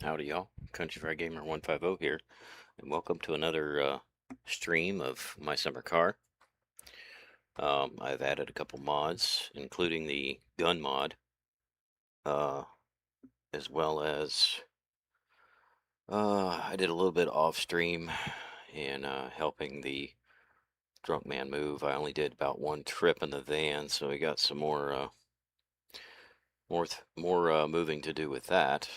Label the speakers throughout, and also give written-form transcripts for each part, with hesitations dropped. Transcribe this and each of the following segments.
Speaker 1: Howdy, y'all. Country Fried Gamer 150 here, and welcome to another stream of my summer car. I've added a couple mods, including the gun mod, uh, as well as I did a little bit off stream in helping the drunk man move. I only did about one trip in the van, so we got some more moving to do with that.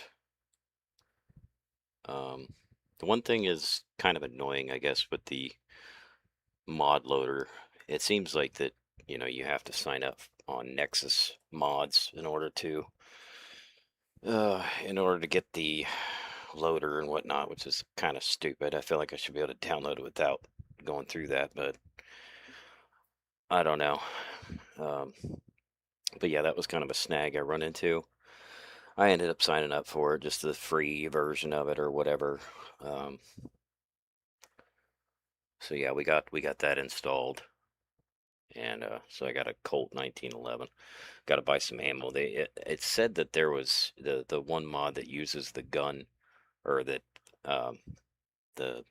Speaker 1: Um, the one thing is kind of annoying, I guess, with the mod loader. It seems like that, you have to sign up on Nexus mods in order to get the loader and whatnot, which is kind of stupid. I feel like I should be able to download it without going through that, but I don't know. Um, but yeah, that was kind of a snag I run into. I ended up signing up for it, just the free version of it or whatever. Um, so yeah, we got that installed, and so I got a Colt 1911. Got to buy some ammo. It said that there was the one mod that uses the gun, or that um, the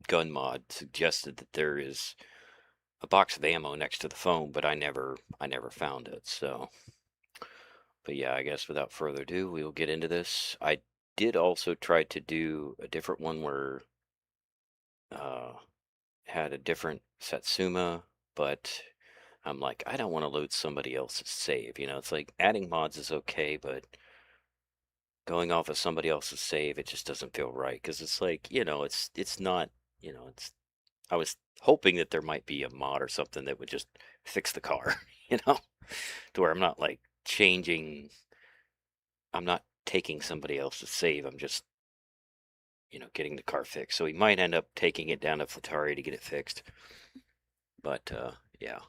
Speaker 1: gun mod suggested that there is a box of ammo next to the phone, but I never found it. So, but yeah, I guess without further ado, we will get into this. I did also try to do a different one where uh, had a different Satsuma, but I'm like, I don't want to load somebody else's save. It's like adding mods is okay, but going off of somebody else's save, it just doesn't feel right because it's like, it's not, it's. I was hoping that there might be a mod or something that would just fix the car, you know, to where I'm not like changing. I'm not taking somebody else's save. I'm just, getting the car fixed. So we might end up taking it down to Flatari to get it fixed. But yeah,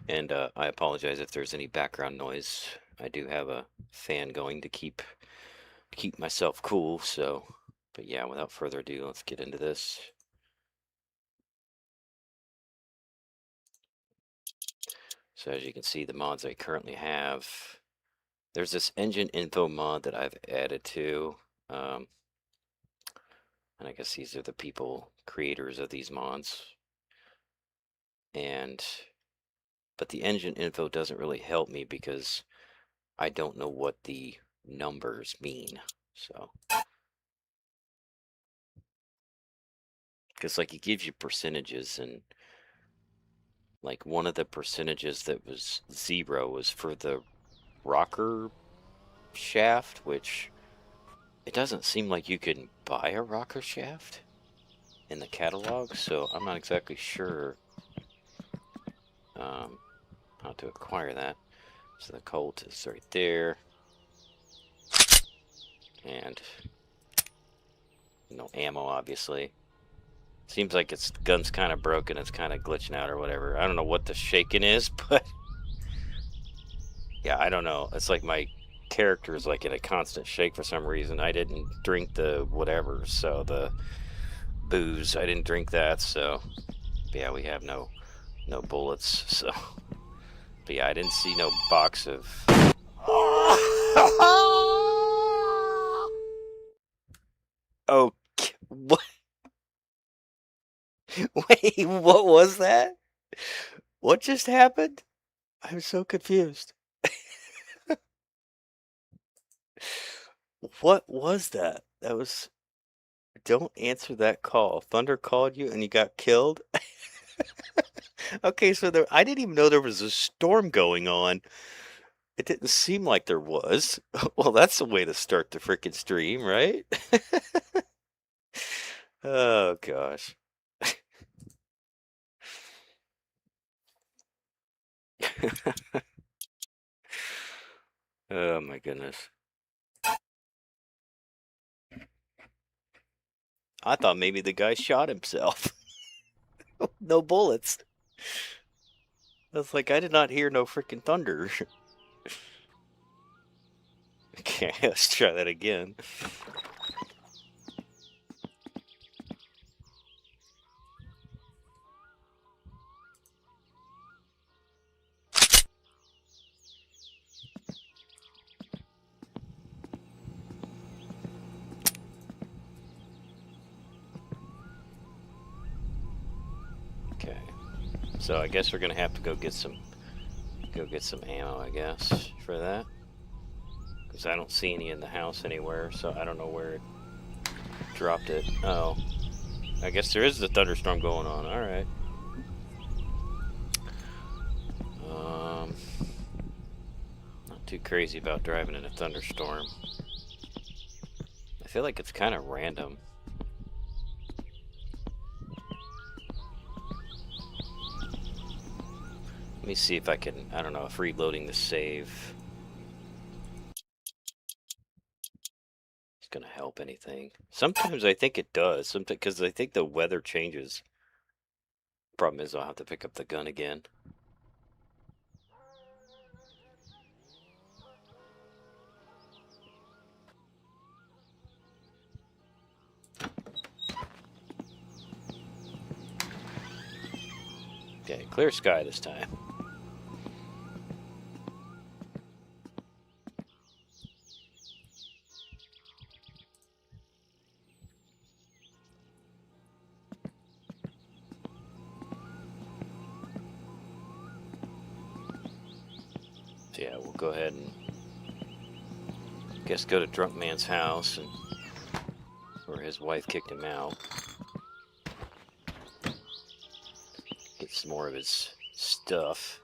Speaker 1: and I apologize if there's any background noise. I do have a fan going to keep myself cool. So, but yeah, without further ado, let's get into this. So as you can see, the mods I currently have, there's this engine info mod that I've added to, um, and I guess these are the people creators of these mods. And but the engine info doesn't really help me because I don't know what the numbers mean. So, because like it gives you percentages, and like one of the percentages that was 0 was for the rocker shaft, which it doesn't seem like you can buy a rocker shaft in the catalog, so I'm not exactly sure um, how to acquire that. So the Colt is right there, and no ammo, obviously. Seems like its gun's kind of broken, it's kind of glitching out or whatever. I don't know what the shaking is, but yeah, I don't know. It's like my character is like in a constant shake for some reason. I didn't drink the whatever, so the booze, I didn't drink that, so yeah, we have no bullets, so. But yeah, I didn't see no box of. Okay, what? Wait, what was that? What just happened? I'm so confused. What was that? That was. Don't answer that call. Thunder called you and you got killed? Okay, so I didn't even know there was a storm going on. It didn't seem like there was. Well, that's a way to start the freaking stream, right? Oh, gosh. Oh, my goodness. I thought maybe the guy shot himself. No bullets. I was like, I did not hear no freaking thunder. Okay, let's try that again. So I guess we're gonna have to go get some ammo, I guess, for that. Because I don't see any in the house anywhere, so I don't know where it dropped it. Oh, I guess there is a thunderstorm going on. All right. Not too crazy about driving in a thunderstorm. I feel like it's kind of random. Let me see if I can, I don't know, if reloading the save is going to help anything. Sometimes I think it does, sometimes, because I think the weather changes. Problem is I'll have to pick up the gun again. Okay, clear sky this time. So yeah, we'll go ahead and guess go to Drunk Man's house, and where his wife kicked him out. Get some more of his stuff.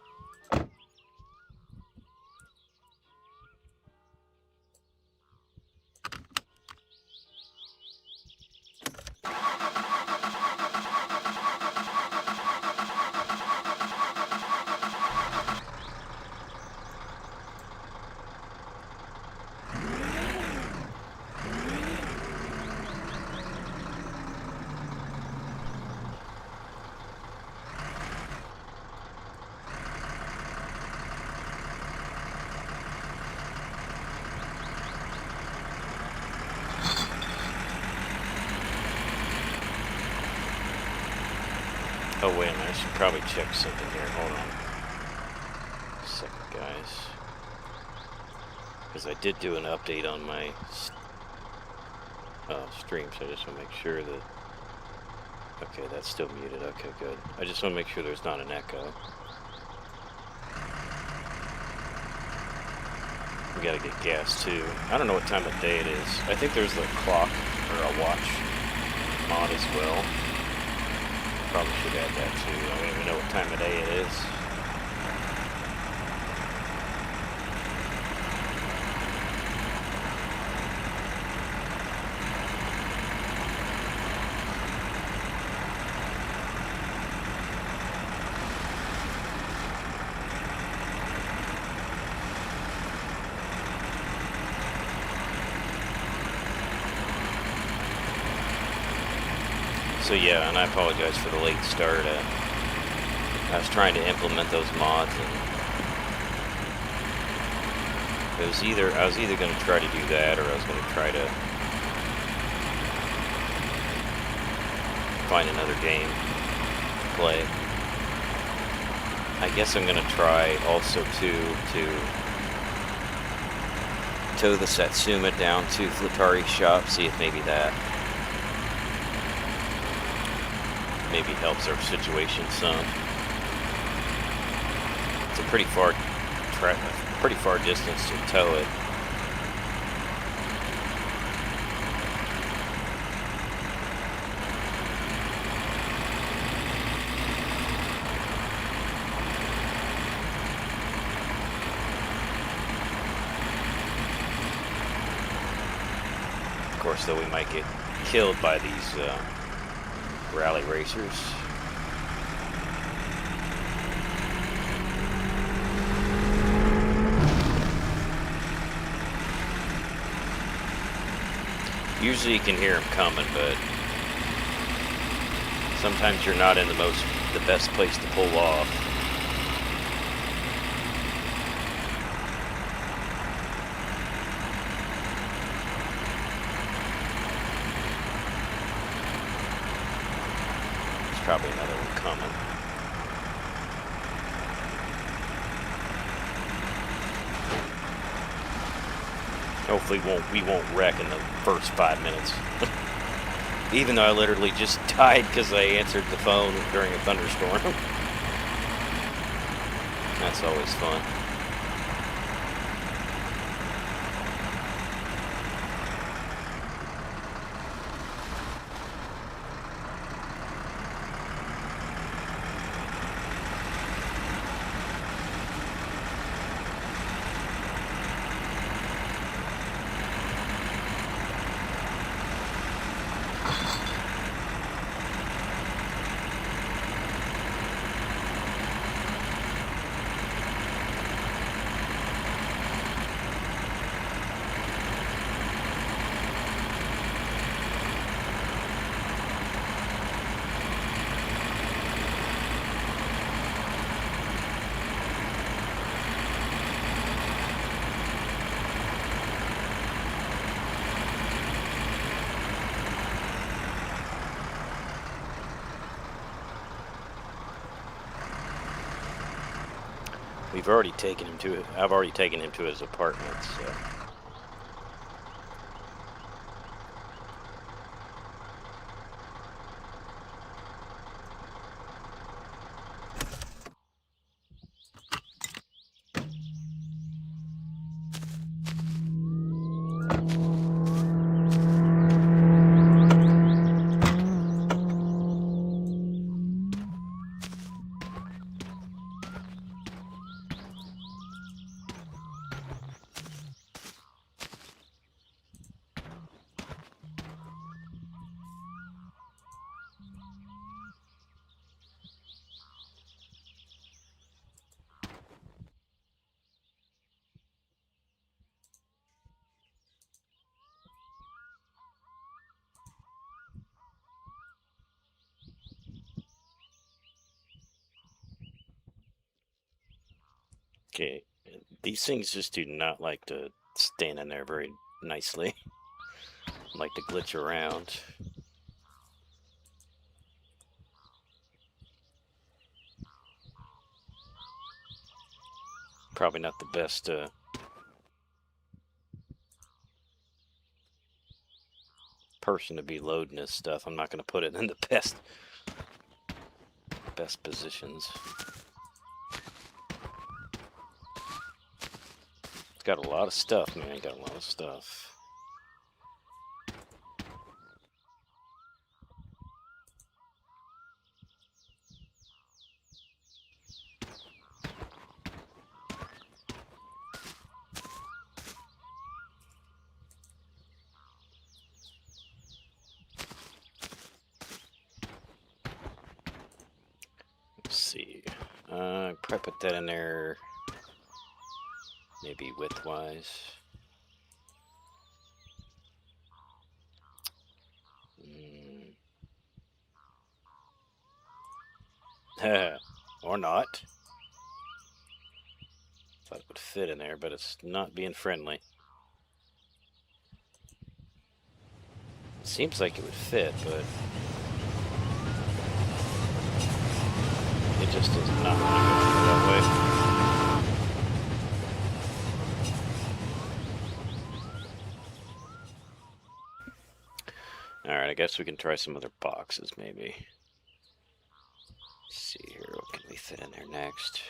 Speaker 1: Oh wait a minute, I should probably check something here. Hold on a second, guys. Because I did do an update on my stream, so I just want to make sure that... Okay, that's still muted. Okay, good. I just want to make sure there's not an echo. We gotta get gas too. I don't know what time of day it is. I think there's a clock or a watch mod as well. Probably should add that too. I don't even know what time of day it is. So yeah, and I apologize for the late start. I was trying to implement those mods, and I was either going to try to do that, or I was going to try to find another game to play. I guess I'm going to try also to tow the Satsuma down to Flatari's shop, see if maybe that maybe helps our situation some. It's a pretty far distance to tow it. Of course, though, we might get killed by these rally racers. Usually you can hear them coming, but sometimes you're not in the best place to pull off. Probably another one coming. Hopefully we won't wreck in the first 5 minutes. Even though I literally just died because I answered the phone during a thunderstorm. That's always fun. We've already taken him to. I've already taken him to his apartment. So. Okay, these things just do not like to stand in there very nicely. Like to glitch around. Probably not the best person to be loading this stuff. I'm not going to put it in the best positions. It's got a lot of stuff, man. Got a lot of stuff. Let's see. Probably put that in there. Maybe widthwise. Or not. Thought it would fit in there, but it's not being friendly. Seems like it would fit, but it just does not want to go that way. Alright, I guess we can try some other boxes, maybe. Let's see here, what can we fit in there next?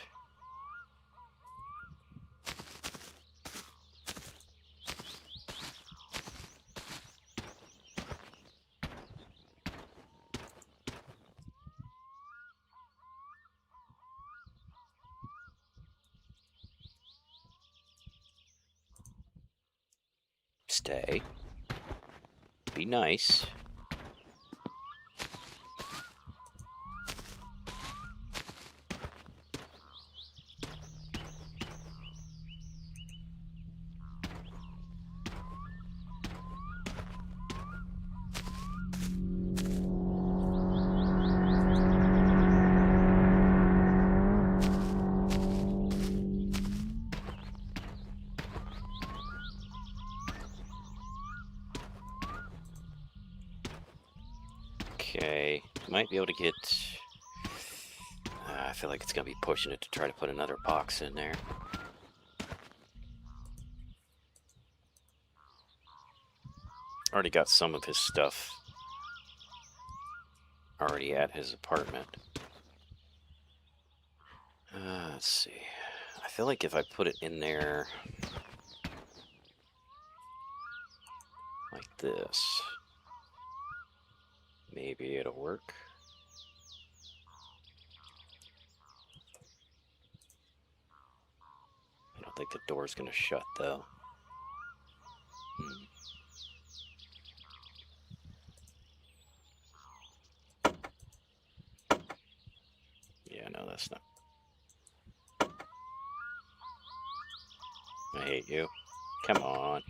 Speaker 1: Stay. Be nice. Okay, might be able to get... I feel like it's going to be pushing it to try to put another box in there. Already got some of his stuff already at his apartment. Let's see. I feel like if I put it in there like this, maybe it'll work. I don't think the door's gonna shut though. Yeah, no, that's not. I hate you. Come on.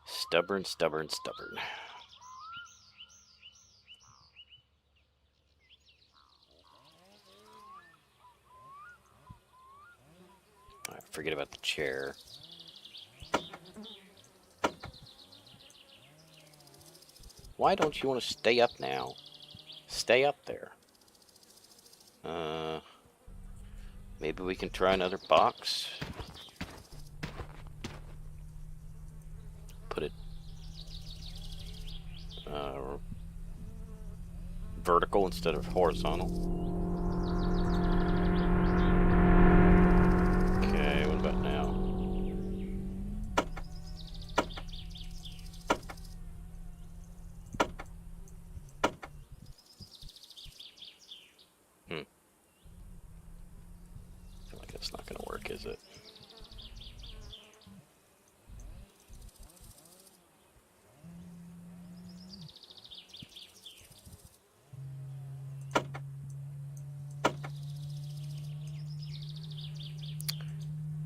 Speaker 1: Stubborn, stubborn, stubborn. All right, forget about the chair. Why don't you want to stay up now? Stay up there. Maybe we can try another box. Put it vertical instead of horizontal. Okay, what about now? I feel like that's not going to work, is it?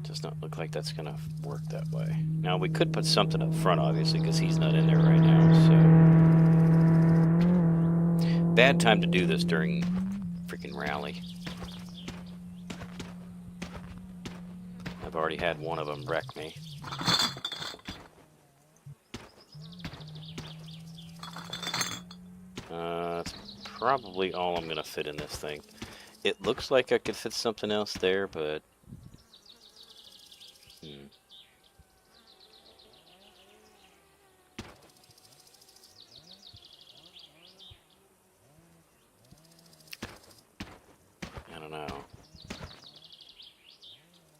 Speaker 1: Does not look like that's going to work that way. Now, we could put something up front, obviously, because he's not in there right now, so... Bad time to do this during freaking rally. I've already had one of them wreck me. That's probably all I'm going to fit in this thing. It looks like I could fit something else there, but... I don't know.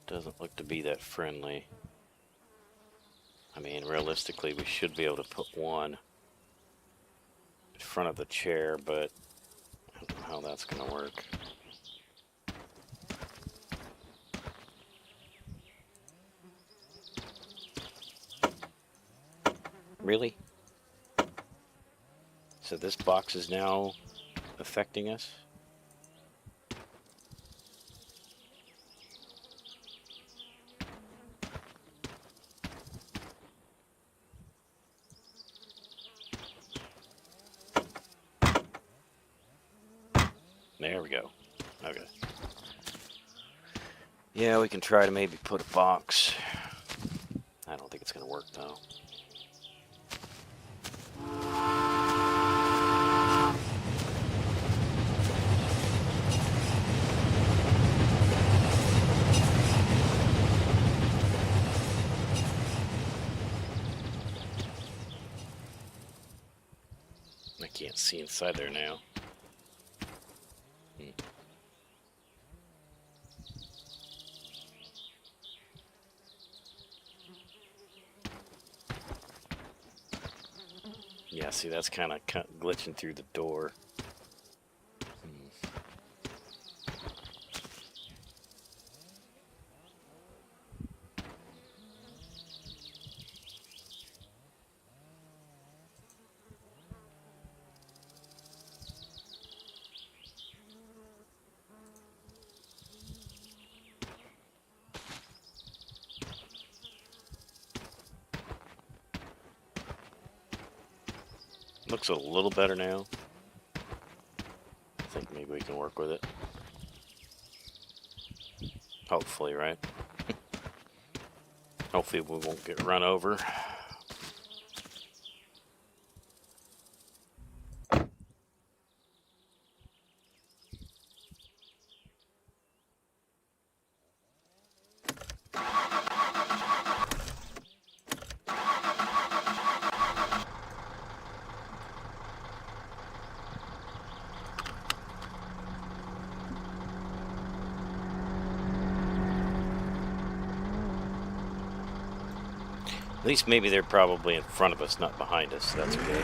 Speaker 1: Doesn't look to be that friendly. I mean, realistically, we should be able to put one in front of the chair, but I don't know how that's going to work. Really? So this box is now affecting us? There we go. Okay. Yeah, we can try to maybe put a box. I don't think it's going to work, though. I can't see inside there now. Yeah, see, that's kind of glitching through the door. Looks a little better now. I think maybe we can work with it. Hopefully, right? Hopefully we won't get run over. least maybe they're probably in front of us, not behind us. That's good.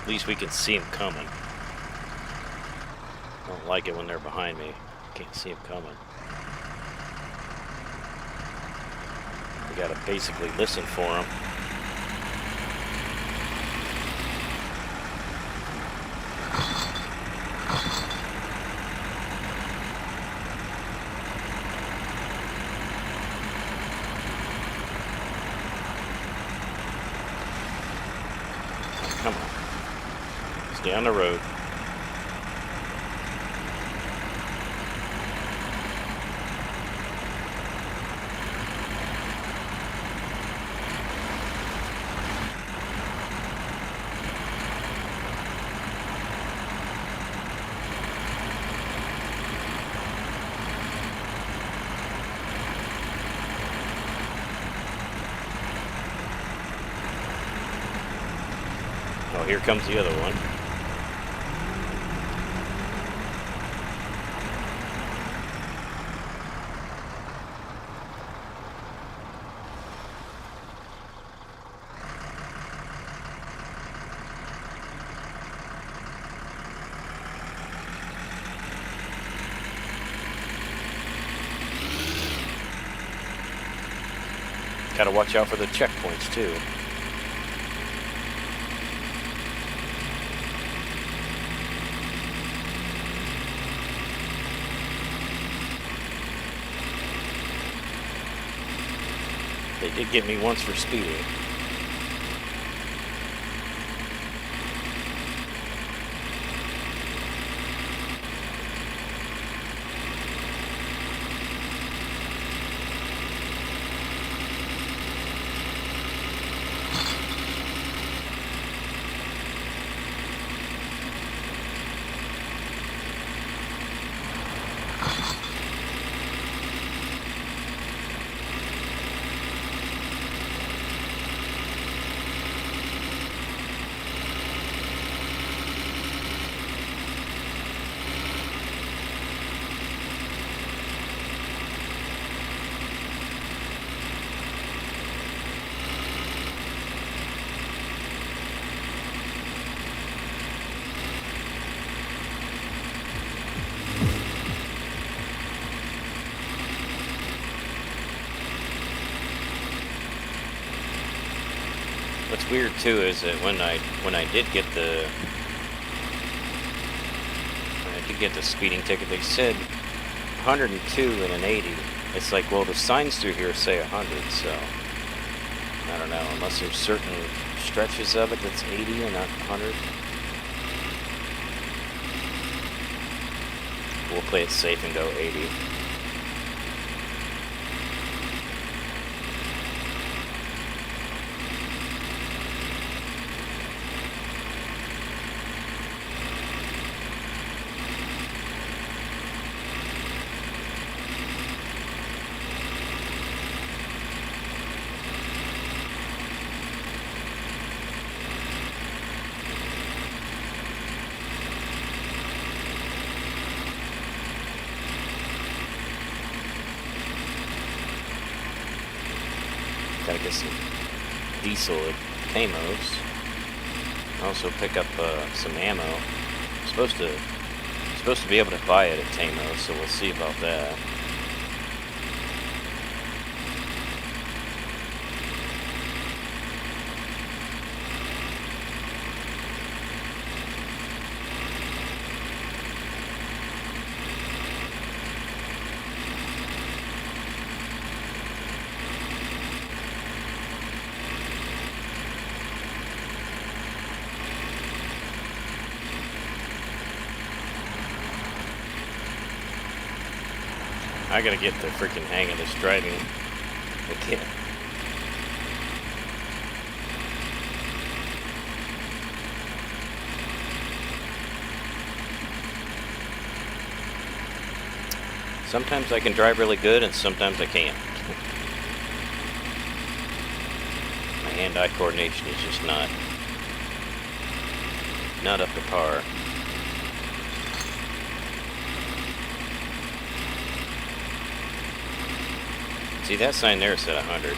Speaker 1: At least we can see them coming. I don't like it when they're behind me. Can't see them coming. We gotta basically listen for them. Come on. Stay on the road. Oh, here comes the other one. Gotta watch out for the checkpoints too. They did get me once for speeding. What's weird too is that when I did get the speeding ticket, they said 102 and an 80. It's like, well, the signs through here say 100, so I don't know. Unless there's certain stretches of it that's 80 and not 100. We'll play it safe and go 80. Gotta get some diesel at Tamos. Also pick up some ammo. Supposed to be able to buy it at Tamos, so we'll see about that. I gotta get the freaking hang of this driving again. Sometimes I can drive really good and sometimes I can't. My hand-eye coordination is just not up to par. See, that sign there said 100.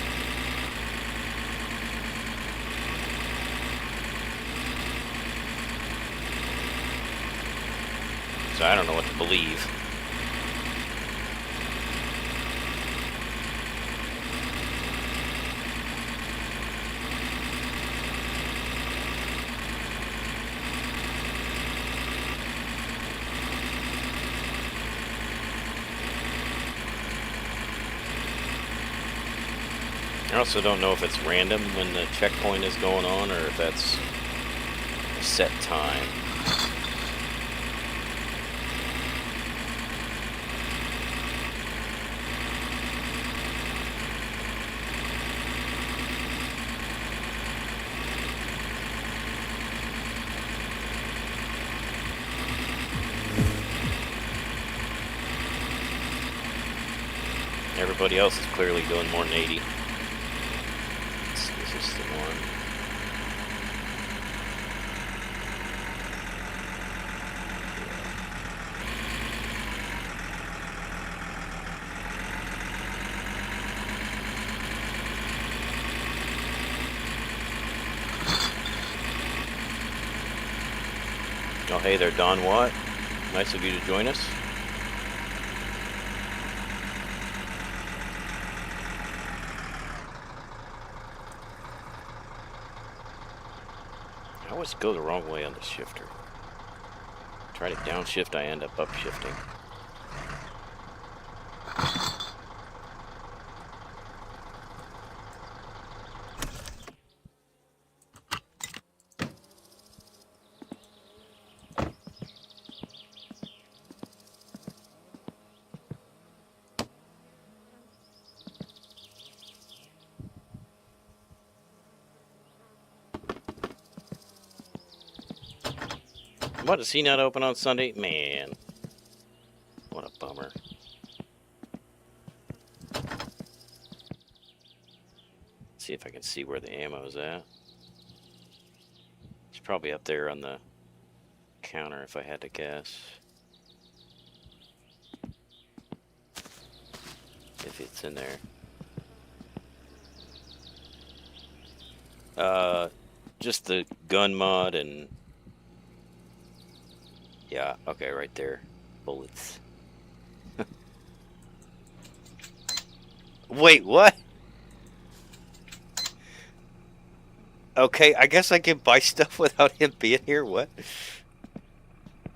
Speaker 1: So I don't know what to believe. I also don't know if it's random when the checkpoint is going on or if that's a set time. Everybody else is clearly doing more than 80. Is this the one? Oh, hey there, Don Watt. Nice of you to join us. I always go the wrong way on the shifter. Try to downshift, I end up upshifting. What, is he not open on Sunday? Man, what a bummer. See if I can see where the ammo is at. It's probably up there on the counter if I had to guess. If it's in there. Just the gun mod and... Yeah, okay, right there. Bullets. Wait, what? Okay, I guess I can buy stuff without him being here. What?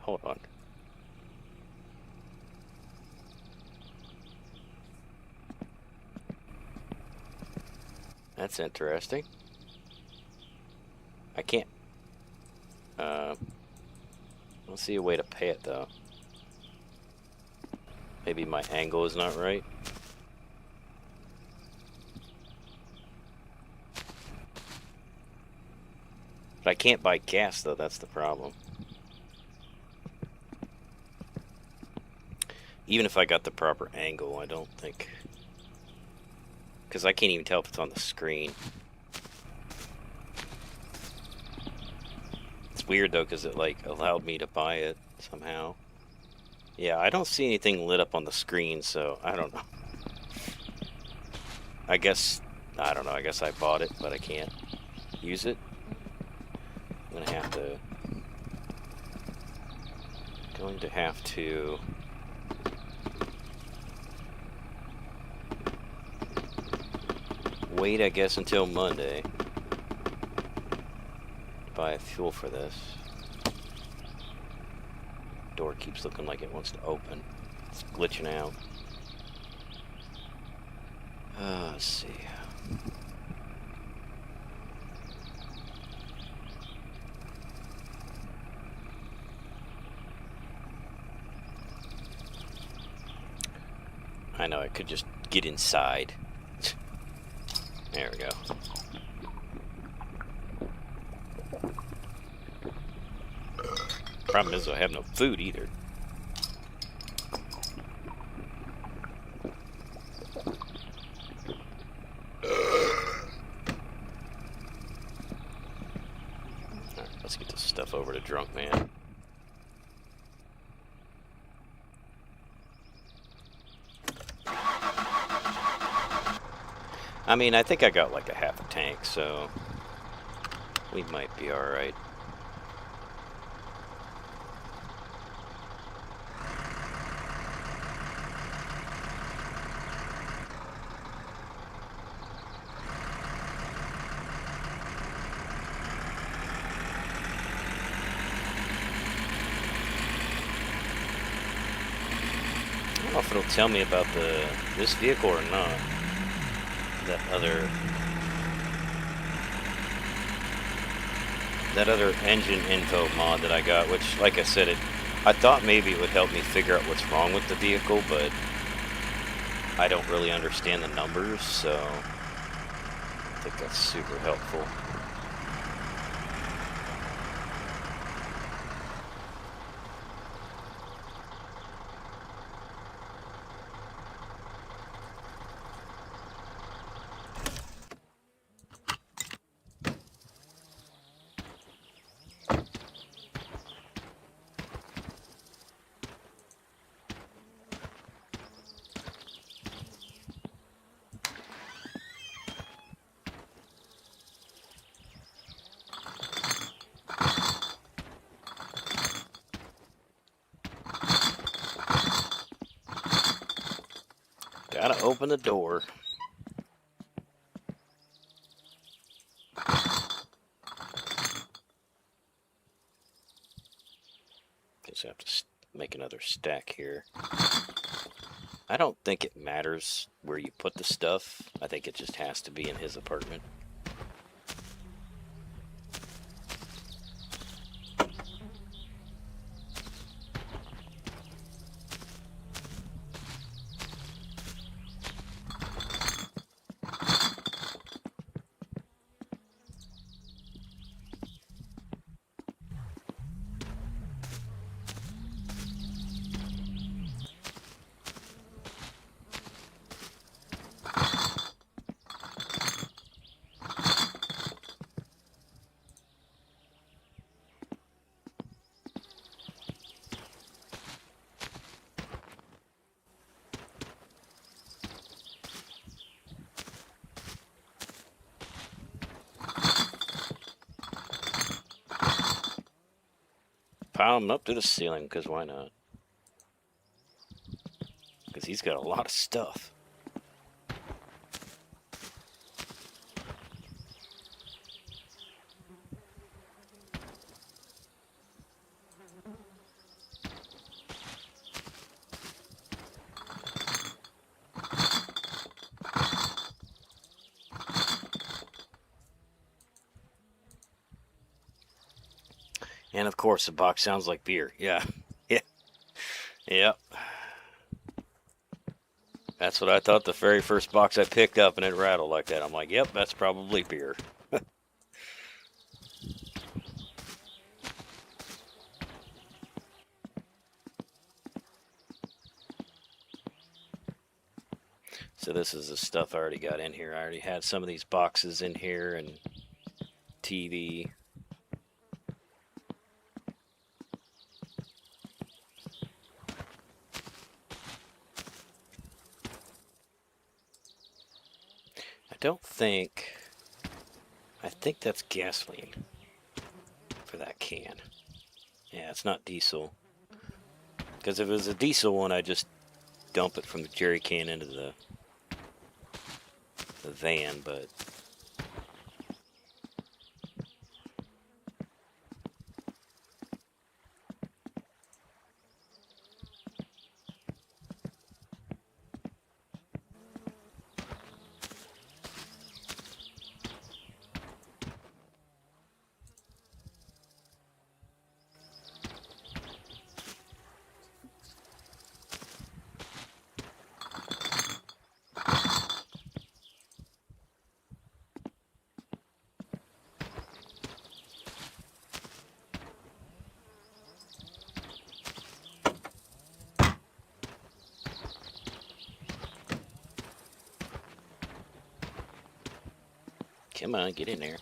Speaker 1: Hold on. That's interesting. I can't. I don't see a way to pay it though. Maybe my angle is not right. But I can't buy gas though, that's the problem. Even if I got the proper angle, I don't think... Because I can't even tell if it's on the screen. It's weird though, because it like allowed me to buy it somehow. Yeah, I don't see anything lit up on the screen, so I don't know. I guess, I don't know, I guess I bought it, but I can't use it. I'm going to have to wait, I guess, until Monday to buy fuel for this. Door keeps looking like it wants to open. It's glitching out. Let's see. I know, I could just get inside. There we go. Problem is I have no food either. Alright, let's get this stuff over to Drunk Man. I mean, I think I got like a half a tank, so we might be all right. I don't know if it'll tell me about this vehicle or not. That other engine info mod that I got, which, like I said, I thought maybe it would help me figure out what's wrong with the vehicle, but I don't really understand the numbers, so I think that's super helpful. Gotta open the door. Guess I have to make another stack here. I don't think it matters where you put the stuff. I think it just has to be in his apartment. Pile him up to the ceiling, because why not? Because he's got a lot of stuff. And of course, the box sounds like beer. Yeah. Yeah. Yep. That's what I thought the very first box I picked up, and it rattled like that. I'm like, yep, that's probably beer. So this is the stuff I already got in here. I already had some of these boxes in here and TV. I think that's gasoline for that can. Yeah, it's not diesel. Because if it was a diesel one, I'd just dump it from the jerry can into the van, but come on, get in there.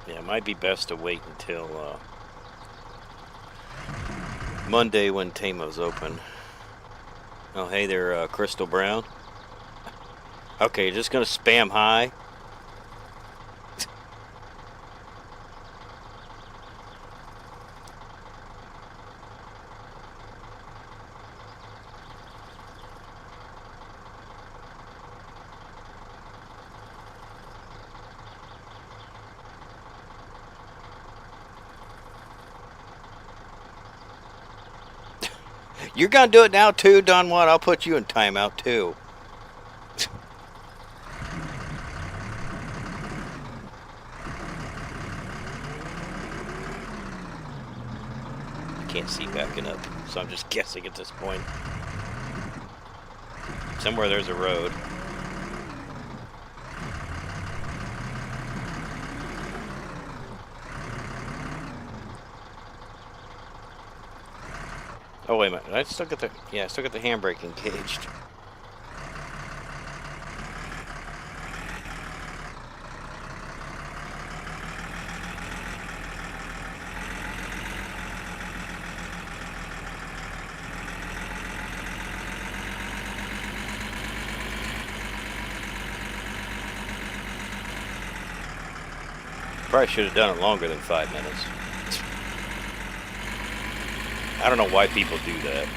Speaker 1: Yeah, it might be best to wait until Monday when Tamo's open. Oh, hey there, Crystal Brown. Okay, just gonna spam hi. You're gonna do it now too, Don Watt? I'll put you in timeout too. Can't see backing up, so I'm just guessing at this point. Somewhere there's a road. Oh wait a minute, I still got the I still got the handbrake engaged. Probably should have done it longer than 5 minutes. I don't know why people do that.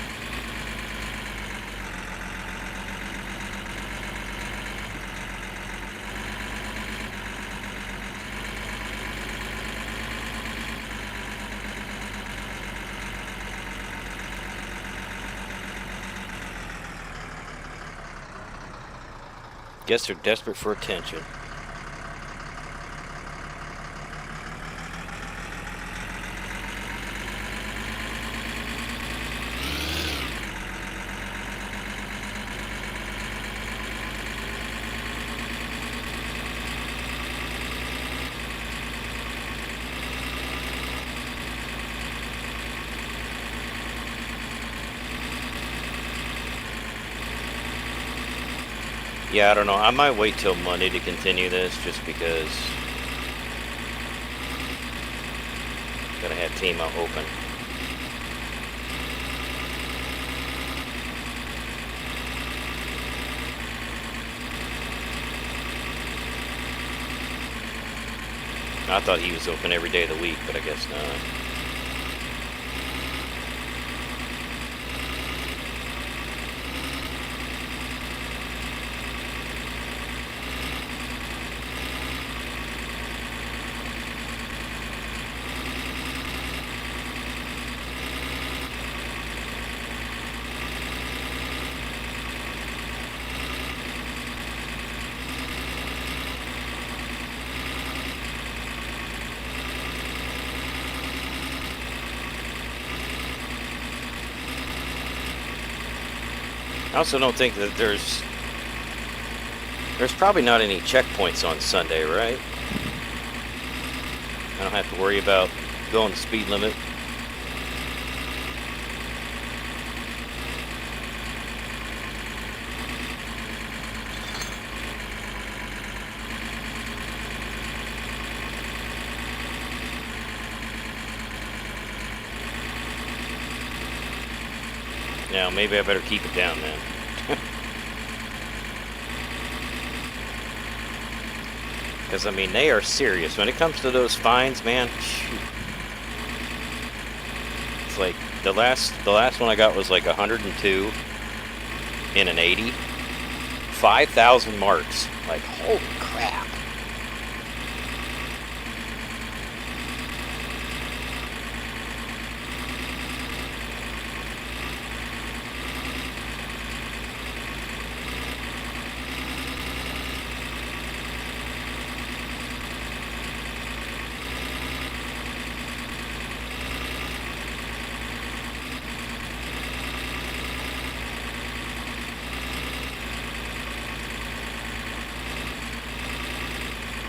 Speaker 1: Guess they're desperate for attention. Yeah, I don't know. I might wait till Monday to continue this just because I'm gonna have Timo open. I thought he was open every day of the week, but I guess not. I also don't think that there's probably not any checkpoints on Sunday, right? I don't have to worry about going the speed limit. Now, maybe I better keep it down then. Because, I mean, they are serious. When it comes to those fines, man, shoot. It's like, the last one I got was like 102 in an 80. 5,000 marks. Like, holy crap.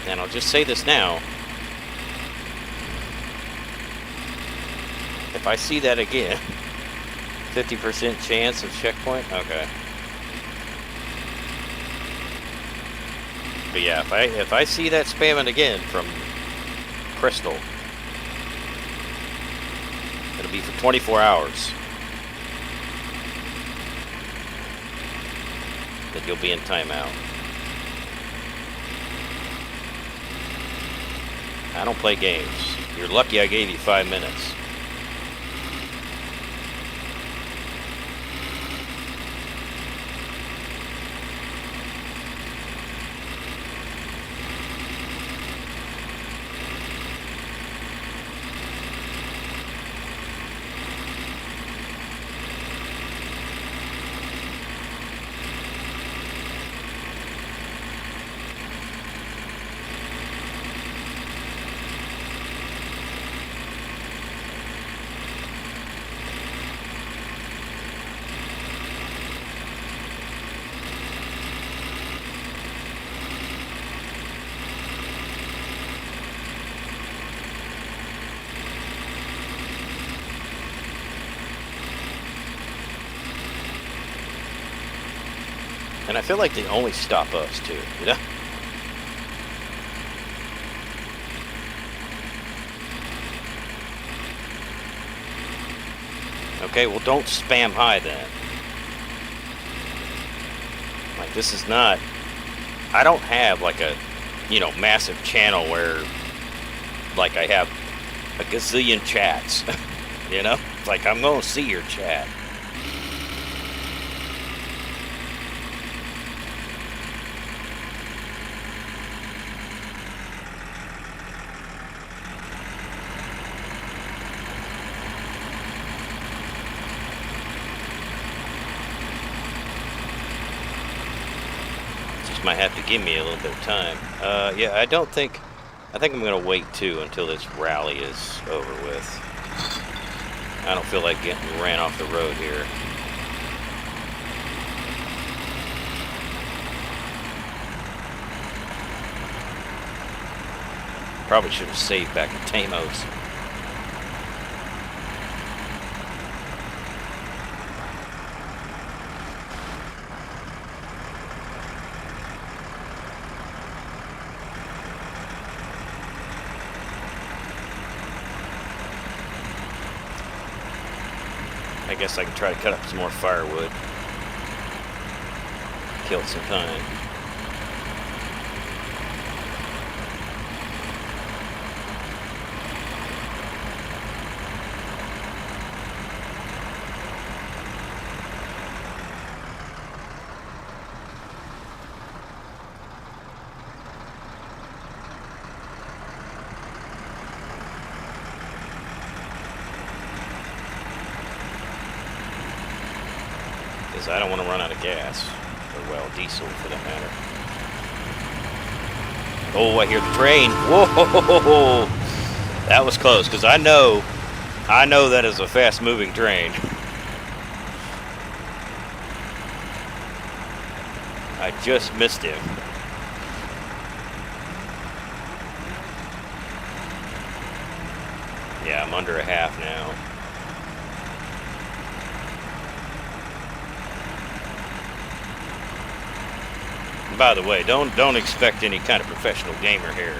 Speaker 1: And I'll just say this now. If I see that again, 50% chance of checkpoint? Okay. But yeah, if I see that spamming again from Crystal. It'll be for 24 hours that you'll be in timeout. I don't play games. You're lucky I gave you 5 minutes. And I feel like they only stop us too, you know? Okay, well don't spam high then. Like this is not, I don't have like a, you know, massive channel where like I have a gazillion chats, you know? Like I'm gonna see your chat. Might have to give me a little bit of time. Yeah, I think I'm gonna wait too until this rally is over with. I don't feel like getting ran off the road here. Probably should have saved back at Tamos. I guess I can try to cut up some more firewood. Kill some time. I don't want to run out of gas, or well, diesel for that matter. Oh, I hear the train. Whoa, that was close, because I know that is a fast-moving train. I just missed him. Yeah, I'm under a half now. By the way, don't expect any kind of professional gamer here.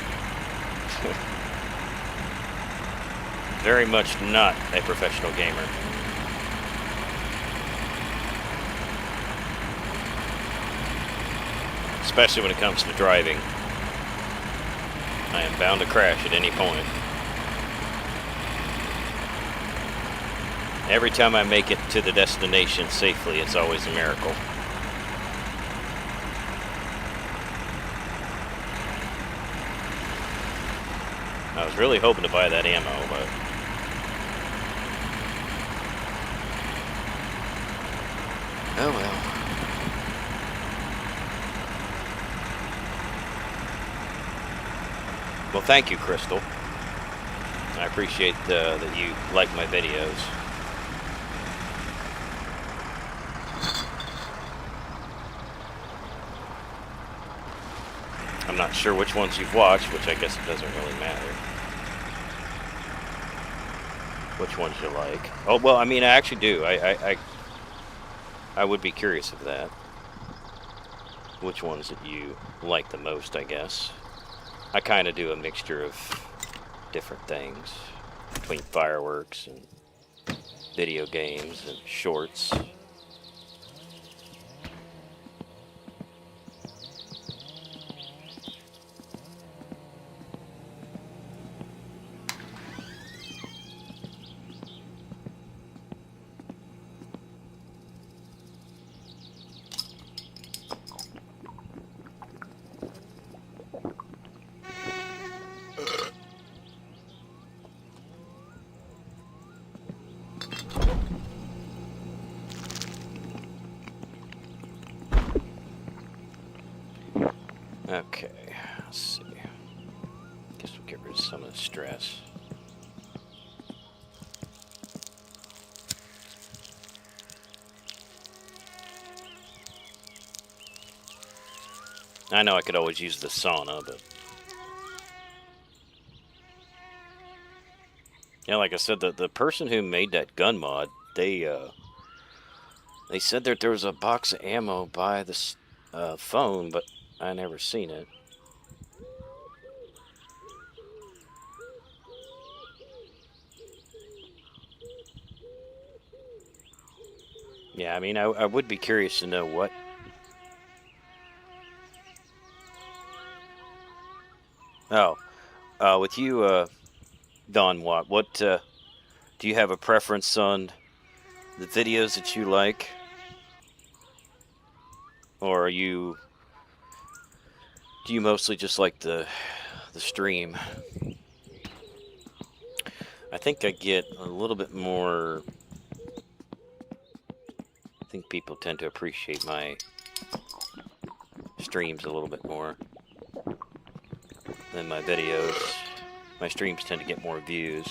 Speaker 1: Very much not a professional gamer. Especially when it comes to driving. I am bound to crash at any point. Every time I make it to the destination safely, it's always a miracle. I was really hoping to buy that ammo, but oh well. Well, thank you, Crystal. I appreciate that you like my videos. I'm not sure which ones you've watched, which I guess it doesn't really matter. Which ones you like. Oh, well, I mean, I actually do. I would be curious of that. Which ones that you like the most, I guess. I kind of do a mixture of different things between fireworks and video games and shorts. Okay, let's see. Guess we'll get rid of some of the stress. I know I could always use the sauna, but yeah, like I said, the person who made that gun mod, they said that there was a box of ammo by the phone, but I never seen it. Yeah, I mean, I would be curious to know what. Oh, with you, Don Watt, what do you have a preference on the videos that you like, or do you mostly just like the stream? I think I get a little bit more. I think people tend to appreciate my streams a little bit more than my videos. My streams tend to get more views.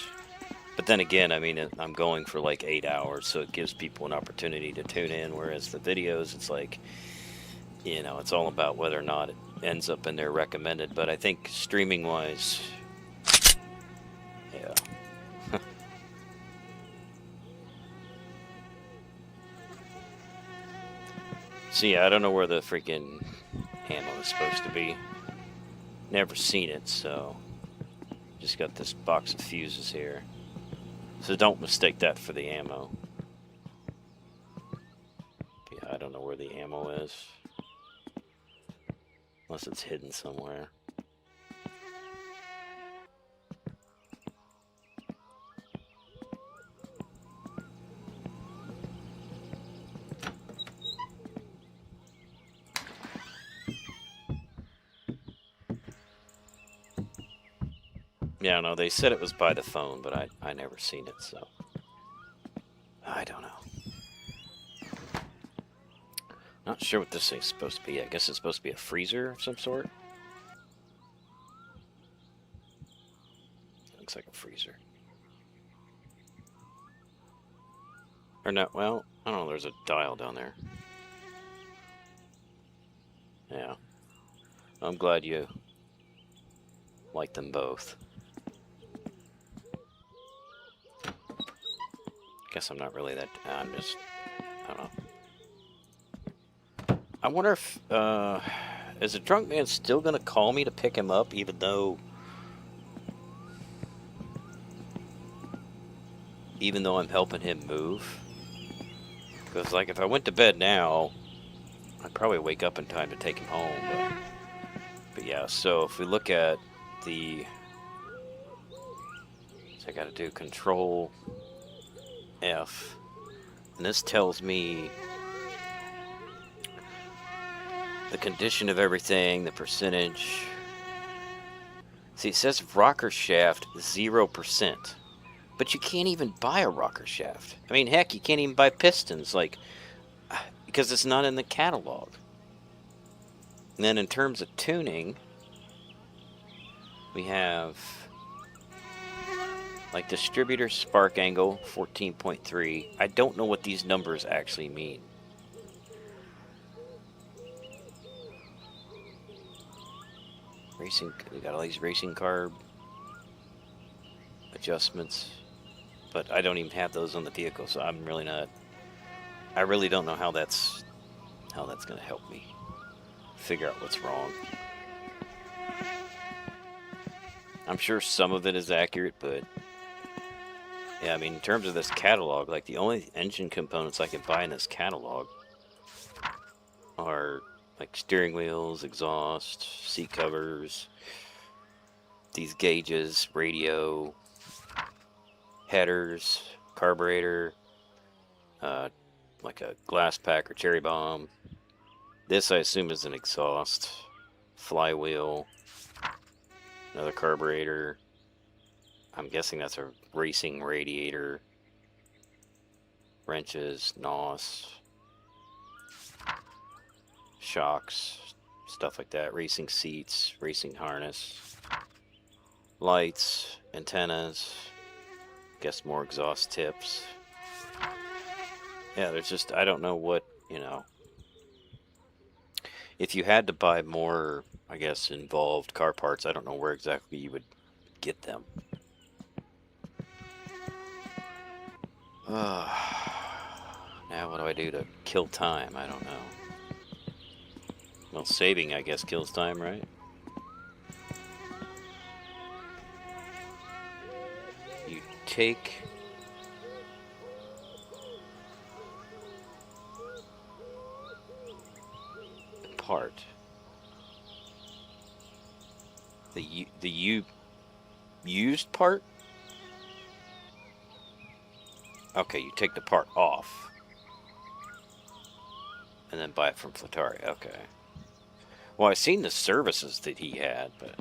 Speaker 1: But then again, I mean, I'm going for like 8 hours, so it gives people an opportunity to tune in, whereas the videos, it's like, you know, it's all about whether or not it ends up in their recommended. But I think streaming-wise, yeah. See, I don't know where the freaking ammo is supposed to be. Never seen it, so just got this box of fuses here. So don't mistake that for the ammo. Yeah, I don't know where the ammo is. Unless it's hidden somewhere. Yeah, no, they said it was by the phone, but I never seen it, so I don't know. Not sure what this thing's supposed to be. I guess it's supposed to be a freezer of some sort. Looks like a freezer. Or not, well, I don't know, there's a dial down there. Yeah. I'm glad you like them both. Guess I'm not really that, I don't know. I wonder if, is a drunk man still gonna call me to pick him up, even though I'm helping him move? Because, like, if I went to bed now, I'd probably wake up in time to take him home, but yeah, so if we look at the, so I gotta do Control F, and this tells me the condition of everything, the percentage. See, it says rocker shaft 0%, but you can't even buy a rocker shaft. I mean, heck, you can't even buy pistons, like, because it's not in the catalog. And then in terms of tuning, we have like distributor spark angle 14.3. I don't know what these numbers actually mean. Racing, we got all these racing carb adjustments, but I don't even have those on the vehicle, so I'm really not. I really don't know how that's going to help me figure out what's wrong. I'm sure some of it is accurate, but yeah, I mean, in terms of this catalog, like the only engine components I can buy in this catalog are like steering wheels, exhaust, seat covers, these gauges, radio, headers, carburetor, like a glass pack or cherry bomb. This I assume is an exhaust, flywheel, another carburetor. I'm guessing that's a racing radiator, wrenches, NOS, shocks, stuff like that, racing seats, racing harness, lights, antennas, guess more exhaust tips. Yeah, there's just, I don't know what, if you had to buy more, I guess, involved car parts, I don't know where exactly you would get them. Now what do I do to kill time? I don't know. Well, saving, I guess, kills time, right? You take... the part. The used part? Okay, you take the part off. And then buy it from Flatari. Okay. Well, I've seen the services that he had, but...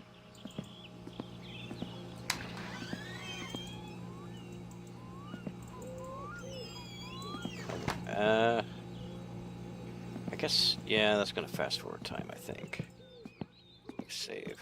Speaker 1: I guess, yeah, that's going to fast forward time, I think. Save.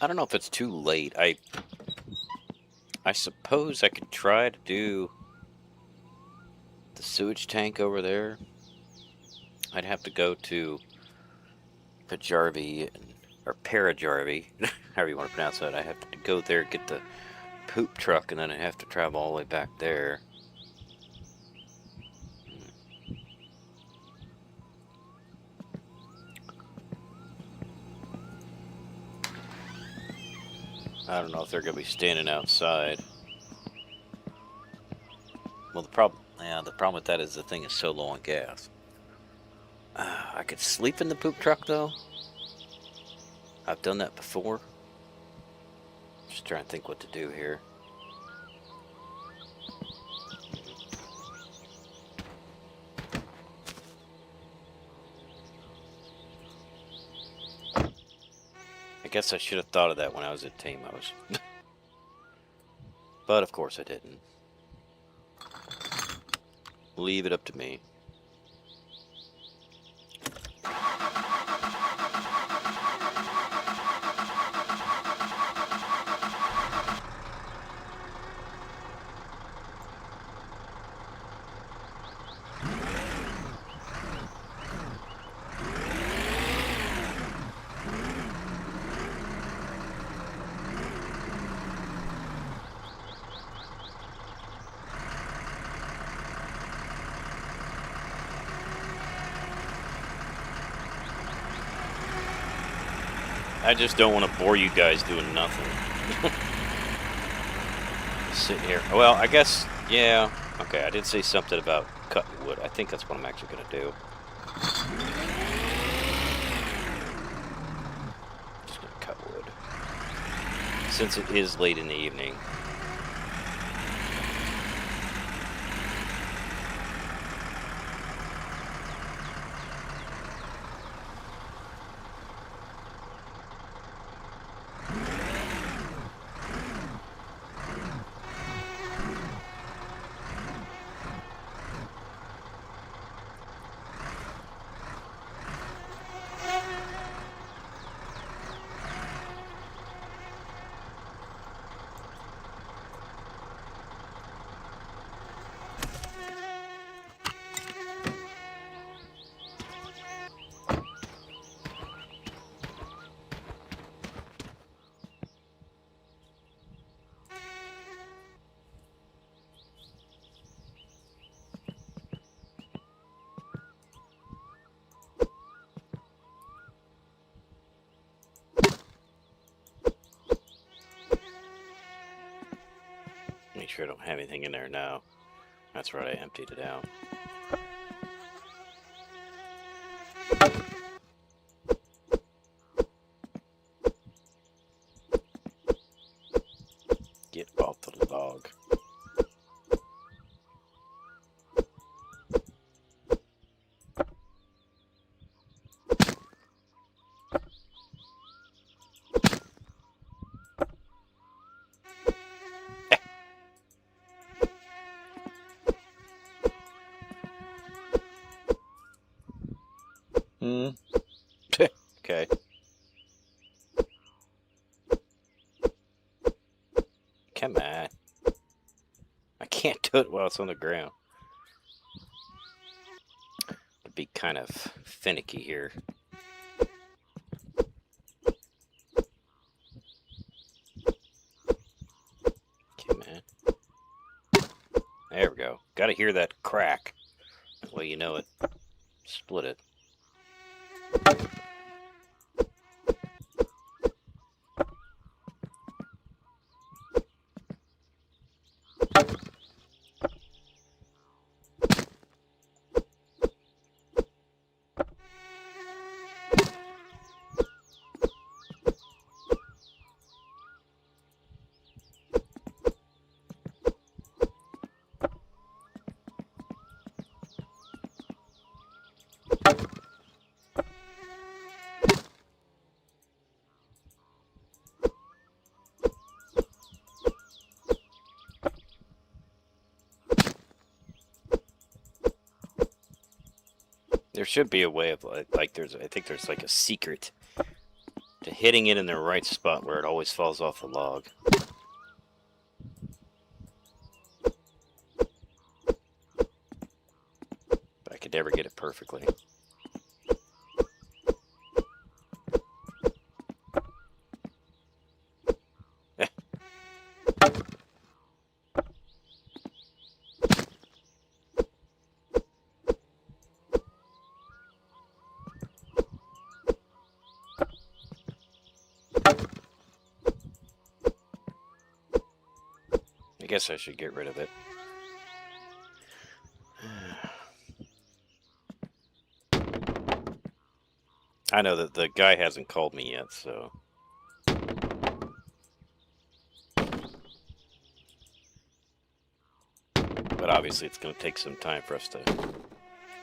Speaker 1: I don't know if it's too late. I suppose I could try to do the sewage tank over there. I'd have to go to Pajarvi, or Parajarvi, however you want to pronounce that. I have to go there, get the poop truck, and then I have to travel all the way back there. I don't know if they're going to be standing outside. Well, the problem with that is the thing is so low on gas. I could sleep in the poop truck, though. I've done that before. Just trying to think what to do here. I guess I should have thought of that when I was at Tamos. But of course I didn't. Leave it up to me. I just don't want to bore you guys doing nothing. Sit here. Well, I guess, yeah. Okay, I did say something about cutting wood. I think that's what I'm actually going to do. Just going to cut wood. Since it is late in the evening. sure I don't have anything in there now. That's right, I emptied it out. Get off the log. Okay. Come on. I can't do it while it's on the ground. It'd be kind of finicky here. Come on. There we go. Gotta hear that crack. That way you know it. Split it. There should be a way of I think there's like a secret to hitting it in the right spot where it always falls off the log. But I could never get it perfectly. I guess I should get rid of it. I know that the guy hasn't called me yet, so... But obviously it's going to take some time for us to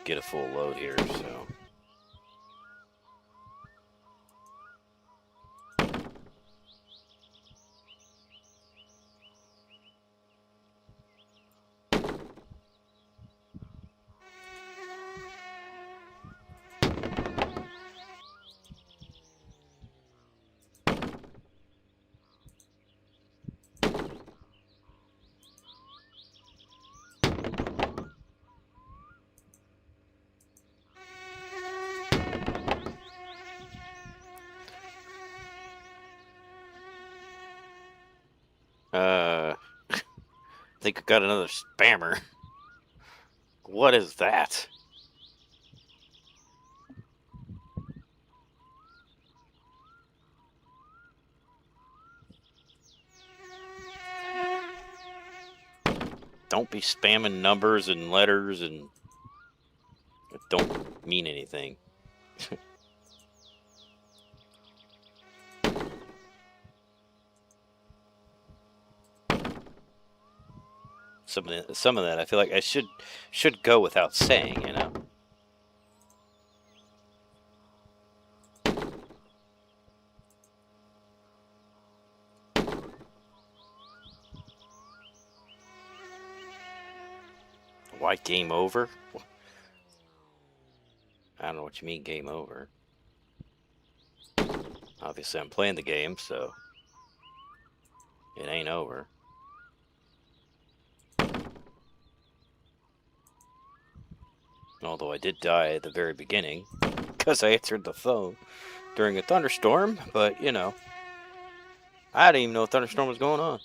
Speaker 1: get a full load here, so... I think I got another spammer. What is that? Don't be spamming numbers and letters and that don't mean anything. Some of that I feel like I should go without saying, you know. Why game over? I don't know what you mean game over. Obviously I'm playing the game, so it ain't over. Although I did die at the very beginning because I answered the phone during a thunderstorm, but you know, I didn't even know a thunderstorm was going on.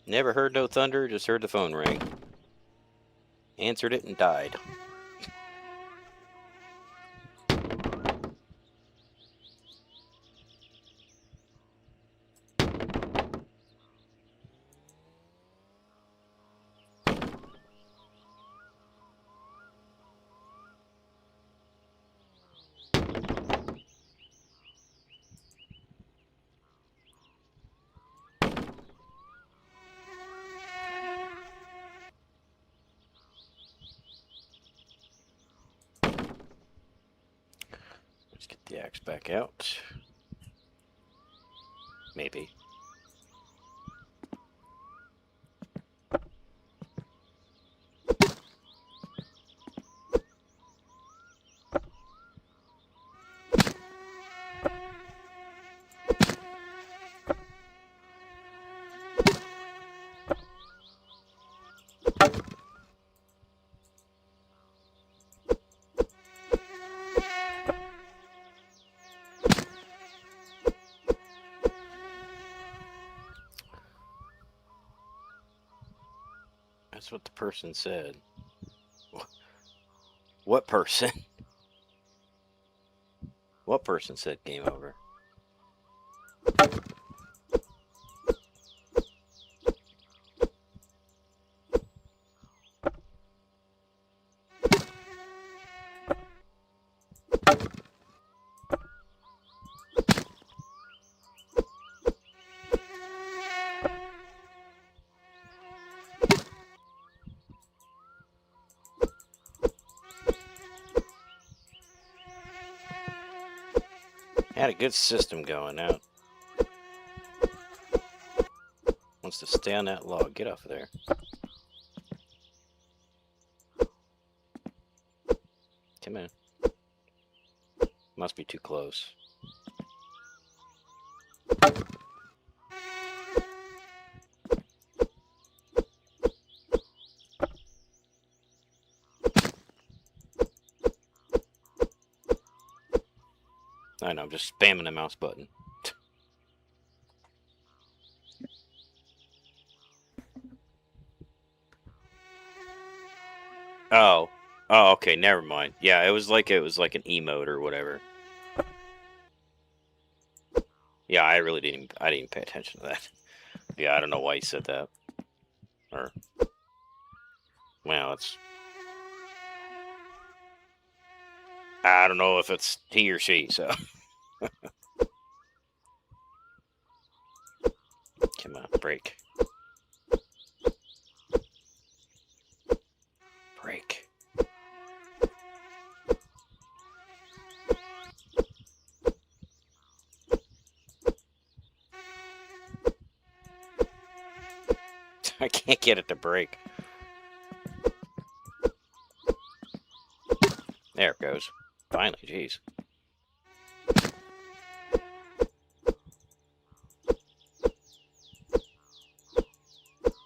Speaker 1: Never heard no thunder, just heard the phone ring. Answered it and died. the axe back out. Maybe. That's what the person said. What person? What person said game over? Had a good system going out. Wants to stay on that log. Get off of there. Come in. Must be too close. I know, I'm just spamming the mouse button. Oh. Oh, okay, never mind. Yeah, it was like an emote or whatever. Yeah, I didn't pay attention to that. Yeah, I don't know why he said that. Or well, I don't know if it's he or she, so come on, break. Break. I can't get it to break. There it goes. Finally, jeez.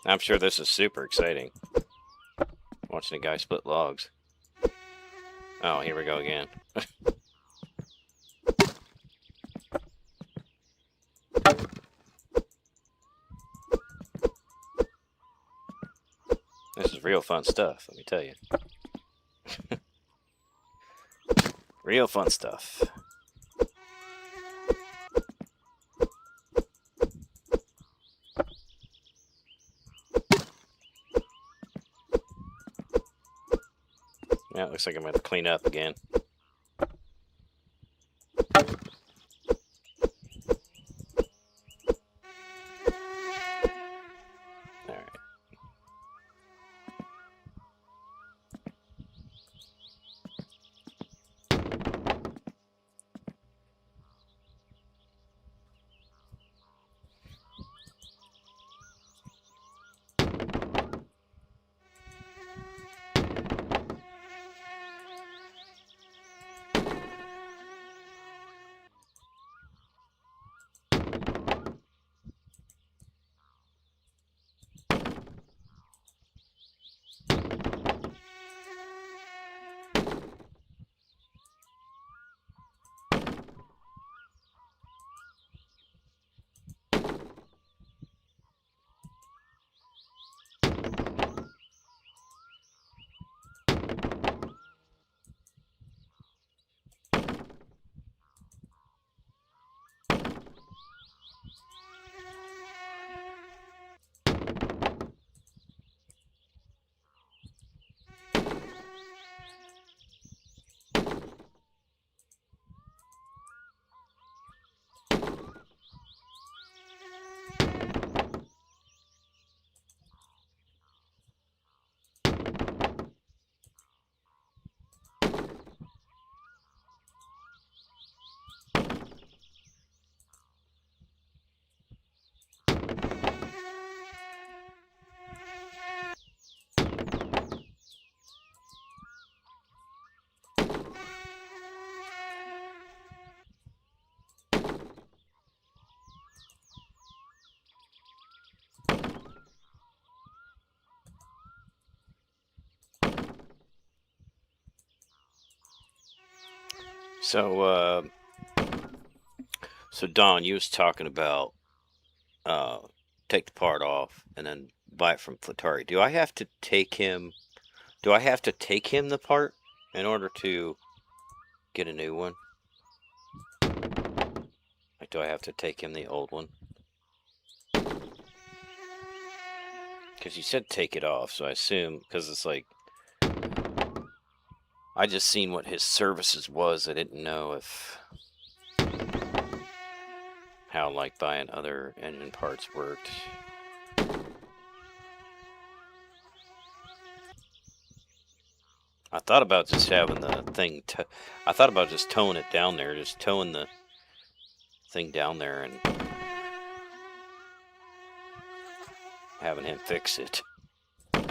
Speaker 1: I'm sure this is super exciting. Watching a guy split logs. Oh, here we go again. This is real fun stuff, let me tell you. Real fun stuff. Yeah, it looks like I'm going to clean up again. Alright. So, so Don, you was talking about uh, take the part off and then buy it from Flatari. Do I have to take him? Do I have to take him the part in order to get a new one? Like, do I have to take him the old one? Because you said take it off, so I assume because it's like I just seen what his services was. I didn't know if how like buying other engine parts worked. I thought about just having the thing. I thought about just towing it down there, just towing the thing down there and having him fix it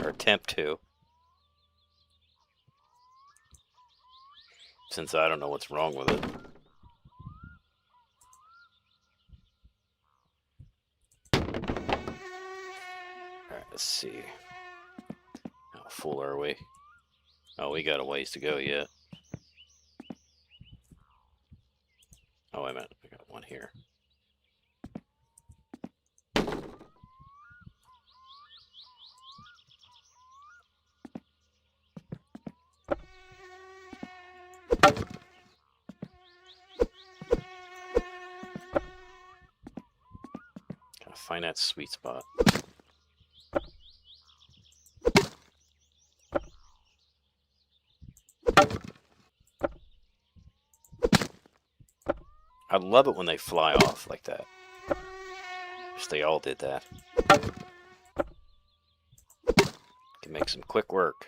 Speaker 1: or attempt to. Since I don't know what's wrong with it. Alright, let's see. How full are we? Oh, we got a ways to go yet. Oh, wait a minute. I got one here. Gotta find that sweet spot. I love it when they fly off like that. Wish they all did that. Can make some quick work.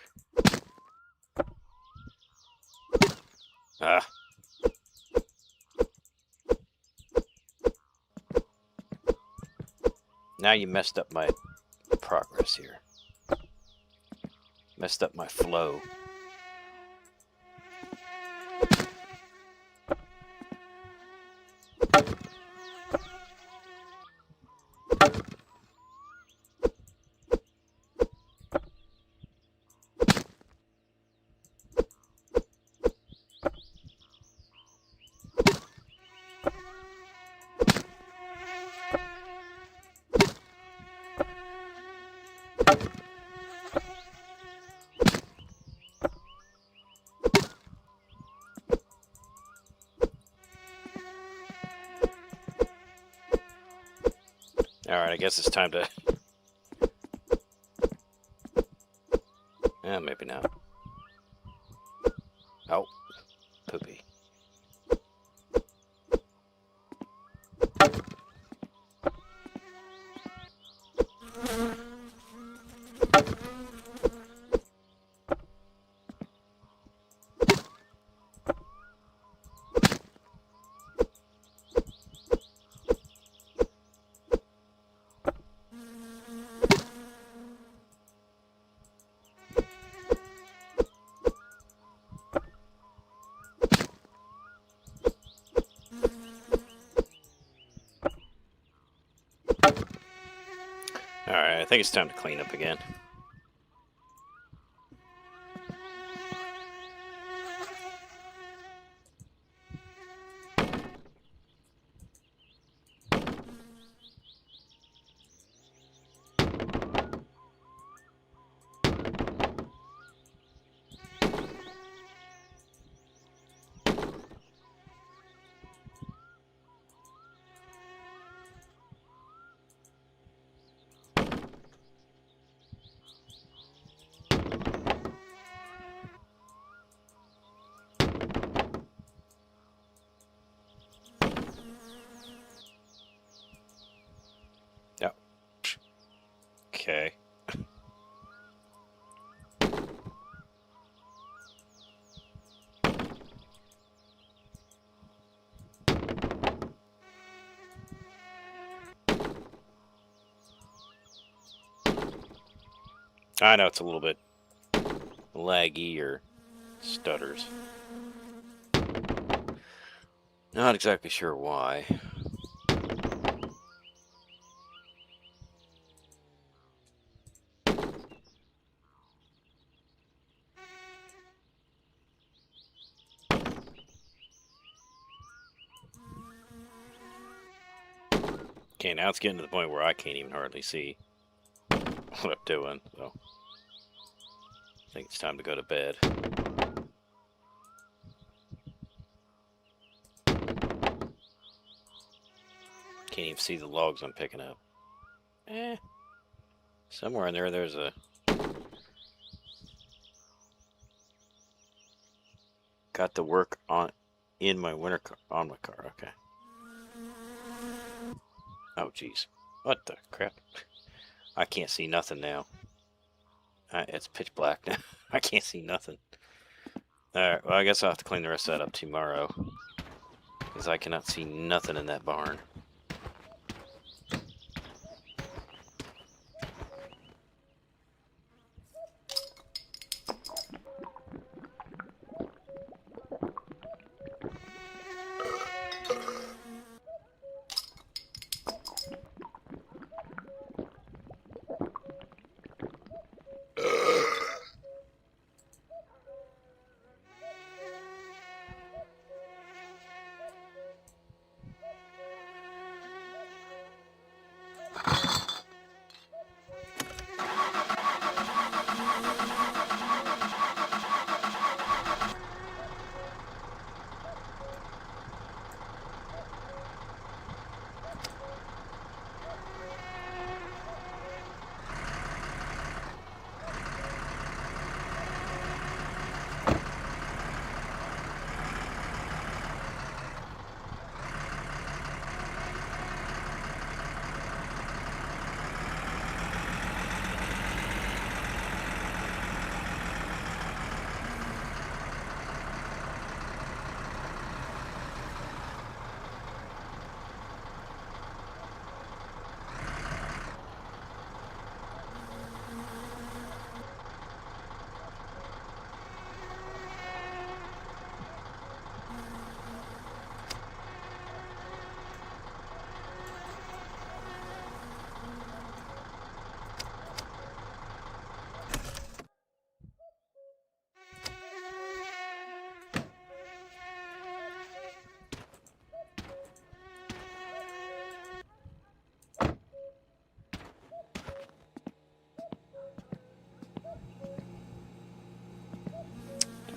Speaker 1: Ah. Now you messed up my progress here. Messed up my flow. Alright, I guess it's time to... maybe not. Oh, poopy. Alright, I think it's time to clean up again. Yep. Okay. I know it's a little bit laggy or stutters. Not exactly sure why. Okay, now it's getting to the point where I can't even hardly see what I'm doing, so I think it's time to go to bed. Can't even see the logs I'm picking up. Somewhere in there, there's a... Got the work on in my winter car, on my car. Okay. Oh, jeez. What the crap? I can't see nothing now. It's pitch black now. I can't see nothing. Alright, well, I guess I'll have to clean the rest of that up tomorrow. Because I cannot see nothing in that barn.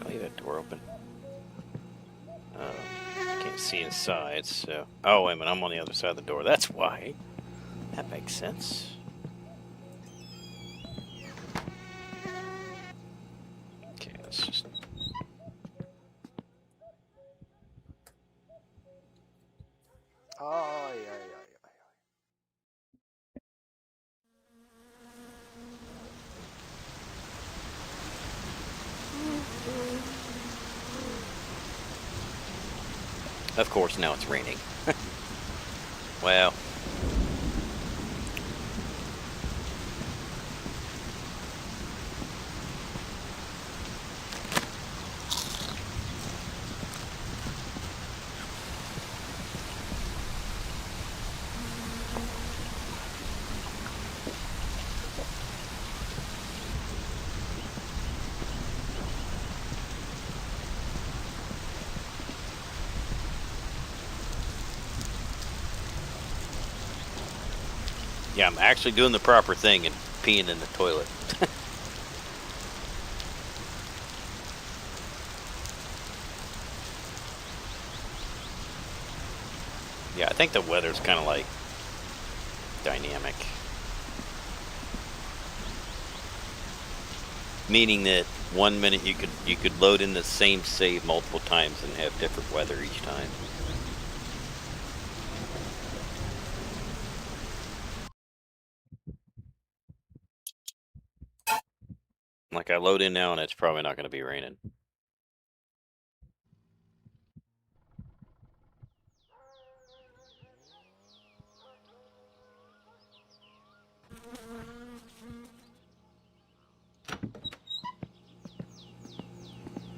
Speaker 1: I'll leave that door open. Can't see inside, so... Oh, wait a minute, I'm on the other side of the door. That's why. That makes sense. Okay, let's just... Of course, now it's raining. Well... Yeah, I'm actually doing the proper thing and peeing in the toilet. Yeah, I think the weather's kind of like dynamic. Meaning that 1 minute you could load in the same save multiple times and have different weather each time. Like I load in now and it's probably not going to be raining.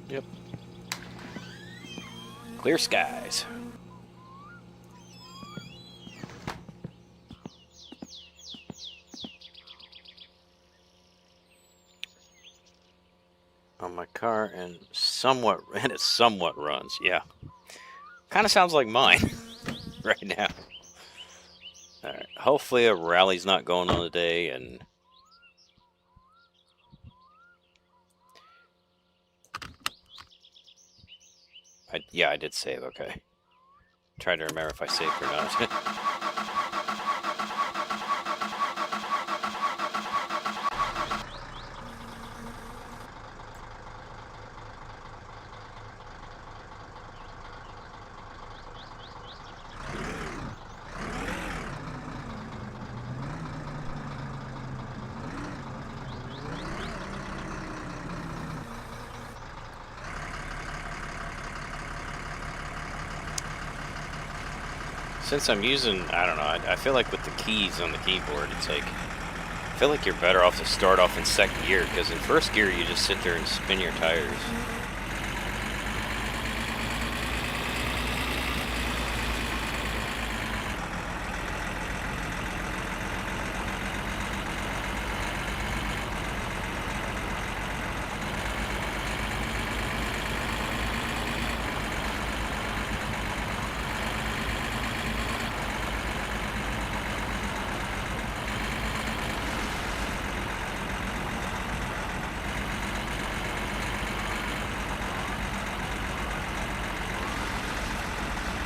Speaker 1: Yep. Clear skies. On my car and it somewhat runs. Yeah. Kind of sounds like mine right now. All right. hopefully a rally's not going on today, and yeah, I did save. Okay, trying to remember if I saved or not. Since I'm using, I don't know, I feel like with the keys on the keyboard, it's like, I feel like you're better off to start off in second gear, because in first gear you just sit there and spin your tires.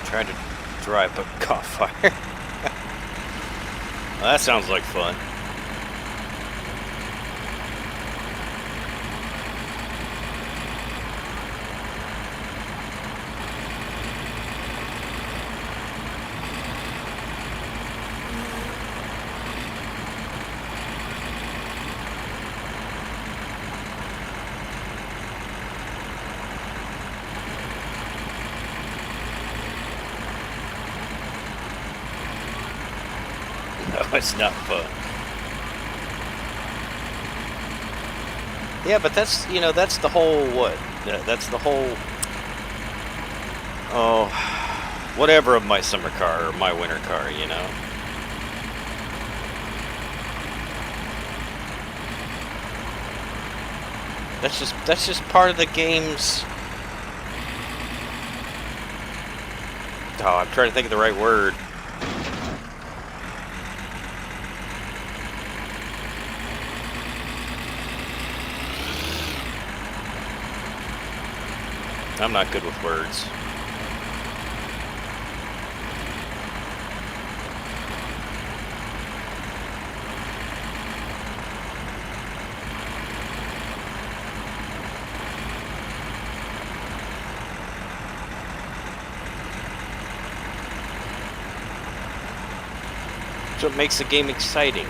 Speaker 1: Trying to drive but caught fire. Well, that sounds like fun. No, it's not fun. Yeah, but that's, that's the whole, what? That's the whole, oh, whatever of my summer car or my winter car. That's just part of the game's. Oh, I'm trying to think of the right word. I'm not good with words. That's what makes the game exciting.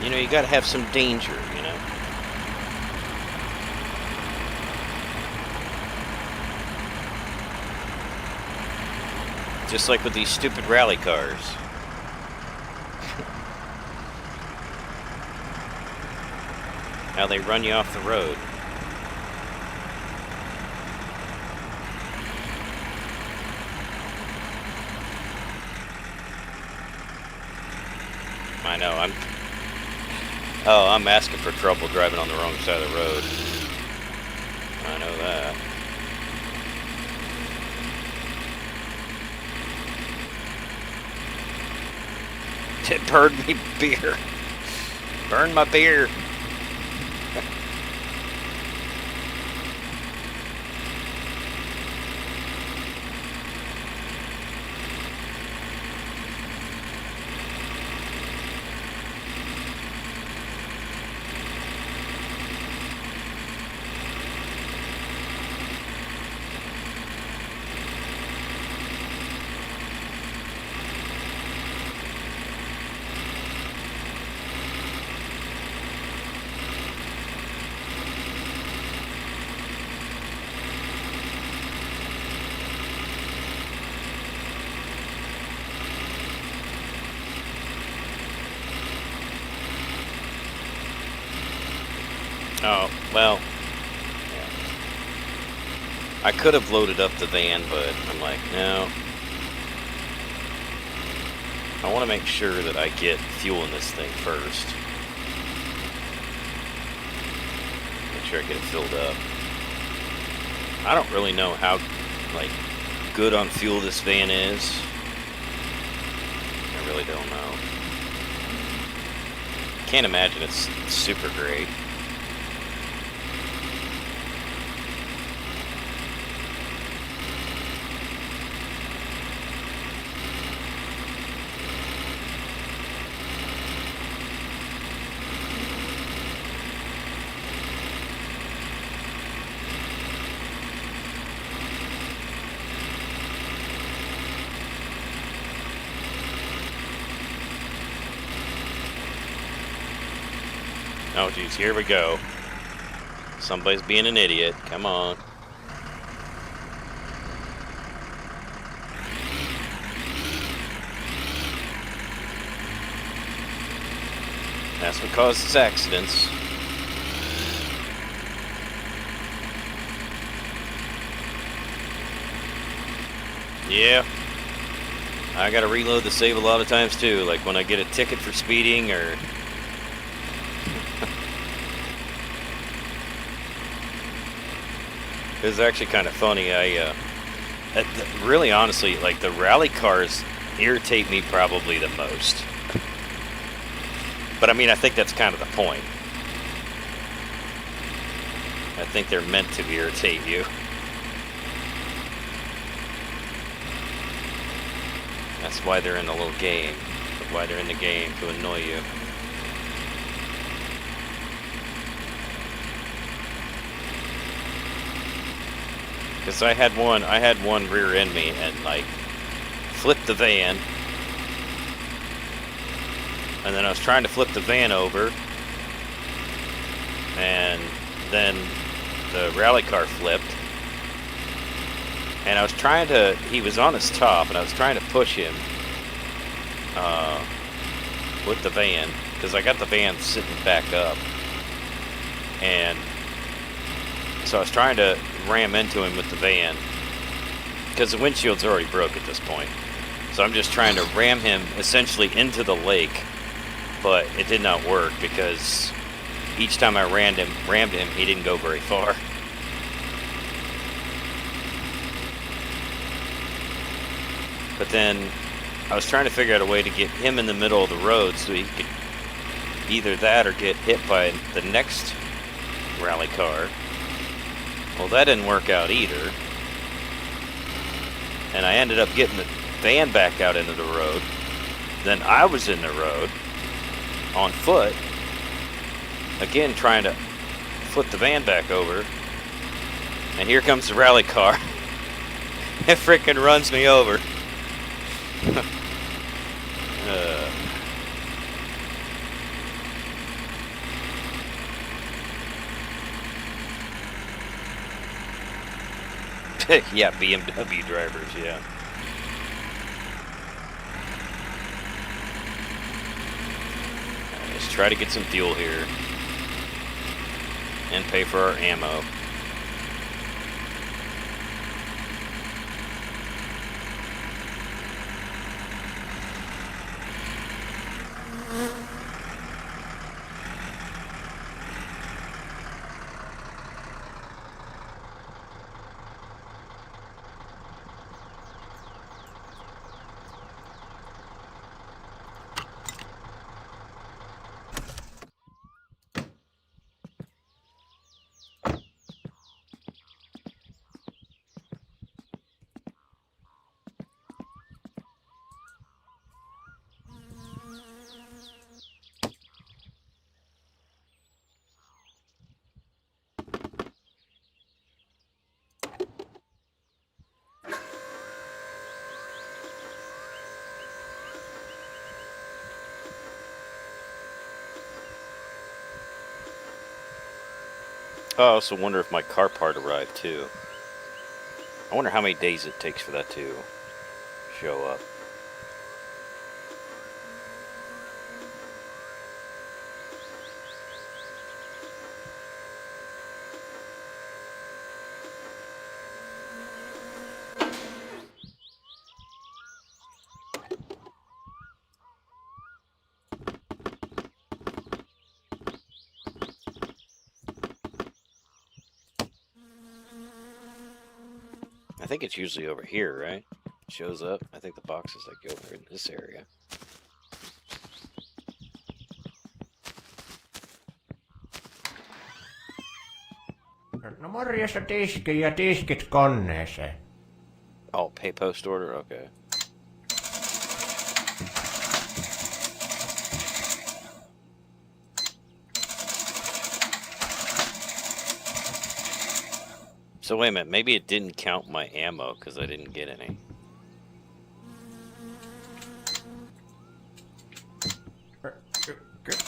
Speaker 1: You gotta have some danger. Just like with these stupid rally cars. How they run you off the road. I know, I'm asking for trouble driving on the wrong side of the road. I know that. It burned me beer. Burn my beer. Oh, well, yeah. I could have loaded up the van, but I'm like, no. I want to make sure that I get fuel in this thing first. Make sure I get it filled up. I don't really know how, good on fuel this van is. really don't know. Can't imagine it's super great. Oh, geez, here we go. Somebody's being an idiot. Come on. That's what causes accidents. Yeah. I gotta reload the save a lot of times too, like when I get a ticket for speeding or... It's actually kind of funny. Really honestly, like the rally cars irritate me probably the most. But I mean, I think that's kind of the point. I think they're meant to irritate you. That's why they're in the little game. Why they're in the game, to annoy you. Because I had one rear end me and like flipped the van. And then I was trying to flip the van over. And then the rally car flipped. And I was trying to, he was on his top, and I was trying to push him with the van, because I got the van sitting back up. And so I was trying to ram into him with the van, because the windshield's already broke at this point. So I'm just trying to ram him essentially into the lake, but it did not work, because each time I rammed him, he didn't go very far. But then I was trying to figure out a way to get him in the middle of the road so he could either that or get hit by the next rally car. Well, that didn't work out either. And I ended up getting the van back out into the road. Then I was in the road on foot, again trying to flip the van back over. And here comes the rally car. It freaking runs me over. Yeah, BMW drivers, yeah. Let's try to get some fuel here and pay for our ammo. Oh, I also wonder if my car part arrived too. I wonder how many days it takes for that to show up. I think it's usually over here, right? shows up. I think the box is like over in this area.
Speaker 2: No morjesta tiski ja tiskit koneeseen.
Speaker 1: Oh, pay post order? Okay. So wait a minute, maybe it didn't count my ammo because I didn't get any.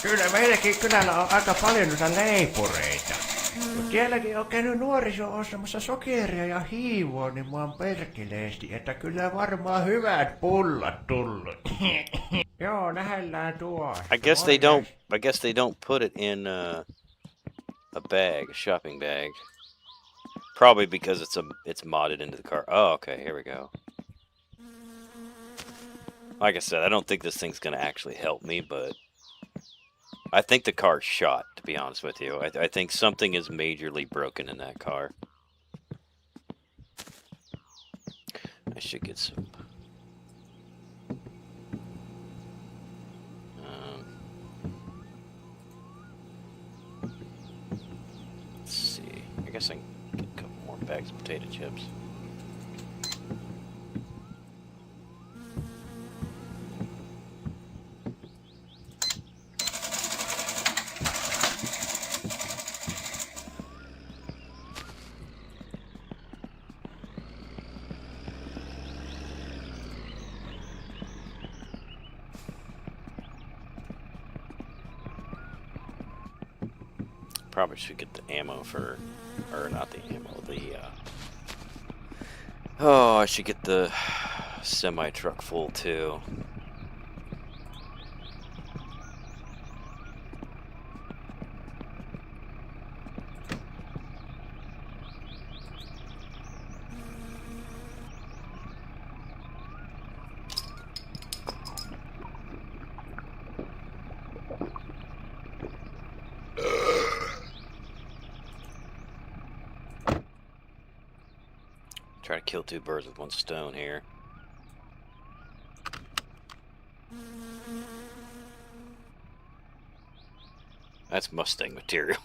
Speaker 2: Kyllä meilläkin kylällä on aika paljon noita leipureita. Mut sielläkin on käynyt nuoriso ostamassa sokeria ja hiivua, niin mua on perkeleesti, että kyllä varmaan hyvät pullat tullut. Joo, nähellään tuo.
Speaker 1: I guess they don't put it in a bag, a shopping bag. Probably because it's modded into the car. Oh, okay, here we go. Like I said, I don't think this thing's gonna actually help me, but I think the car's shot, to be honest with you. I think something is majorly broken in that car. I should get some... let's see. I guess I can get a couple more bags of potato chips. Probably should get the ammo for, or not the ammo, oh, I should get the semi-truck full too. Try to kill two birds with one stone here. That's Mustang material.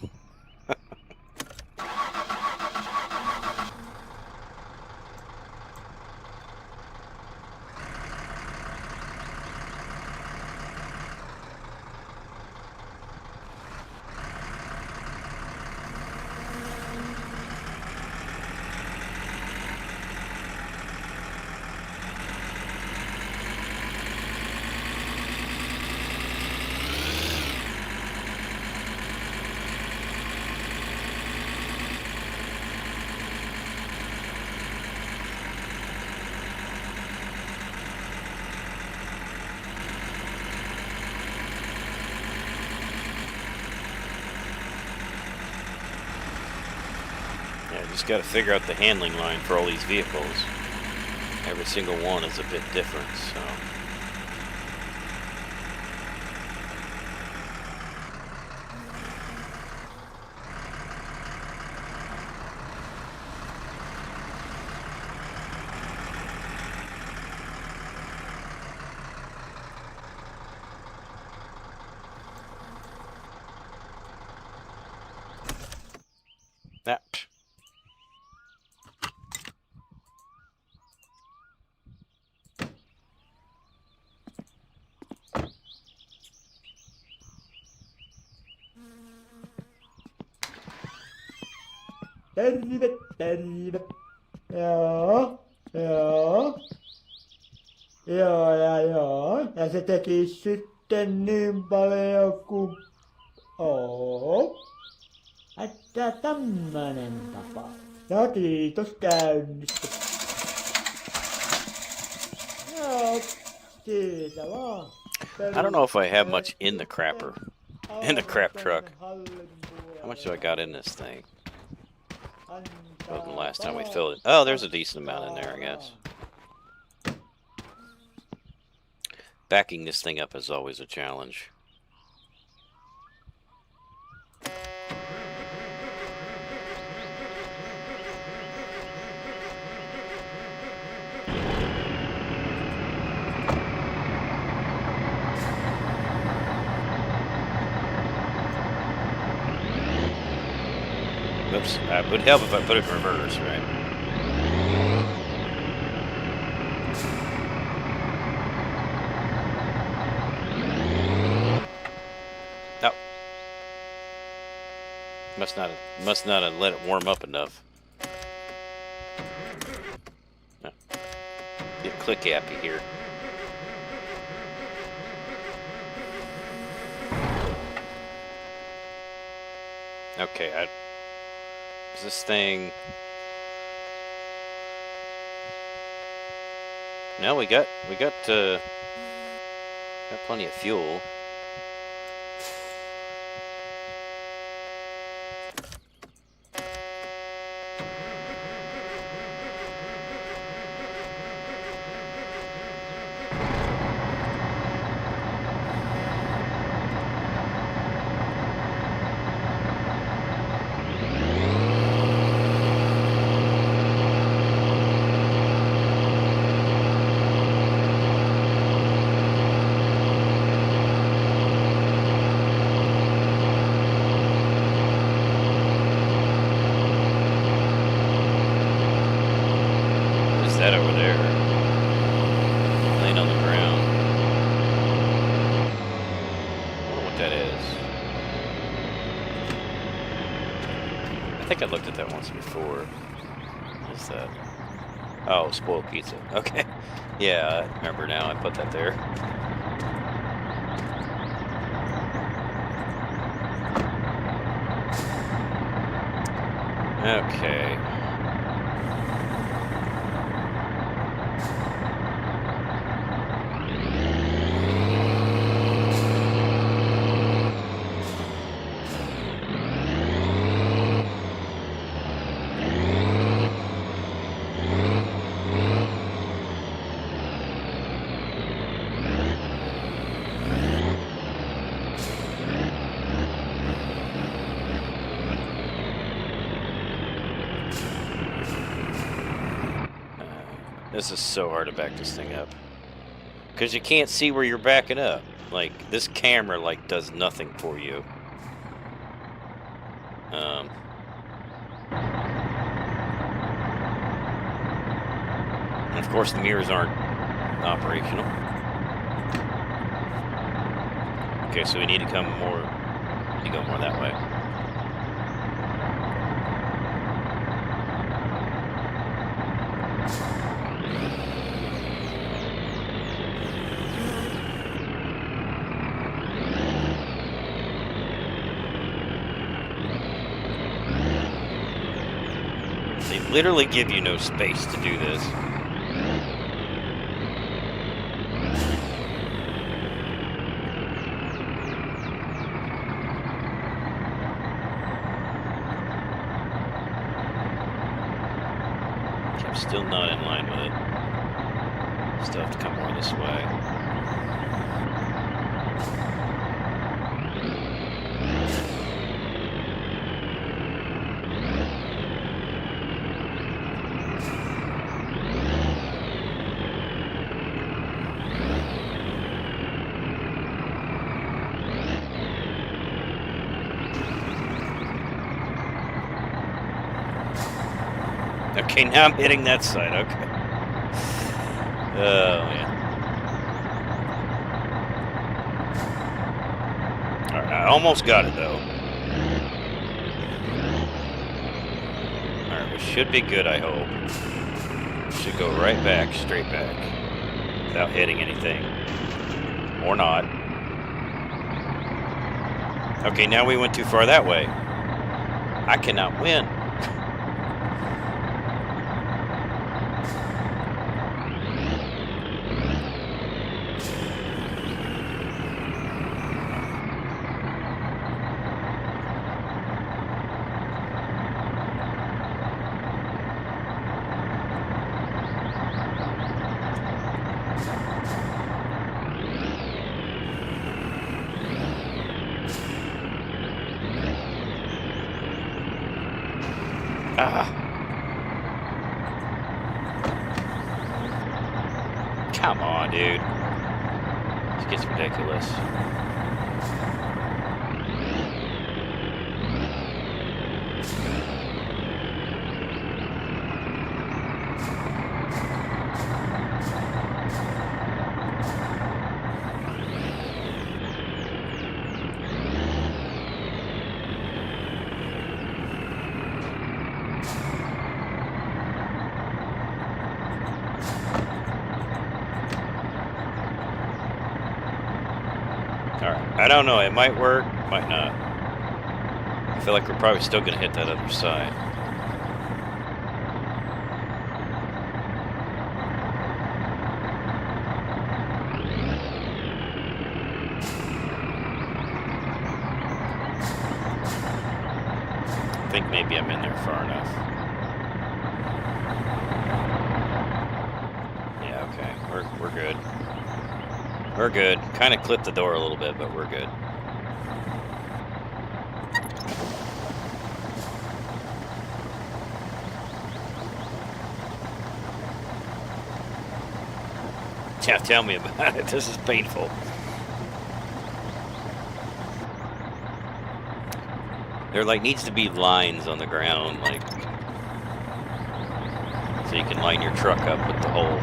Speaker 1: Just got to figure out the handling line for all these vehicles. Every single one is a bit different, so... That...
Speaker 2: Terve, terve. Joo, joo. Joo ja joo. Ja se teki sitten niin paljon kuin... Oo. Että tämmönen tapa. Ja kiitos käynnistä. Joo, siitä vaan.
Speaker 1: I don't know if I have much in the crapper. In the crap truck. How much do I got in this thing? Wasn't the last time we filled it. Oh, there's a decent amount in there, I guess. Backing this thing up is always a challenge. Oops. It would help if I put it in reverse, right? No. Must not have let it warm up enough. No. Get click happy here. Okay, is this thing? No, we got plenty of fuel. That over there, laying on the ground. I wonder what that is. I think I looked at that once before. What is that? Oh, spoiled pizza. Okay. Yeah, I remember now. I put that there. Okay. This is so hard to back this thing up. Because you can't see where you're backing up. Like, this camera, like, does nothing for you. And of course, the mirrors aren't operational. Okay, so we need to go more that way. They literally give you no space to do this. I'm still not in line with it. Still have to come more this way. Okay, now I'm hitting that side. Okay. Oh, man. Alright, I almost got it, though. Alright, we should be good, I hope. Should go right back, straight back. Without hitting anything. Or not. Okay, now we went too far that way. I cannot win. Come on, dude. This gets ridiculous. Alright, I don't know, it might work, might not. I feel like we're probably still gonna hit that other side. I think maybe I'm in there far enough. Yeah, okay, we're good. We're good. Kind of clipped the door a little bit, but we're good. Yeah, tell me about it. This is painful. There like needs to be lines on the ground, like so you can line your truck up with the hole.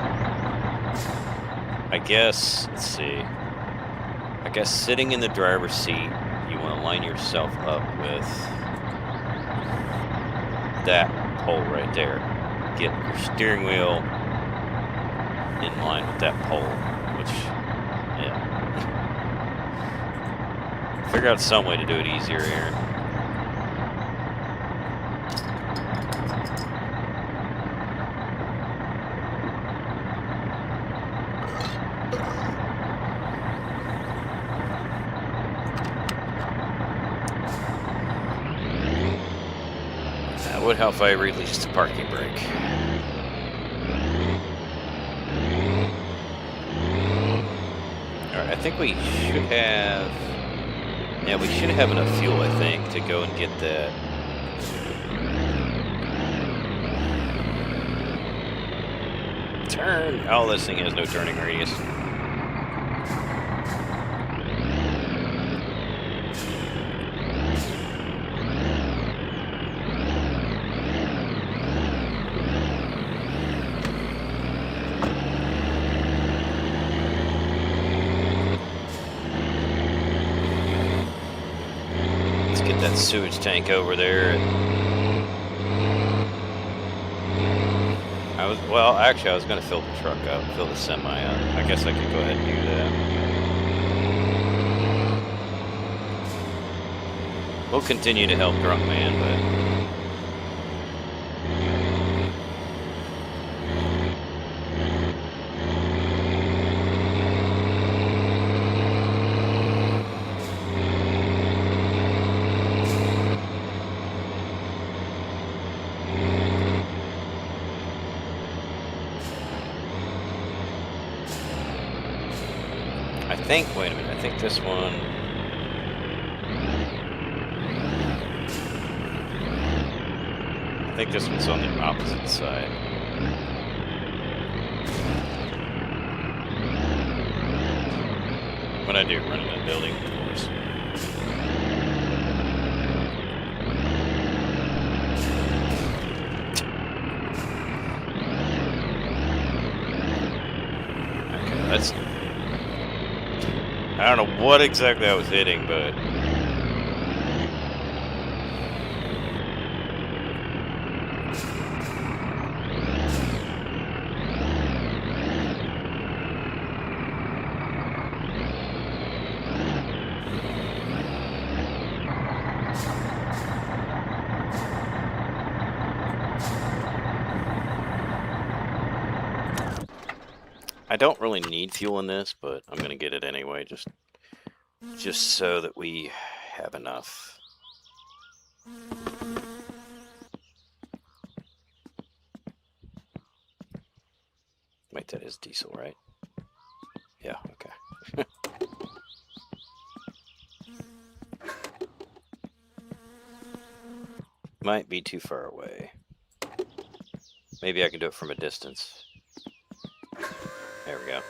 Speaker 1: I guess, let's see. I guess sitting in the driver's seat, you want to line yourself up with that pole right there. Get your steering wheel in line with that pole, which, yeah. Figure out some way to do it easier here. That would help if I released the parking brake. I think we should have, yeah, we should have enough fuel, I think, to go and get that. Turn! Oh, this thing has no turning radius. That sewage tank over there. Actually, I was going to fill the truck up, fill the semi up. I guess I could go ahead and do that. We'll continue to help Drunk Man, but wait a minute, I think this one, one's on the opposite side. What I do, run in that building, of course. Okay, that's, I don't know what exactly I was hitting, but I don't really need fuel in this, but I'm gonna get it anyway, just so that we have enough. Wait, that is diesel, right? Yeah, okay. Might be too far away. Maybe I can do it from a distance. There we go.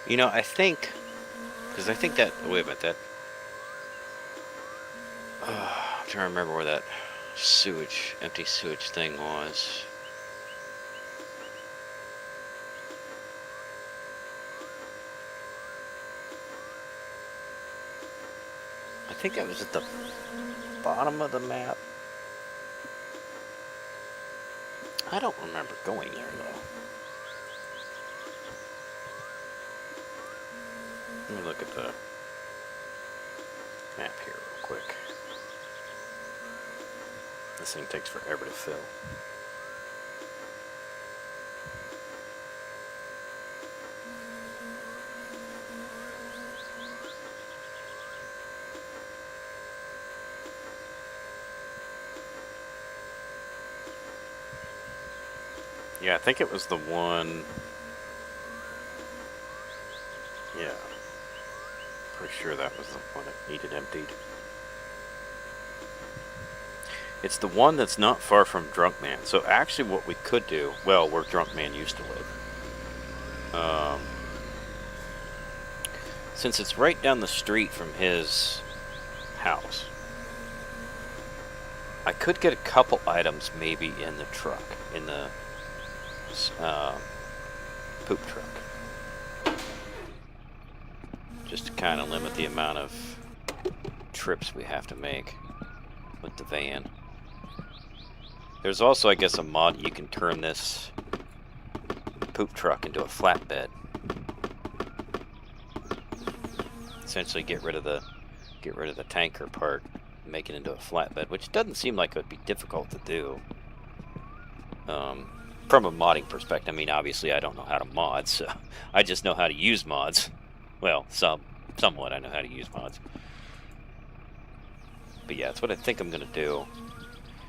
Speaker 1: You know, I think, because I think that, wait a minute, trying to remember where that empty sewage thing was. I think that was at the bottom of the map. I don't remember going there though. Let me look at the map here real quick. This thing takes forever to fill. Yeah, I think it was the one. Yeah. Pretty sure that was the one that needed emptied. It's the one that's not far from Drunk Man. So actually what we could do, well, where Drunk Man used to live. Since it's right down the street from his house, I could get a couple items maybe in the truck, in the poop truck. Just to kind of limit the amount of trips we have to make with the van. There's also, I guess, a mod you can turn this poop truck into a flatbed. Essentially get rid of the tanker part and make it into a flatbed, which doesn't seem like it would be difficult to do. From a modding perspective, I mean, obviously I don't know how to mod, so I just know how to use mods. Well, somewhat I know how to use mods. But yeah, that's what I think I'm gonna do.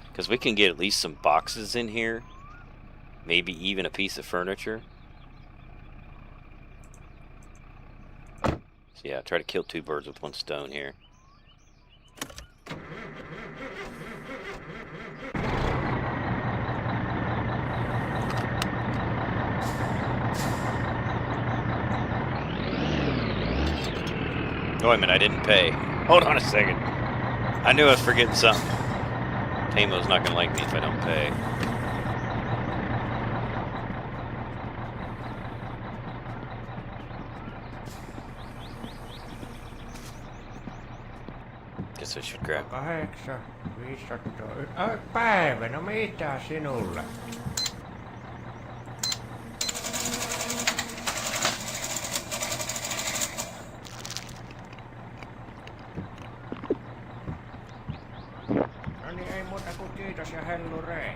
Speaker 1: Because we can get at least some boxes in here. Maybe even a piece of furniture. So yeah, try to kill two birds with one stone here. Oh, wait a minute, I didn't pay. Hold on a second. I knew I was forgetting something. Tamo's not gonna like me if I don't pay. Guess I should grab.
Speaker 2: 8, 500. Ai päivä, no mitä sinulle? No niin, ei muuta kuin kiitos ja hellurei.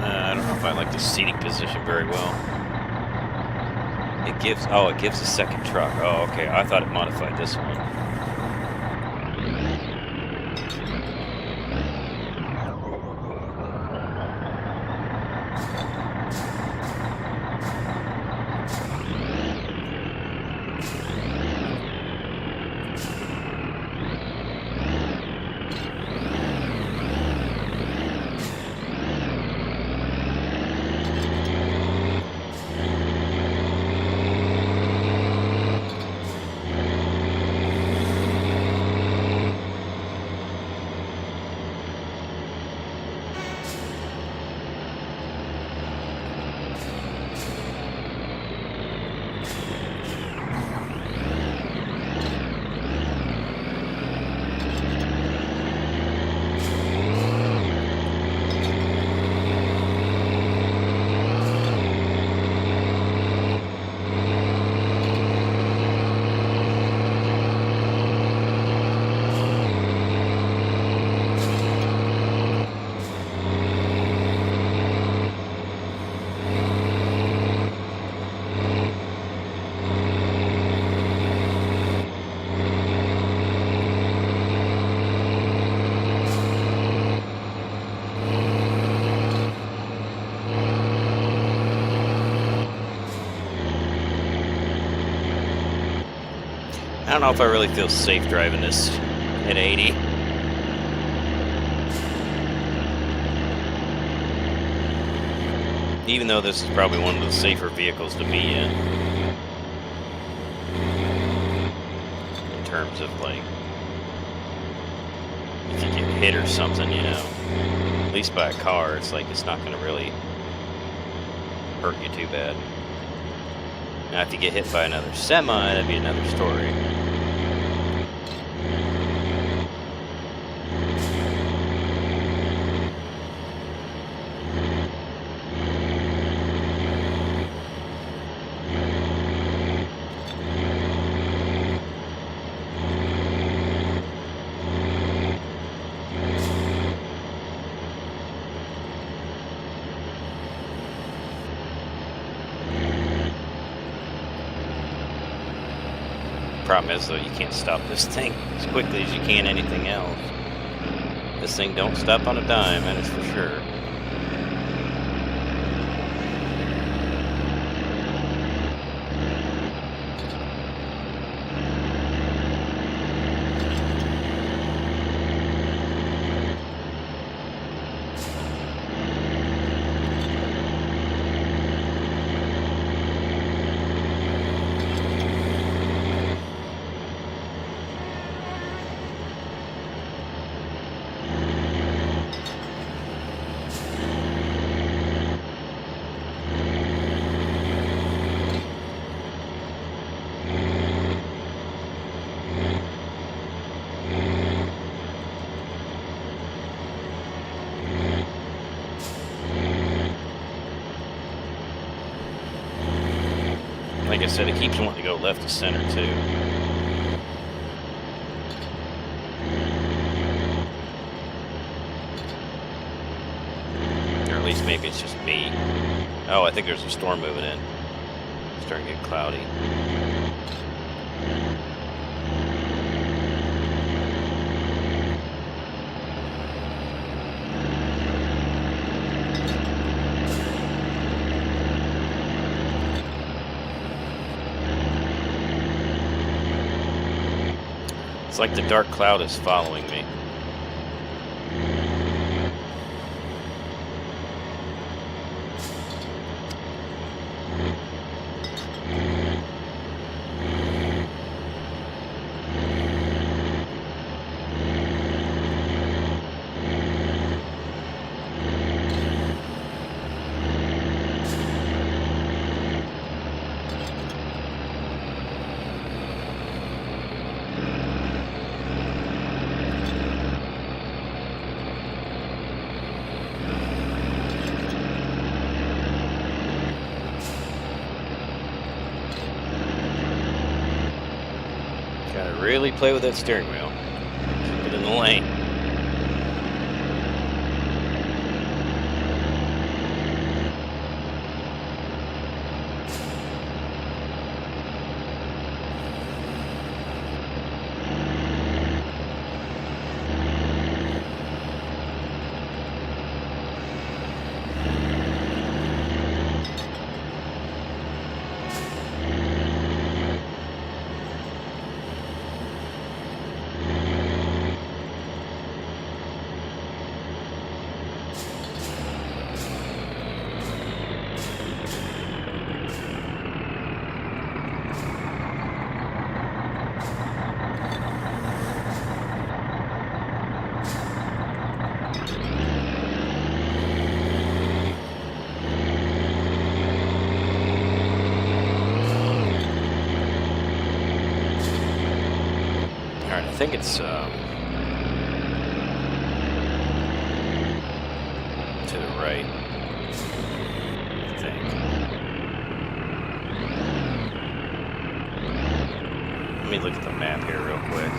Speaker 1: I don't know if I like the seating position very well. It gives a second truck. Oh, okay. I thought it modified this one. I don't know if I really feel safe driving this at 80. Even though this is probably one of the safer vehicles to be in terms of like if you get hit or something, you know, at least by a car, it's like it's not going to really hurt you too bad. Now, if you get hit by another semi, that'd be another story. Problem is, though, you can't stop this thing as quickly as you can anything else. This thing don't stop on a dime, that is for sure. Like I said, it keeps wanting to go left to center, too. Or at least maybe it's just me. Oh, I think there's a storm moving in. It's starting to get cloudy. It's like the dark cloud is following me. Really play with that steering wheel. Keep it in the lane. I think it's to the right, I think. Let me look at the map here real quick.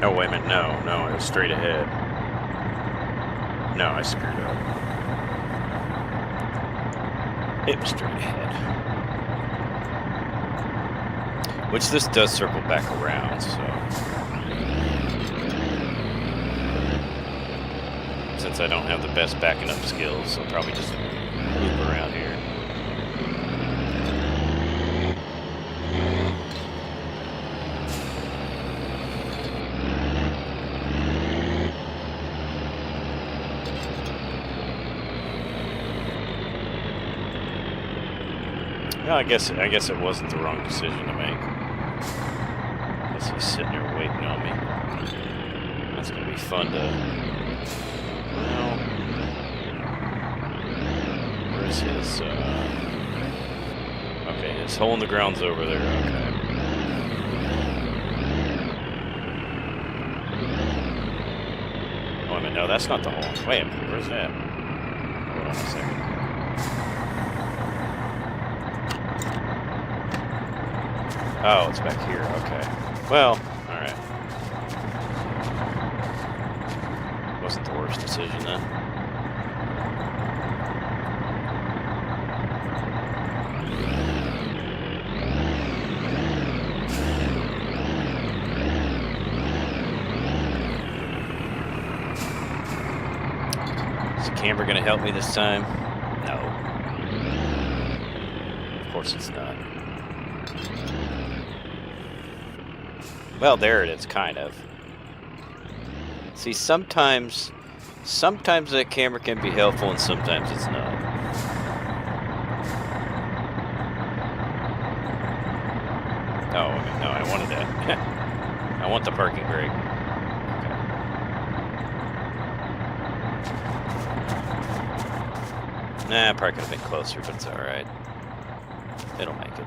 Speaker 1: Oh, wait a minute, no, it was straight ahead. No, I screwed up. It was straight ahead. Which this does circle back around, so. Since I don't have the best backing up skills, I'll probably just loop around here. Well, I guess it wasn't the wrong decision to make. I guess he's sitting there waiting on me. That's gonna be fun to. Well, where's his? Okay, his hole in the ground's over there. Okay. Oh, wait a minute. No, that's not the hole. Wait a minute. Where's that? Hold on a second. Oh, it's back here. Okay. Well, all right. Wasn't the worst decision then. Is the camera gonna help me this time? No. Of course it's not. Well, there it is, kind of. See, sometimes that camera can be helpful and sometimes it's not. Oh, no, I wanted that. I want the parking brake. Okay. Nah, probably could have been closer, but it's alright. It'll make it.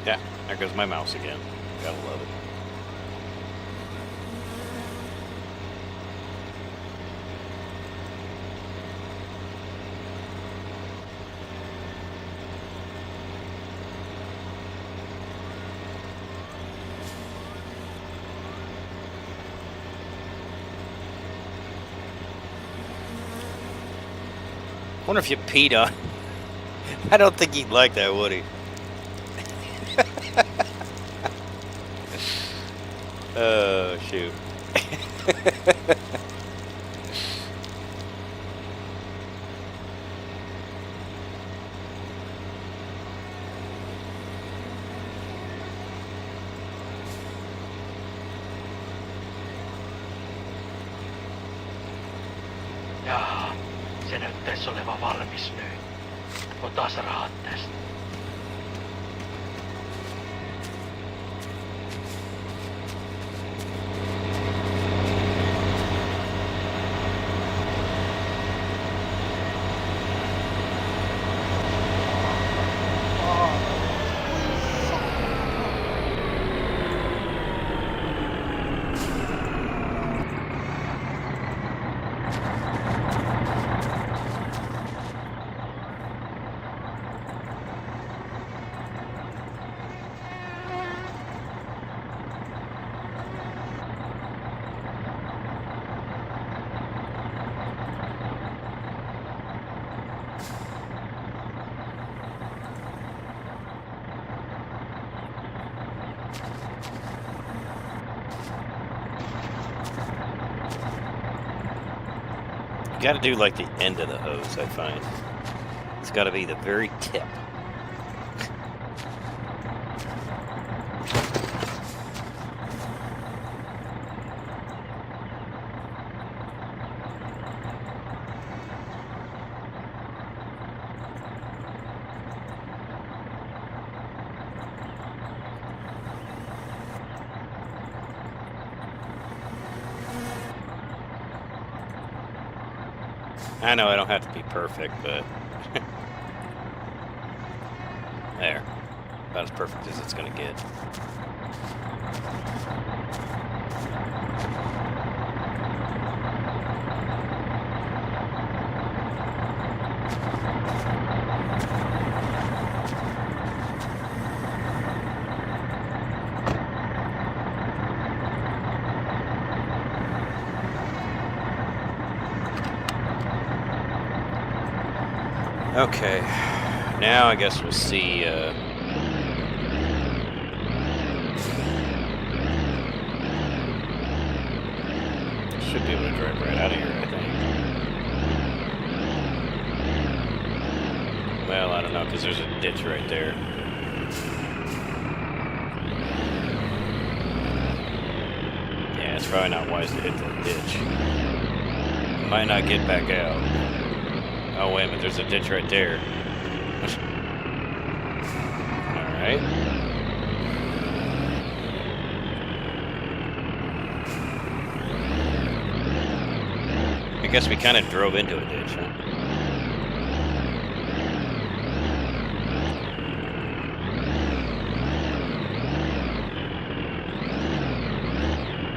Speaker 1: Yeah, there goes my mouse again. Gotta love it. Wonder if you peed on. I don't think he'd like that, would he? Oh, shoot.
Speaker 3: Jaa, se näyttäisi olevan valmis nyt. Otas rahat tästä.
Speaker 1: Got to do like the end of the hose, I find. It's got to be the very tip. I know I don't have to be perfect, but there. About as perfect as it's going to get. Okay, now I guess we'll see, should be able to drive right out of here, I think. Well, I don't know, because there's a ditch right there. Yeah, it's probably not wise to hit that ditch. Might not get back out. Oh, wait a minute, there's a ditch right there. Alright. I guess we kind of drove into a ditch, huh?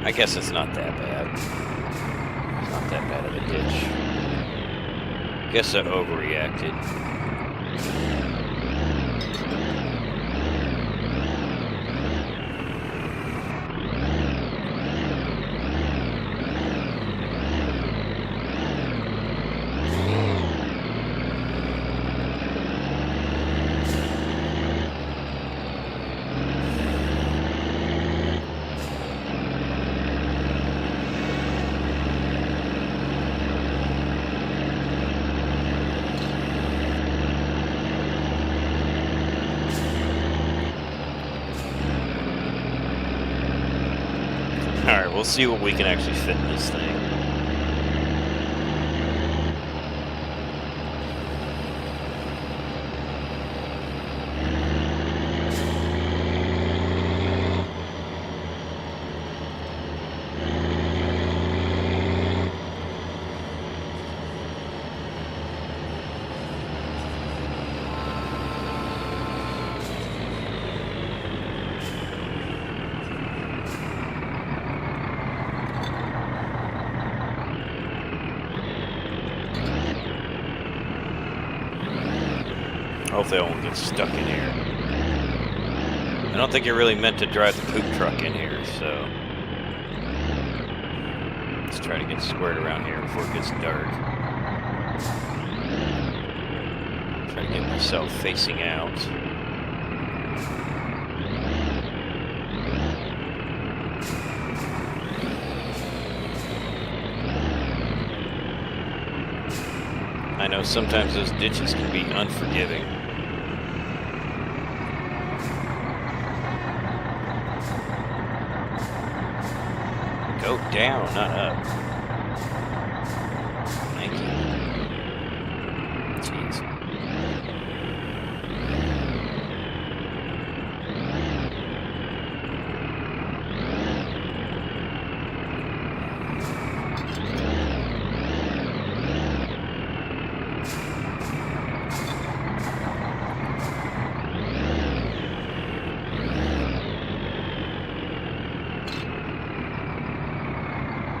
Speaker 1: I guess it's not that bad. It's not that bad of a ditch. Guess I overreacted. Alright, we'll see what we can actually fit in this thing. Hopefully I won't get stuck in here. I don't think you're really meant to drive the poop truck in here, so let's try to get squared around here before it gets dark. Try to get myself facing out. I know sometimes those ditches can be unforgiving. Go down, not up. Thank you. Jeez.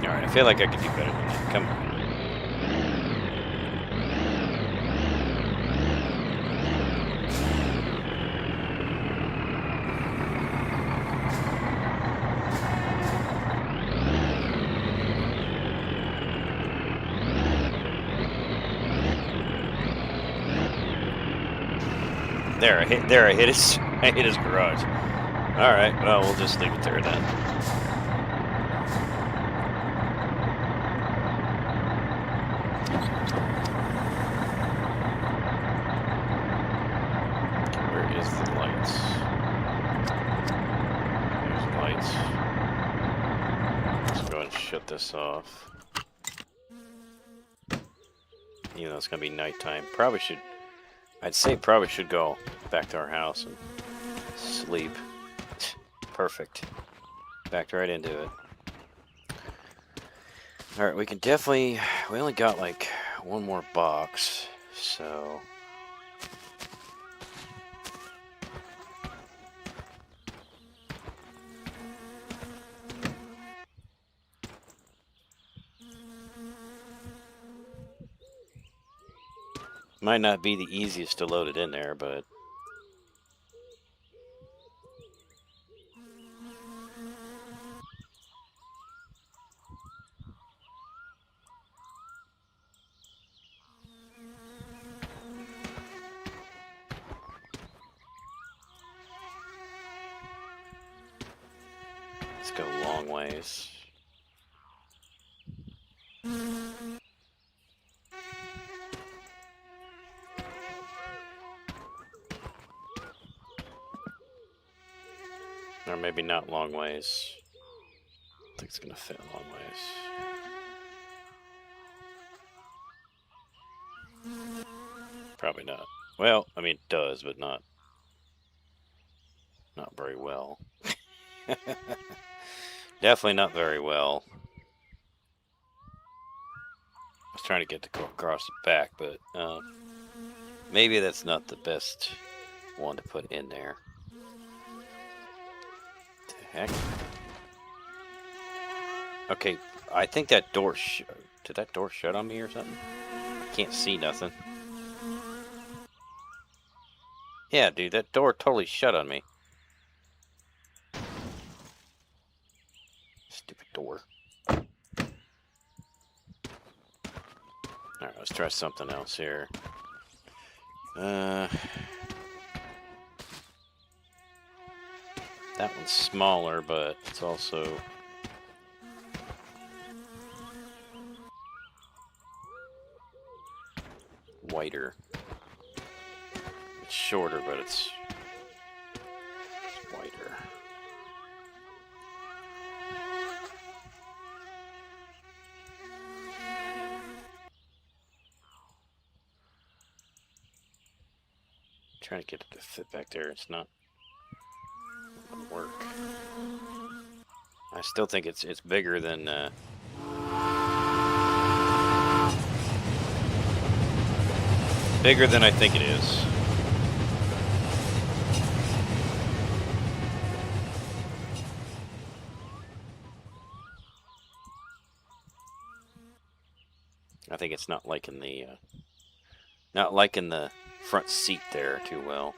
Speaker 1: Alright, I feel like I could do better than that. Come on. There, I hit his garage. Alright, well, we'll just leave it there then. shut this off. Even though it's gonna be nighttime. I'd say probably should go back to our house and sleep. Perfect. Backed right into it. Alright, we only got like one more box, so... Might not be the easiest to load it in there, but... Let's go long ways. Or maybe not long ways. I think it's gonna fit long ways. Probably not. Well, I mean, it does, but not very well. Definitely not very well. I was trying to get to go across the back, but maybe that's not the best one to put in there. What the heck? Okay, I think that door did that door shut on me or something? Can't see nothing. Yeah, dude, that door totally shut on me. Stupid door. Alright, let's try something else here. That one's smaller, but it's also... wider. It's shorter, but it's wider. Trying to get it to fit back there. It's not gonna work. I still think it's bigger than I think it is. I think it's not liking the front seat there too well.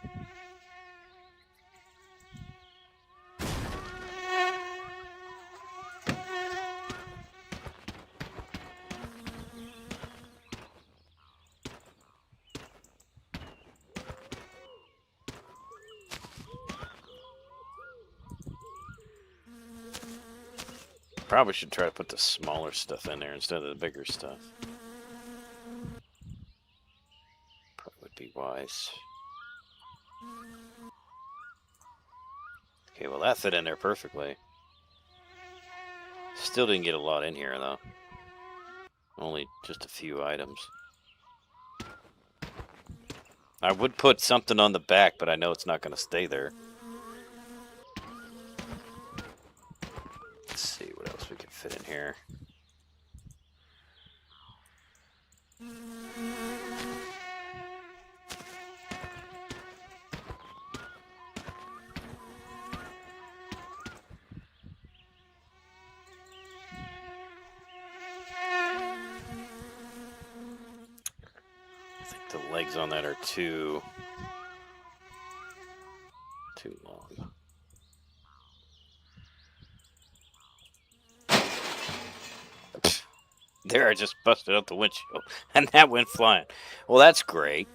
Speaker 1: Probably should try to put the smaller stuff in there instead of the bigger stuff. Probably would be wise. Okay, well that fit in there perfectly. Still didn't get a lot in here though. Only just a few items. I would put something on the back, but I know it's not going to stay there. Let's see what else we can fit in here. I think the legs on that are too long. There, I just busted out the windshield, and that went flying. Well, that's great.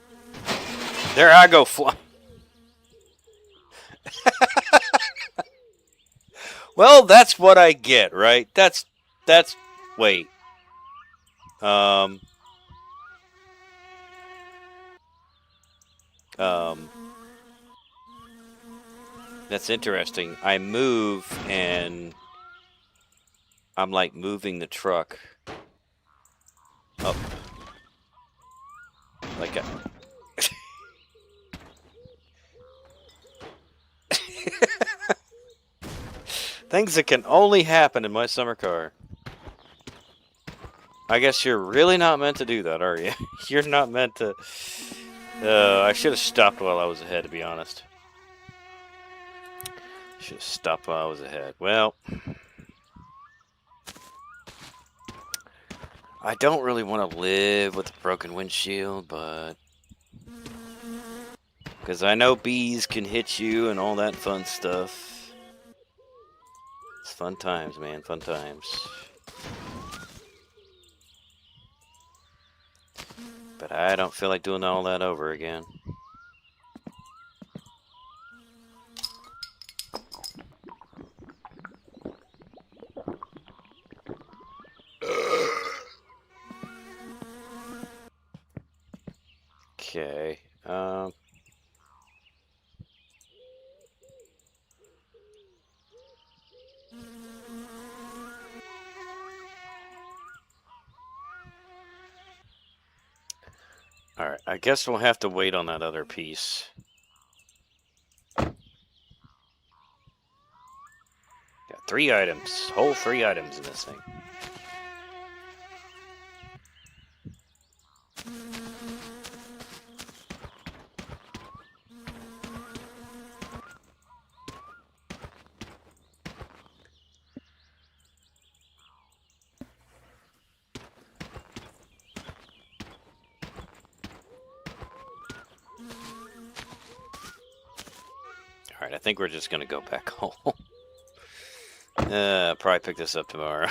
Speaker 1: There I go flying. Well, that's what I get, right? That's wait. That's interesting. I move and I'm like moving the truck up. Like a... Things that can only happen in my summer car. I guess you're really not meant to do that, are you? You're not meant to... I should have stopped while I was ahead, to be honest. Should have stopped while I was ahead. Well... I don't really want to live with a broken windshield, but... Because I know bees can hit you and all that fun stuff. It's fun times, man. Fun times. But I don't feel like doing all that over again. Okay. Alright, I guess we'll have to wait on that other piece. Got 3 items. Whole 3 items in this thing. Alright, I think we're just gonna go back home. Probably pick this up tomorrow.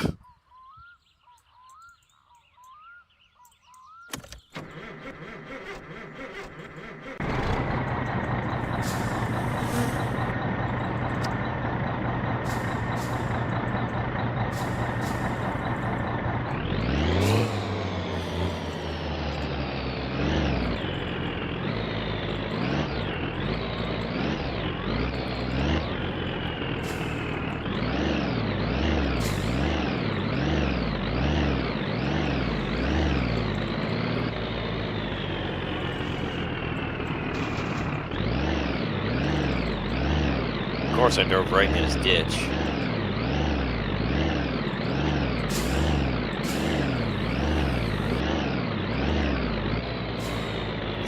Speaker 1: Of course, I drove right in his ditch.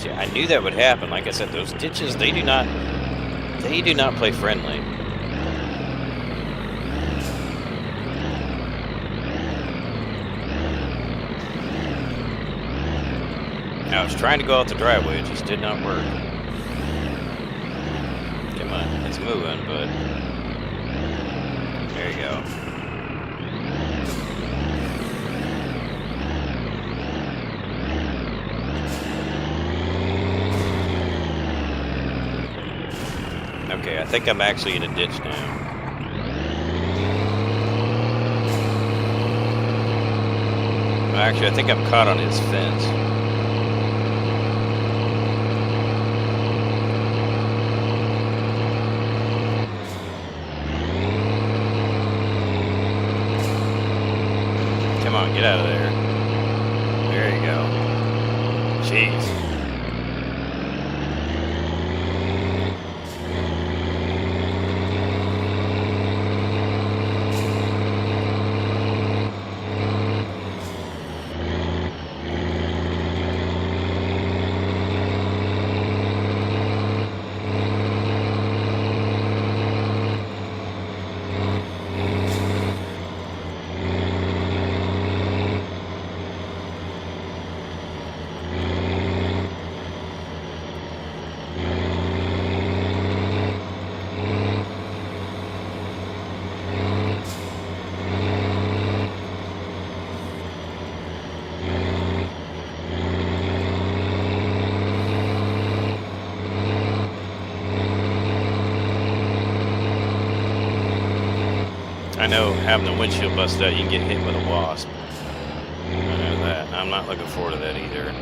Speaker 1: See, I knew that would happen. Like I said, those ditches, they do not play friendly. I was trying to go out the driveway, it just did not work. Come on, it's moving, but there you go. Okay, I think I'm actually in a ditch now. Actually, I think I'm caught on his fence. Come on, get out of there. There you go. Jeez. I know having the windshield busted out, you can get hit with a wasp. I know that. I'm not looking forward to that either.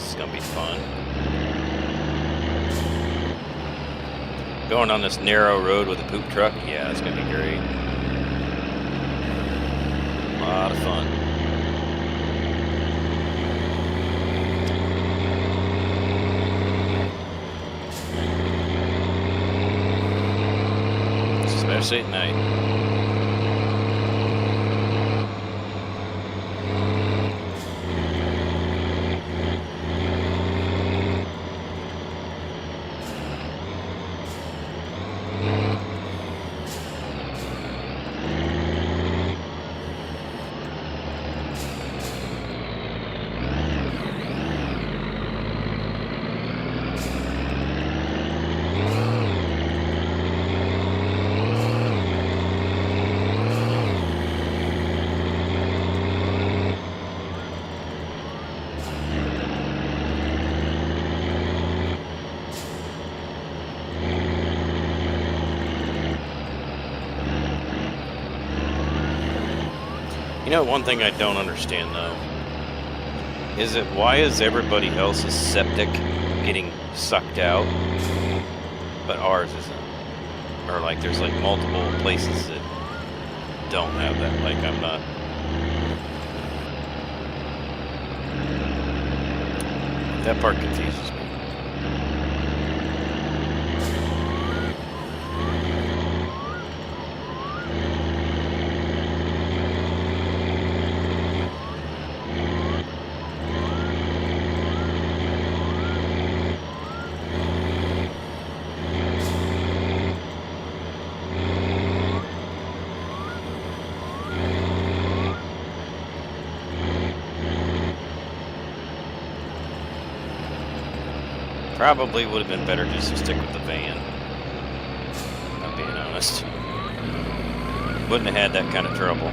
Speaker 1: this is gonna be fun. Going on this narrow road with a poop truck, yeah, it's gonna be great. A lot of fun. Especially at night. You know, one thing I don't understand though is that why is everybody else's septic getting sucked out, but ours isn't? Or like there's like multiple places that don't have that. Like I'm not. That part confuses me. Probably would have been better just to stick with the van. I'm being honest. Wouldn't have had that kind of trouble.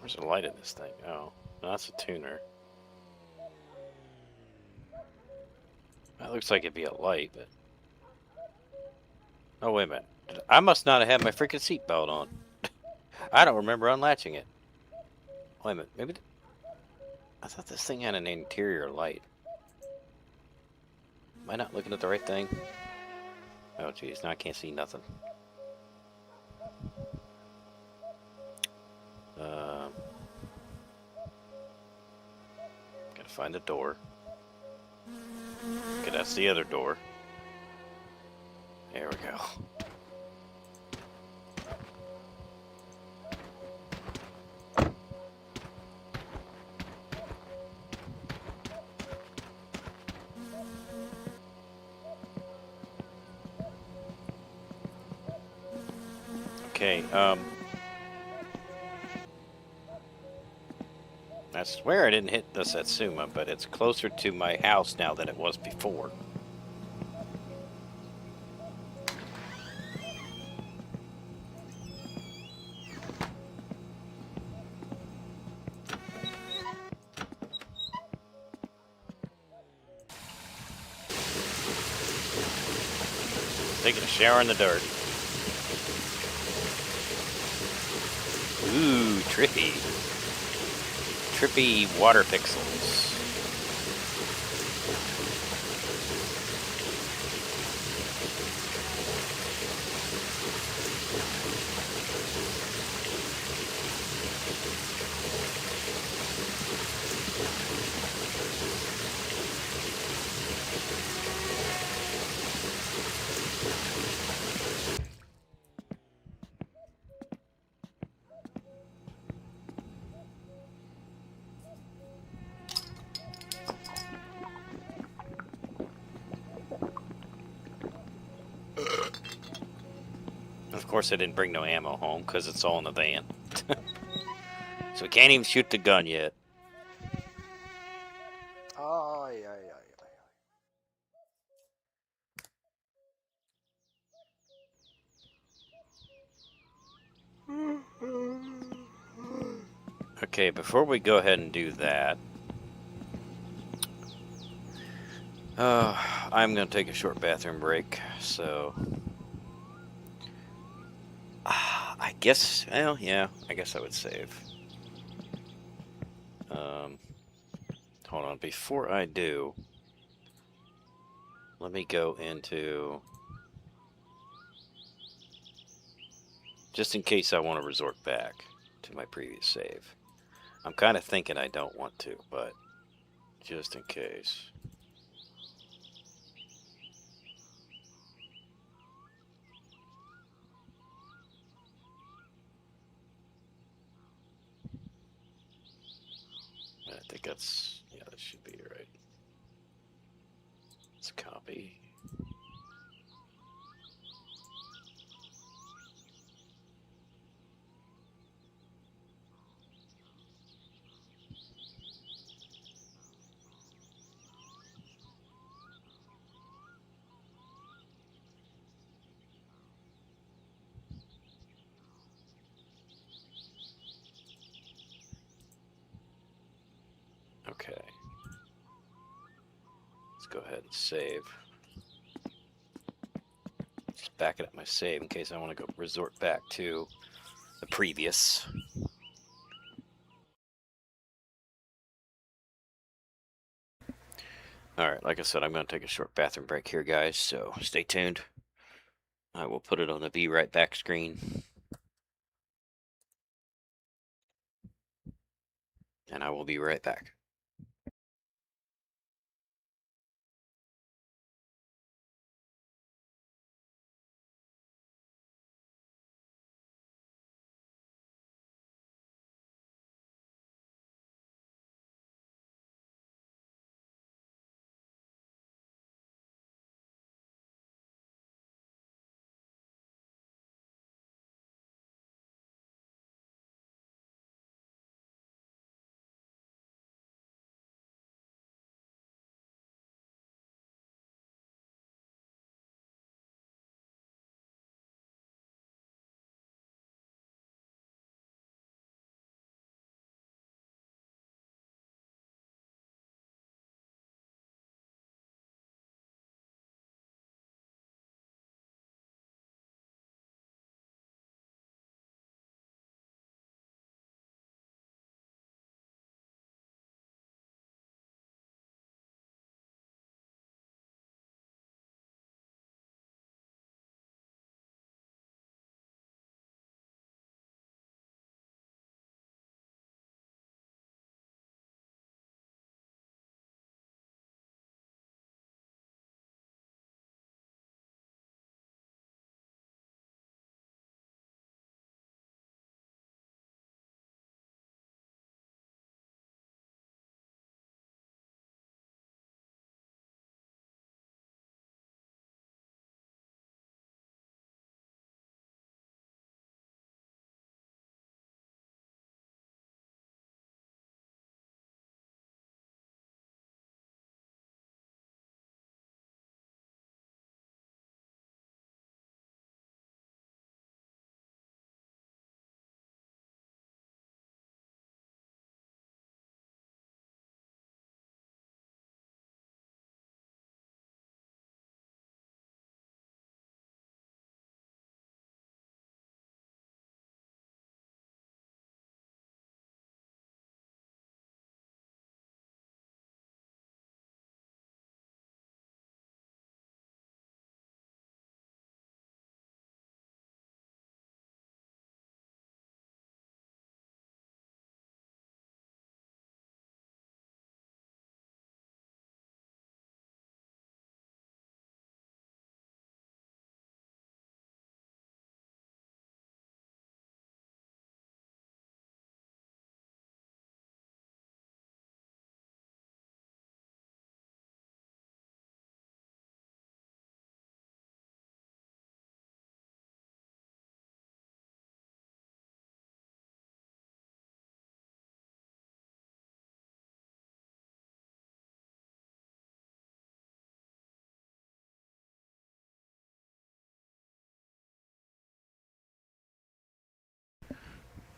Speaker 1: Where's the light in this thing? Oh, no, that's a tuner. That looks like it'd be a light, but... Oh, wait a minute. I must not have had my freaking seatbelt on. I don't remember unlatching it. Wait a minute, maybe... I thought this thing had an interior light. Am I not looking at the right thing? Oh, geez, now I can't see nothing. Gotta find a door. Okay, that's the other door. There we go. Okay, I swear I didn't hit the Satsuma, but it's closer to my house now than it was before. Taking a shower in the dirt. Ooh. trippy. Trippy water pixels. Of course, I didn't bring no ammo home because it's all in the van. So we can't even shoot the gun yet.
Speaker 4: Ai, ai, ai, ai.
Speaker 1: Okay, before we go ahead and do that, I'm going to take a short bathroom break, so I guess, well, yeah, I guess I would save. Hold on, before I do, let me go into, just in case I want to resort back to my previous save. I'm kind of thinking I don't want to, but just in case. I think that's, yeah, that should be right. Let's copy. Okay. Let's go ahead and save. Just back it up my save in case I want to go resort back to the previous. Alright, like I said, I'm going to take a short bathroom break here, guys, so stay tuned. I will put it on the be right back screen. And I will be right back.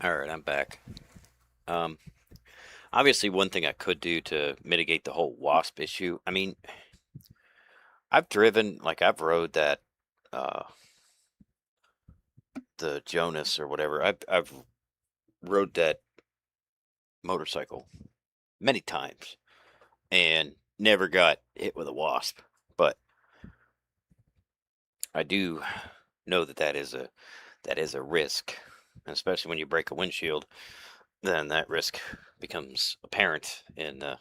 Speaker 1: All right, I'm back. Um, Obviously, one thing I could do to mitigate the whole wasp issue. I mean, I've rode that, uh, the Jonas or whatever. I've rode that motorcycle many times and never got hit with a wasp. But I do know that that is a risk, and especially when you break a windshield, then that risk becomes apparent in the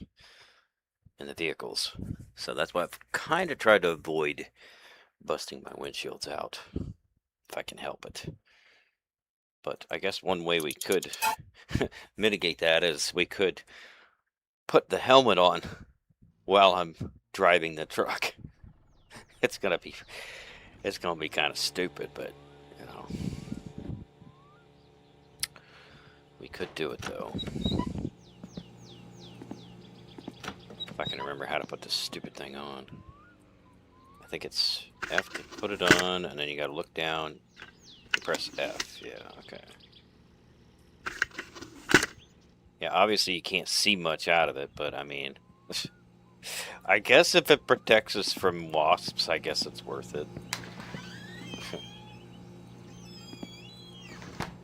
Speaker 1: vehicles. So that's why I've kind of tried to avoid busting my windshields out if I can help it. But I guess one way we could mitigate that is we could put the helmet on while I'm driving the truck. It's gonna be kind of stupid, but you know, we could do it though. If I can remember how to put this stupid thing on. I think it's F to put it on, and then you gotta look down and press F. Yeah, okay. Yeah, obviously you can't see much out of it, but I mean, I guess if it protects us from wasps, I guess it's worth it.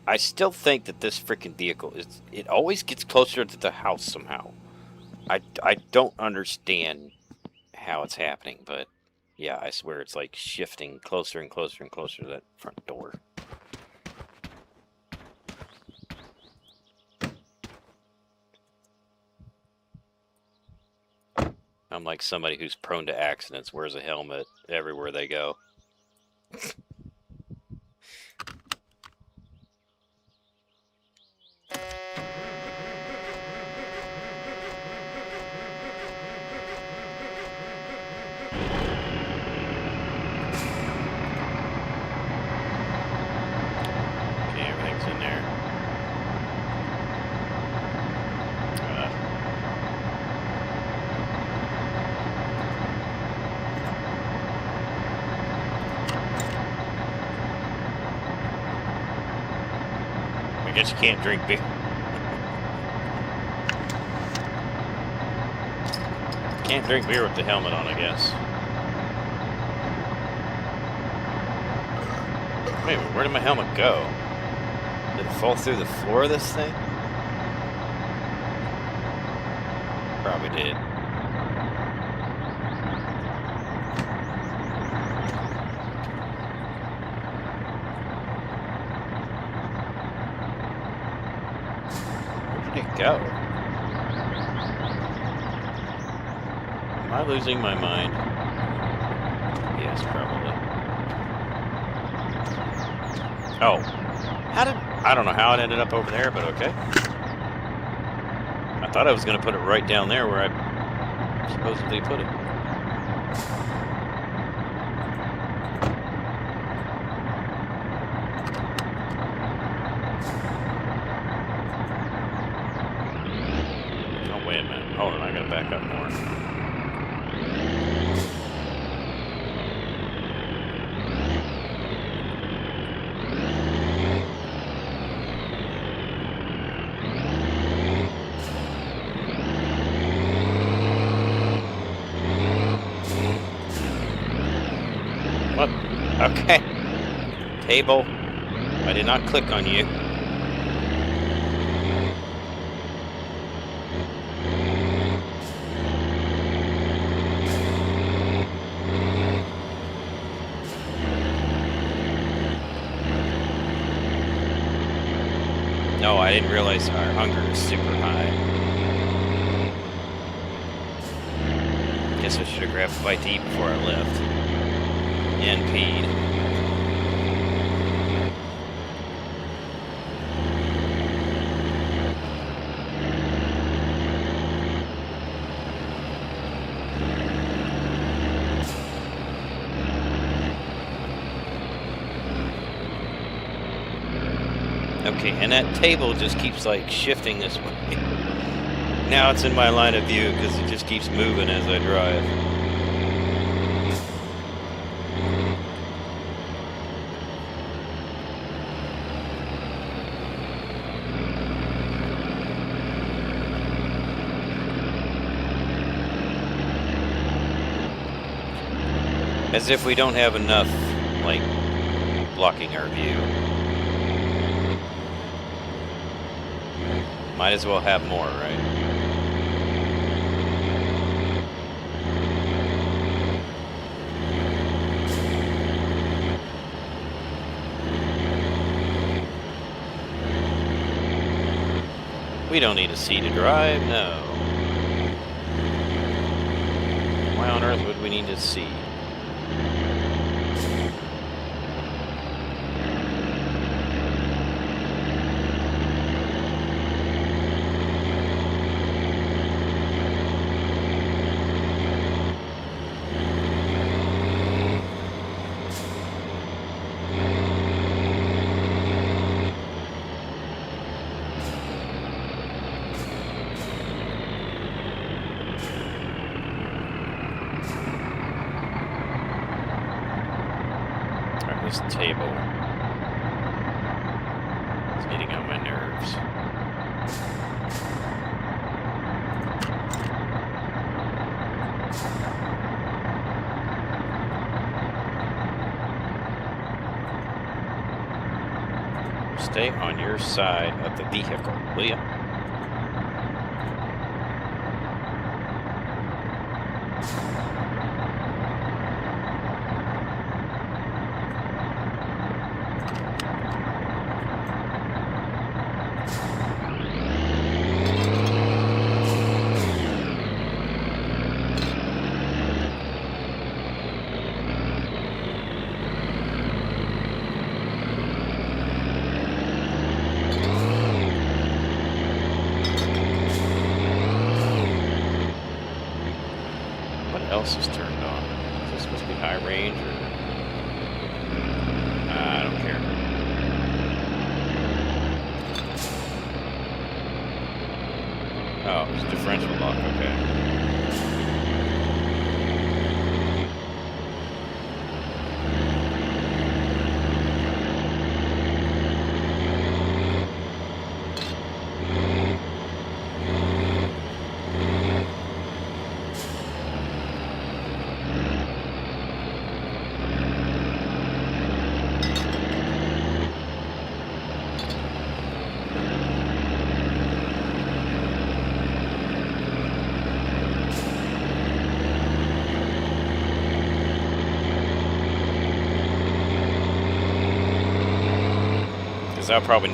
Speaker 1: I still think that this freaking vehicle it always gets closer to the house somehow. I don't understand how it's happening, but yeah, I swear it's like shifting closer and closer and closer to that front door. I'm like somebody who's prone to accidents, wears a helmet everywhere they go. Okay, everything's in there. I guess you can't drink beer. Can't drink beer with the helmet on, I guess. Wait, where did my helmet go? Did it fall through the floor of this thing? Probably did. Where did it go? Am I losing my mind? Yes, probably. Oh. I don't know how it ended up over there, but okay. I thought I was going to put it right down there where I supposedly put it. Oh, wait a minute. Hold on, I got to back up more. What? Okay. Table. I did not click on you. No, I didn't realize our hunger is super high. Guess I should have grabbed a bite to eat before I left. And peed. Okay, and that table just keeps like shifting this way. Now it's in my line of view because it just keeps moving as I drive. As if we don't have enough, like, blocking our view. Might as well have more, right? We don't need a C to drive, no. Why on earth would we need a C? This table is getting on my nerves. Stay on your side of the vehicle, will you? Else is turned on. Is this supposed to be high range or? I don't care. Oh, it's differential lock, okay.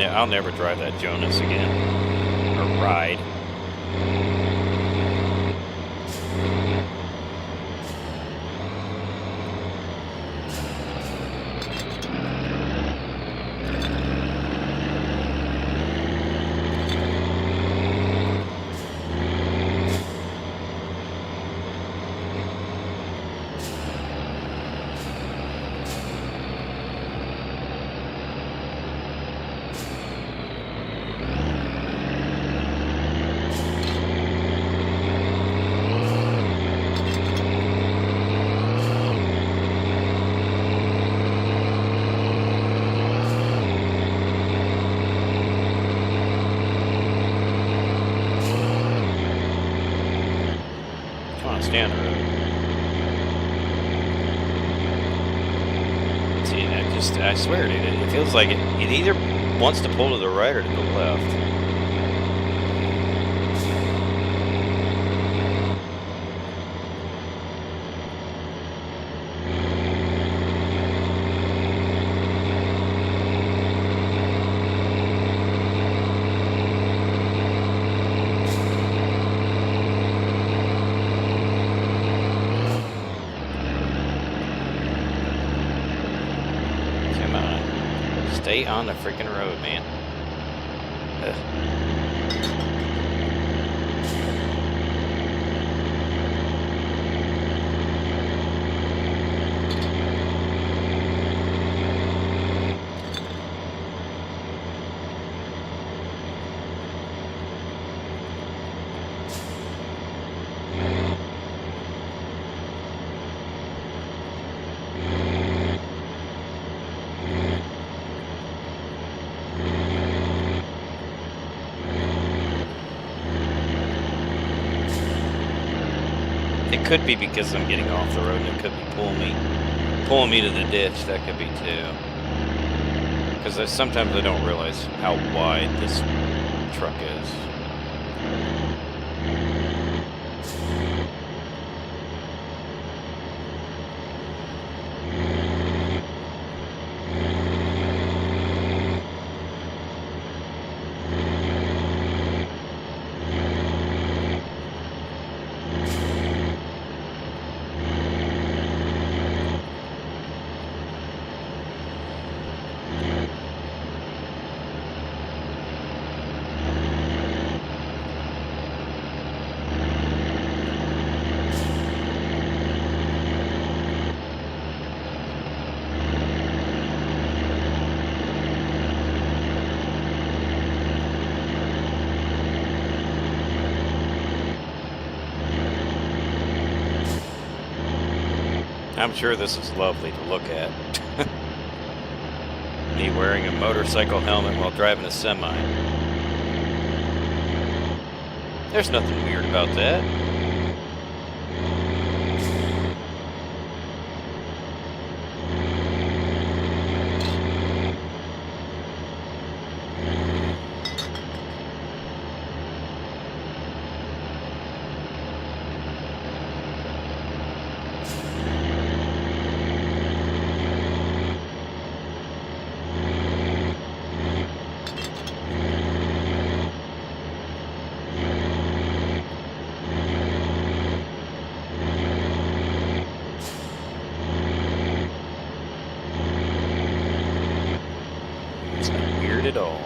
Speaker 1: I'll never drive that Jonas again, or ride. Stay on the road. See, I swear, dude, it feels like it either wants to pull to the right or to the left. Stay on the freaking road, man. Ugh. It could be because I'm getting off the road and it could be pulling me. pulling me to the ditch, that could be too. Because sometimes I don't realize how wide this truck is. I'm sure this is lovely to look at. Me wearing a motorcycle helmet while driving a semi. There's nothing weird about that. It's not weird at all.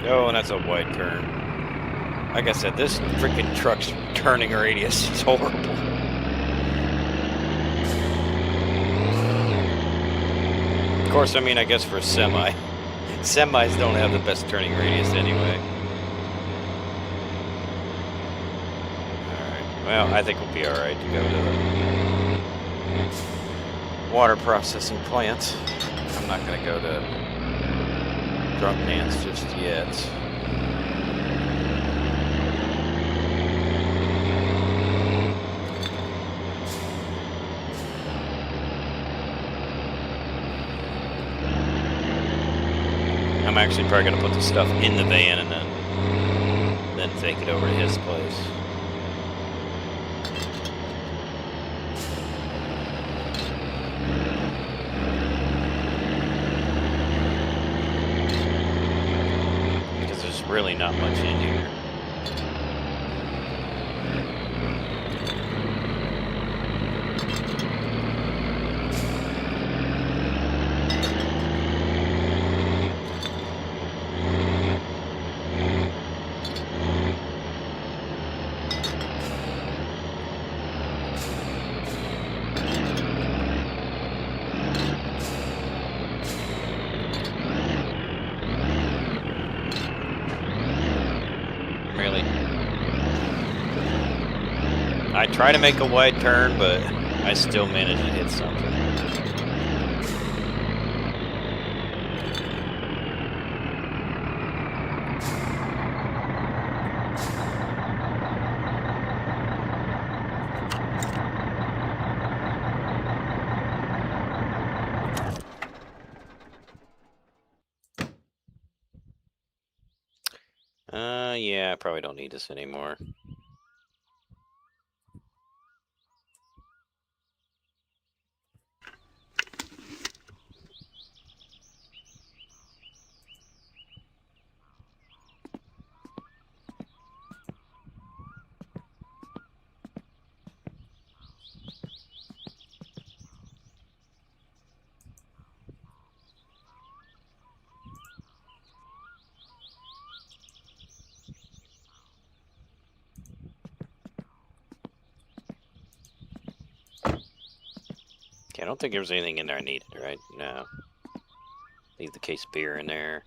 Speaker 1: Oh, and that's a wide turn. Like I said, this freaking truck's turning radius is horrible. Of course, I mean, I guess for a semi. Semis don't have the best turning radius anyway. Alright, well, I think we'll be alright to go to the water processing plant. I'm not going to go to Drunk Dance just yet. I'm actually probably going to put the stuff in the van and then take it over to his place. Because there's really not much in here. Really. I try to make a wide turn, but I still manage to hit something. Yeah, I probably don't need this anymore. Okay, I don't think there was anything in there I needed, right? No. Leave the case of beer in there.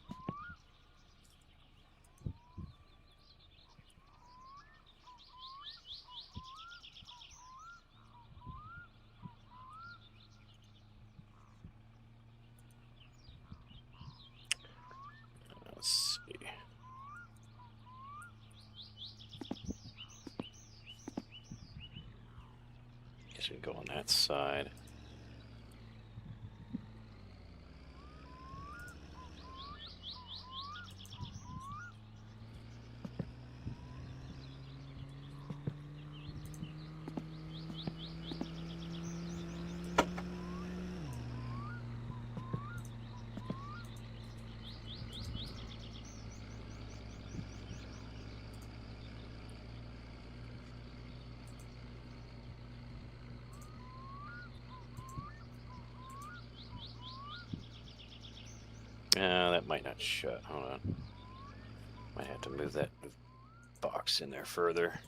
Speaker 1: Let's see. Guess we can go on that side. That might not shut. Hold on. Might have to move that box in there further.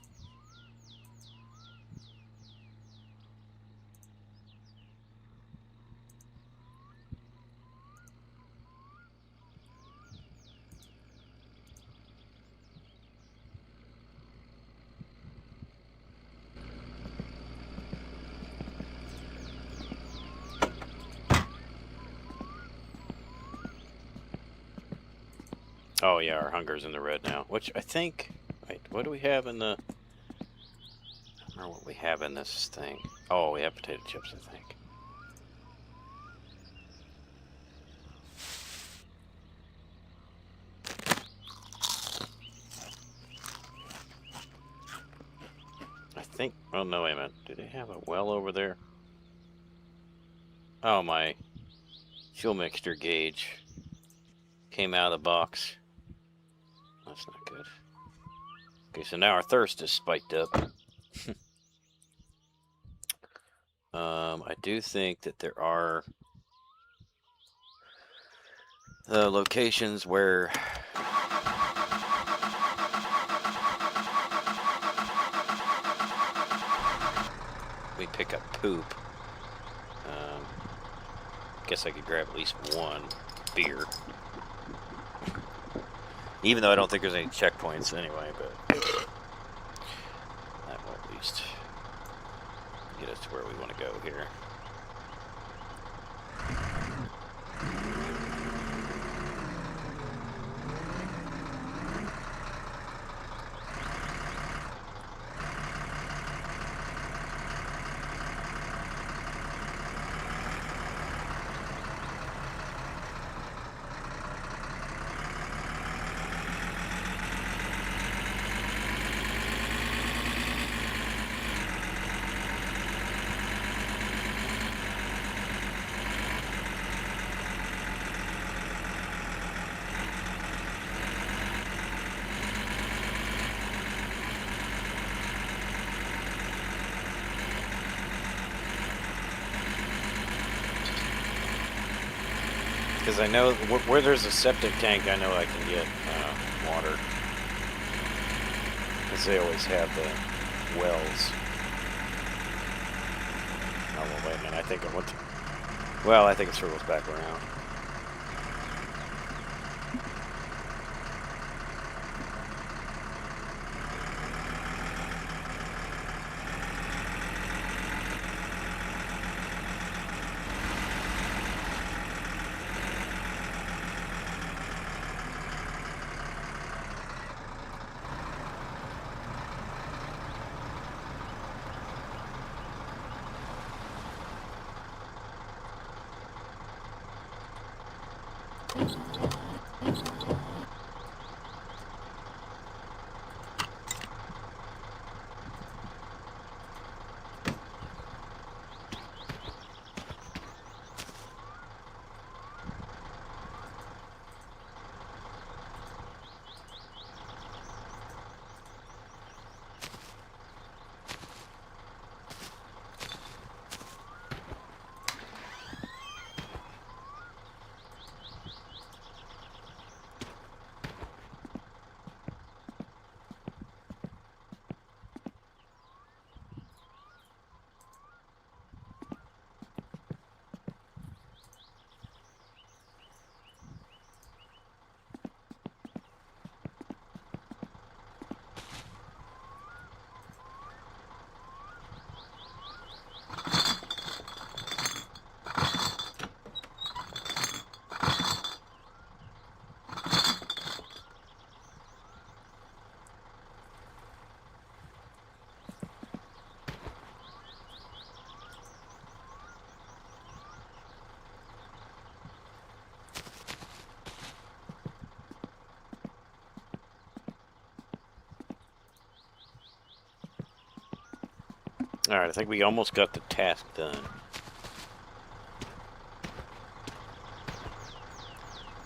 Speaker 1: Oh yeah, our hunger's in the red now. Which I think... Wait, what do we have in the... I don't remember what we have in this thing. Oh, we have potato chips, I think. I think... Oh, no, wait a minute. Do they have a well over there? Oh, my fuel mixture gauge came out of the box. That's not good. Okay, so now our thirst is spiked up. I do think that there are locations where we pick up poop. Guess I could grab at least one beer. Even though I don't think there's any checkpoints anyway, but that will at least get us to where we want to go here. Because I know where there's a septic tank, I know I can get water. Because they always have the wells. Oh, well, wait a minute. I think I went to... Well, I think it circles back around. Alright, I think we almost got the task done.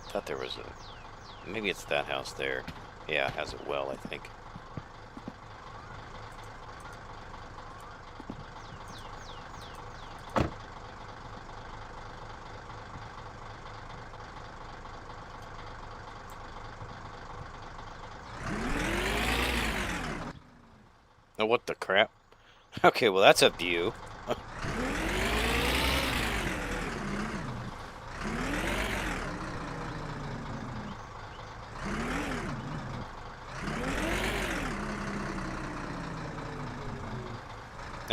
Speaker 1: Thought there was a... Maybe it's that house there. Yeah, it has a well, I think. Oh, what the crap? Okay, well that's a view.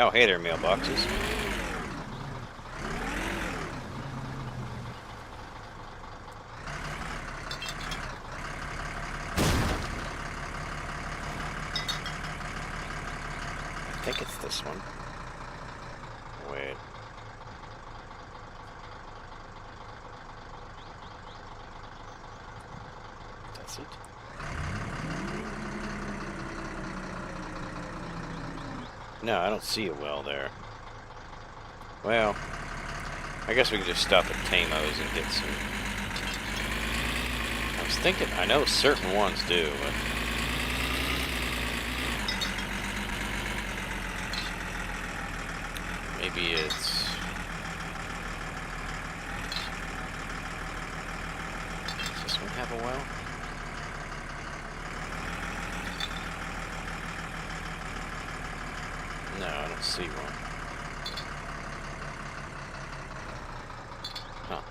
Speaker 1: Oh, hey there, mailboxes. I think it's this one. Wait. That's it? No, I don't see a well there. Well, I guess we could just stop at Tamo's and get some... I was thinking, I know certain ones do, but... Maybe it's... Does this one have a well? No, I don't see one. Huh.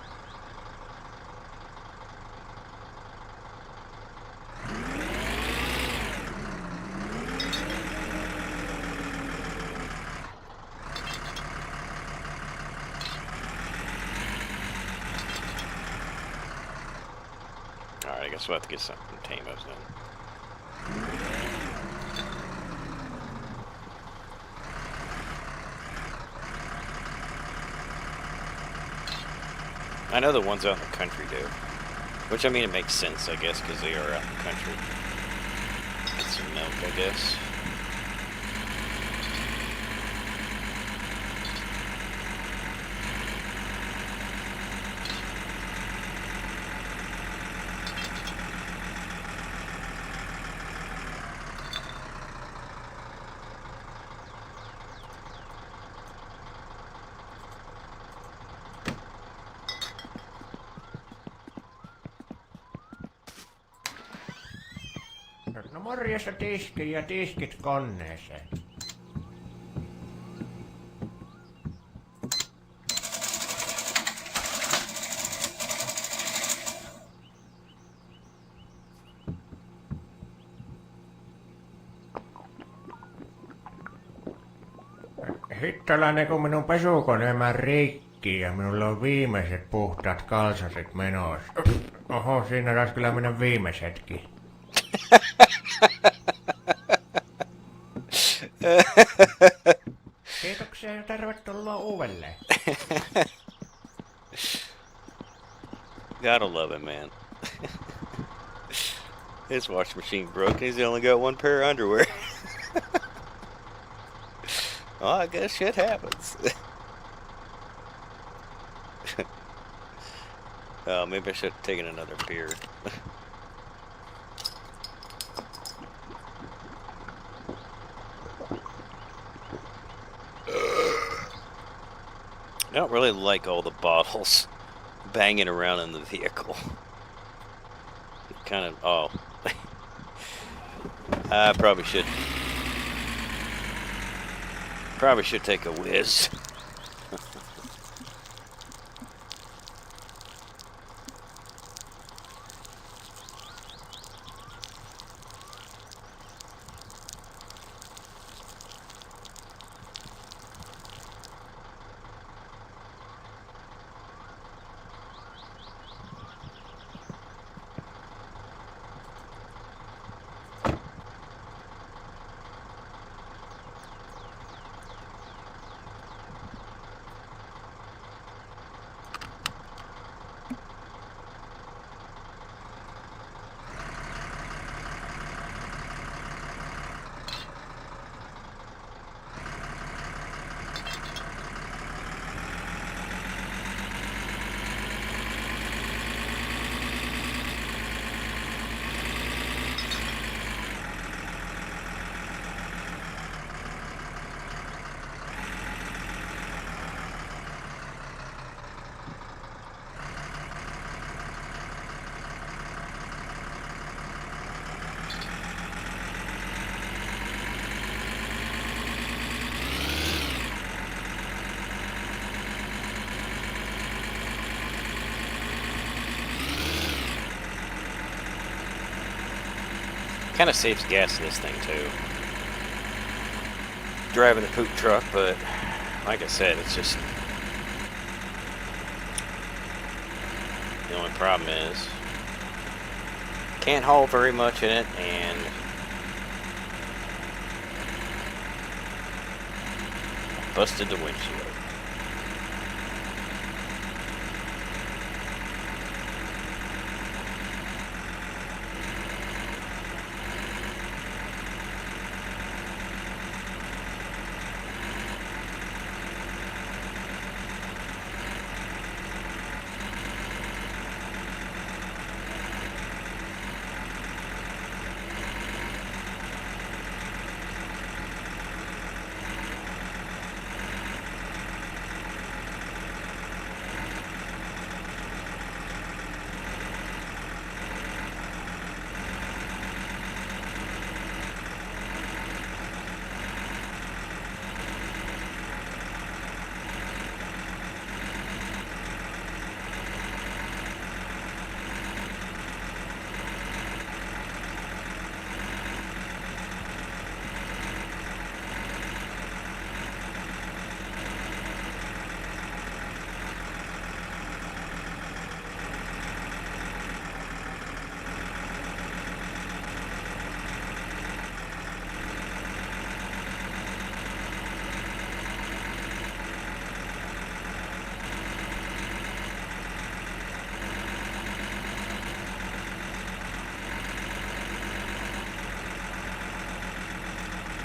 Speaker 1: Alright, I guess we'll have to get something from Tamo's then. I know the ones out in the country do. Which, I mean, it makes sense, I guess, because they are out in the country. Get some milk, I guess.
Speaker 2: No morjesta tiski ja tiskit koneeseen. Hittalainen, kun minun pesukone on rikki ja minulla on viimeiset puhtaat kalsaset menossa. Oho, siinä taisi kyllä mennä viimeisetkin. Kiitoksia ja tervetuloa uudelleen.
Speaker 1: Gotta love it, man. His washing machine broke and he's only got one pair of underwear. Well, I guess shit happens. Oh, maybe I should have taken another beer. I don't really like all the bottles banging around in the vehicle. Kind of, oh. I probably should take a whiz. Kind of saves gas in this thing too. Driving a poop truck, but like I said, it's just the only problem is can't haul very much in it, and busted the windshield.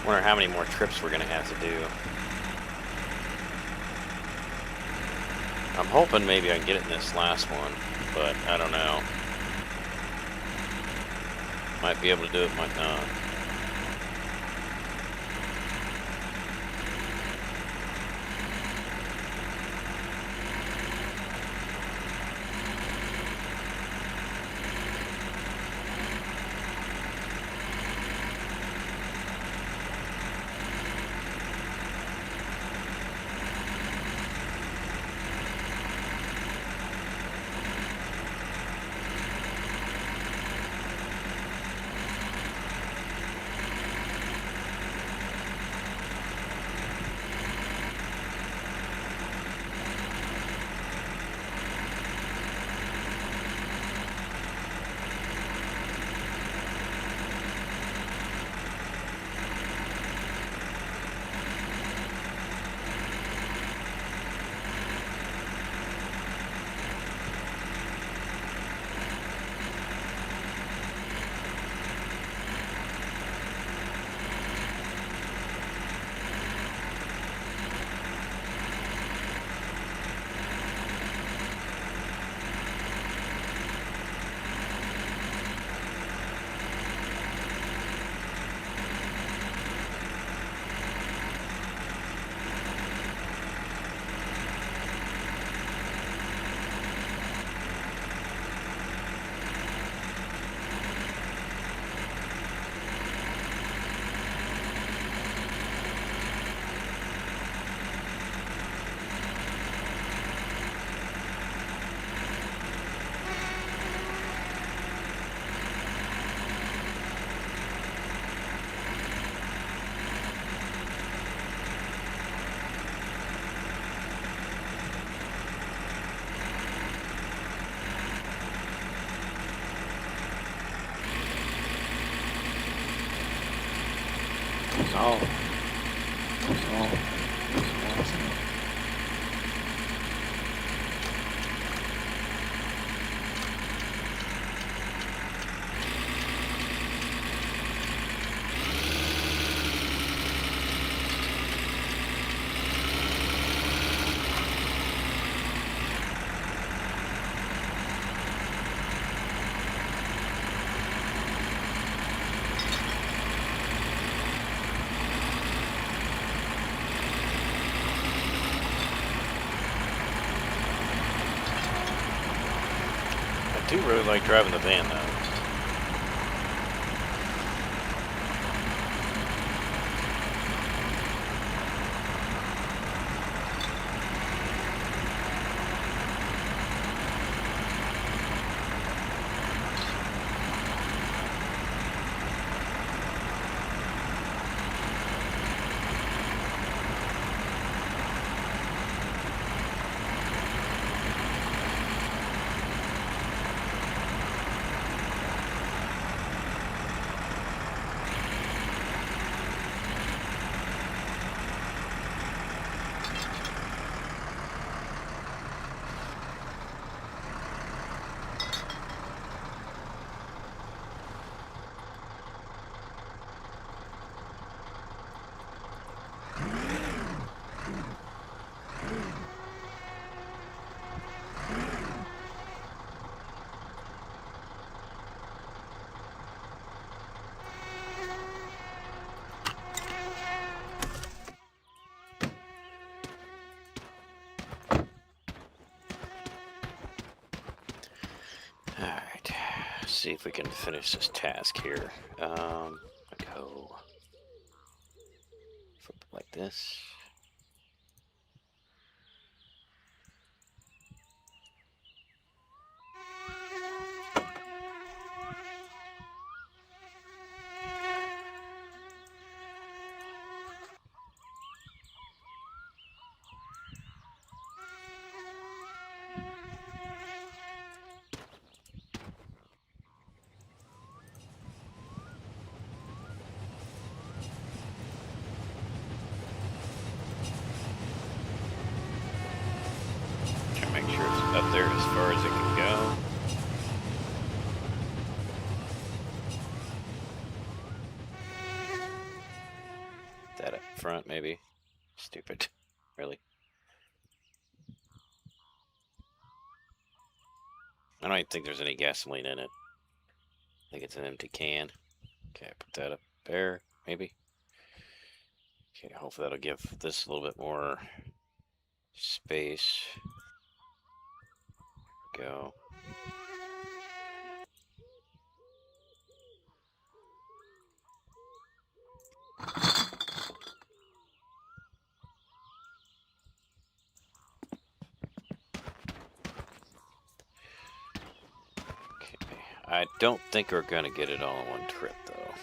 Speaker 1: Wonder how many more trips we're gonna have to do. I'm hoping maybe I can get it in this last one, but I don't know. Might be able to do it, might not.
Speaker 5: Oh.
Speaker 1: I do really like driving the van though. see if we can finish this task here. Go flip it like this. Try to make sure it's up there as far as it can go. That up front, maybe. Stupid. Really. I don't even think there's any gasoline in it. I think it's an empty can. Okay, put that up there, maybe. Okay, hopefully that'll give this a little bit more space. Go. Okay, I don't think we're gonna get it all in one trip, though.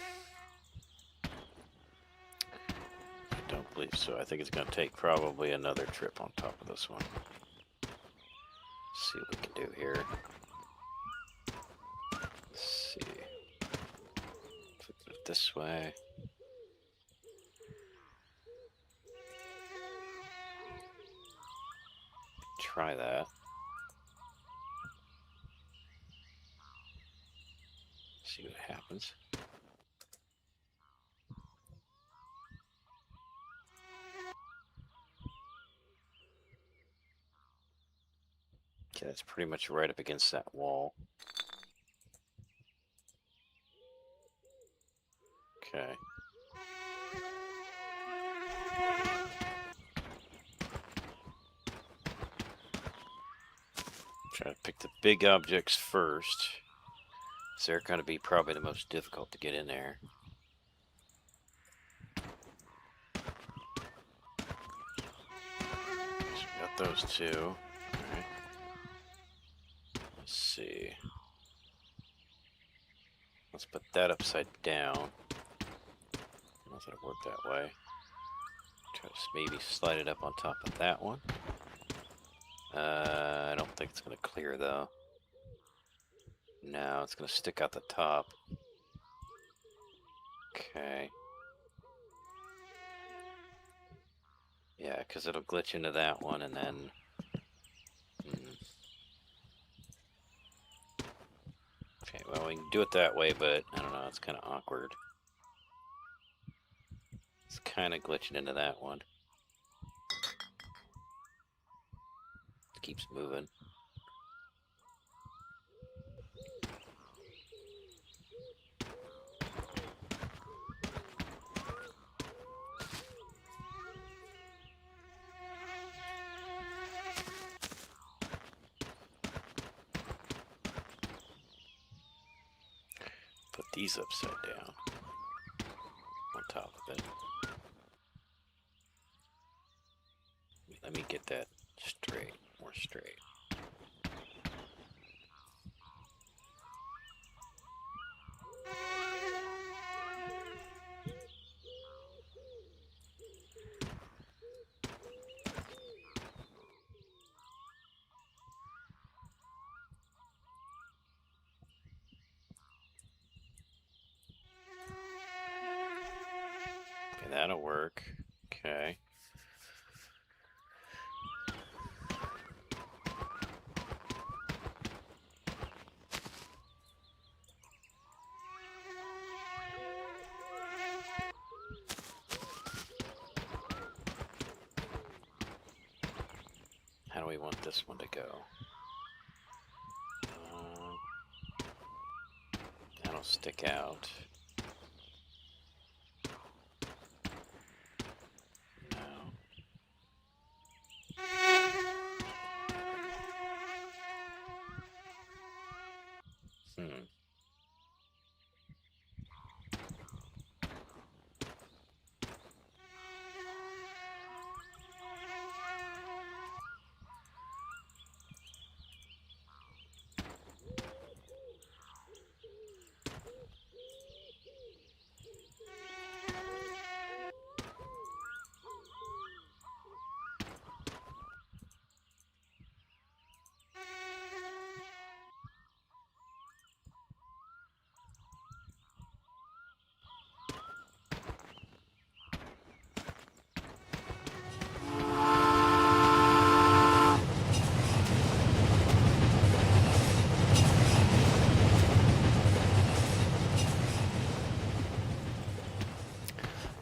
Speaker 1: I don't believe so. I think it's gonna take probably another trip on top of this one. See what we can do here. Let's see. Flip it this way. Try that. See what happens. Okay, that's pretty much right up against that wall. Okay. Try to pick the big objects first. They're going to be probably the most difficult to get in there. So we got those two. Alright. Let's see. Let's put that upside down. I don't know if it'll work that way. Try to maybe slide it up on top of that one. I don't think it's going to clear though. No, it's going to stick out the top. Okay. Yeah, because it'll glitch into that one and then... Okay, well, we can do it that way, but I don't know, it's kind of awkward. It's kind of glitching into that one. It keeps moving. Put these upside down on top of it. Let me get that straight, more straight. Okay, that'll work. Okay. How do we want this one to go? That'll stick out. No.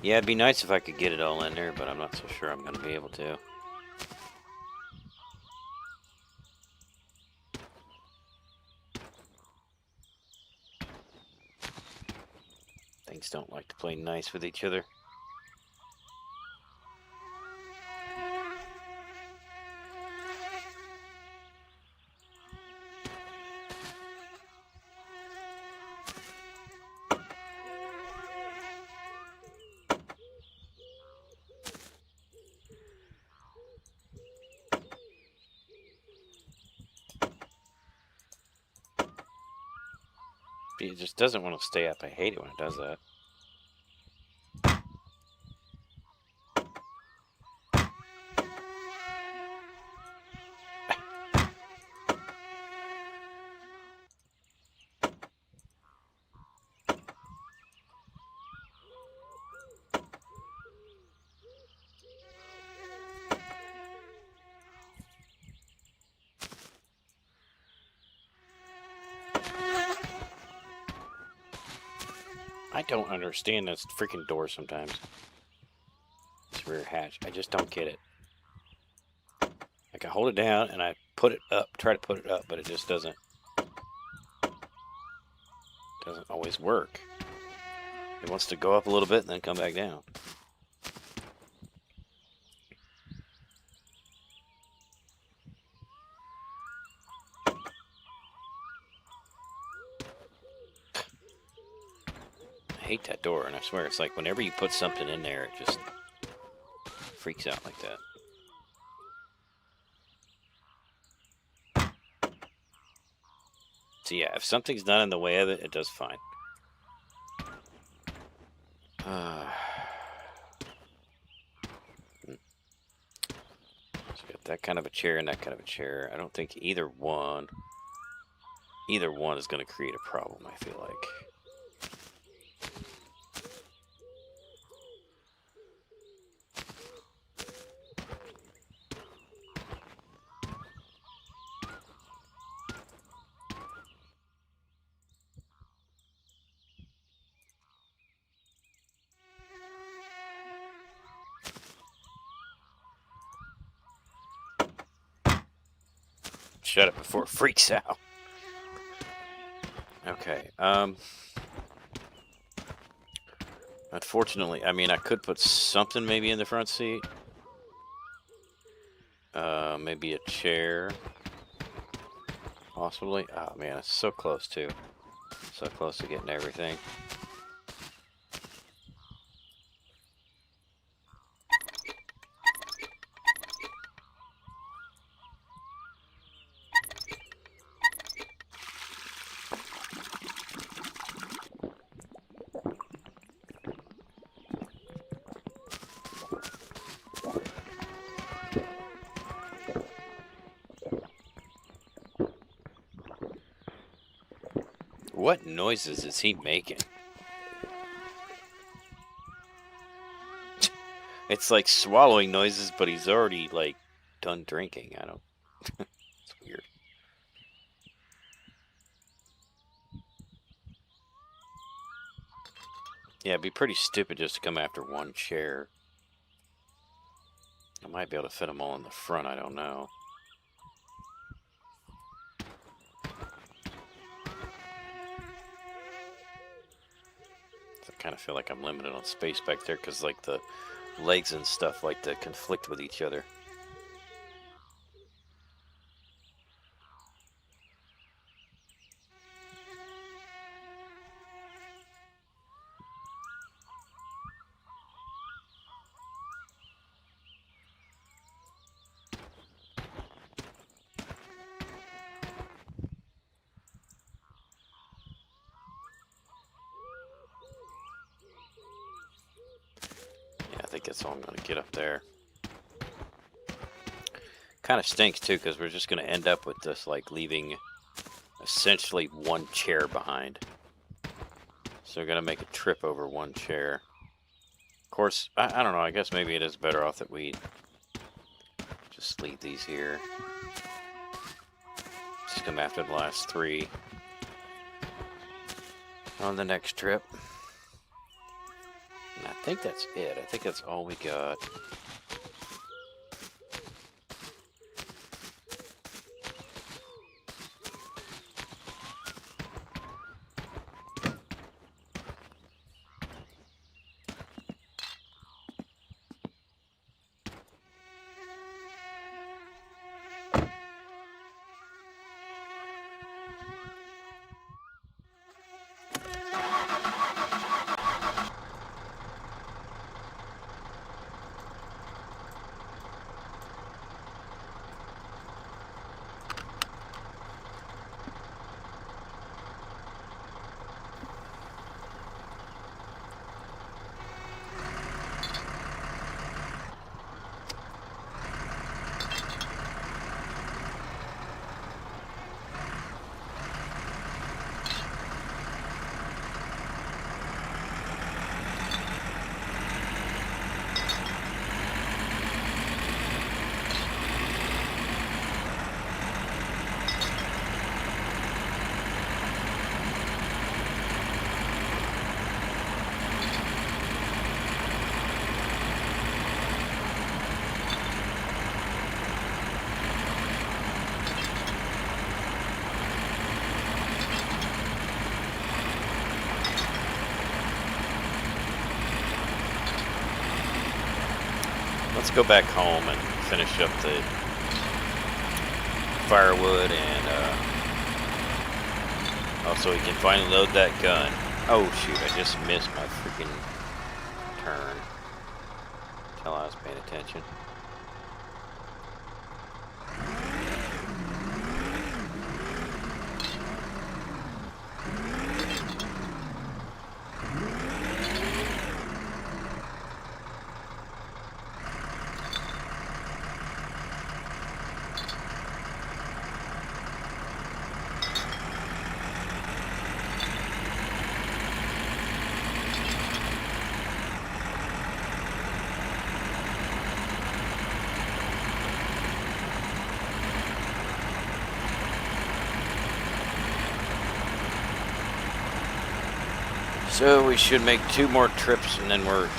Speaker 1: Yeah, it'd be nice if I could get it all in there, but I'm not so sure I'm going to be able to. Things don't like to play nice with each other. It just doesn't want to stay up. I hate it when it does that. I don't understand this freaking door sometimes. This rear hatch. I just don't get it. I can hold it down and I put it up, try to put it up, but it just doesn't always work. It wants to go up a little bit and then come back down. I hate that door, and I swear it's like whenever you put something in there, it just freaks out like that. So yeah, if something's not in the way of it, it does fine. So you got that kind of a chair and that kind of a chair. I don't think either one is going to create a problem, I feel like. Shut it before it freaks out. Okay, unfortunately, I mean, I could put something maybe in the front seat. Maybe a chair. Possibly. Oh man, it's so close too. So close to getting everything. What noises is he making? It's like swallowing noises, but he's already like done drinking. I don't. It's weird. Yeah, it'd be pretty stupid just to come after one chair. I might be able to fit them all in the front. I don't know. I kind of feel like I'm limited on space back there because like the legs and stuff like to conflict with each other. I think that's all I'm going to get up there. Kind of stinks too because we're just going to end up with this like leaving essentially one chair behind. So we're going to make a trip over one chair. Of course, I don't know. I guess maybe it is better off that we just leave these here. Just come after the last three on the next trip. I think that's it. I think that's all we got. Let's go back home and finish up the firewood and also we can finally load that gun. Oh shoot, I just missed my freaking turn. Until I was paying attention. So we should make 2 more trips and then we're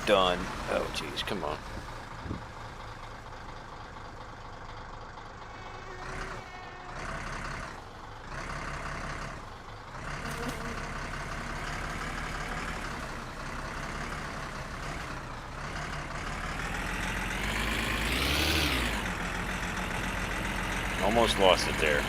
Speaker 1: done. Oh geez, come on. Almost lost it there.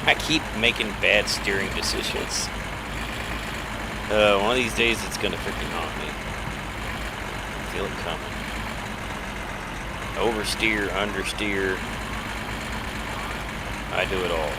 Speaker 1: I keep making bad steering decisions. One of these days it's gonna freaking haunt me. I feel it coming. Oversteer, understeer. I do it all.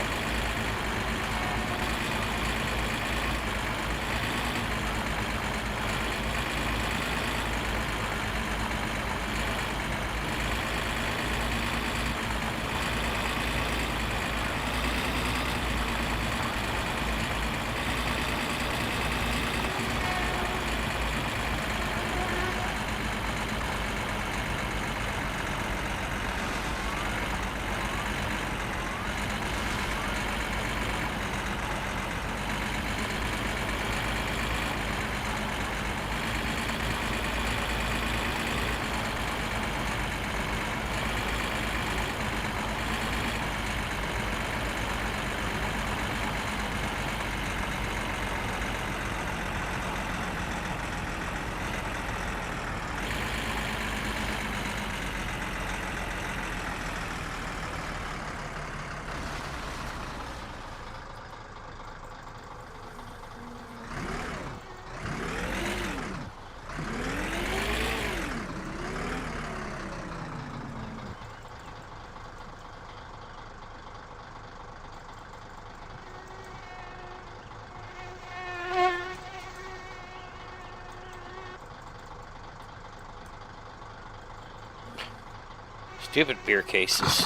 Speaker 1: Stupid beer cases.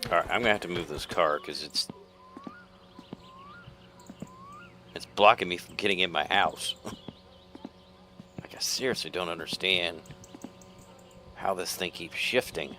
Speaker 1: Alright, I'm gonna have to move this car because it's blocking me from getting in my house. Like, I seriously don't understand how this thing keeps shifting.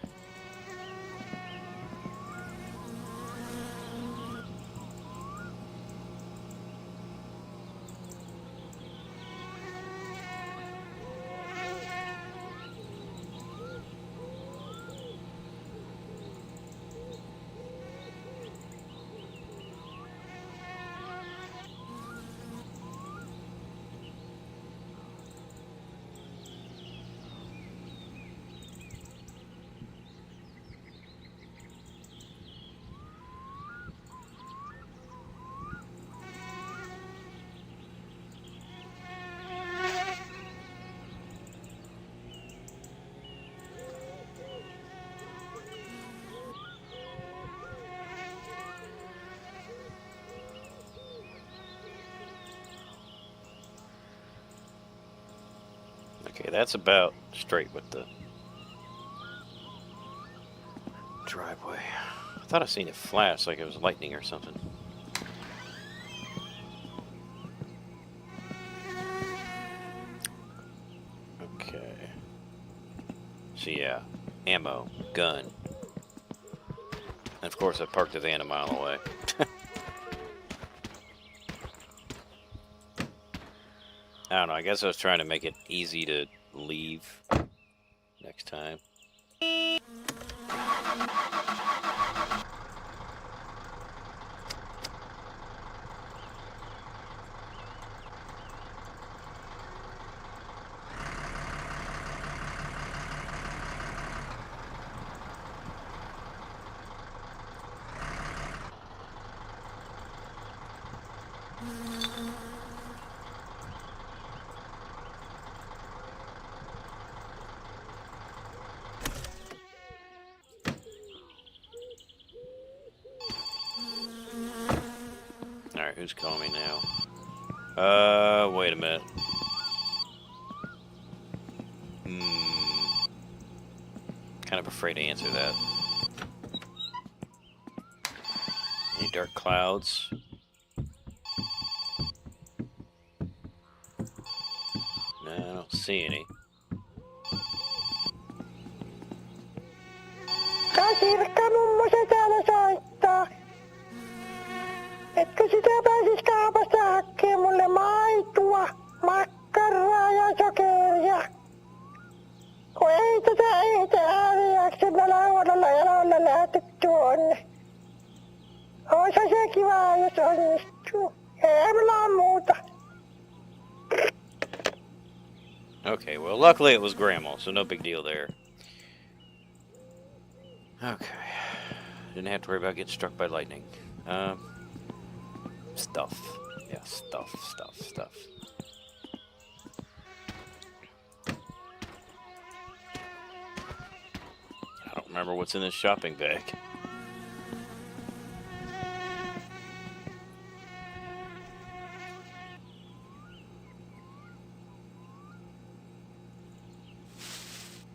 Speaker 1: Okay, that's about straight with the driveway. I thought I seen it flash like it was lightning or something. Okay. So yeah, ammo, gun. And of course I parked the van a mile away. I don't know, I guess I was trying to make it easy to leave next time. Alright, who's calling me now? Wait a minute. Kind of afraid to answer that. Any dark clouds? No, I don't see any.
Speaker 5: Sirkka mummo se täällä soittaa. Etkö sitä pääsis kaupasta hakkeen mulle maitoa, makkaraa ja sokeria? Kun ei tätä ääriäksemme lauannolla elolla lähty tuonne. Oisa se kiva, jos onnistuu. Ei mulla muuta.
Speaker 1: Okay, well, luckily it was Grandma, so no big deal there. Okay. Didn't have to worry about getting struck by lightning. Stuff. Yeah, stuff. I don't remember what's in this shopping bag.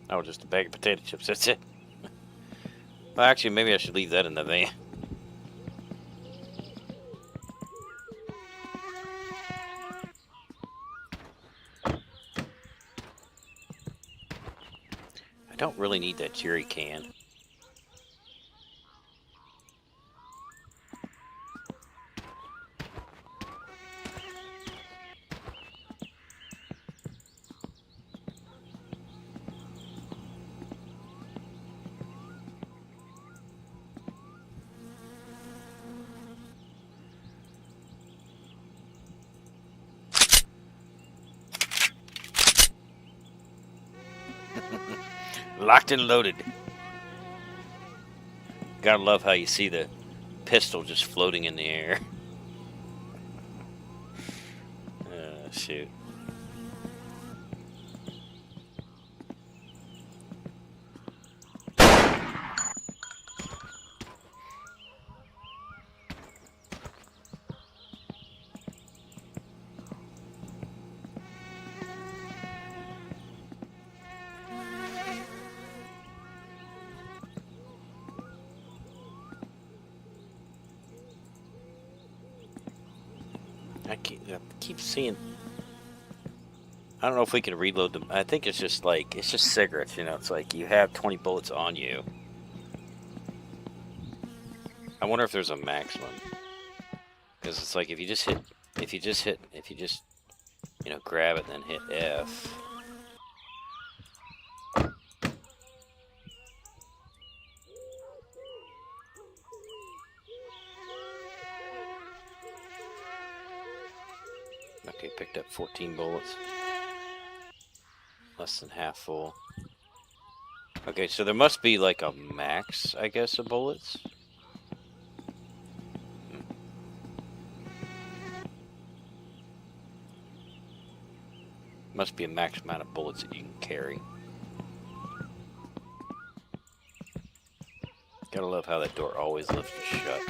Speaker 1: Oh, just a bag of potato chips, that's it. Well, actually, maybe I should leave that in the van. I don't really need that jerry can. Locked and loaded. Gotta love how you see the pistol just floating in the air. Shoot. I keep seeing. I don't know if we can reload them. I think it's just cigarettes, you know. It's like you have 20 bullets on you. I wonder if there's a maximum. Because it's like if you just you know, grab it and then hit F. Okay, picked up 14 bullets. Less than half full. Okay, so there must be like a max, I guess, of bullets. Must be a max amount of bullets that you can carry. Gotta love how that door always lifts shut.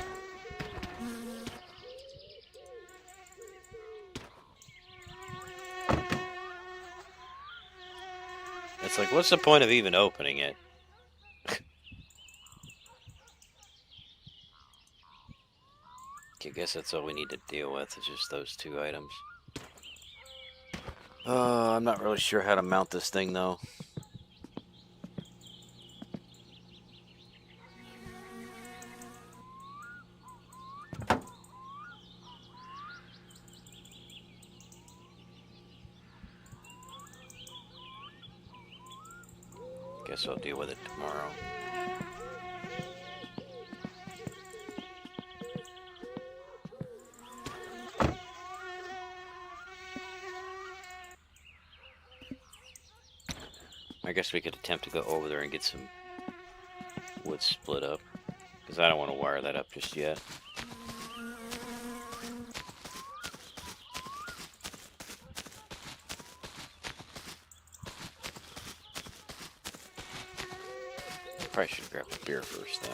Speaker 1: It's like, what's the point of even opening it? Okay, I guess that's all we need to deal with, is just those two items. I'm not really sure how to mount this thing, though. Guess I'll deal with it tomorrow. I guess we could attempt to go over there and get some wood split up, because I don't want to wire that up just yet. Probably should grab a beer first, though.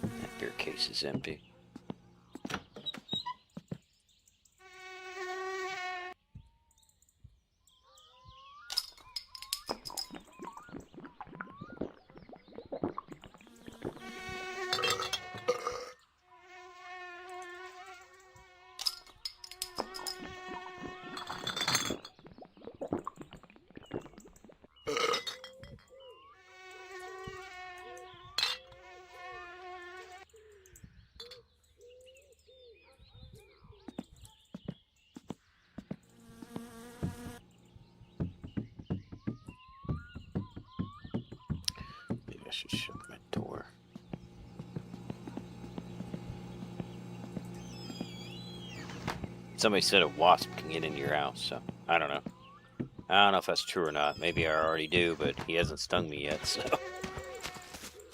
Speaker 1: That beer case is empty. I should shut my door. Somebody said a wasp can get into your house, so I don't know. I don't know if that's true or not. Maybe I already do, but he hasn't stung me yet, so.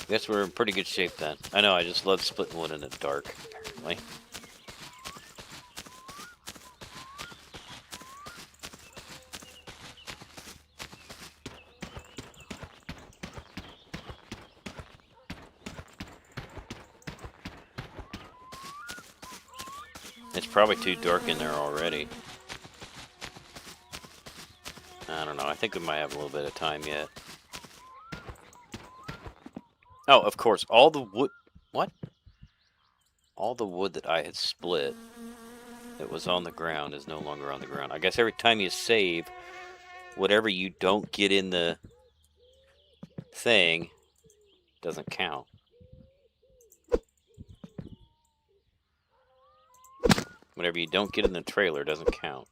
Speaker 1: Guess we're in pretty good shape then. I know, I just love splitting wood in the dark, apparently. It's probably too dark in there already. I don't know. I think we might have a little bit of time yet. Oh, of course. All the wood... What? All the wood that I had split that was on the ground is no longer on the ground. I guess every time you save, whatever you don't get in the thing doesn't count. Whatever you don't get in the trailer doesn't count.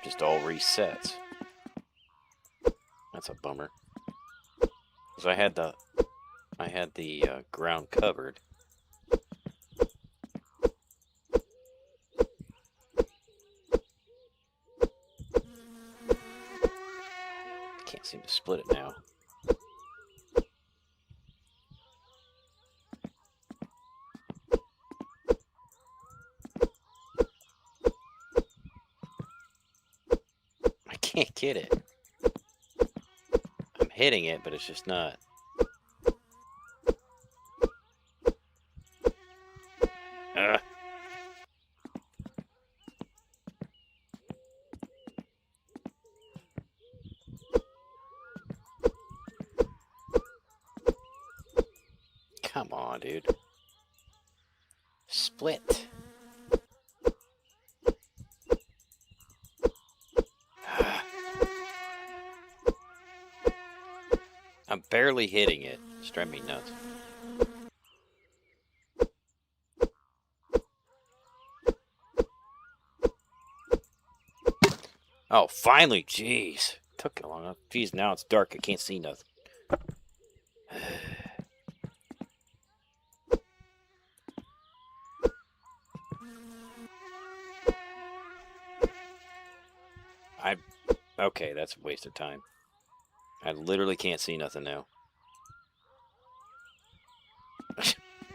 Speaker 1: Just all resets. That's a bummer. Because I had the ground covered. Can't seem to split it now. Can't get it. I'm hitting it, but it's just not. Come on, dude. Split. I'm barely hitting it. It's driving me nuts. Oh, finally! Jeez. Took it long enough. Jeez, now it's dark. I can't see nothing. Okay, that's a waste of time. I literally can't see nothing now.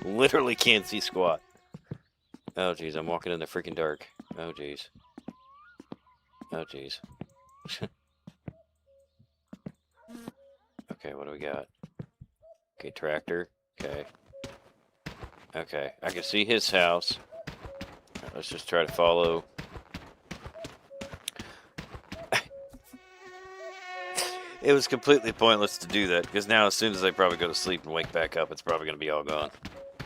Speaker 1: Literally can't see squat. Oh, jeez, I'm walking in the freaking dark. Oh, jeez. Oh, jeez. Okay, what do we got? Okay, tractor. Okay. Okay, I can see his house. Let's just try to follow. It was completely pointless to do that, because now as soon as I probably go to sleep and wake back up, it's probably going to be all gone.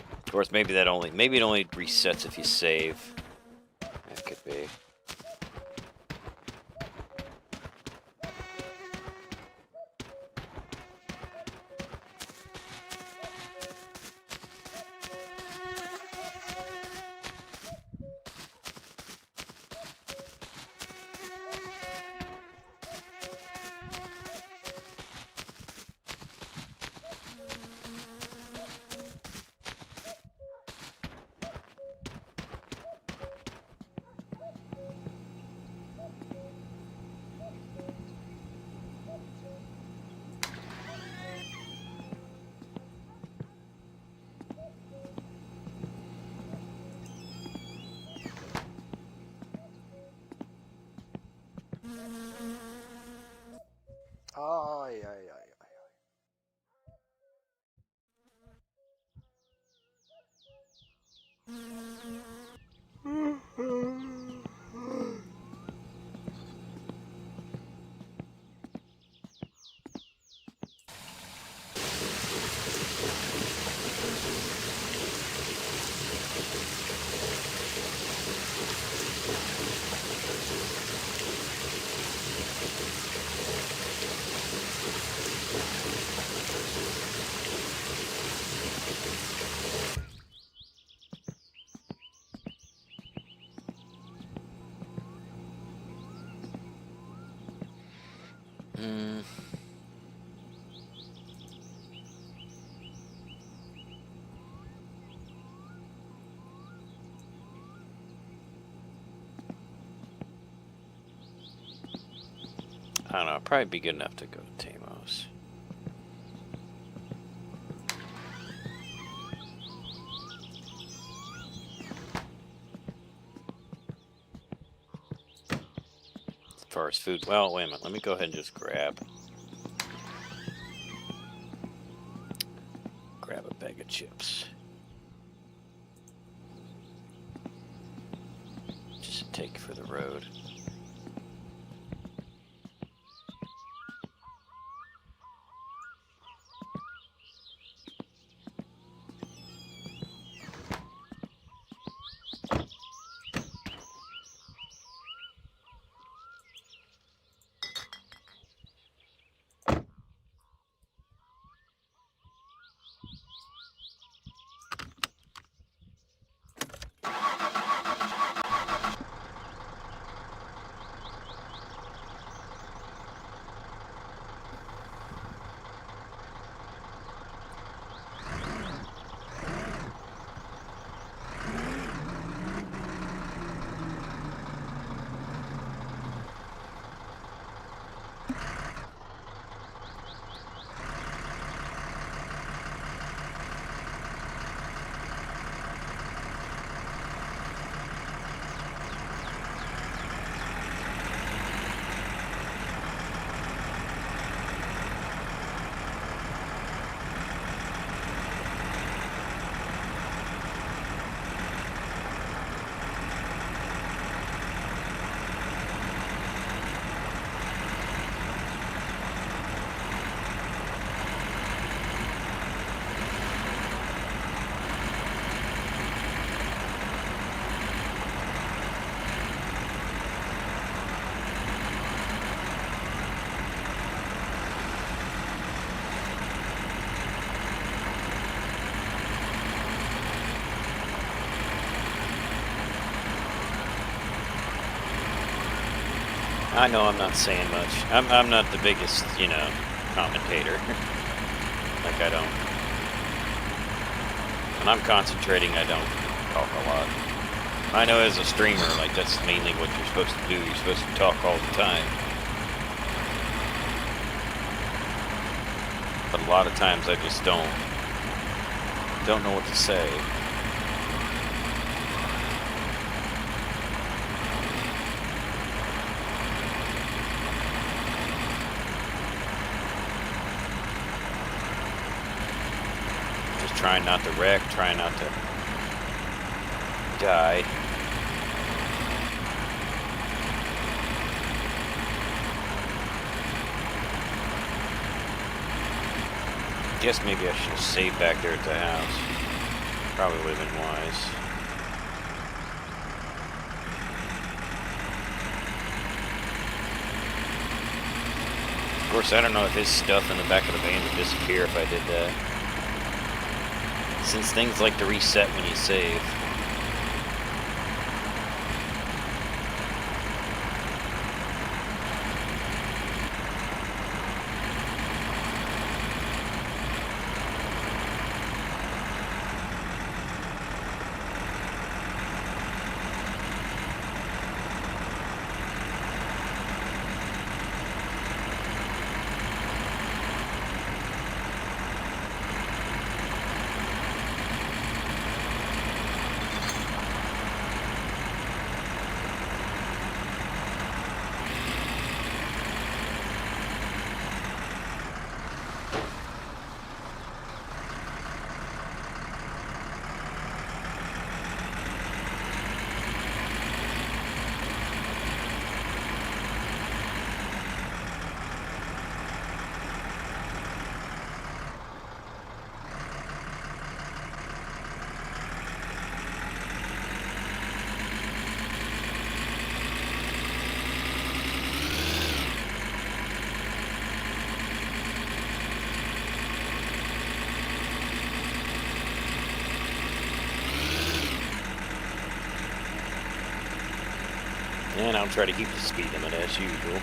Speaker 1: Of course, maybe it only resets if you save. That could be.
Speaker 4: Ai, ai, ai, ai. I don't know, probably be good enough to go to Tamos. As far as food, well, wait a minute, let me go ahead and just grab a bag of chips. Just take for the road. I know I'm not saying much. I'm not the biggest, you know, commentator. Like I don't. When I'm concentrating, I don't talk a lot. I know as a streamer, like that's mainly what you're supposed to do. You're supposed to talk all the time. But a lot of times I just don't know what to say. Just trying not to wreck, trying not to die. Guess maybe I should have saved back there at the house. Probably would have been wise. Of course, I don't know if his stuff in the back of the van would disappear if I did that. Since things like to reset when you save. And I'll try to keep the speed limit as usual.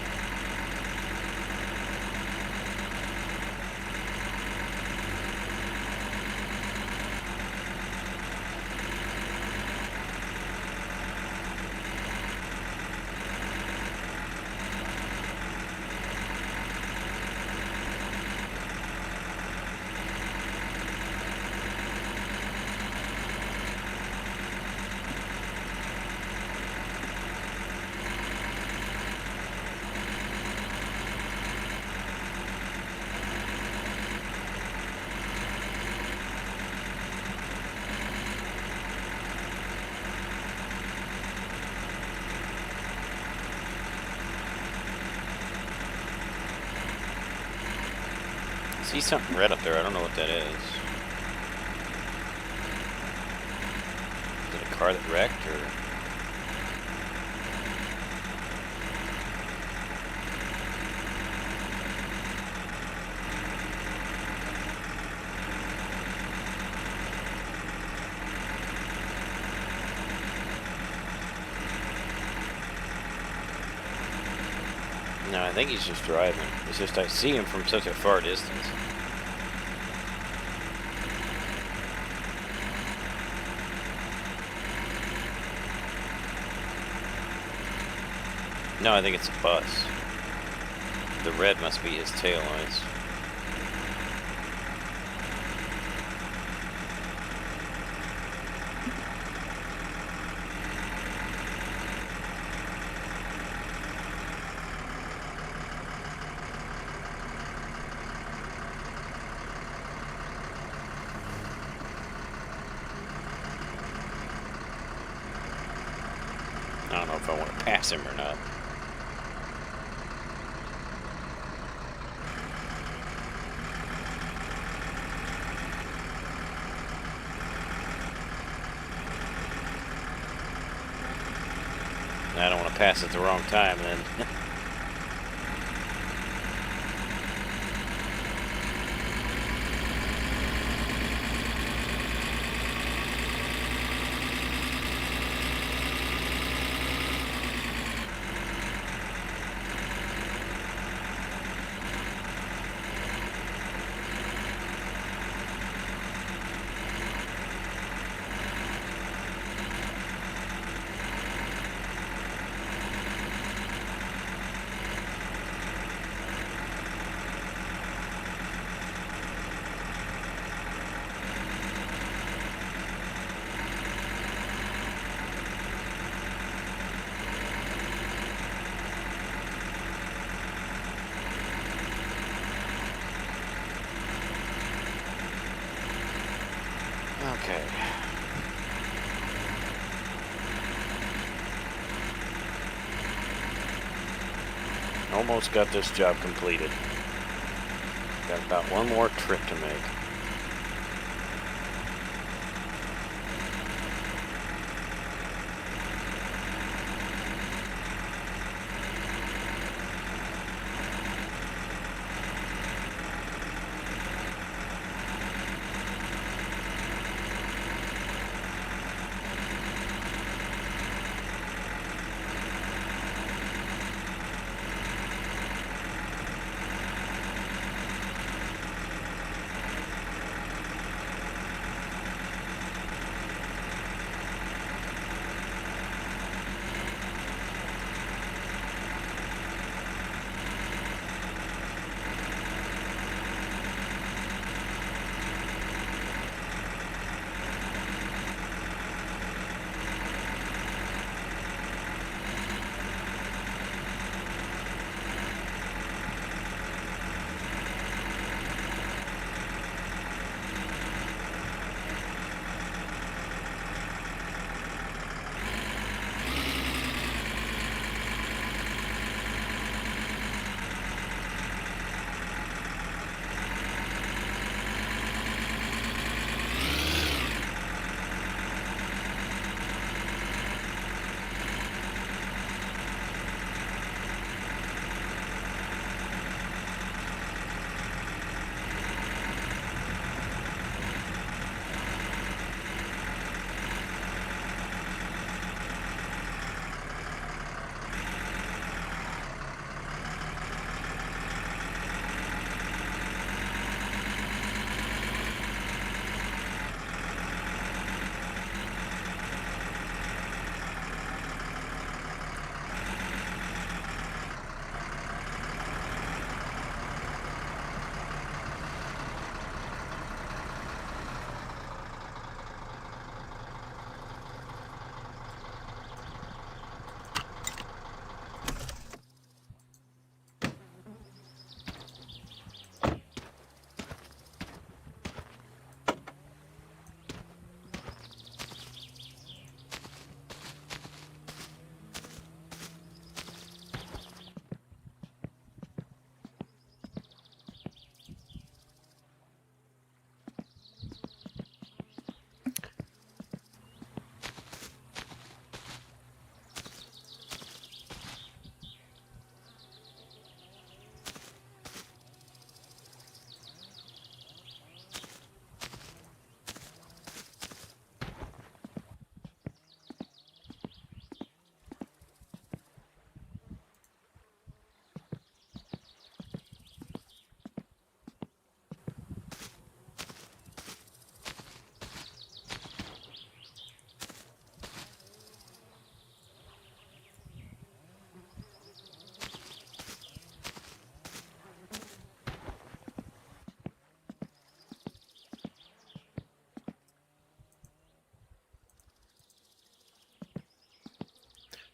Speaker 4: See something red up there. I don't know what that is. Is it a car that wrecked or? No, I think he's just driving. It's just I see him from such a far distance. No, I think it's a bus. The red must be his taillights. I don't know if I want to pass him or not. I don't want to pass at the wrong time then. Okay. Almost got this job completed. Got about one more trip to make.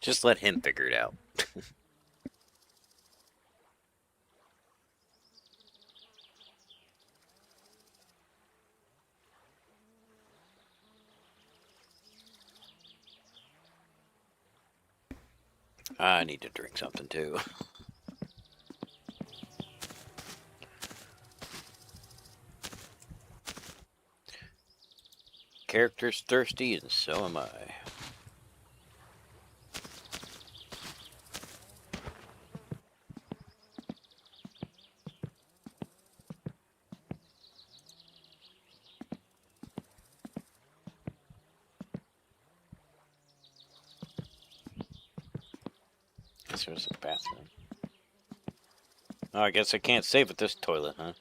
Speaker 1: Just let him figure it out. I need to drink something too. Character's thirsty, and so am I. Guess there's a bathroom. Oh, I guess I can't save at this toilet, huh?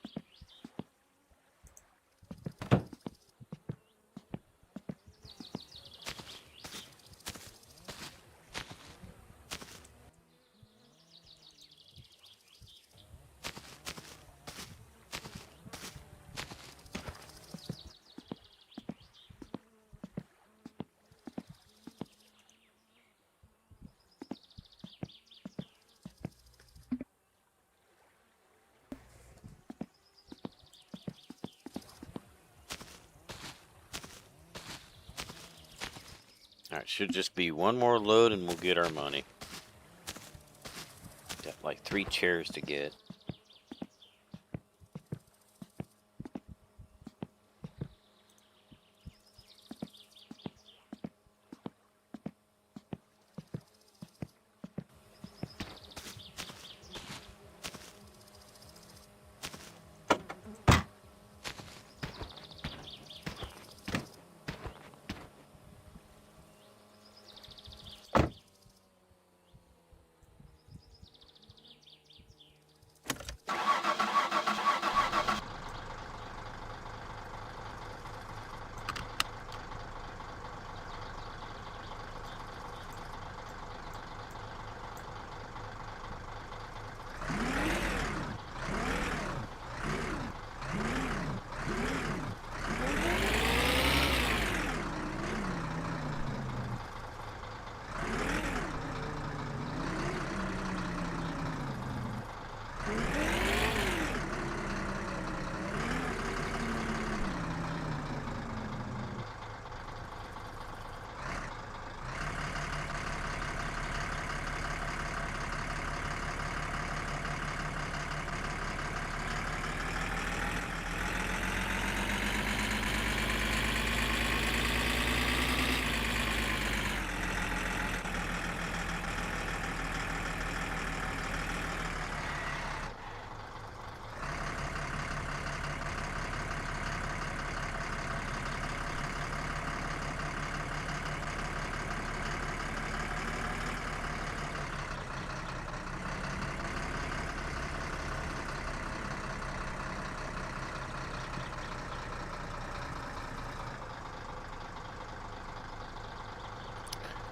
Speaker 4: Alright, should just be one more load and we'll get our money. Got like 3 chairs to get.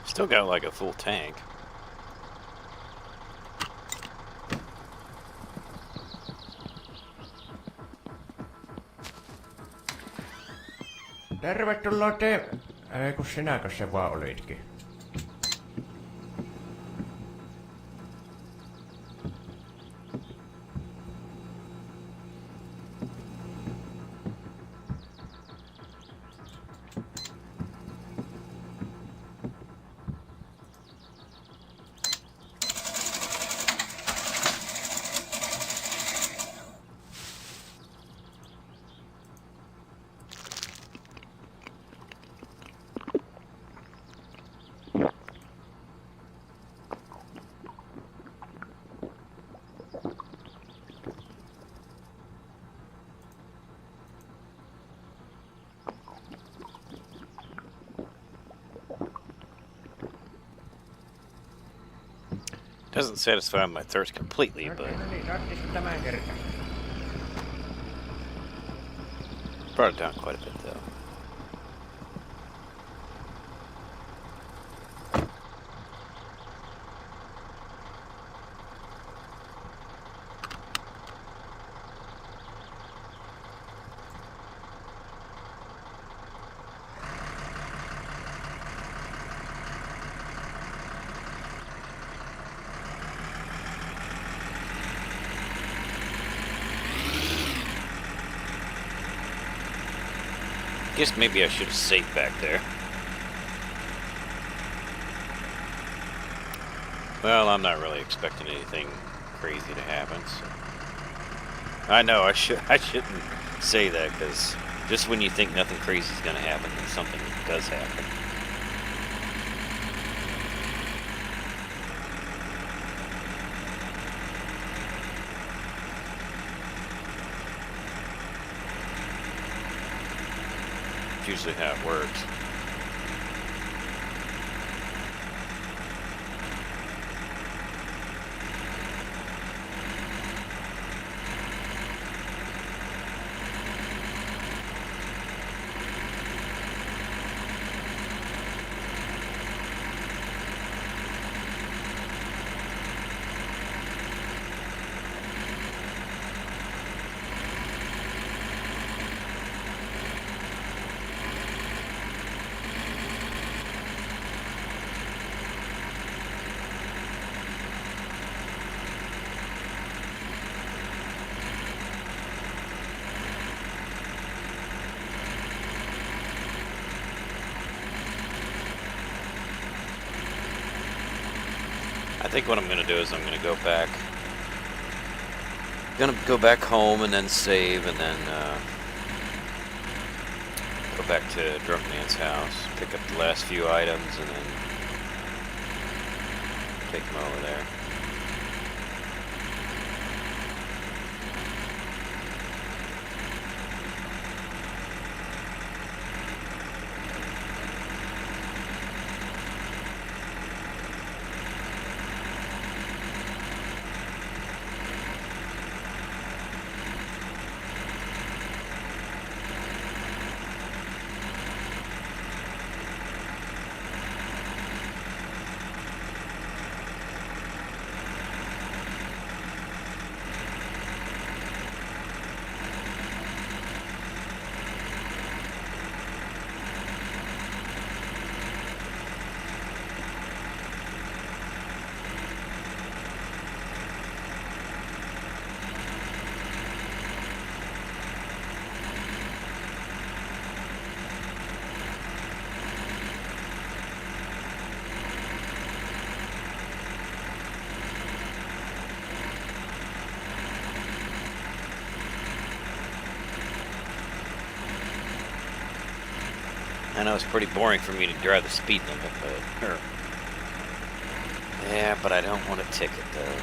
Speaker 4: Still got like a full tank.
Speaker 2: Tervetuloa te... Ei kun sinäkö se vaan olitkin?
Speaker 4: Doesn't satisfy my thirst completely, but
Speaker 2: No niin, rattis tämän kertaa.
Speaker 4: brought it down quite a bit though. Guess maybe I should have saved back there. Well, I'm not really expecting anything crazy to happen, so I know I shouldn't say that, because just when you think nothing crazy is gonna happen, then something does happen. Usually how it works. I think what I'm gonna do is I'm gonna go back. Gonna go back home and then save, and then go back to Drunk Man's house, pick up the last few items, and then take them over there. I know it's pretty boring for me to drive the speed limit, but yeah, but I don't want a ticket though.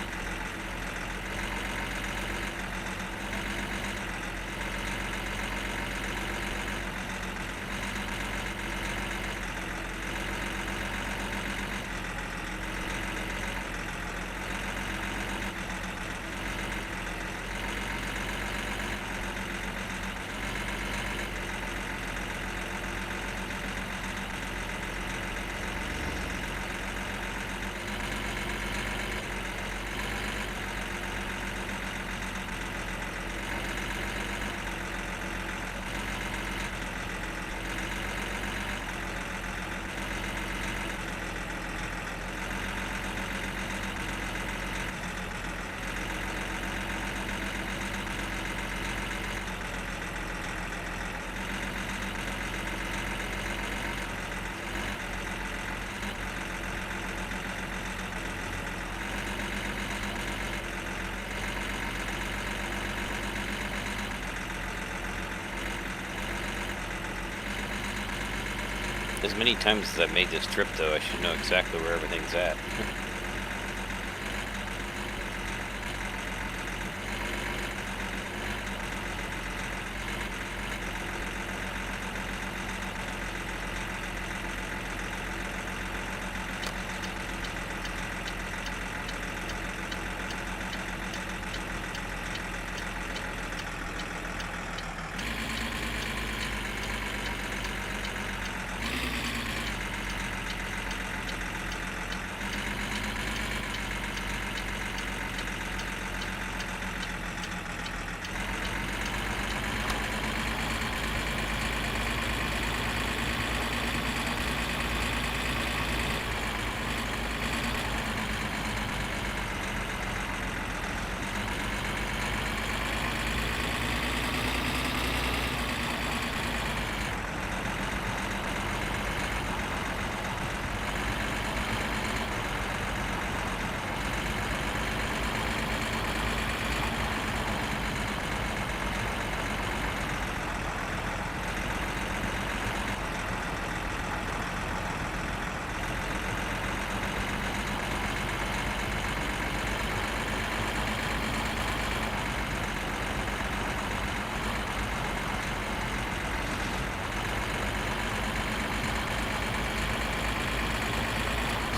Speaker 4: As many times as I've made this trip, though, I should know exactly where everything's at.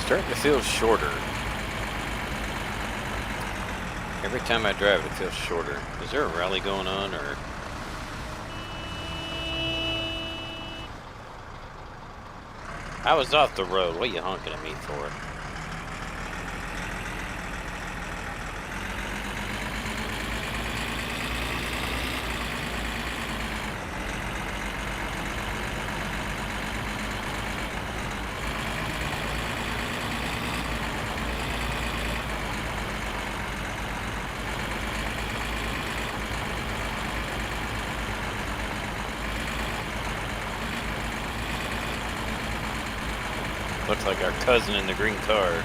Speaker 4: Starting to feel shorter. Every time I drive, it feels shorter. Is there a rally going on, or? I was off the road. What are you honking at me for? Looks like our cousin in the green car.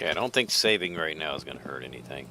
Speaker 4: Okay, I don't think saving right now is going to hurt anything.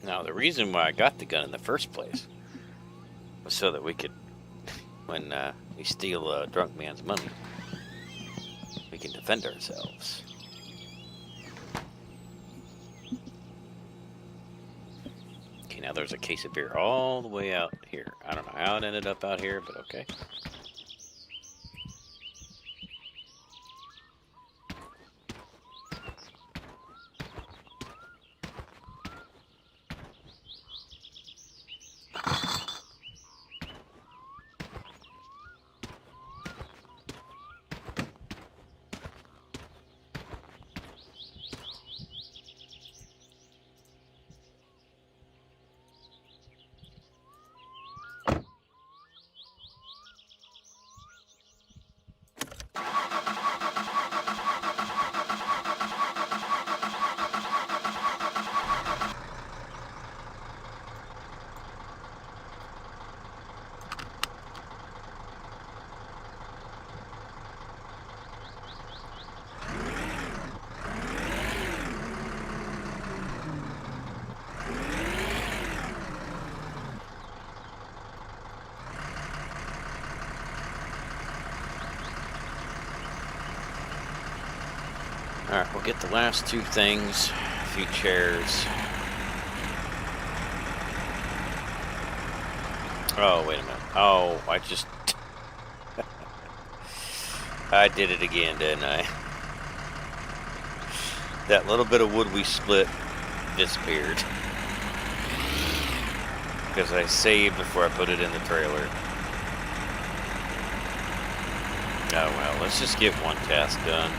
Speaker 4: Now, the reason why I got the gun in the first place was so that we could, when we steal a drunk man's money, we can defend ourselves. Okay, now there's a case of beer all the way out here. I don't know how it ended up out here, but okay. Alright, we'll get the last two things. A few chairs. Oh, wait a minute. Oh, I just... I did it again, didn't I? That little bit of wood we split disappeared. Because I saved before I put it in the trailer. Oh well, let's just get one task done.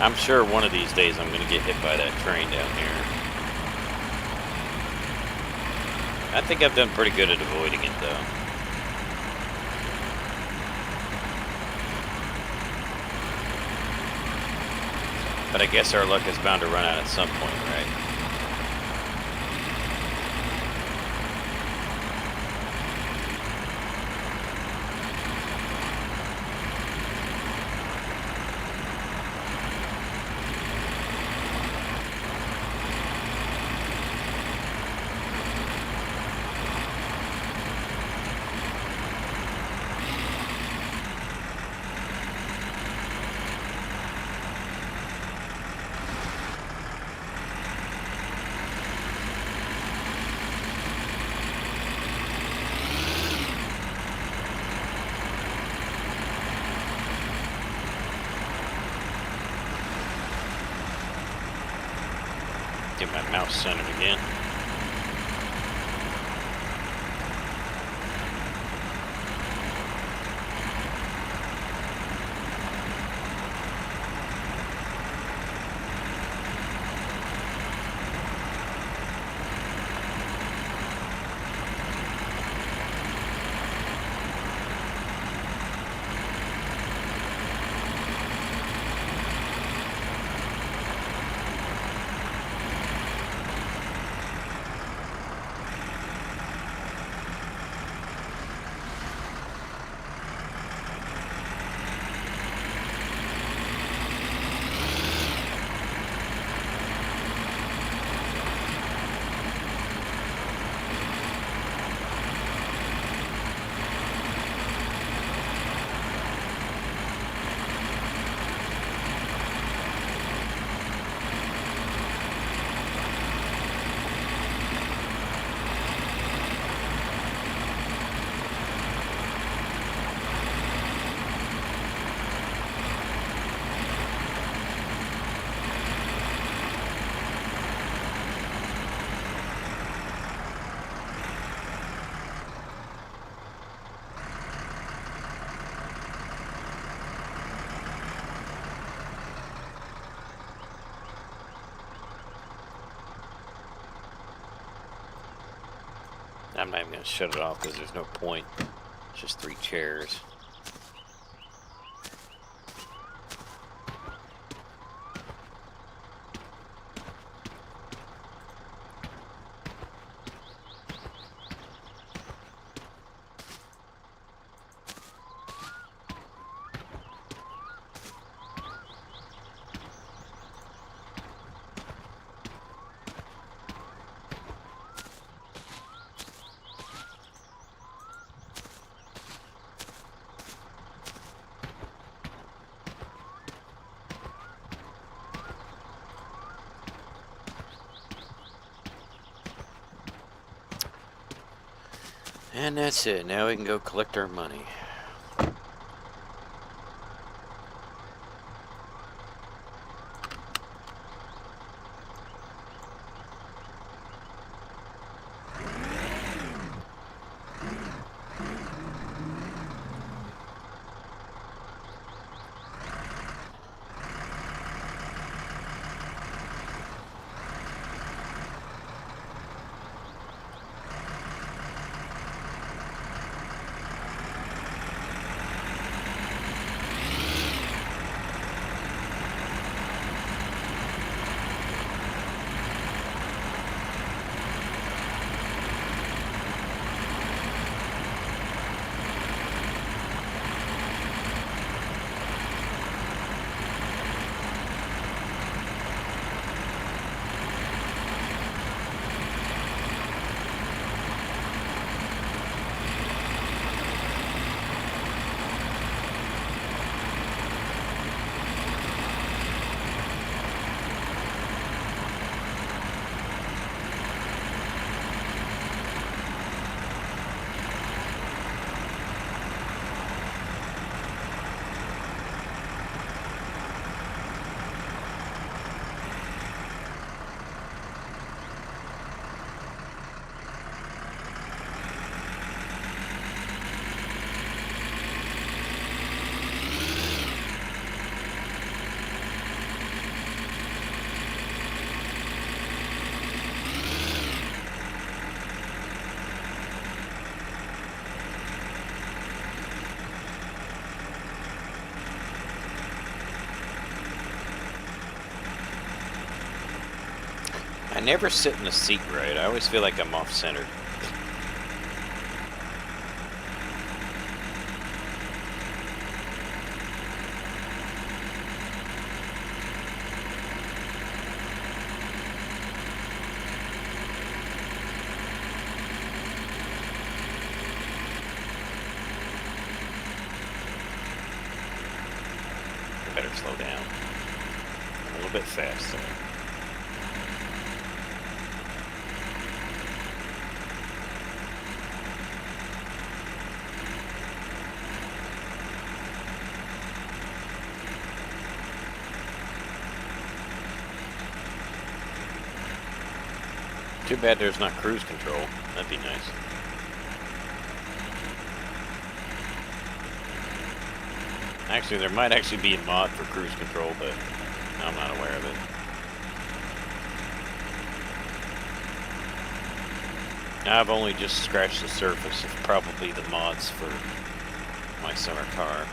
Speaker 4: I'm sure one of these days I'm going to get hit by that train down here. I think I've done pretty good at avoiding it, though. But I guess our luck is bound to run out at some point, right? Get my mouse centered again. I'm not even gonna shut it off because there's no point. It's just 3 chairs. And that's it. Now we can go collect our money. I never sit in the seat right. I always feel like I'm off-centered. I better slow down. A little bit faster. Too bad there's not cruise control. That'd be nice. Actually, there might actually be a mod for cruise control, but I'm not aware of it. I've only just scratched the surface of probably the mods for my summer car.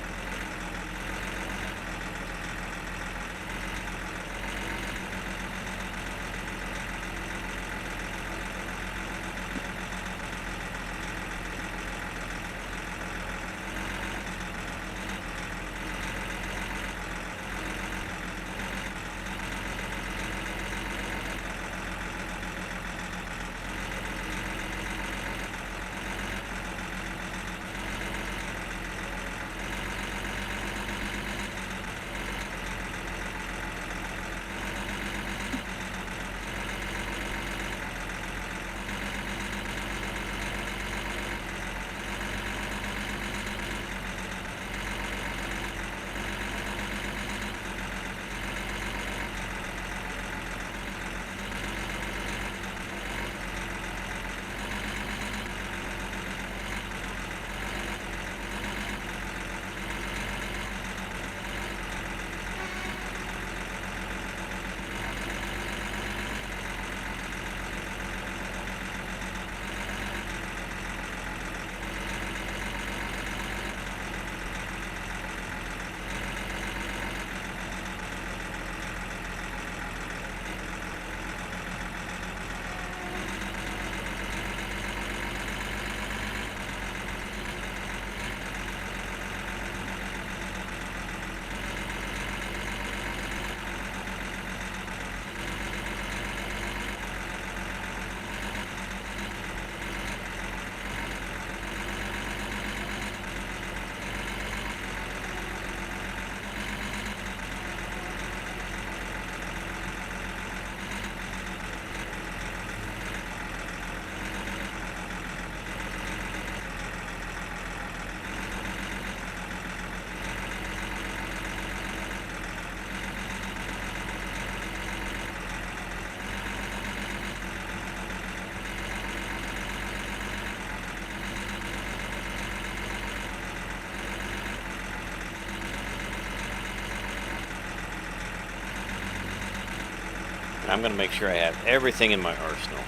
Speaker 4: I'm gonna make sure I have everything in my arsenal.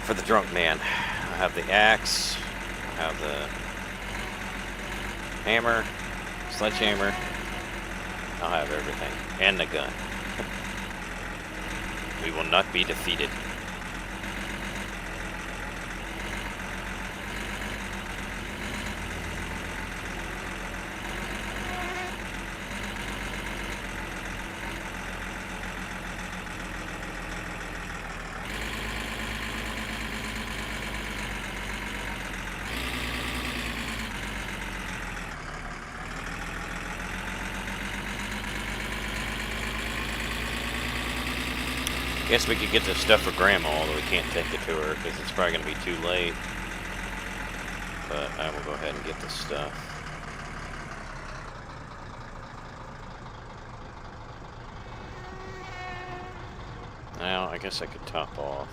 Speaker 4: For the drunk man. I have the axe, I have the hammer, sledgehammer. I'll have everything. And the gun. We will not be defeated. Guess we could get this stuff for Grandma, although we can't take it to her because it's probably going to be too late. But I will go ahead and get this stuff. Now, I guess I could top off.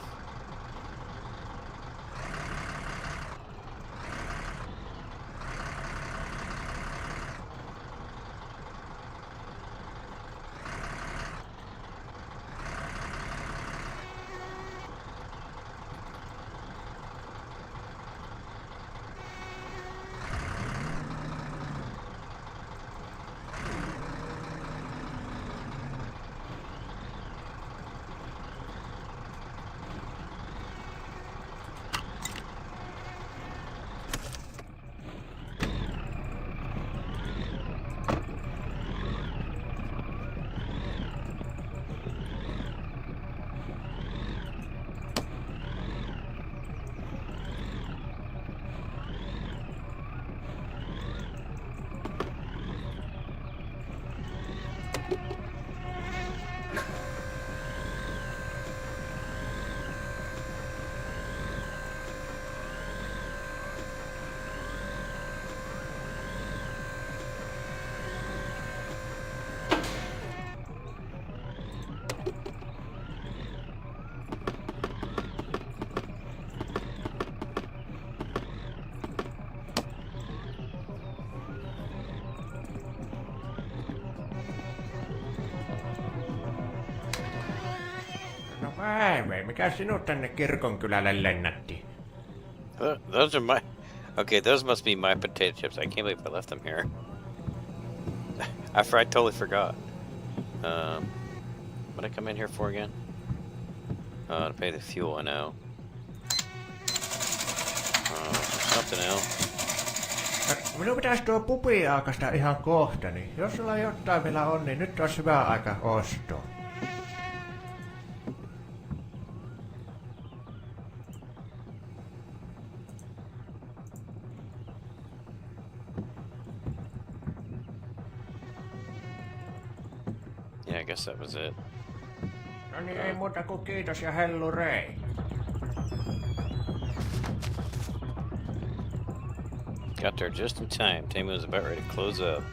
Speaker 2: No Päivä, mikä sinut tänne kirkonkylälle lennätti?
Speaker 4: Those are my... Okay, those must be my potato chips. I can't believe I left them here. I totally forgot. What did I come in here for again? To pay the fuel, I know. Something else.
Speaker 2: Minun pitäisi tuo pubi aukasta ihan kohta, niin jos sulla jotain vielä on, niin nyt olisi hyvä aika ostaa.
Speaker 4: Yeah, I guess that was it.
Speaker 2: No niin, ei muuta kuin kiitos ja hellurei.
Speaker 4: Got there just in time. Tammy was about ready to close up.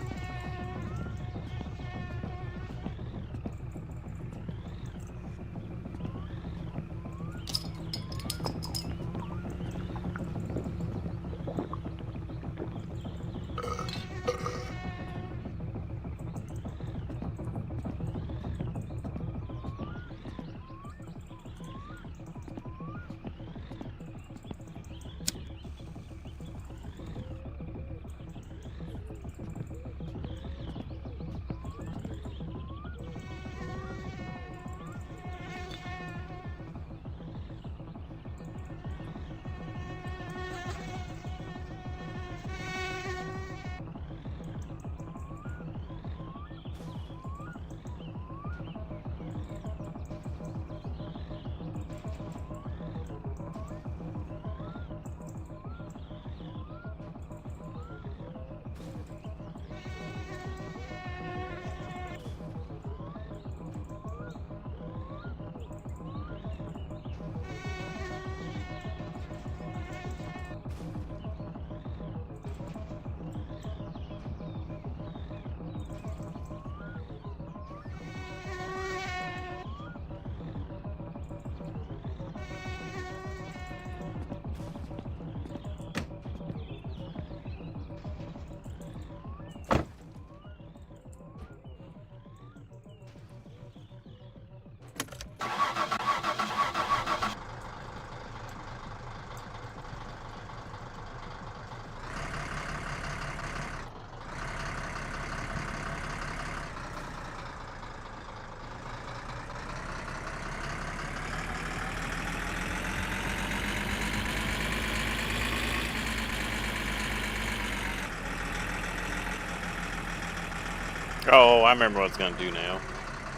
Speaker 4: Oh, I remember what I was gonna do now.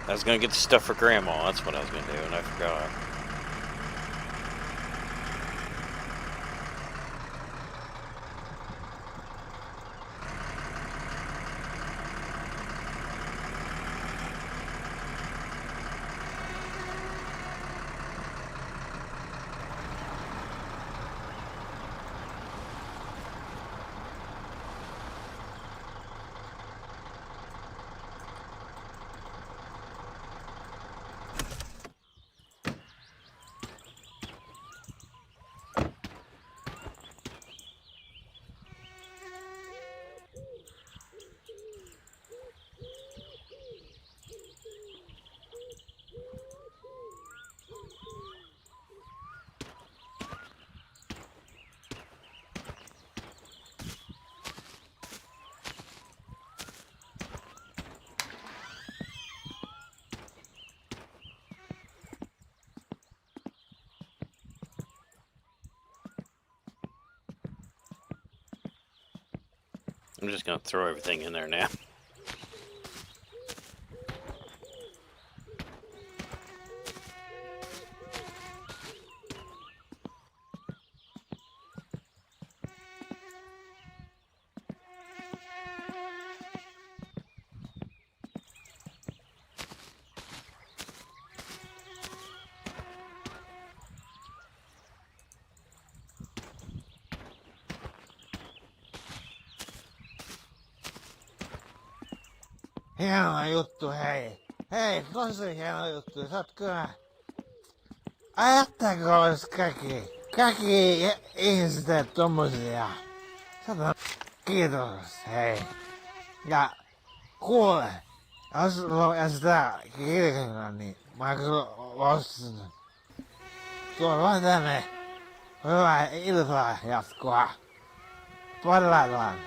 Speaker 4: I was gonna get the stuff for Grandma. That's what I was gonna do, and I forgot. I'm just gonna throw everything in there now.
Speaker 6: Hieno juttu, hei. Hei, tosi hieno juttu. Sä oot kyllä... Ajatteko olis kaikki ihmiset teet tommosia? Kiitos, hei. Ja kuule, jos lukee sitä kirjaa, niin mä kyllä ostan. Tuo vaan tänne. Hyvää iltaa jatkoa. Palaillaan.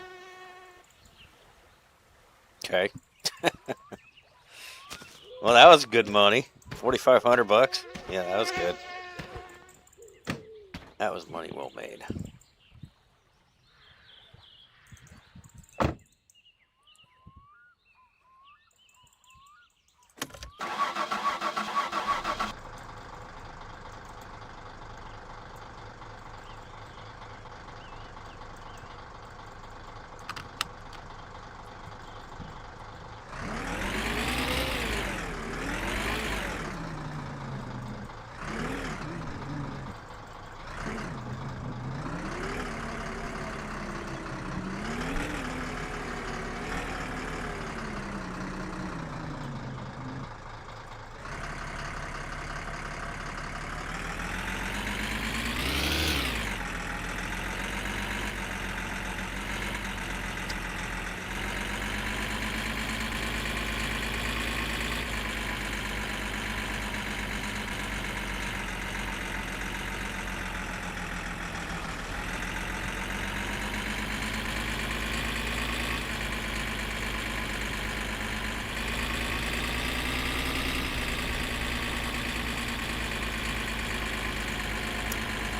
Speaker 4: Okay. Well, that was good money. $4,500. Yeah, that was good. That was money well made.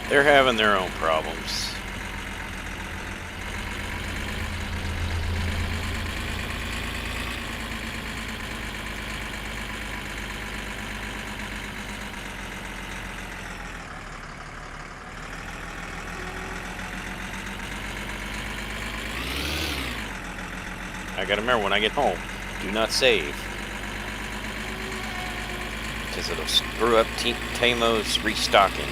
Speaker 4: They're having their own problems. I gotta remember when I get home, do not save. Because it'll screw up Tamo's restocking.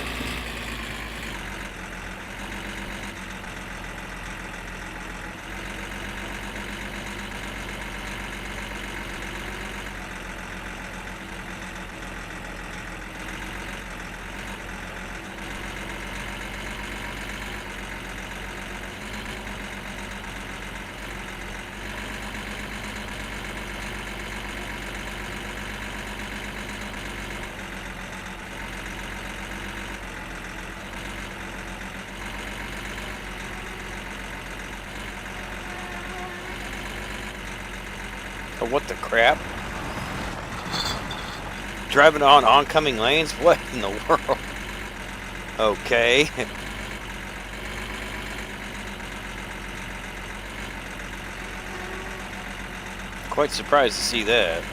Speaker 4: Oh, what the crap? Driving on oncoming lanes? What in the world? Okay. Of Quite surprised to see that.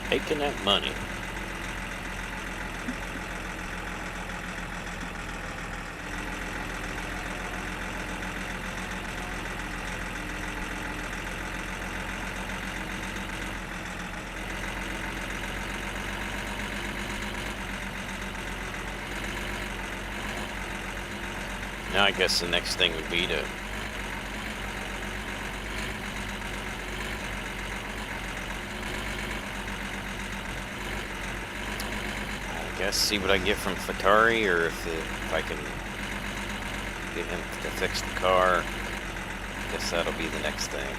Speaker 4: Taking that money. Now I guess the next thing would be to see what I get from Fatari, or if I can get him to fix the car. I guess that'll be the next thing.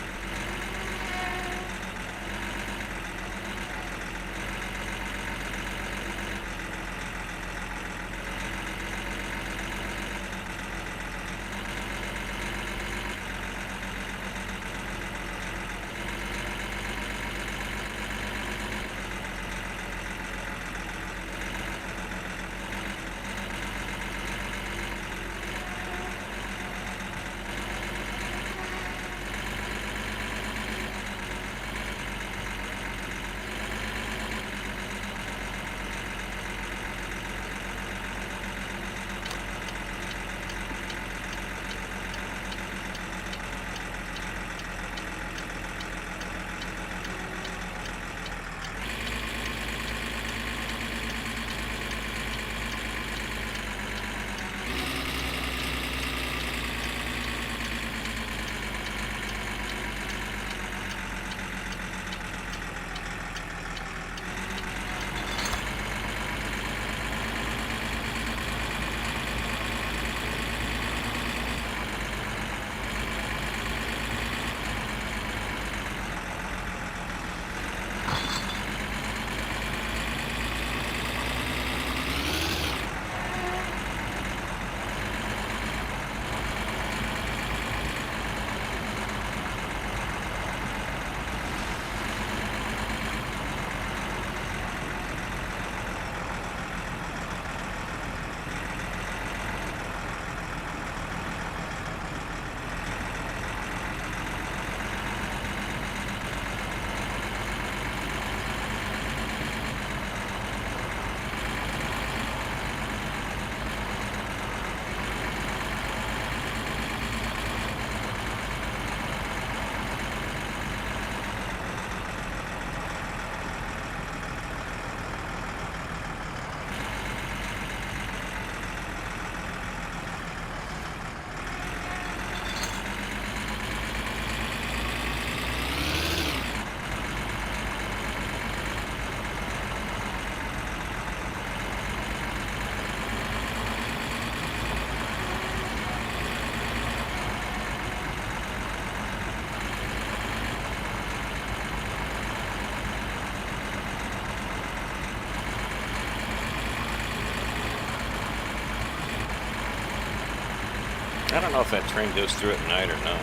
Speaker 4: I don't know if that train goes through at night or not.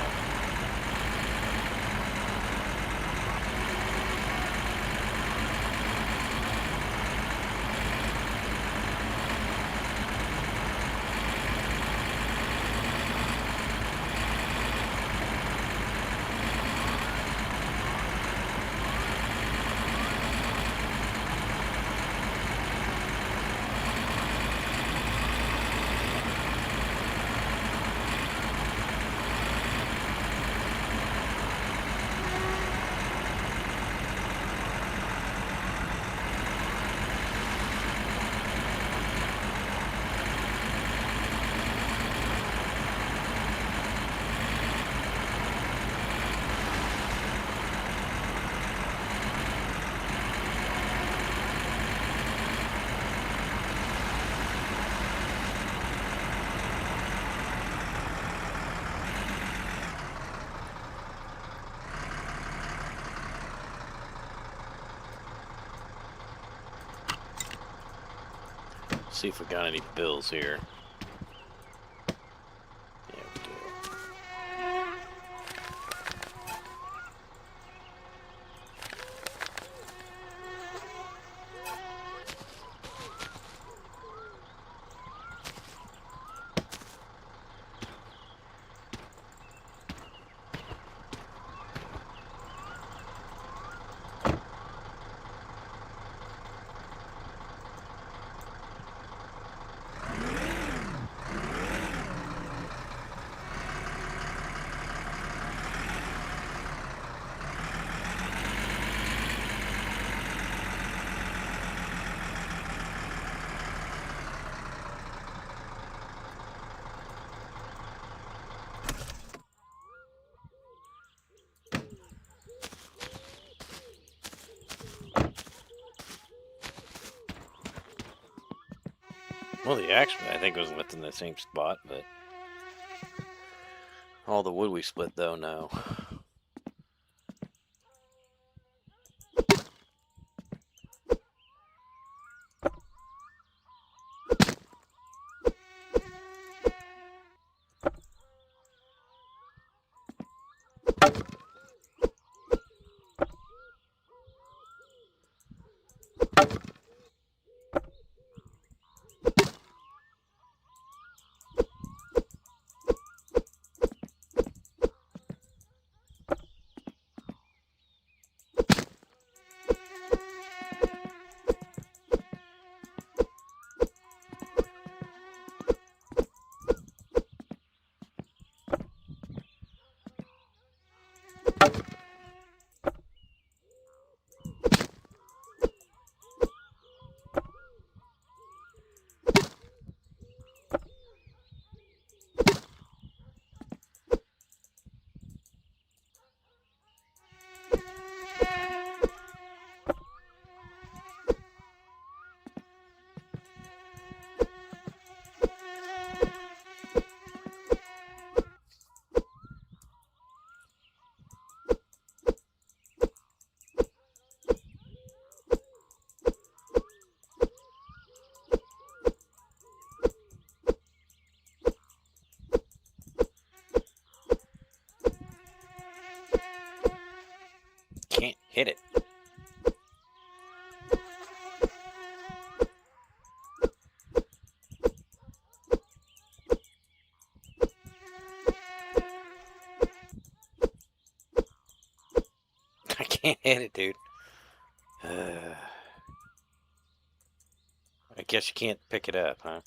Speaker 4: See if we got any bills here. Yeah, we do. Well, the axe, I think, was left in the same spot, but all the wood we split, though, no. Can't hit it. I can't hit it, dude. I guess you can't pick it up, huh?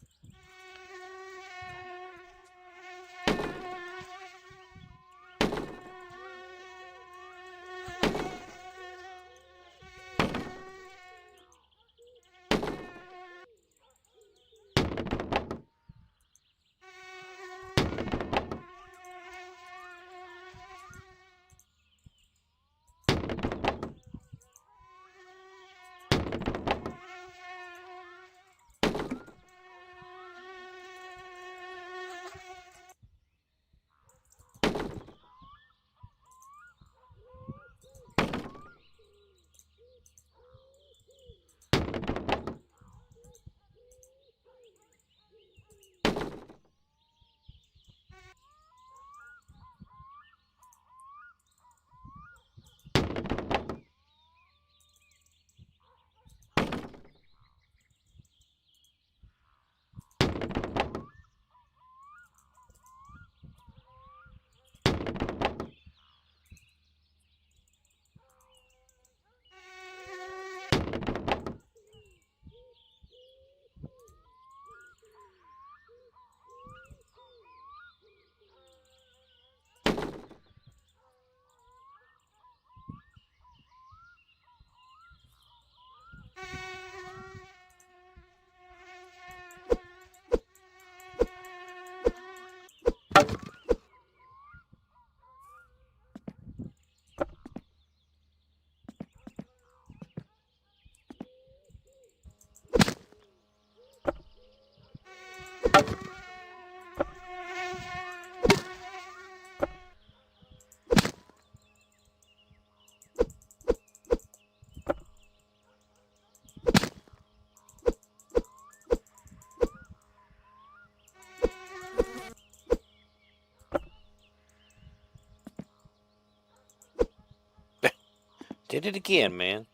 Speaker 4: Did it again, man.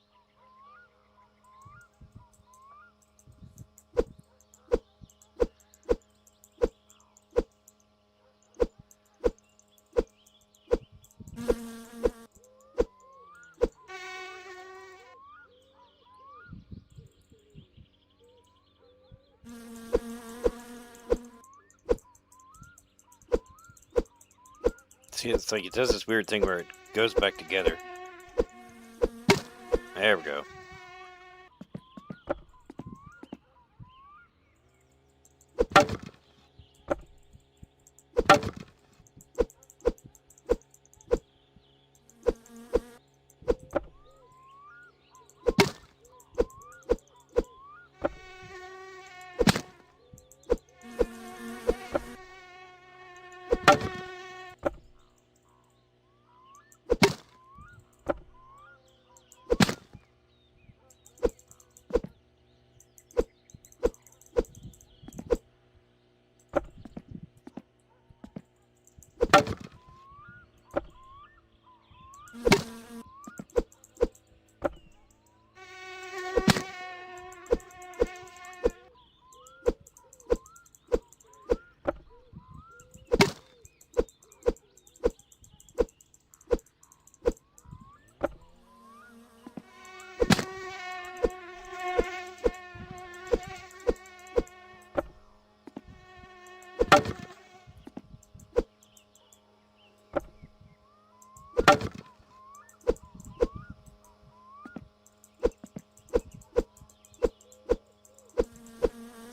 Speaker 4: See, it's like it does this weird thing where it goes back together. There we go.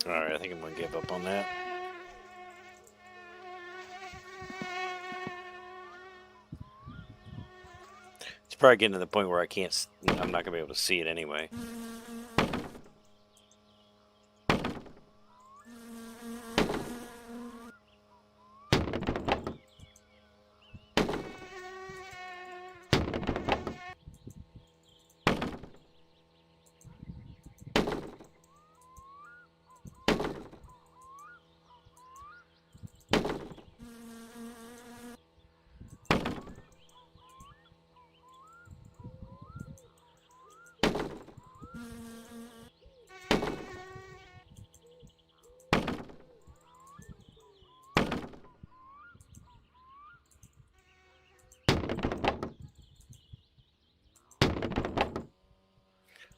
Speaker 4: Alright, I think I'm gonna give up on that. It's probably getting to the point where I'm not gonna be able to see it anyway.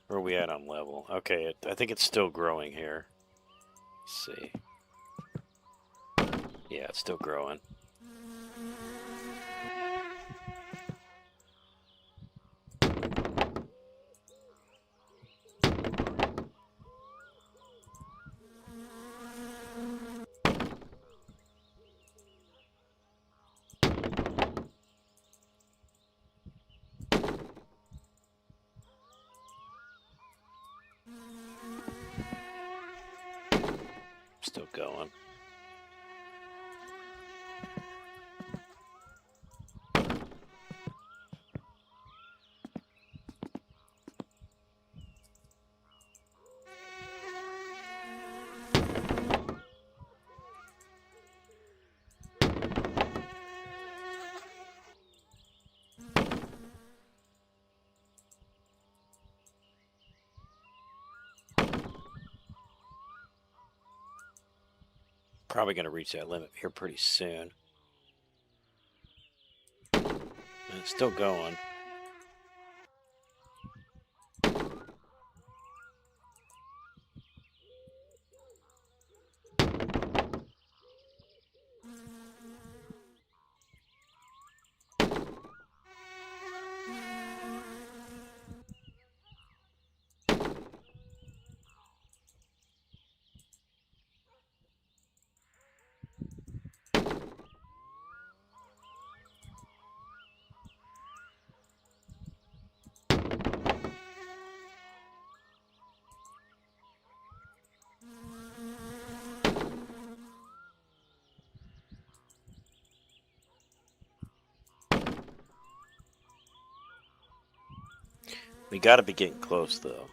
Speaker 4: Where are we at on level? Okay, I think it's still growing here. Let's see. Yeah, it's still growing. Still going. Probably going to reach that limit here pretty soon. And it's still going. We got to be getting close, though.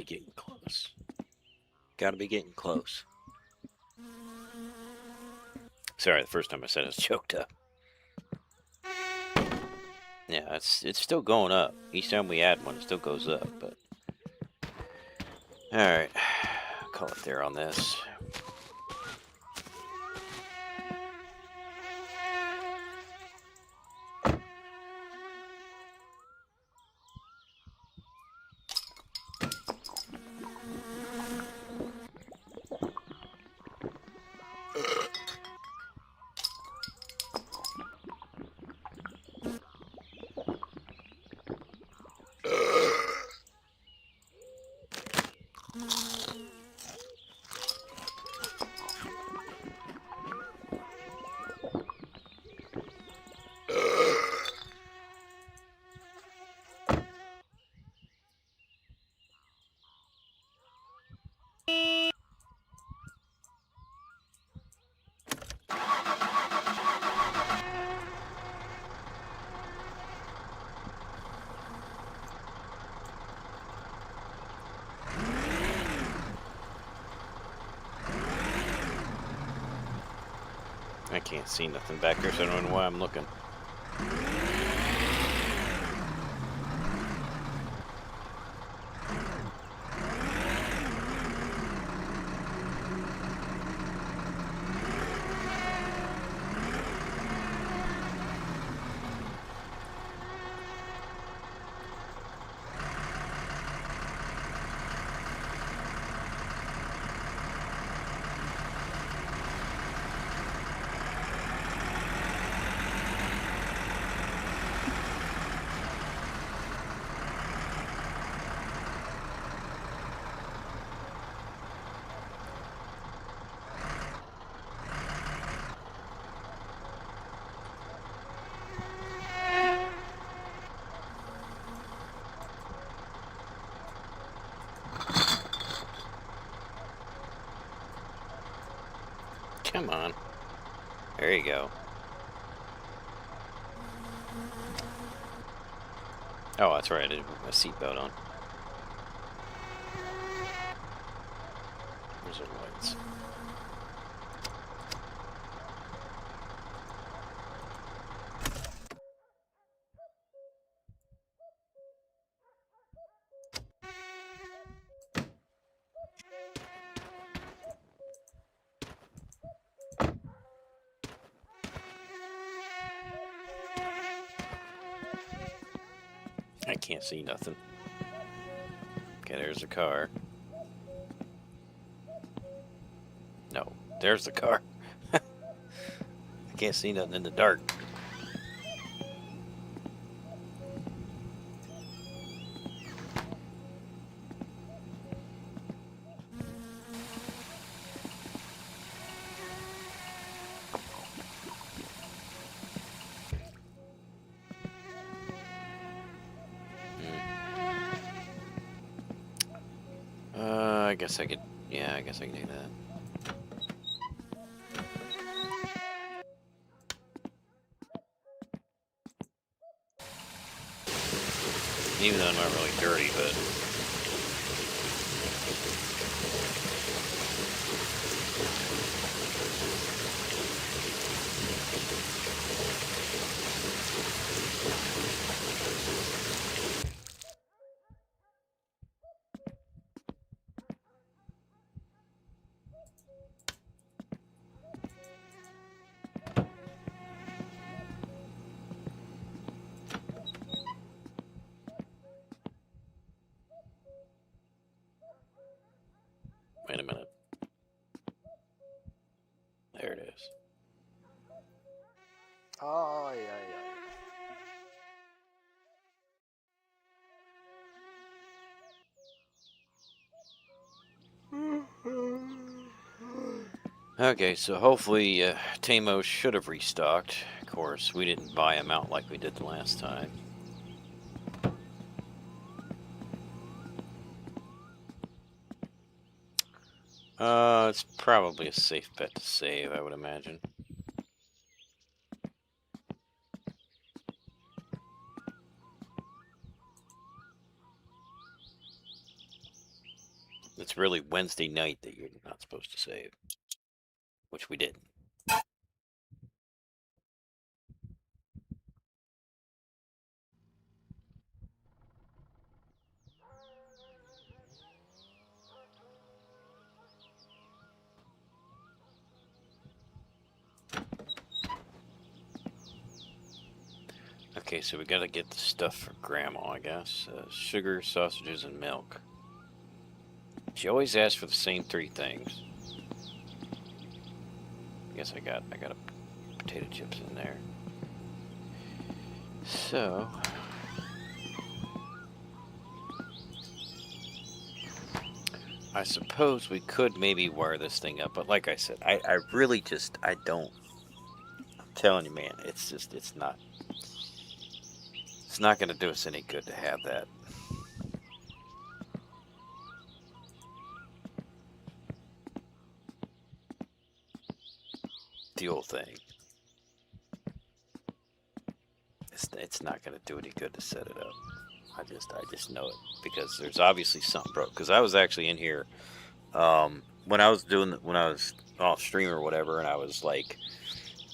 Speaker 1: be getting close. Gotta be getting close. Sorry, the first time I said it was choked up. Yeah, it's still going up. Each time we add one, it still goes up, but... Alright. Call it there on this. I can't see nothing back there, so I don't know why I'm looking. Come on. There you go. Oh, that's right. I didn't put my seatbelt on. Where's the lights? I can't see nothing. Okay, there's the car. No, there's the car. I can't see nothing in the dark. I guess I could, yeah, I guess I can do that. Even though I'm not really dirty, but... Wait a minute. There it is.
Speaker 6: Ai, ai, ai.
Speaker 1: Okay, so hopefully Tamo should have restocked. Of course, we didn't buy them out like we did the last time. It's probably a safe bet to save, I would imagine.
Speaker 4: really Wednesday night that you're not supposed to save, which we did. Okay, so we gotta get the stuff for Grandma, I guess. Sugar, sausages, and milk. She always asks for the same 3 things. I guess I got a potato chips in there. So I suppose we could maybe wire this thing up, but like I said, I really just, I don't. I'm telling you, man, it's not going to do us any good to have that. Fuel thing. It's not going to do any good to set it up. I just know it, because there's obviously something broke. Because I was actually in here when I was off stream or whatever, and I was like,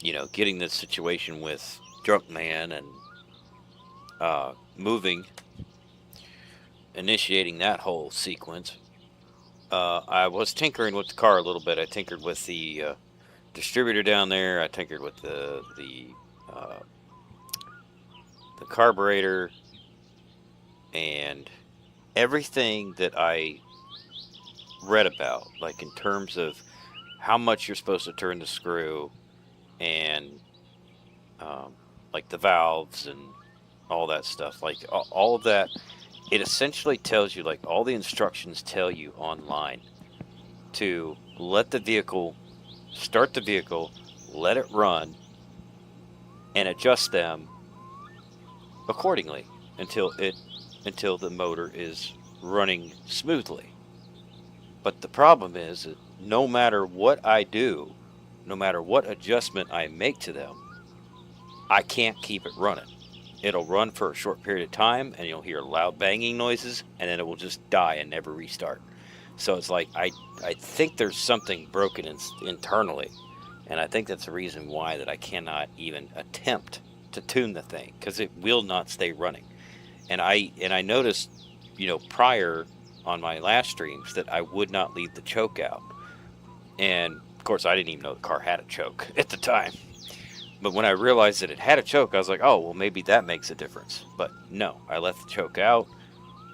Speaker 4: you know, getting this situation with Drunk Man and initiating that whole sequence. I was tinkering with the car a little bit. I tinkered with the distributor down there. I tinkered with the carburetor, and everything that I read about, like in terms of how much you're supposed to turn the screw, and like the valves and all that stuff, like all of that, it essentially tells you, like all the instructions tell you online to let the vehicle, start the vehicle, let it run, and adjust them accordingly until the motor is running smoothly. But the problem is that no matter what I do, no matter what adjustment I make to them, I can't keep it running. It'll run for a short period of time, and you'll hear loud banging noises, and then it will just die and never restart. So it's like, I think there's something broken internally, and I think that's the reason why that I cannot even attempt to tune the thing, because it will not stay running. And I noticed, you know, prior on my last streams that I would not leave the choke out. And of course I didn't even know the car had a choke at the time. But when I realized that it had a choke, I was like, oh, well, maybe that makes a difference. But no, I left the choke out,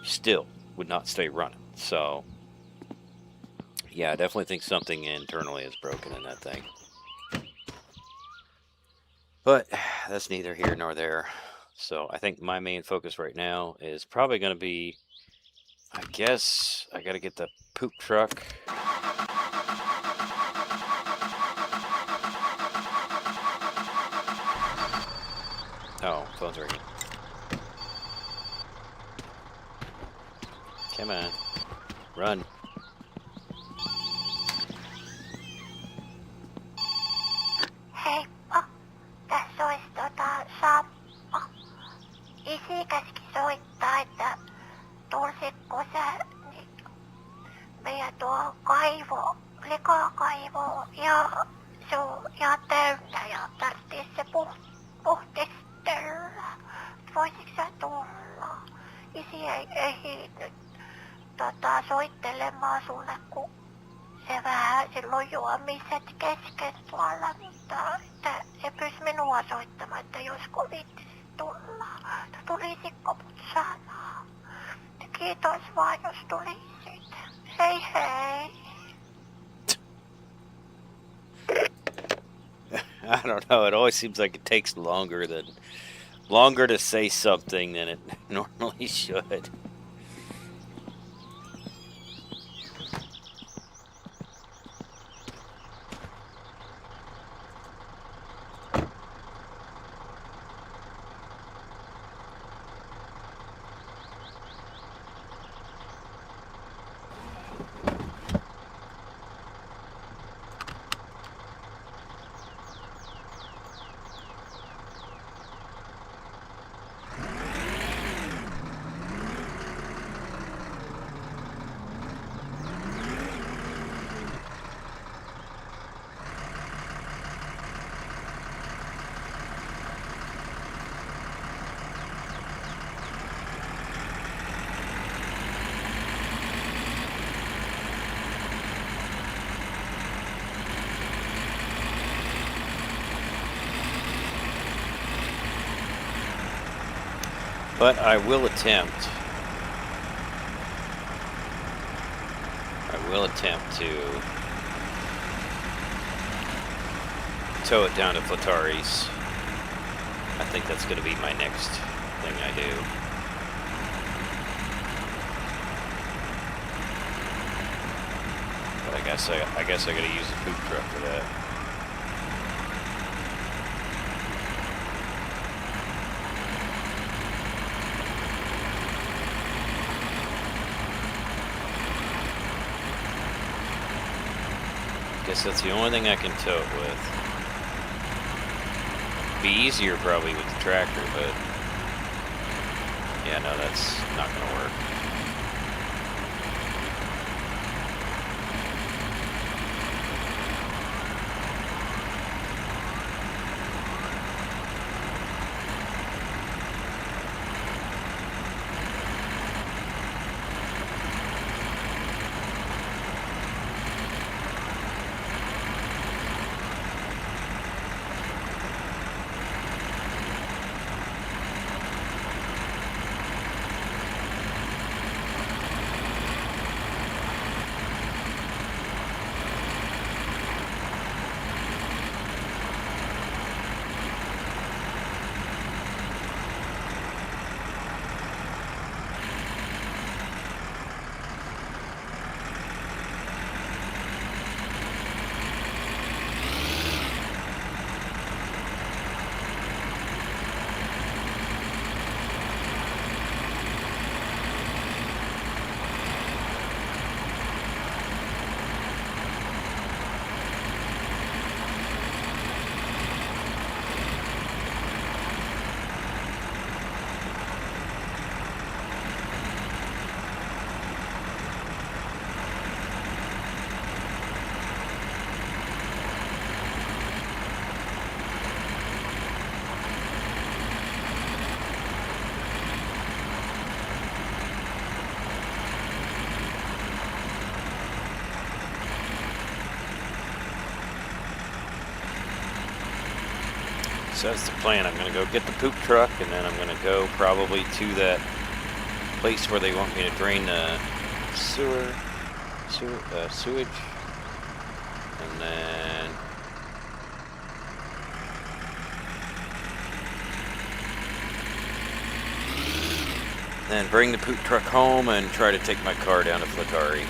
Speaker 4: still would not stay running. So yeah, I definitely think something internally is broken in that thing. But that's neither here nor there. So I think my main focus right now is probably going to be, I guess, I got to get the poop truck. Oh, phone's ringing. Come on. Run.
Speaker 5: Heippa, tässä olisi Sappa. Isi käski soittaa, että tulisitko sä meidän tuo kaivo, likakaivo, ja se on ihan täynnä ja tarvitsisi se puhdistella. Voisitko sä tulla? Isi ei ehtinyt soittelemaan sulle, kun se vähän silloin juomiset kesken tuolla, mutta että se pyysi minua soittamaan, että josko viittisit tulla. Tulisitko mut sanaa? Kiitos vaan, jos tulisit. Hei hei.
Speaker 4: I don't know. It always seems like it takes longer to say something than it normally should. But I will attempt. To tow it down to Flatari's. I think that's going to be my next thing I do. But I guess I got to use a poop truck for that. Guess that's the only thing I can tow it with. Be easier probably with the tractor, but yeah, no, that's not gonna work. So that's the plan. I'm going to go get the poop truck, and then I'm going to go probably to that place where they want me to drain the sewage. And then bring the poop truck home and try to take my car down to Flatari.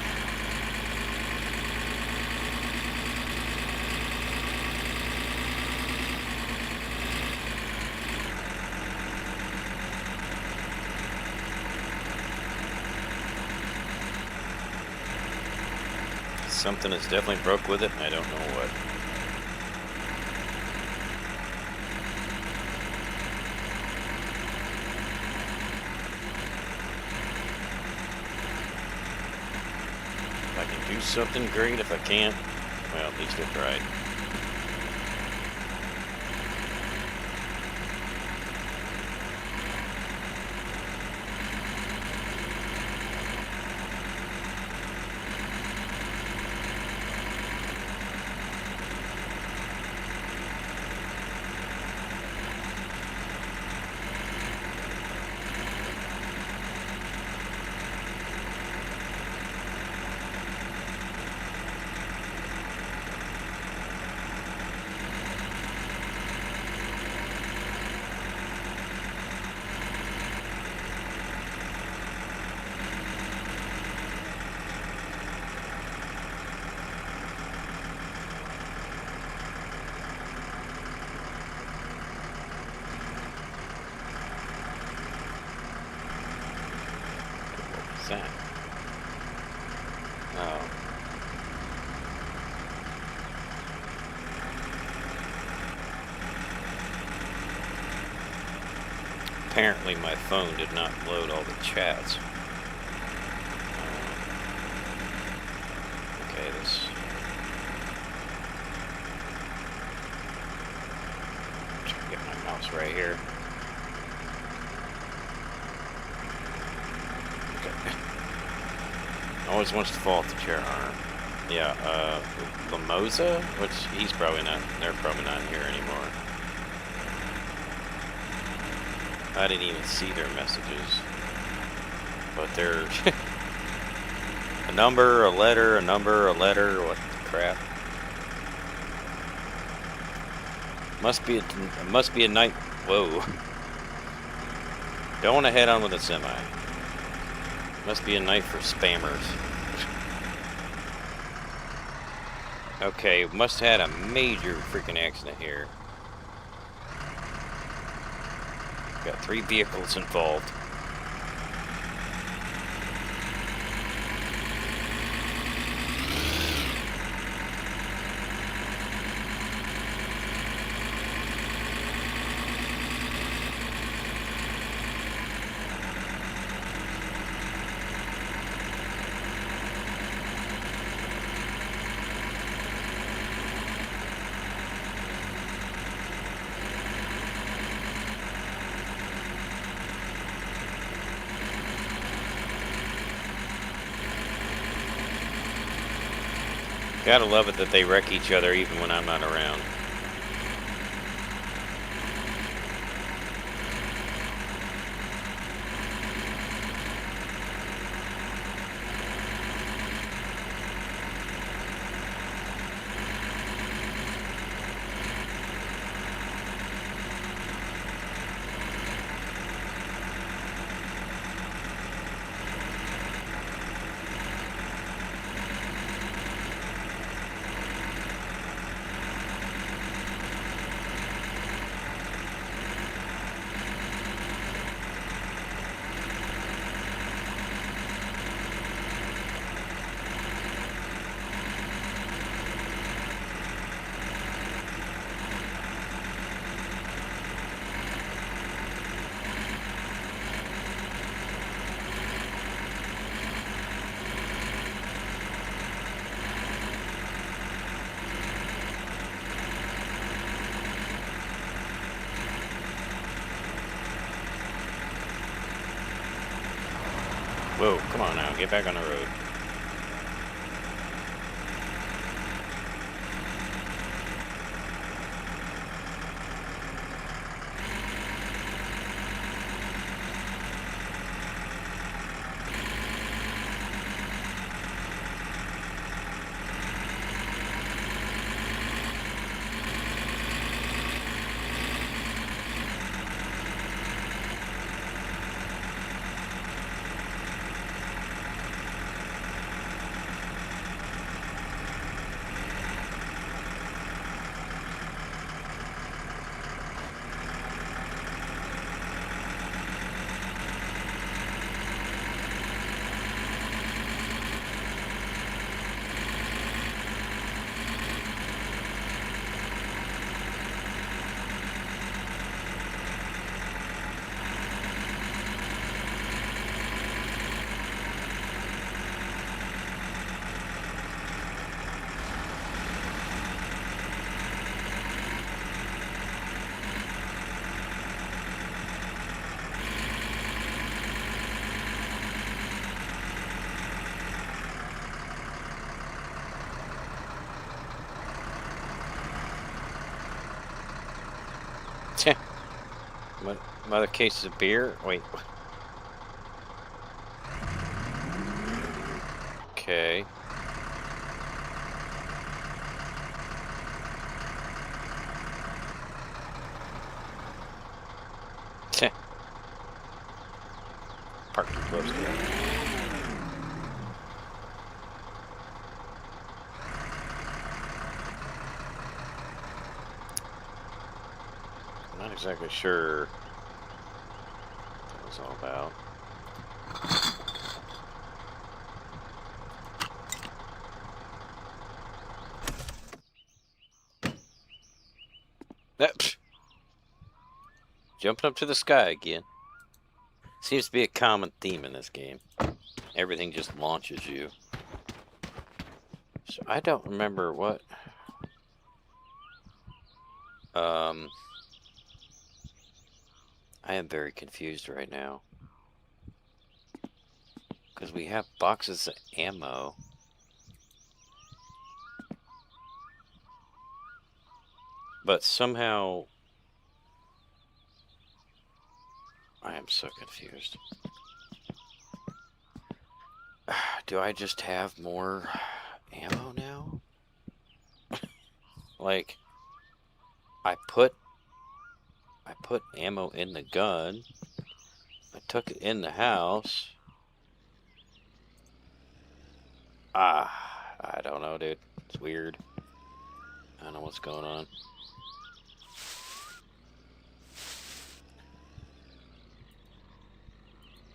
Speaker 4: Something is definitely broke with it, and I don't know what. If I can do something, great. If I can't, well, at least I tried. That? Oh. Apparently my phone did not load all the chats. Okay, this... Try to get my mouse right here. Always wants to fall off the chair arm. Yeah, Lamoza? Which, he's probably not, they're probably not here anymore. I didn't even see their messages. But they're a number, a letter, a number, a letter. What the crap? Must be a night. Whoa! Don't want to head on with a semi. Must be a night for spammers. Okay, must have had a major freaking accident here. Got 3 vehicles involved. Gotta love it that they wreck each other even when I'm not around. Whoa, come on now, get back on the road. Another case of beer? Wait. Okay. Parked too close to it. I'm not exactly sure what it's all about. Jumping up to the sky again. Seems to be a common theme in this game. Everything just launches you. So I don't remember what... I am very confused right now. Because we have boxes of ammo. But somehow... I am so confused. Do I just have more ammo now? Like, I put ammo in the gun. I took it in the house. I don't know, dude. It's weird. I don't know what's going on.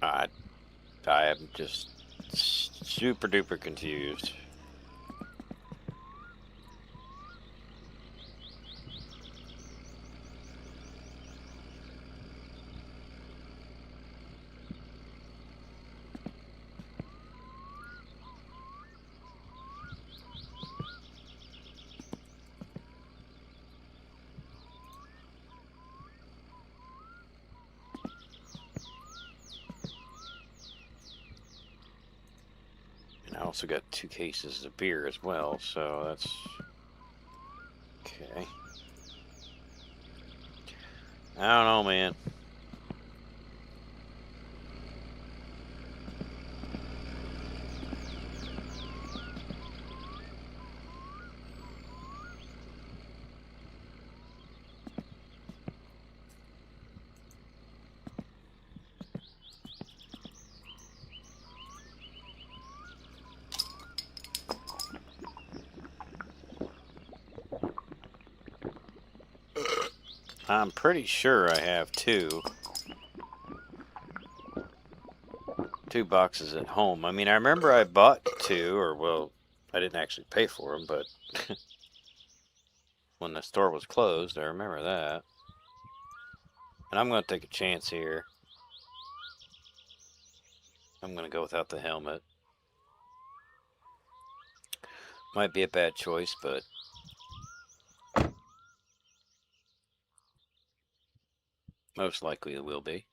Speaker 4: I am just super duper confused. I also got 2 cases of beer as well, so that's okay. I don't know, man. I'm pretty sure I have 2 boxes at home. I mean, I remember I bought 2, or well, I didn't actually pay for them, but when the store was closed, I remember that. And I'm going to take a chance here. I'm going to go without the helmet. Might be a bad choice, but most likely it will be.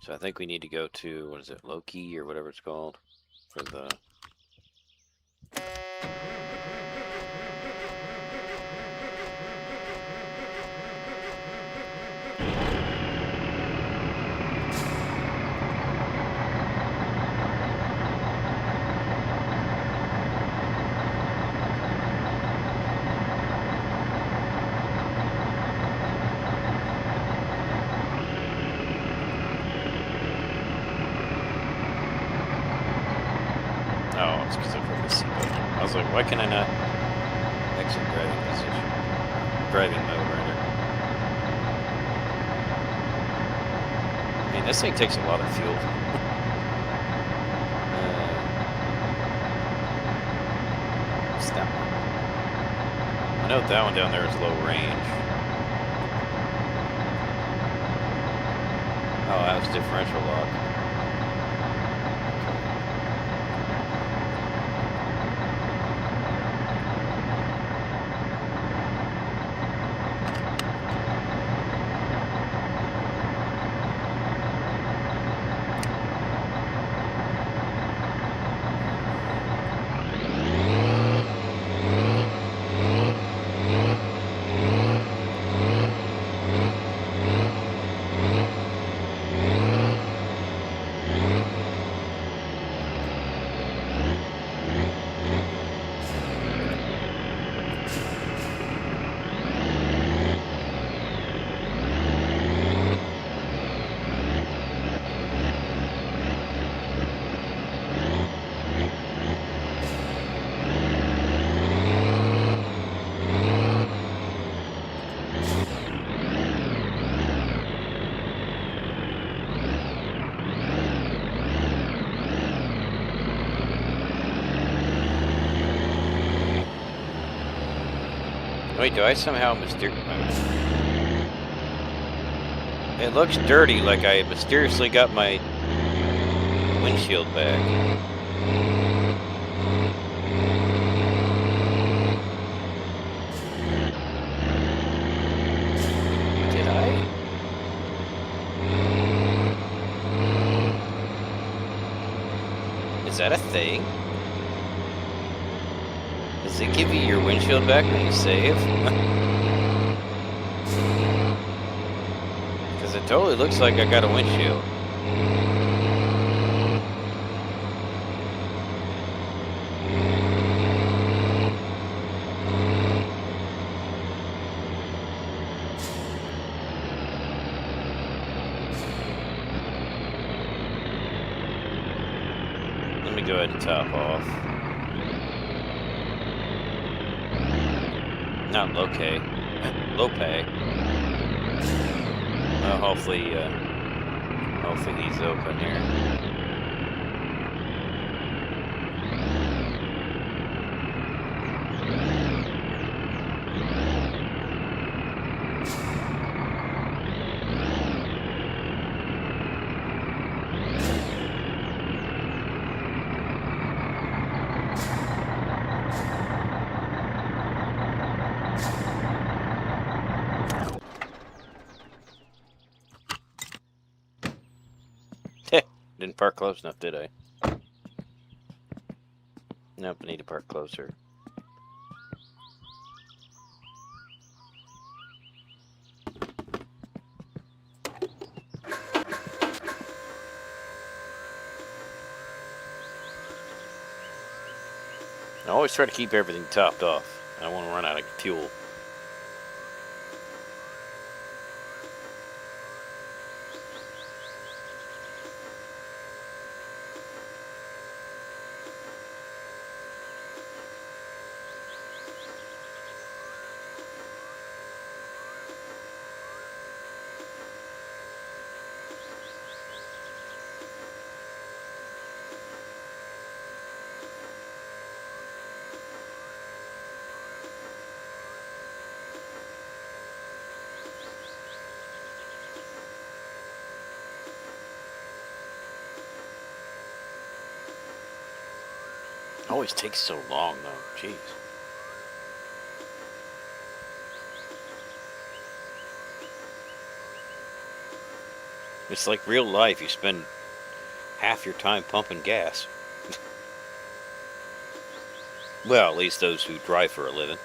Speaker 4: So I think we need to go to, what is it, Loki or whatever it's called, for the... Oh, it's because I put the seatbelt. I was like, why can I not exit driving position? Driving mode, rather. I mean, this thing takes a lot of fuel. What's that one? I know that one down there is low range. Oh, that was differential lock. Wait, do I somehow It looks dirty, like I mysteriously got my windshield back. Did I? Is that a thing? Does it give you your windshield back when you save? Because Because it totally looks like I got a windshield. Let me go ahead and top off. Not Lope. Lope. Hopefully he's open here. Didn't park close enough, did I? Nope, I need to park closer. I always try to keep everything topped off. I don't want to run out of fuel. Always takes so long though, jeez. It's like real life, you spend half your time pumping gas. Well, at least those who drive for a living.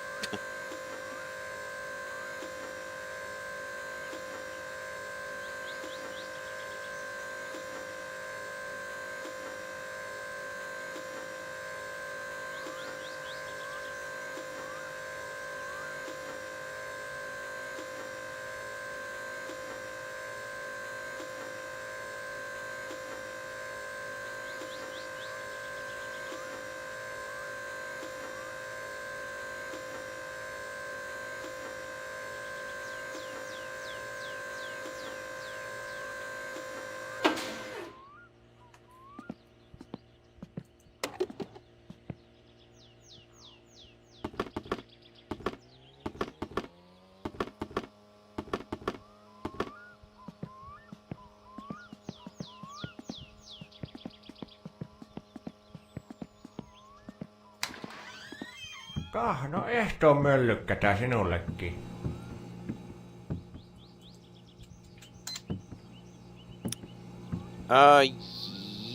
Speaker 2: No ehtoon möllykkätä sinullekin.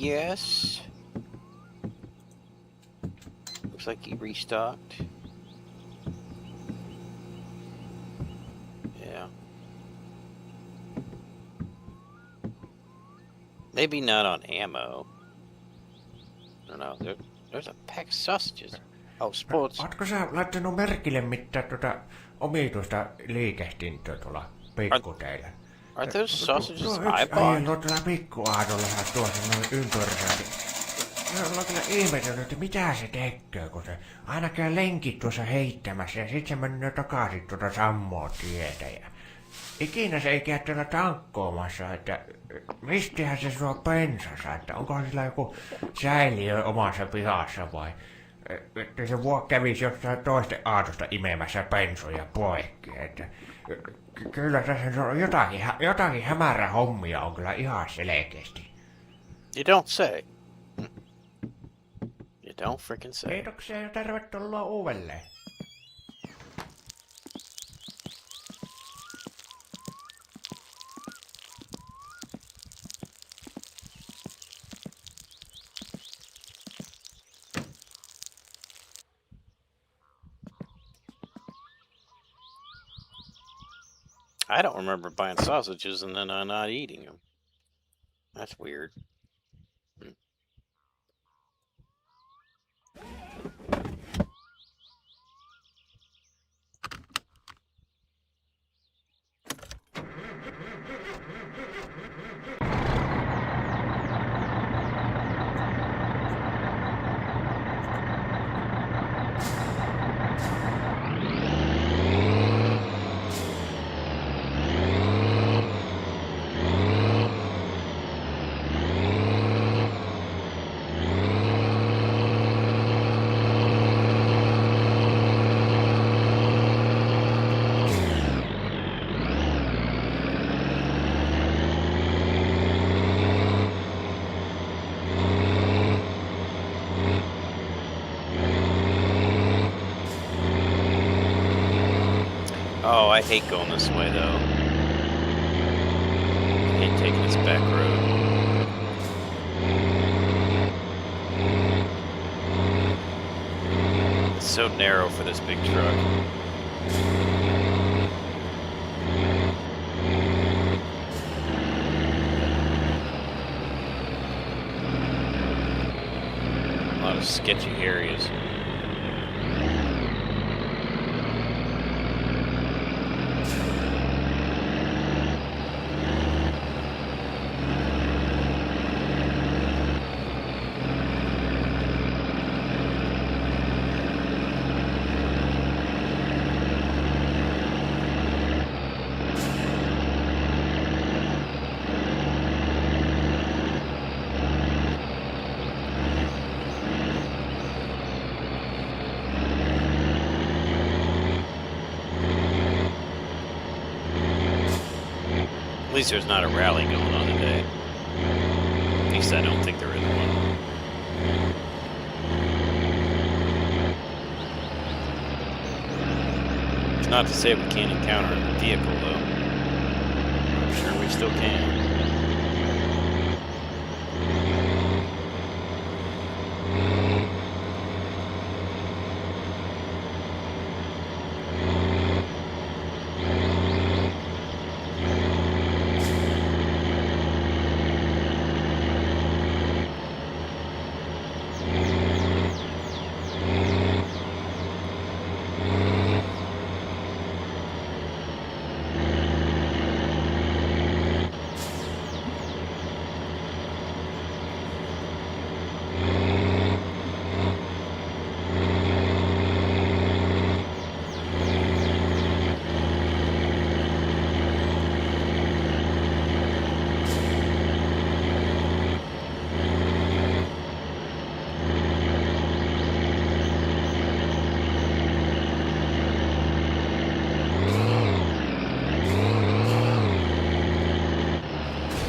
Speaker 4: Yes. Looks like he restocked. Yeah. Maybe not on ammo. I don't know. There's a pack of sausages. Oh, sports.
Speaker 2: Ootko sä laittanut merkille mitään omituista liikehdintöä tuolla pikkuteillä?
Speaker 4: Aren't those sausages
Speaker 2: Tuo
Speaker 4: I
Speaker 2: yksi ajellut
Speaker 4: bought?
Speaker 2: tuolla pikkuaadollahan tuossa noin ympyrää. Me ollaan kyllä ihmetellyt, että mitä se tekee, kun se aina käy lenkit tuossa heittämässä ja sit se menee takaisin tuota sammoa tietä. Ja ikinä se ei käy täällä tankkoomassa, että mistihän se suo pensassa, että onkohan sillä joku säiliö omassa pihassa vai että se kävisi jostain toisten aatosta imemässä pensoja poikki, että kyllä tässä on jotakin hämärä hommia on kyllä ihan selkeästi.
Speaker 4: You don't say. You don't freaking say.
Speaker 2: Kiitoksia ja tervetuloa uudelleen.
Speaker 4: I don't remember buying sausages and then not eating them. That's weird. Oh, I hate going this way though. I hate taking this back road. It's so narrow for this big truck. A lot of sketchy areas. At least there's not a rally going on today. At least I don't think there is one. It's not to say we can't encounter a vehicle, though. I'm sure we still can.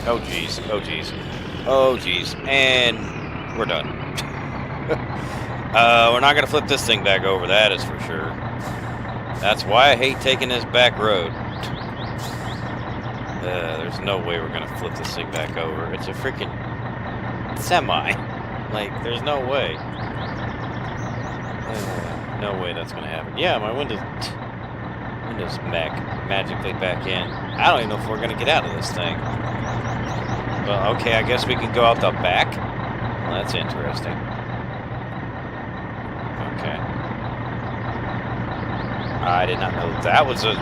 Speaker 4: Oh geez, oh geez, oh geez, and we're done. We're not gonna flip this thing back over, that is for sure. That's why I hate taking this back road. There's no way we're gonna flip this thing back over. It's a freaking semi. Like, there's no way. No way that's gonna happen. Yeah, my Windows magically back in. I don't even know if we're gonna get out of this thing. Well, okay, I guess we can go out the back. Well, that's interesting. Okay. I did not know that was a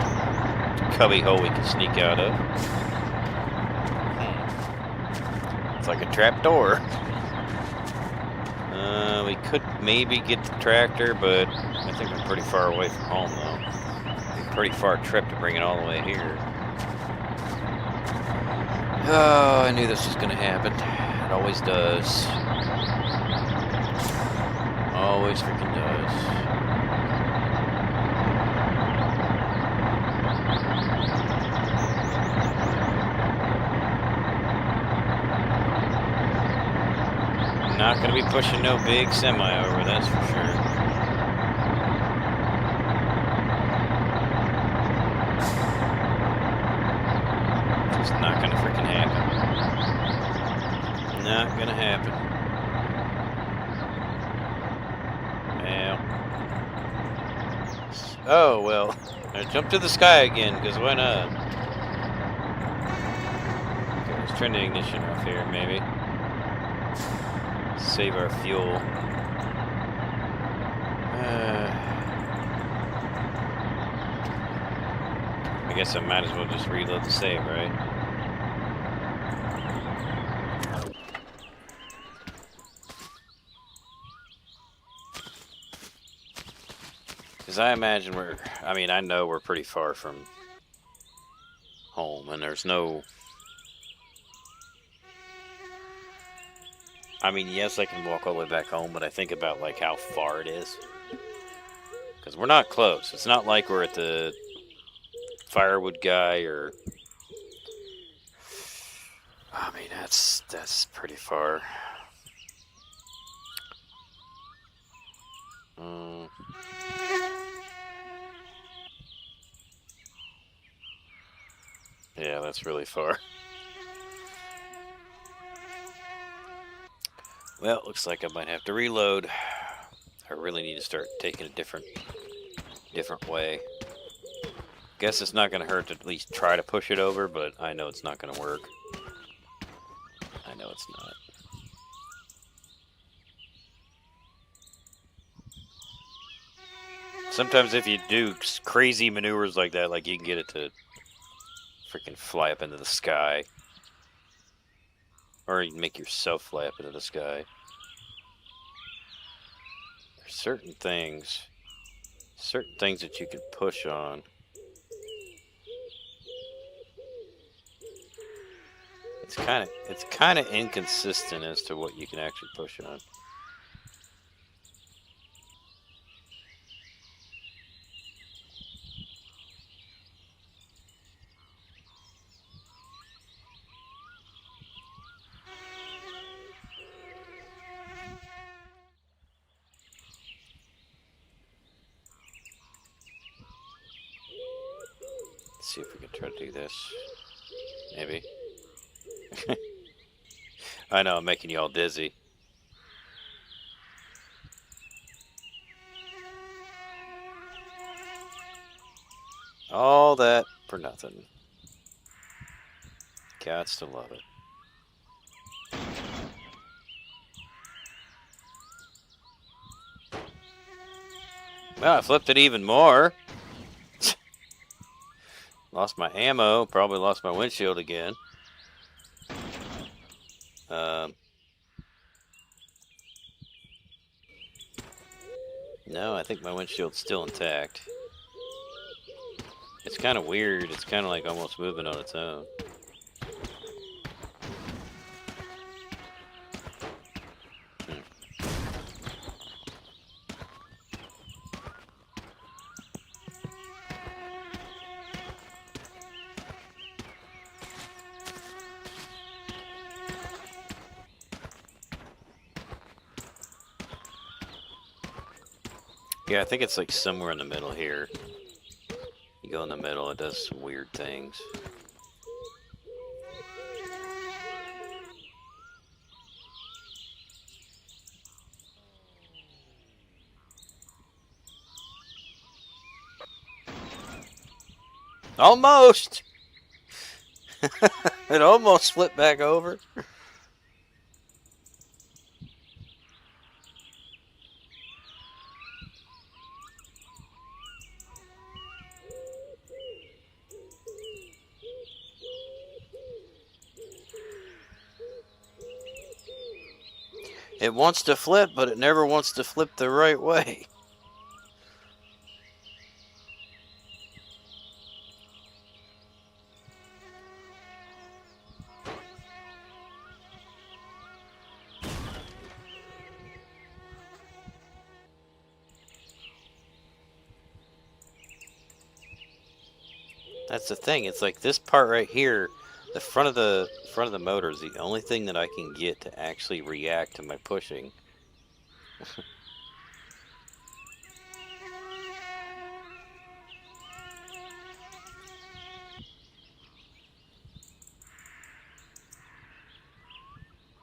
Speaker 4: cubby hole we could sneak out of. It's like a trap door. We could maybe get the tractor, but I think I'm pretty far away from home, though. It's a pretty far trip to bring it all the way here. Oh, I knew this was going to happen. It always does. Always freaking does. Not going to be pushing no big semi over, that's for sure. Just not going to freaking happen. Not going to happen. Well. Oh, well. I jumped to the sky again, because why not? turn the ignition off here, maybe. Save our fuel. I guess I might as well just reload the save, right? Because I imagine I know we're pretty far from home, and there's no... I mean, yes, I can walk all the way back home, but I think about, like, how far it is. Because we're not close. It's not like we're at the firewood guy, or... I mean, that's pretty far. Yeah, that's really far. Well, looks like I might have to reload. I really need to start taking a different way. Guess it's not going to hurt to at least try to push it over, but I know it's not going to work. I know it's not. Sometimes if you do crazy maneuvers like that, like you can get it to freaking fly up into the sky. Or you can make yourself fly up into the sky. There's certain things that you can push on. It's kind of inconsistent as to what you can actually push on. Let's see if we can try to do this. Maybe. I know, I'm making you all dizzy. All that for nothing. Gots to love it. Well, I flipped it even more. Lost my ammo, probably lost my windshield again. No, I think my windshield's still intact. It's kind of weird. It's kind of like almost moving on its own. Yeah, I think it's like somewhere in the middle here. You go in the middle, it does some weird things. Almost! It almost flipped back over. It wants to flip, but it never wants to flip the right way. That's the thing. It's like this part right here, the front of the motor is the only thing that I can get to actually react to my pushing.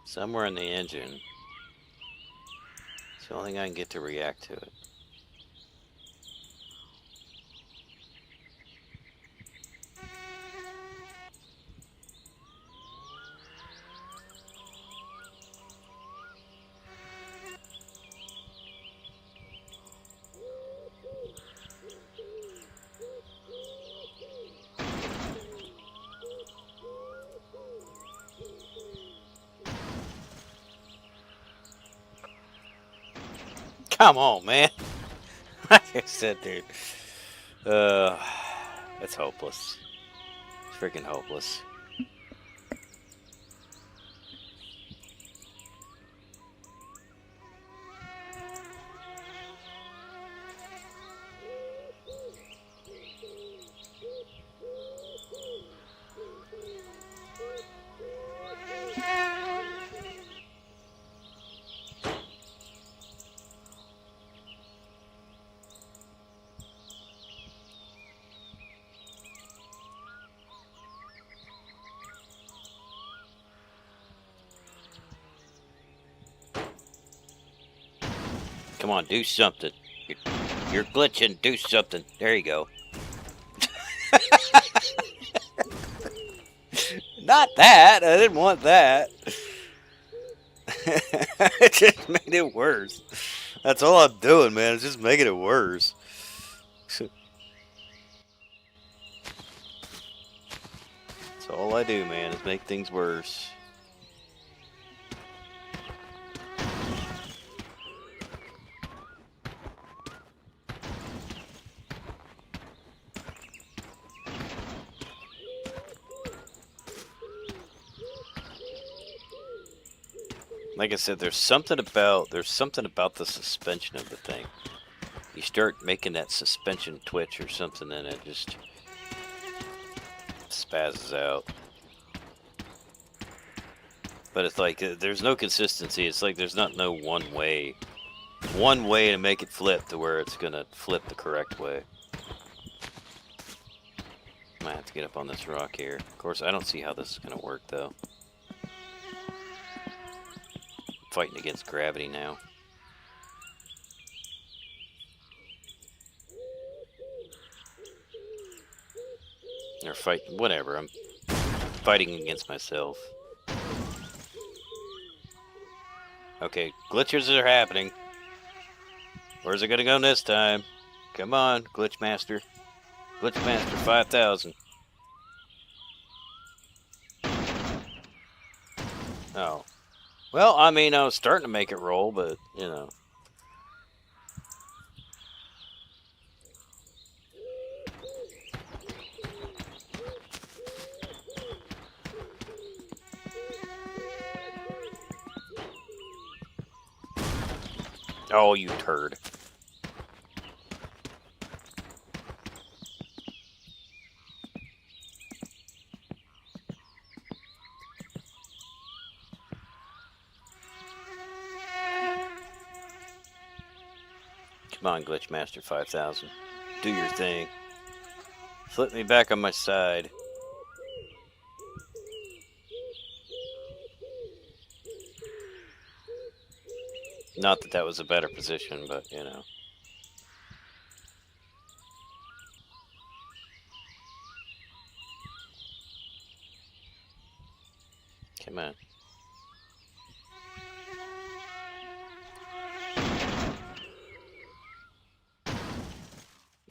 Speaker 4: Somewhere in the engine. It's the only thing I can get to react to it. Come on, man. Like I said, dude. It's hopeless. It's freaking hopeless. Come on, do something. You're glitching. Do something. There you go. Not that. I didn't want that. It just made it worse. That's all I'm doing, man. It's just making it worse. That's all I do, man, is make things worse. Like I said, there's something about the suspension of the thing. You start making that suspension twitch or something, and it just spazzes out. But it's like there's no consistency. It's like there's no one way to make it flip to where it's gonna flip the correct way. Might have to get up on this rock here. Of course, I don't see how this is gonna work though. Fighting against gravity now. Or fighting, whatever. I'm fighting against myself. Okay, glitches are happening. Where's it gonna go this time? Come on, Glitch Master. Glitch Master 5000. Oh. Well, I mean, I was starting to make it roll, but, you know. Oh, you turd. Come on, Glitch Master 5000. Do your thing. Flip me back on my side. Not that that was a better position, but, you know. Come on.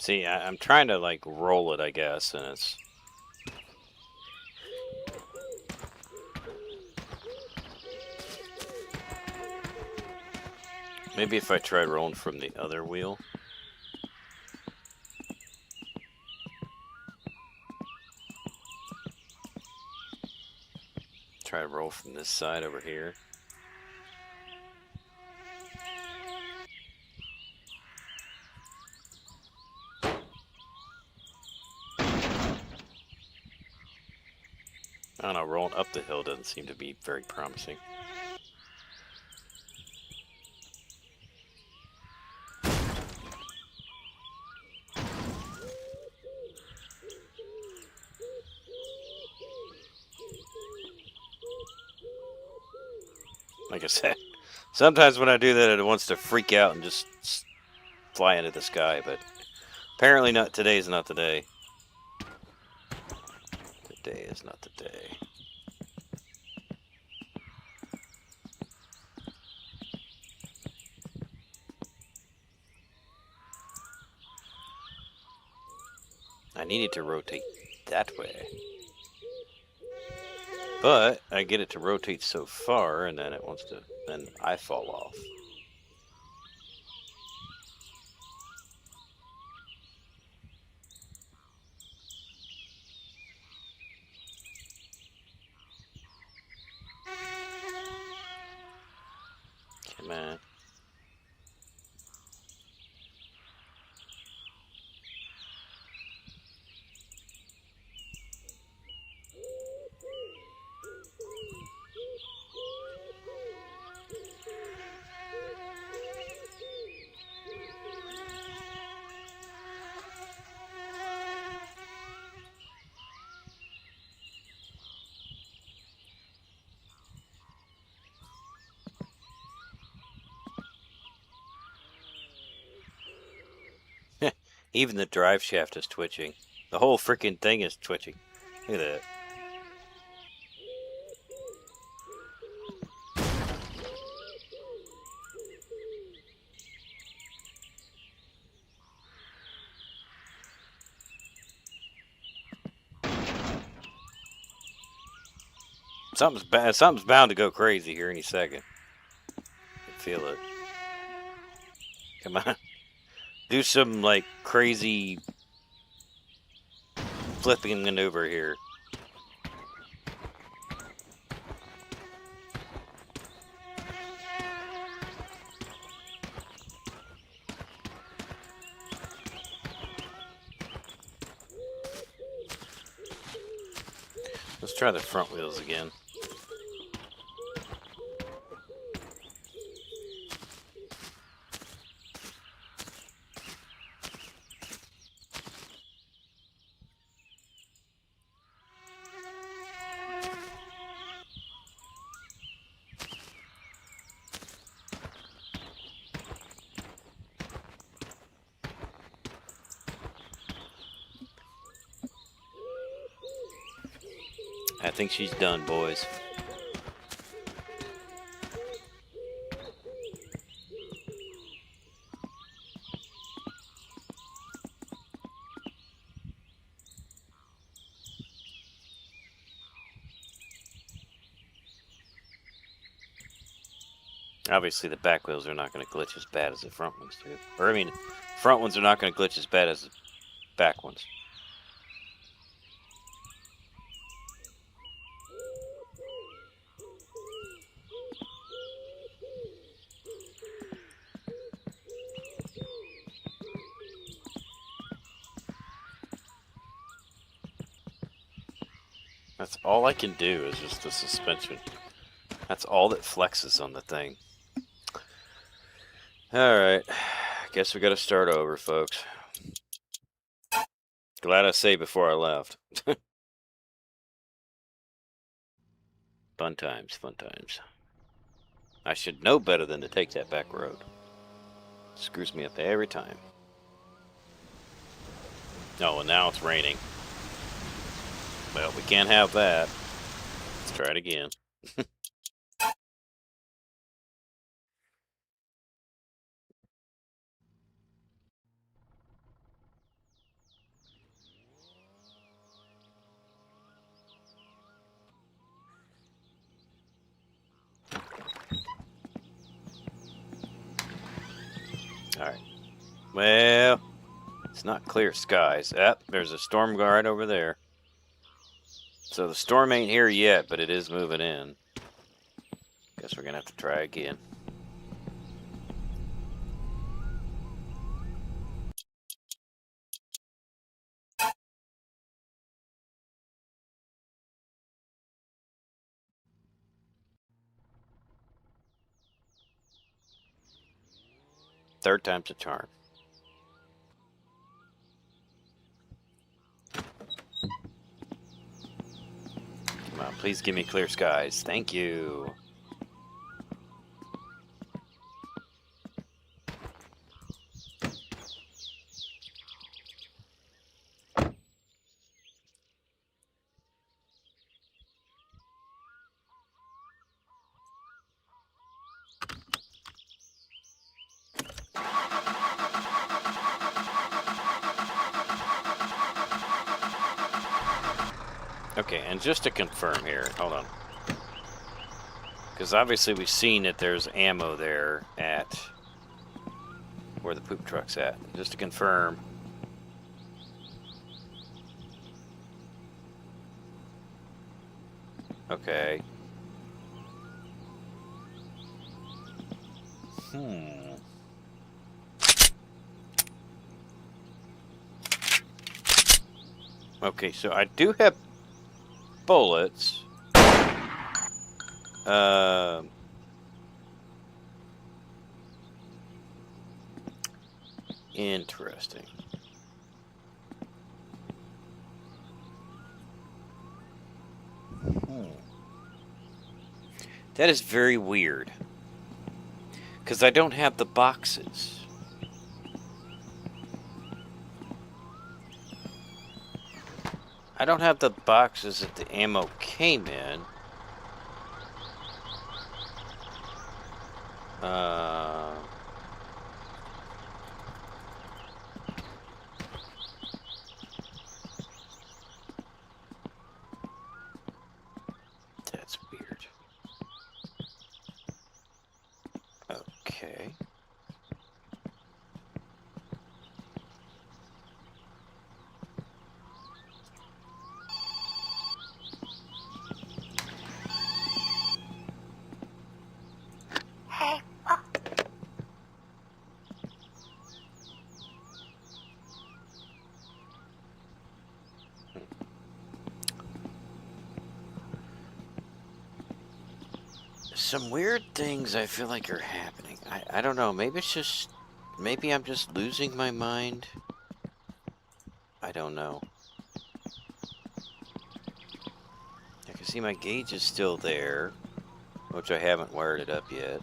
Speaker 4: See, I'm trying to, like, roll it, I guess, and it's... Maybe if I try rolling from the other wheel. Try to roll from this side over here. I don't know, rolling up the hill doesn't seem to be very promising. Like I said, sometimes when I do that, it wants to freak out and just fly into the sky, but apparently not. Today's not the day. Today is not the day. I needed to rotate that way. But I get it to rotate so far, and then it wants to, then I fall off. Come on. Even the drive shaft is twitching. The whole freaking thing is twitching. Look at that. Something's bound to go crazy here any second. I can feel it. Come on. Do some like crazy flipping maneuver here. Let's try the front wheels again. I think she's done, boys. Obviously, the back wheels are not going to glitch as bad as the front ones do. Or, I mean, front ones are not going to glitch as bad as the back ones. That's all I can do is just the suspension. That's all that flexes on the thing. Alright. Guess we gotta start over, folks. Glad I saved before I left. Fun times, fun times. I should know better than to take that back road. Screws me up every time. Oh, and now it's raining. Well, we can't have that. Let's try it again. Alright. Well, it's not clear skies. There's a storm guard over there. So the storm ain't here yet, but it is moving in. Guess we're gonna have to try again. Third time's a charm. Come on, please give me clear skies. Thank you. Okay, and just to confirm here, hold on. Because obviously we've seen that there's ammo there at where the poop truck's at. Just to confirm. Okay. Okay, so I do have bullets. Interesting. That is very weird. Because I don't have the boxes. I don't have the boxes that the ammo came in. That's weird. Okay.
Speaker 5: Hei,
Speaker 4: Some weird things I feel like are happening. I don't know. Maybe it's just... Maybe I'm just losing my mind. I don't know. I can see my gauge is still there, which I haven't wired it up yet.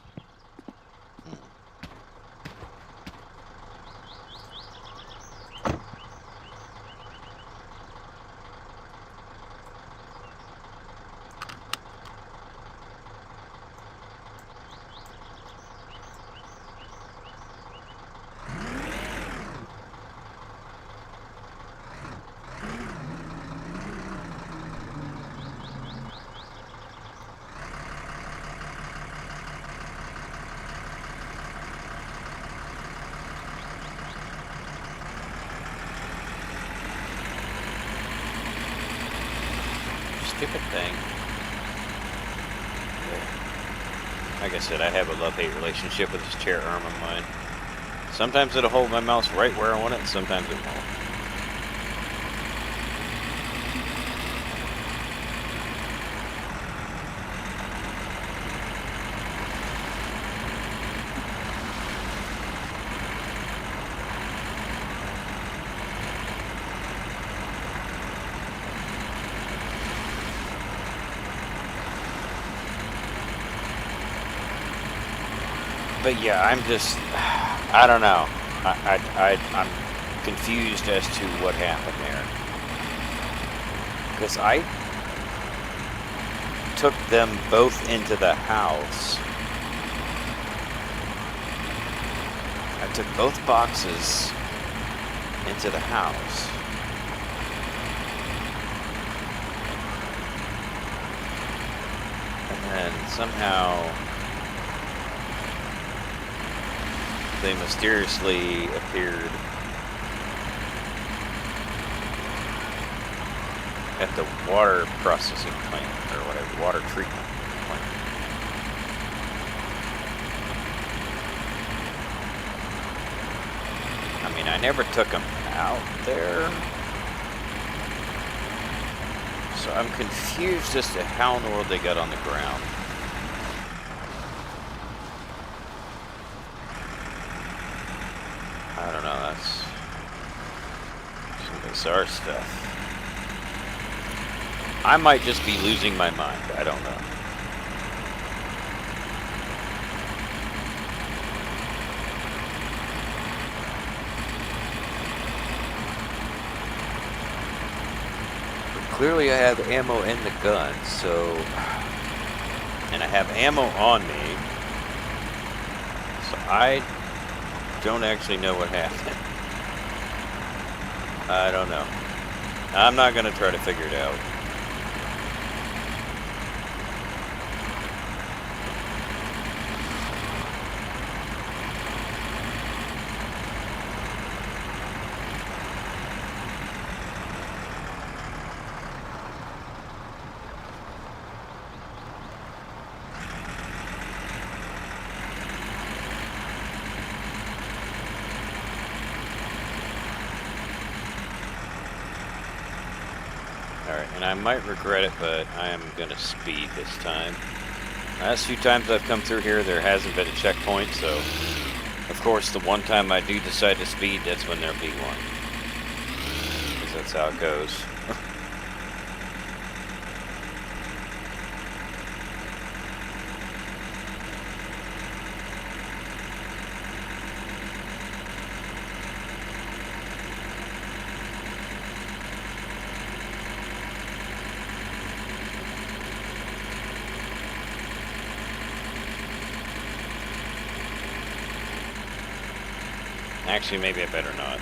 Speaker 4: Stupid thing. Like I said, I have a love-hate relationship with this chair arm of mine. Sometimes it'll hold my mouse right where I want it, and sometimes it won't. But yeah, I'm just, I don't know. I'm confused as to what happened there. Because I took them both into the house. I took both boxes into the house. And then somehow they mysteriously appeared at the water processing plant, or whatever, water treatment plant. I mean, I never took them out there. So I'm confused as to how in the world they got on the ground. I don't know, that's some bizarre stuff. I might just be losing my mind, I don't know. But clearly I have ammo in the gun, so... And I have ammo on me. So I don't actually know what happened. I don't know. I'm not going to try to figure it out. And I might regret it, but I am gonna speed this time. Last few times I've come through here, there hasn't been a checkpoint, so of course the one time I do decide to speed, that's when there'll be one. Because that's how it goes. Actually, maybe I better not.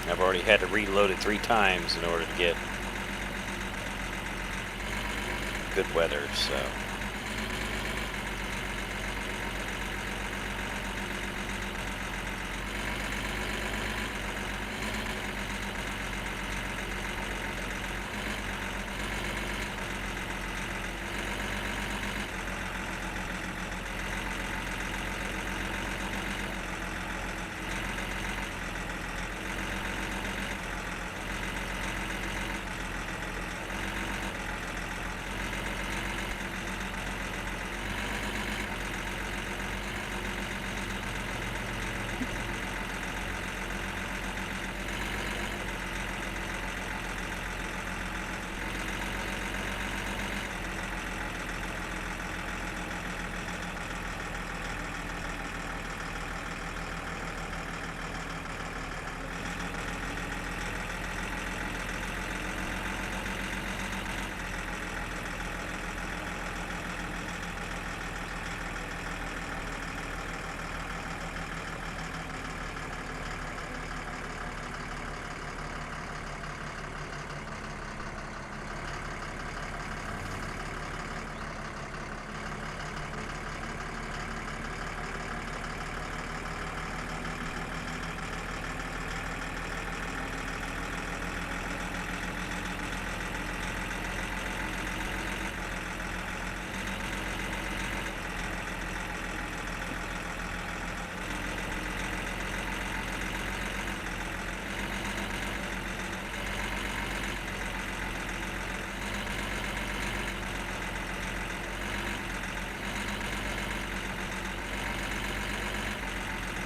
Speaker 4: I've already had to reload it 3 times in order to get good weather, so.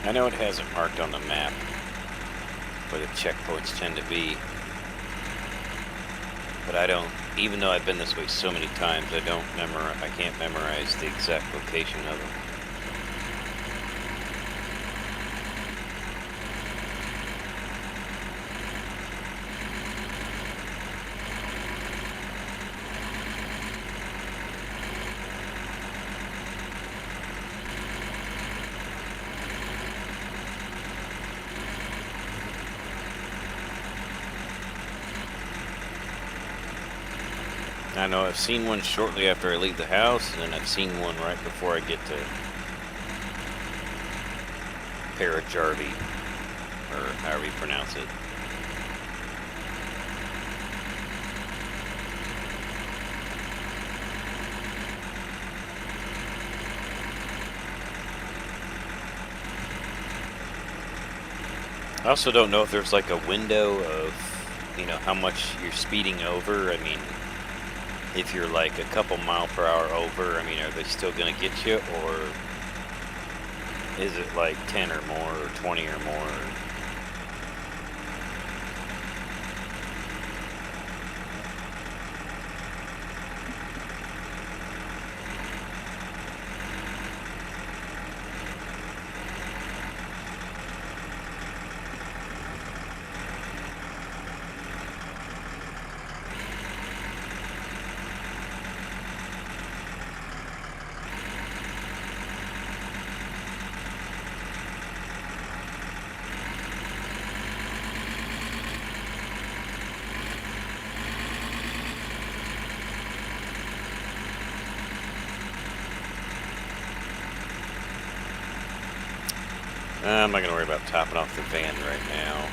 Speaker 4: I know it hasn't marked on the map where the checkpoints tend to be, but I don't, even though I've been this way so many times, I can't memorize the exact location of them. I know I've seen one shortly after I leave the house, and then I've seen one right before I get to Parajarvi, or however you pronounce it. I also don't know if there's like a window of, you know, how much you're speeding over. I mean, if you're like a couple mile per hour over, I mean, are they still gonna get you, or is it like 10 or more, or 20 or more? I'm not going to worry about topping off the van right now.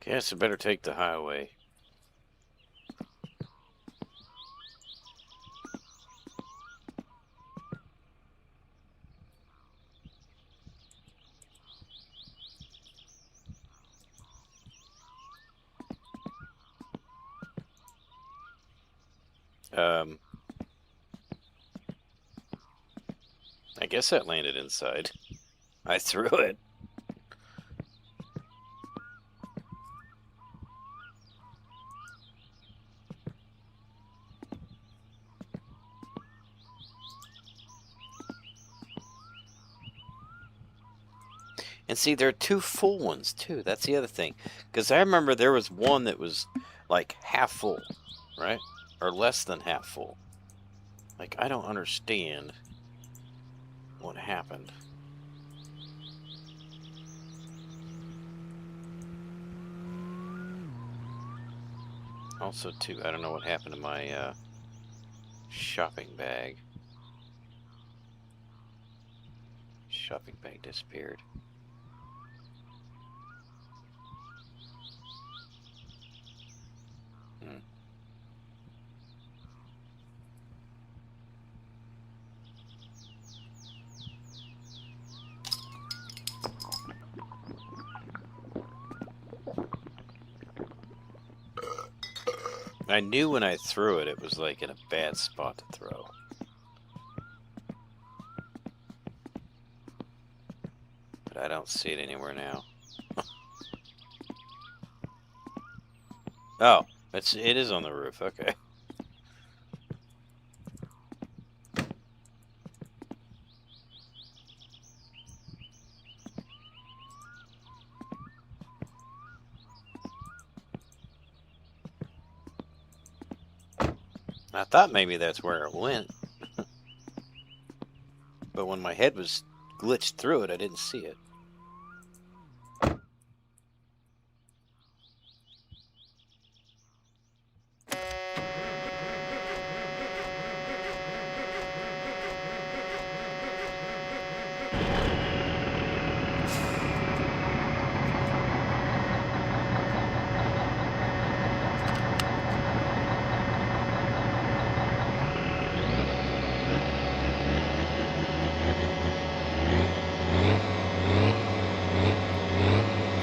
Speaker 4: Guess I better take the highway. I guess that landed inside. I threw it. And see, there are two full ones too. That's the other thing. Because I remember there was one that was like half full, right? Or less than half full. Like, I don't understand what happened. Also, too, I don't know what happened to my shopping bag. Shopping bag disappeared. I knew when I threw it, it was like in a bad spot to throw. But I don't see it anywhere now. Oh, it is on the roof. Okay. I thought maybe that's where it went. But when my head was glitched through it, I didn't see it.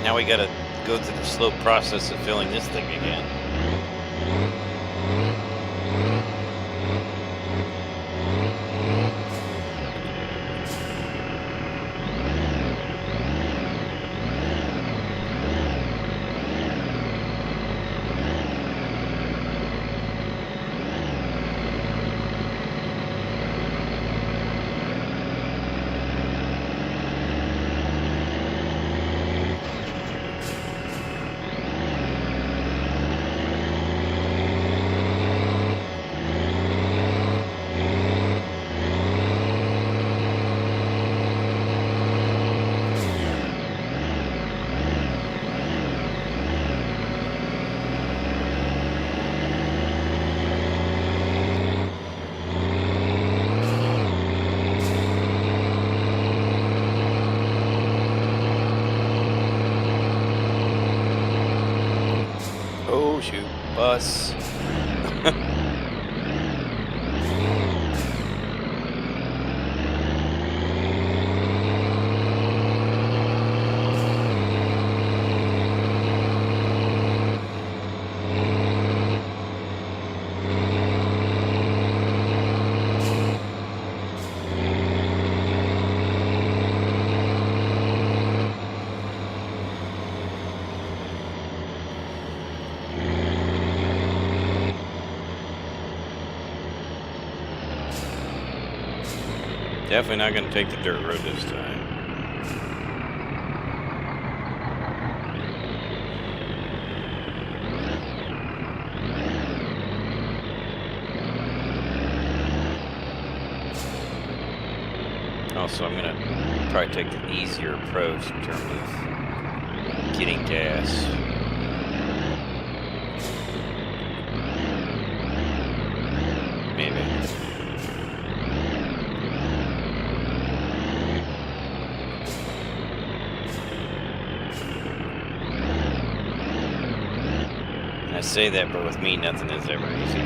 Speaker 4: Now we gotta go through the slow process of filling this thing again. Oh shoot, bus. Definitely not going to take the dirt road this time. Also, I'm going to probably take the easier approach in terms of getting gas. Maybe. I say that, but with me, nothing is ever easy.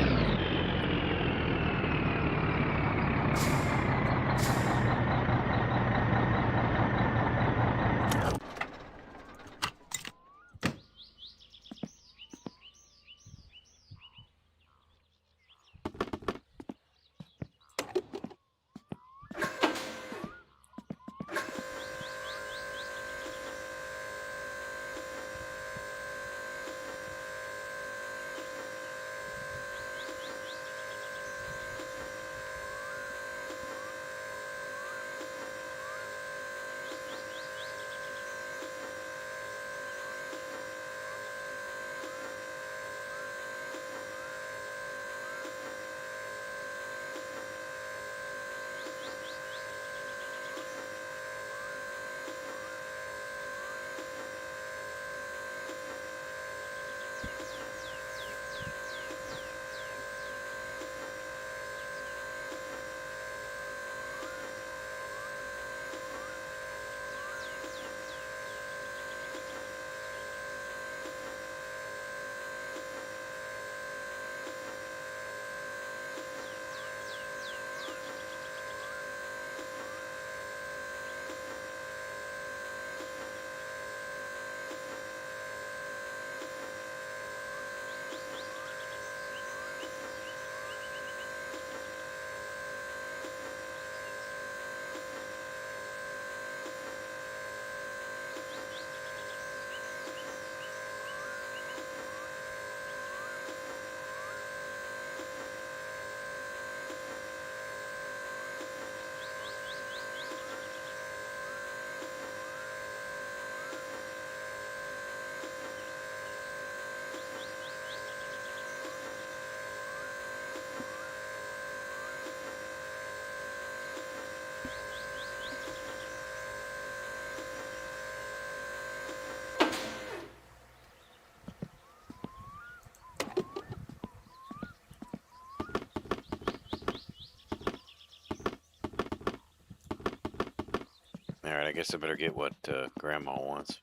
Speaker 4: Alright, I guess I better get what Grandma wants.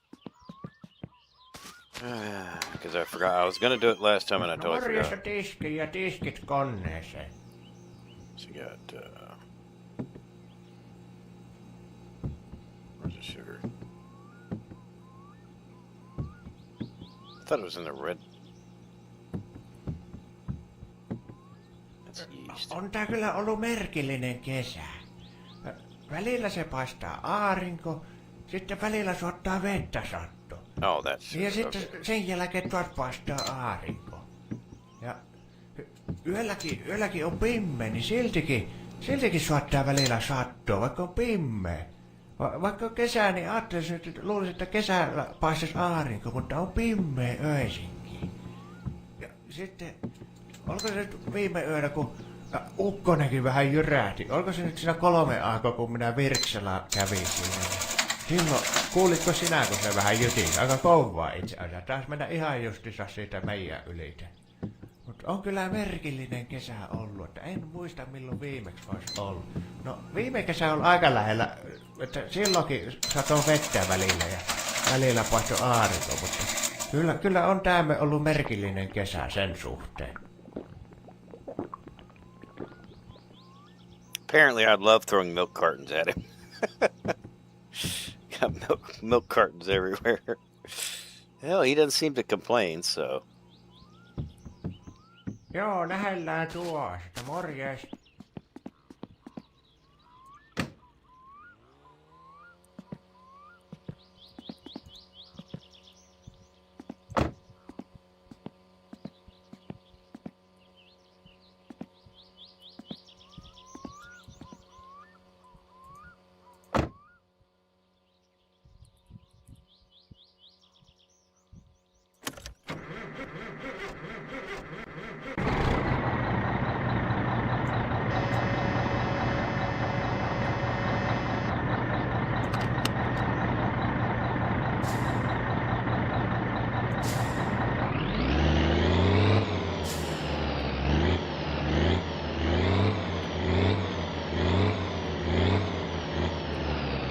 Speaker 4: Because I forgot. I was going to do it last time and I
Speaker 2: No
Speaker 4: totally
Speaker 2: morjesta
Speaker 4: forgot.
Speaker 2: tiski ja tiskit koneeseen.
Speaker 4: So you got, where's the sugar? I thought it was in the red. That's yeast.
Speaker 2: On tää kyllä ollut merkillinen kesä. Välillä se paistaa aurinko, sitten välillä suottaa vettä satto.
Speaker 4: Oh, that's
Speaker 2: Ja
Speaker 4: sugar.
Speaker 2: sitten
Speaker 4: Okay.
Speaker 2: sen jälkeen taas paistaa aurinko. Ja yölläkin on pimeä, niin siltikin suottaa välillä sattoa, vaikka on pimeä. Vaikka on kesä, niin ajattelisin, että luulisin, että kesällä paistaisi aurinko, mutta on pimeä öisinkin. Ja sitten, olko se nyt viime yönä, kun ukkonenkin vähän jyrähti, olko se nyt siinä 3 aikaa, kun minä Virksellä kävin siinä? Silloin, kuulitko sinä, kun se vähän jytin? Aika kovaa itse asiassa. Taas mennä ihan justissa siitä meidän ylitä. Mutta on kyllä merkillinen kesä ollut, että en muista milloin viimeksi olisi ollut. No viime kesä on aika lähellä, että silloinkin satoi vettä välillä ja välillä paistoi aurinko, mutta kyllä on tämä ollut merkillinen kesä sen suhteen.
Speaker 4: Apparently, I'd love throwing milk cartons at him. Got milk cartons everywhere. Hell, he doesn't seem to complain, so.
Speaker 2: Joo, nähellään tuosta. Morjes.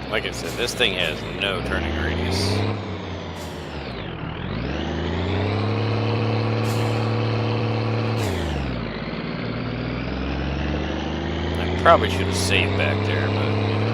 Speaker 4: Like I said, this thing has no turning radius. Probably should have saved back there, but you know.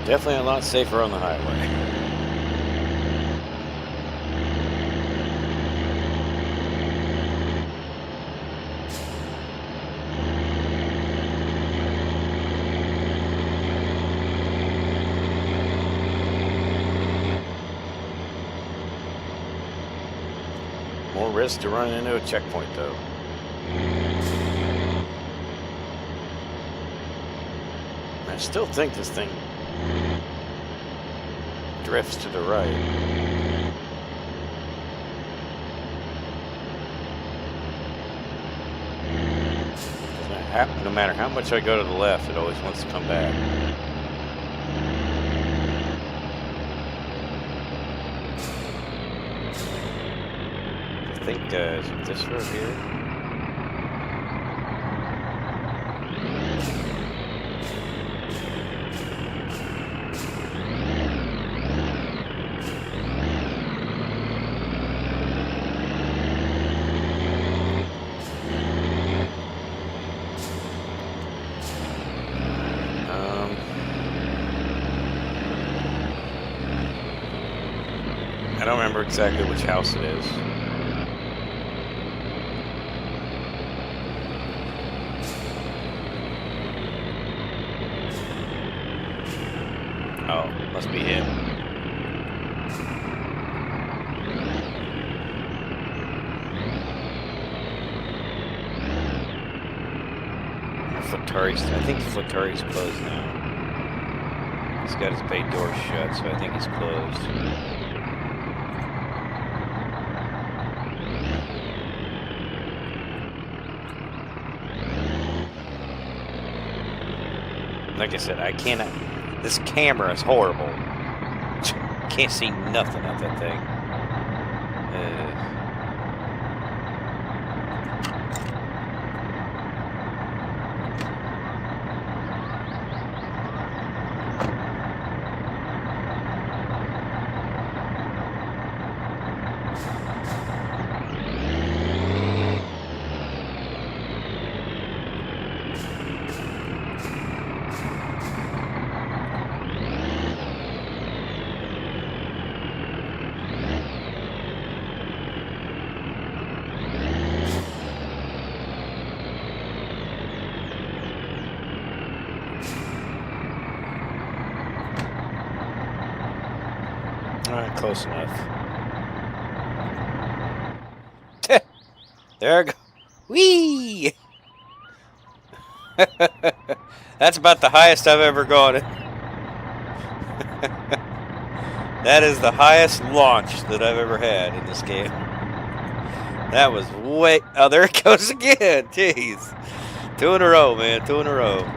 Speaker 4: Definitely a lot safer on the highway. More risk to running into a checkpoint, though. I still think this thing drifts to the right. No matter how much I go to the left, it always wants to come back. I think, is it this road here? I don't remember exactly which house it is. Oh, must be him. Flittari's, I think Flittari's closed now. He's got his bay door shut, so I think he's closed. Like I said, I cannot. This camera is horrible. Can't see nothing out that thing. Close enough. There I go. Whee! That's about the highest I've ever gone. That is the highest launch that I've ever had in this game. That was way... Oh, there it goes again. Jeez. 2 in a row, man. 2 in a row.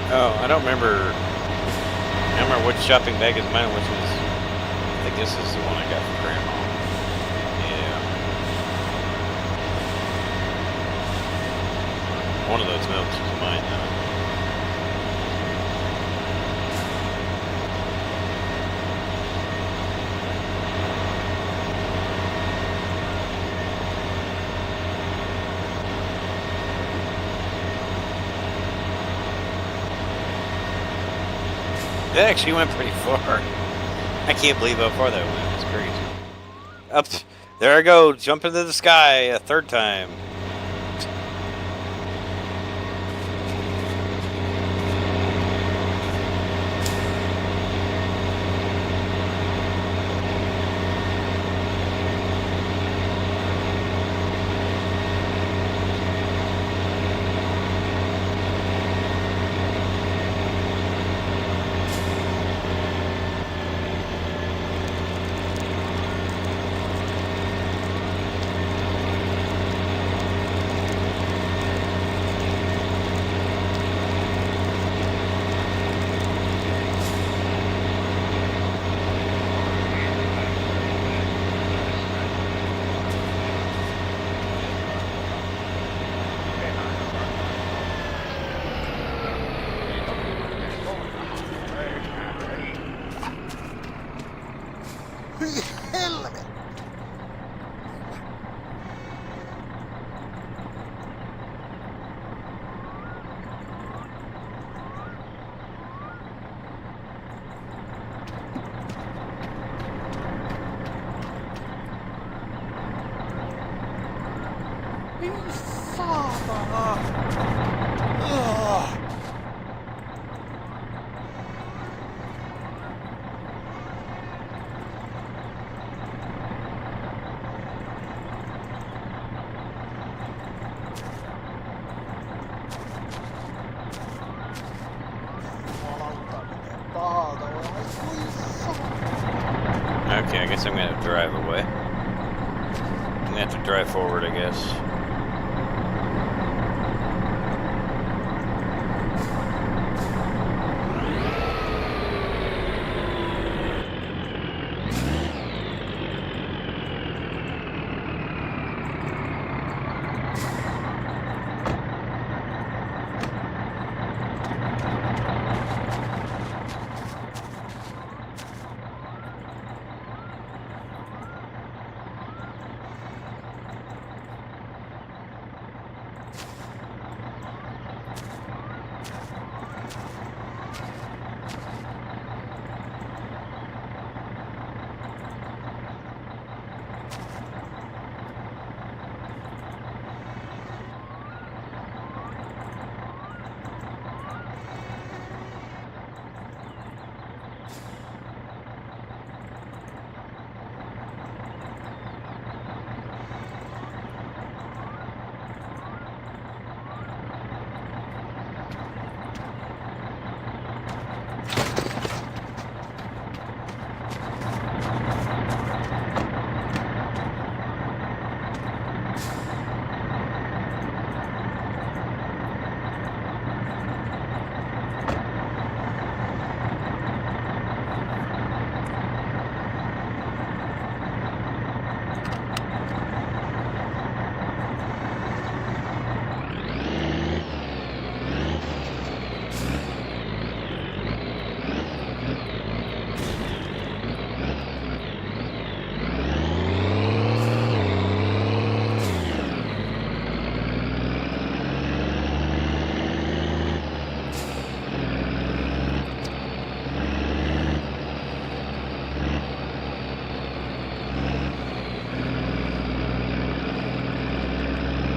Speaker 4: Oh, I don't remember. I don't remember which shopping bag is mine, which was. I think this is the one I got from Grandma. Yeah. One of those milks was mine, though. It actually went pretty far. I can't believe how far that went. It's crazy. Up, there I go, jump into the sky a 3rd time. Okay, I guess I'm gonna have to drive away. I'm gonna have to drive forward, I guess.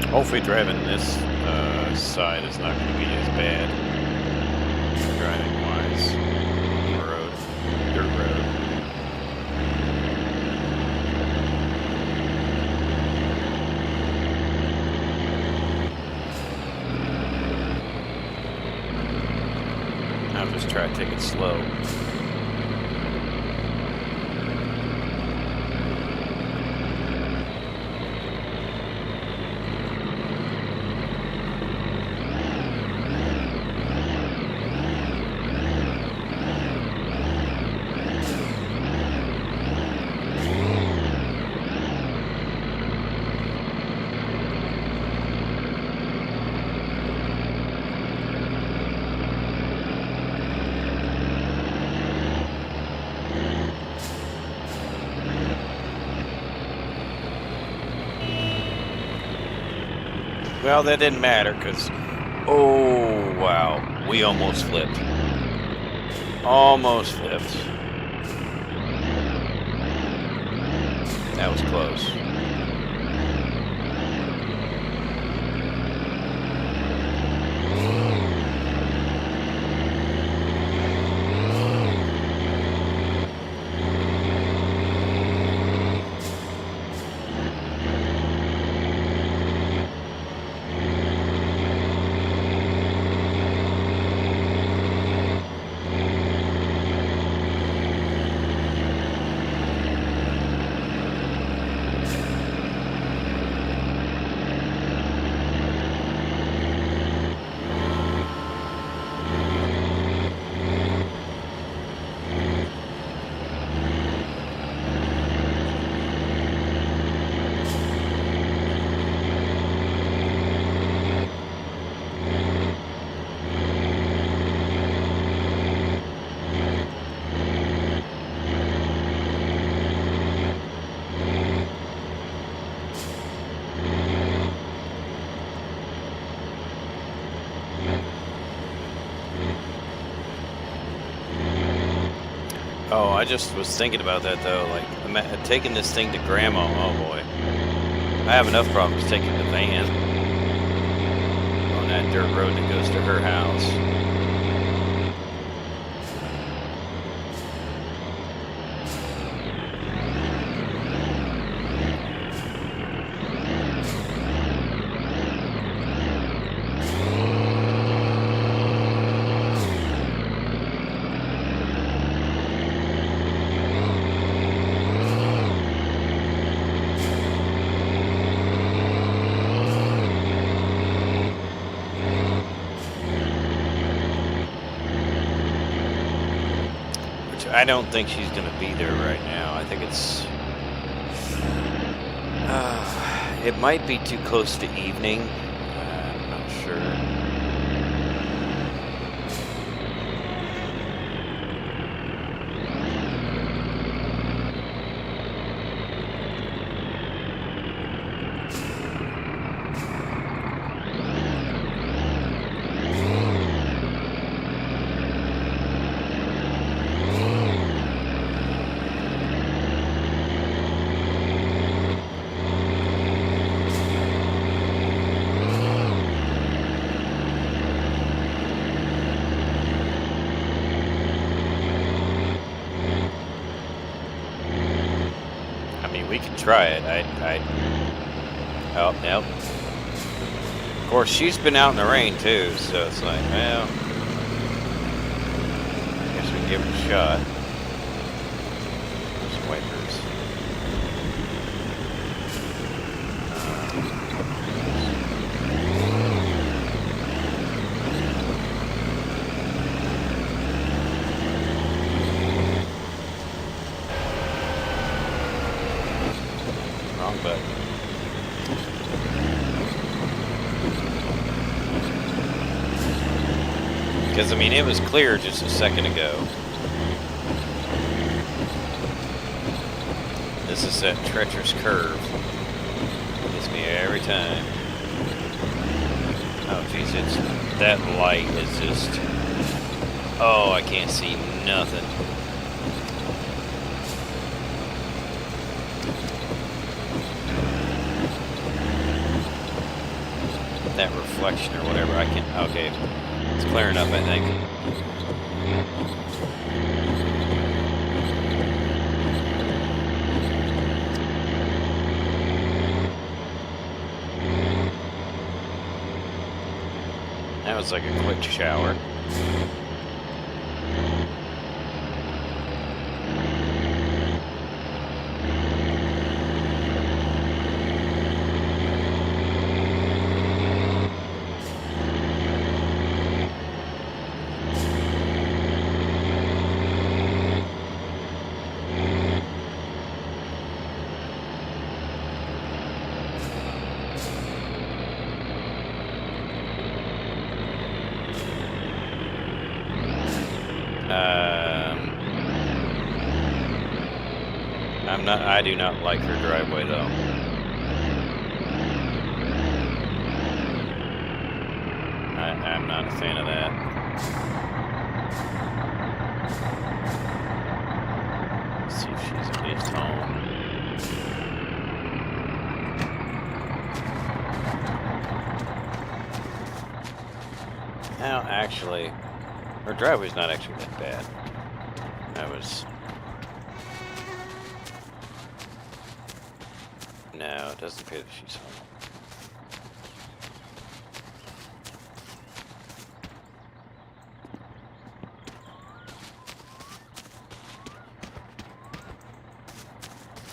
Speaker 4: Hopefully driving this side is not going to be as bad, driving wise, on the road, dirt road. I'll just try to take it slow. Well, that didn't matter because, oh wow, we almost flipped. Almost flipped. That was close. Oh, I just was thinking about that though, like taking this thing to Grandma. Oh boy, I have enough problems taking the van on that dirt road that goes to her house. I don't think she's gonna be there right now. I think it's. It might be too close to evening. I'm not sure. We can try it. Oh, nope. Of course, she's been out in the rain too, so it's like, well, I guess we can give it a shot. Those wipers. Wrong button. Because, I mean, it was clear just a second ago. This is that treacherous curve. Gets me every time. Oh, jeez, it's... That light is just... Oh, I can't see nothing. That reflection or whatever, I can... Okay. It's clearing up, I think. That was like a quick shower. I do not like her driveway though. I'm not a fan of that. Let's see if she's at least home. Now, actually, her driveway's not actually that bad. That was... No, it doesn't appear that she's home.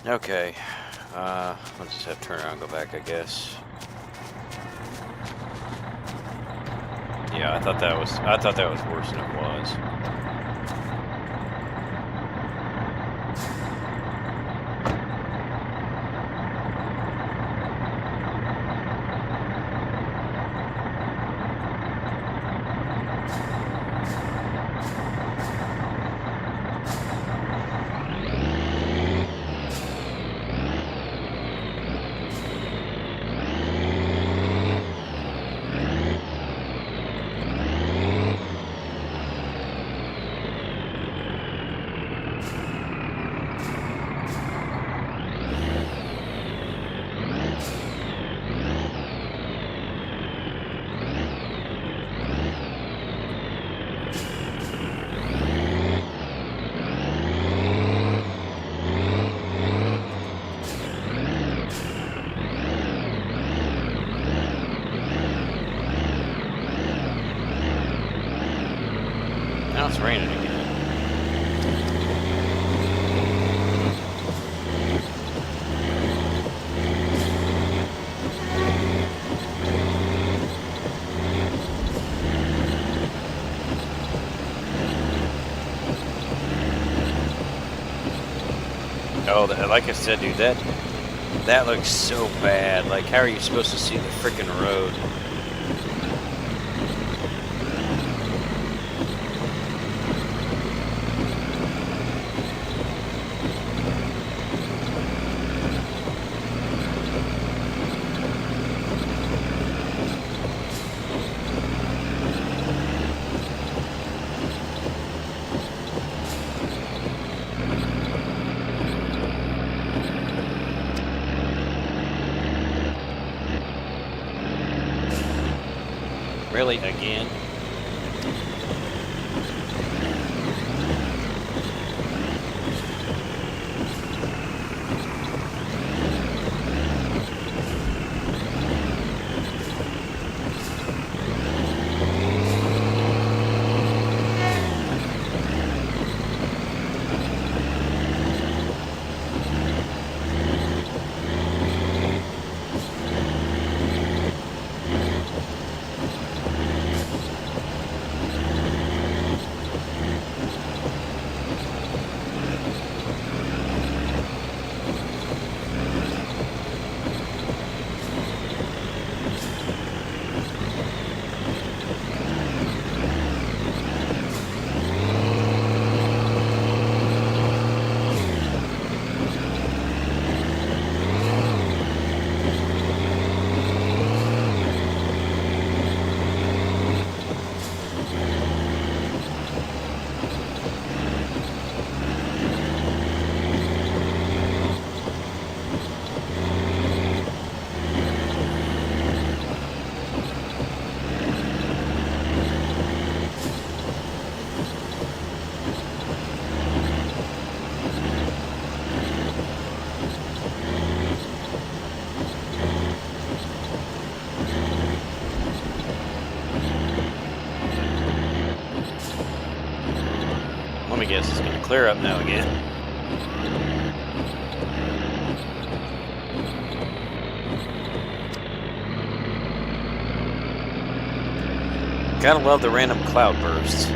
Speaker 4: Okay, I'll just have to turn around and go back, I guess. Yeah, I thought that was worse than it was. Oh, like I said, dude, that looks so bad. Like, how are you supposed to see the freaking road? Really, again? Let me guess, it's going to clear up now again. Gotta love the random cloud bursts.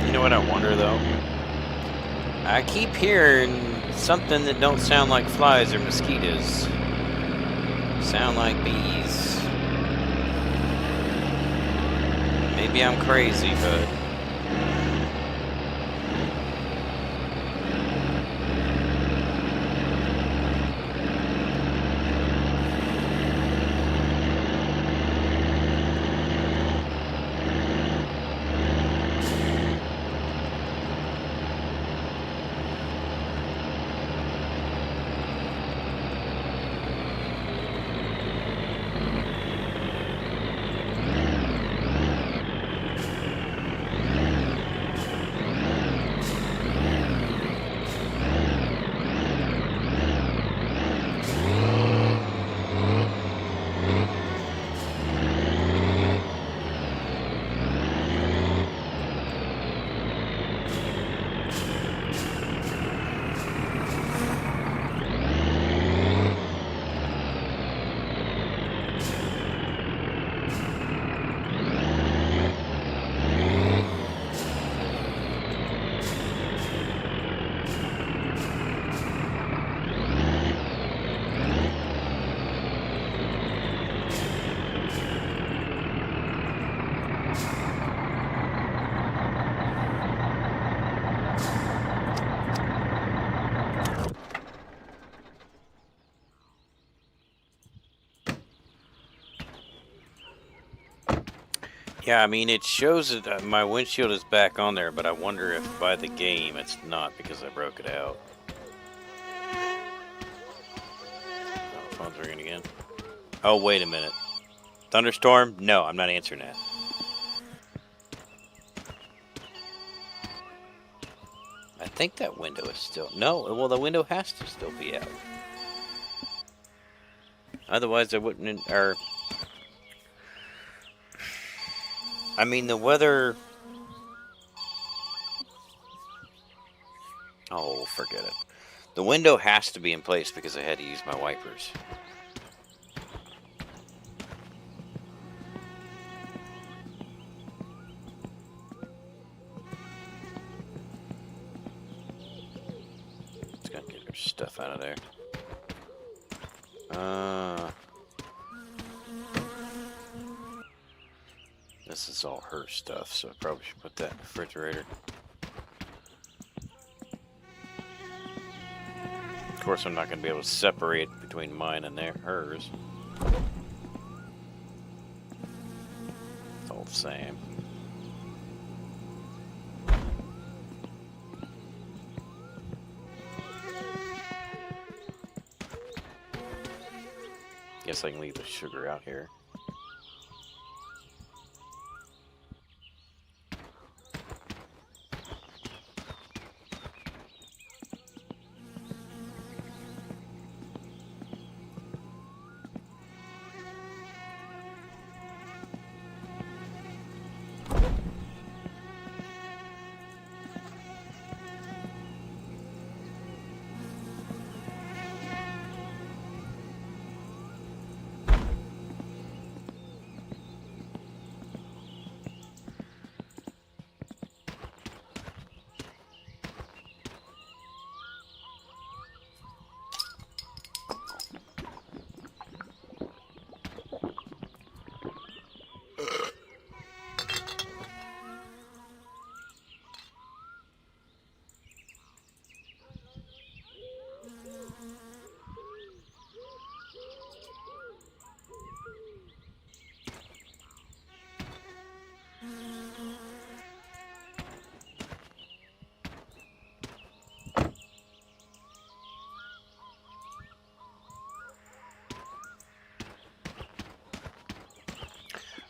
Speaker 4: You know what I wonder though? I keep hearing something that don't sound like flies or mosquitoes. Sound like bees. Maybe I'm crazy, but yeah, I mean, it shows that my windshield is back on there, but I wonder if by the game it's not because I broke it out. Oh, phone's ringing again. Oh, wait a minute. Thunderstorm? No, I'm not answering that. I think that window is still... No, well, the window has to still be out. Otherwise, I wouldn't... Or... I mean, the weather... Oh, forget it. The window has to be in place because I had to use my wipers. It's gonna get her stuff out of there. This is all her stuff, so I probably should put that in the refrigerator. Of course, I'm not going to be able to separate between mine and hers. It's all the same. Guess I can leave the sugar out here.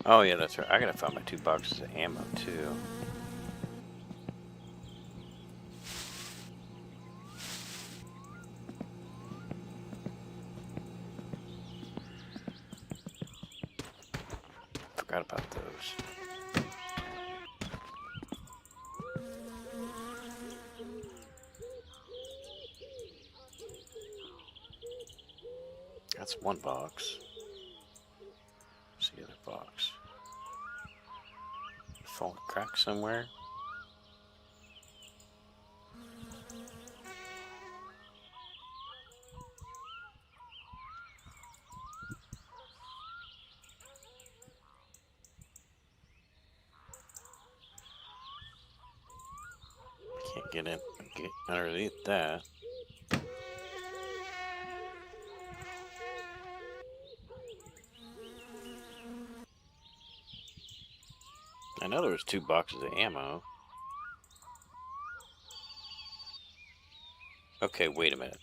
Speaker 4: Oh yeah, that's right. I gotta find my 2 boxes of ammo too. Forgot about those. That's 1 box. What's the other box? Fallen crack somewhere. Can't get underneath that. I know there was 2 boxes of ammo. Okay, wait a minute.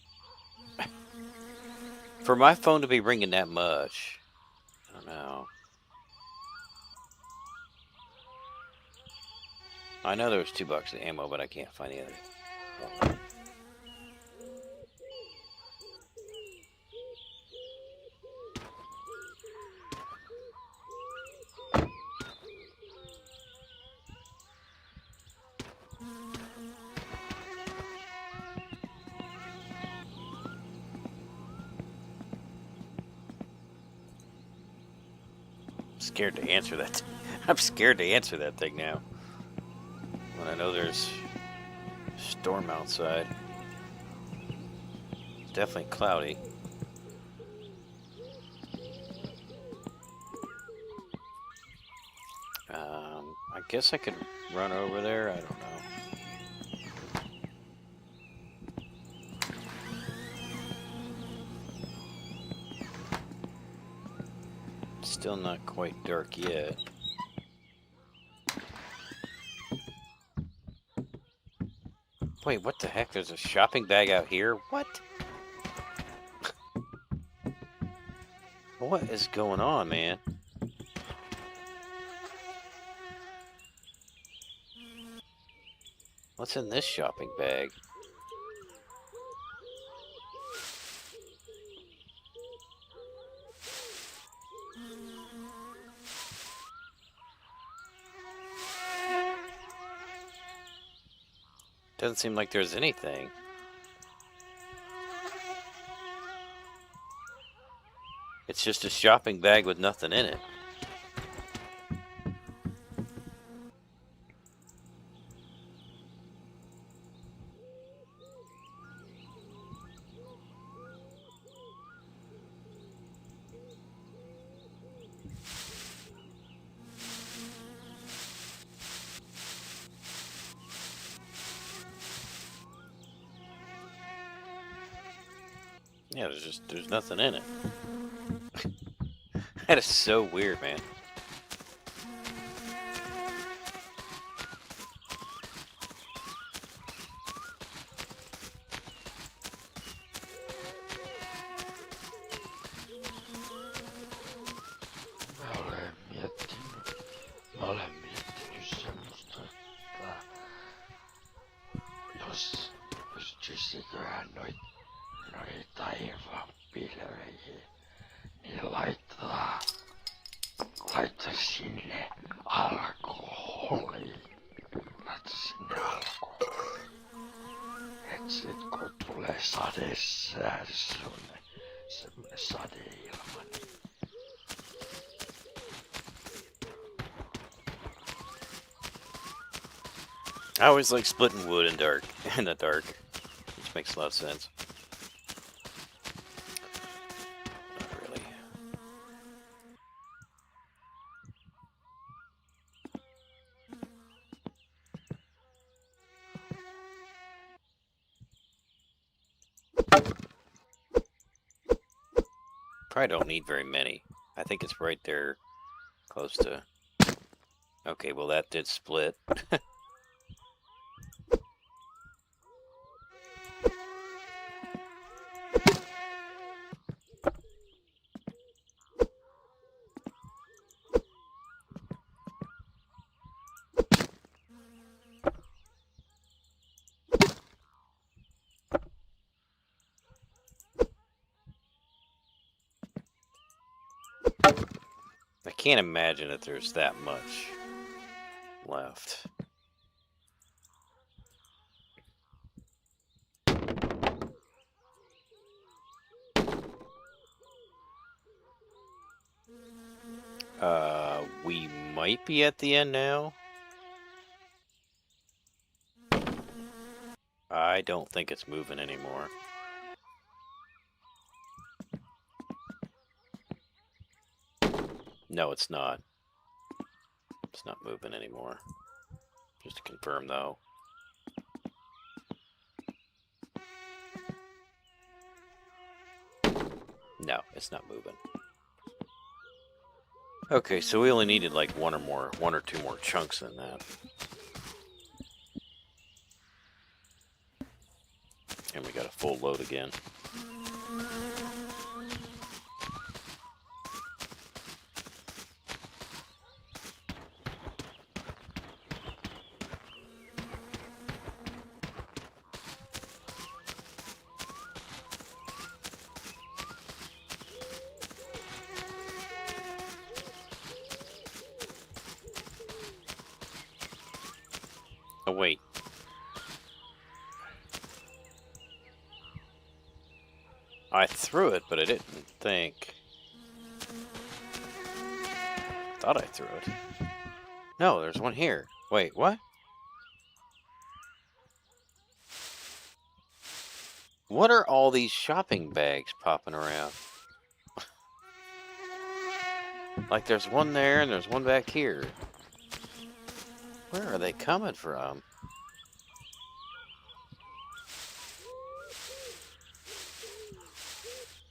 Speaker 4: For my phone to be ringing that much, I don't know. I know there was 2 boxes of ammo, but I can't find the other. Oh. Scared to answer that. I'm scared to answer that thing now. When I know there's a storm outside. It's definitely cloudy. I guess I could run over there. I don't know. Still not quite dark yet. Wait, what the heck? There's a shopping bag out here? What? What is going on, man? What's in this shopping bag? Doesn't seem like there's anything. It's just a shopping bag with nothing in it. Yeah, there's nothing in it. That is so weird, man.
Speaker 3: Mä olen miettinyt semmoista, että jos pystyisiköhän noita vampyyreihin, niin laittaa sinne alkoholi. Laita sinne alkoholi. Et sit kun tulee sadesää, semmonen sadeilma, niin
Speaker 4: I always like splitting wood in the dark, which makes a lot of sense. Not really. Probably don't need very many. I think it's right there, close to. Okay, well that did split. I can't imagine that there's that much left. We might be at the end now. I don't think it's moving anymore. No, it's not. It's not moving anymore. Just to confirm, though. No, it's not moving. Okay, so we only needed like one or two more chunks in that. And we got a full load again. Oh, wait. I threw it, but I didn't think. Thought I threw it. No, there's one here. Wait, what? What are all these shopping bags popping around? Like there's one there and there's one back here. Where are they coming from?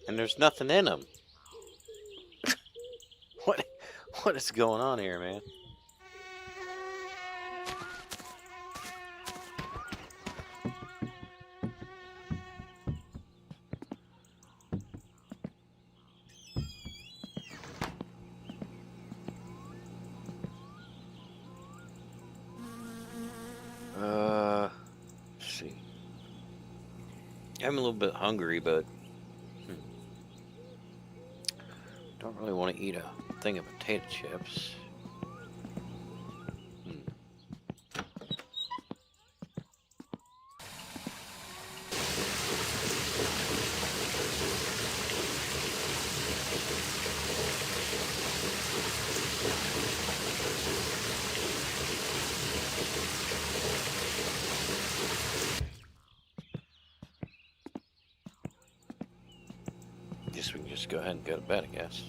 Speaker 4: And there's nothing in them. What is going on here, man? I'm a little bit hungry, but don't really want to eat a thing of potato chips. Guess we can just go ahead and go to bed, I guess.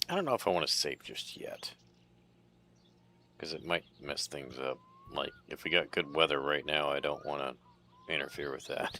Speaker 4: I don't know if I want to save just yet, because it might mess things up. Like, if we got good weather right now, I don't want to interfere with that.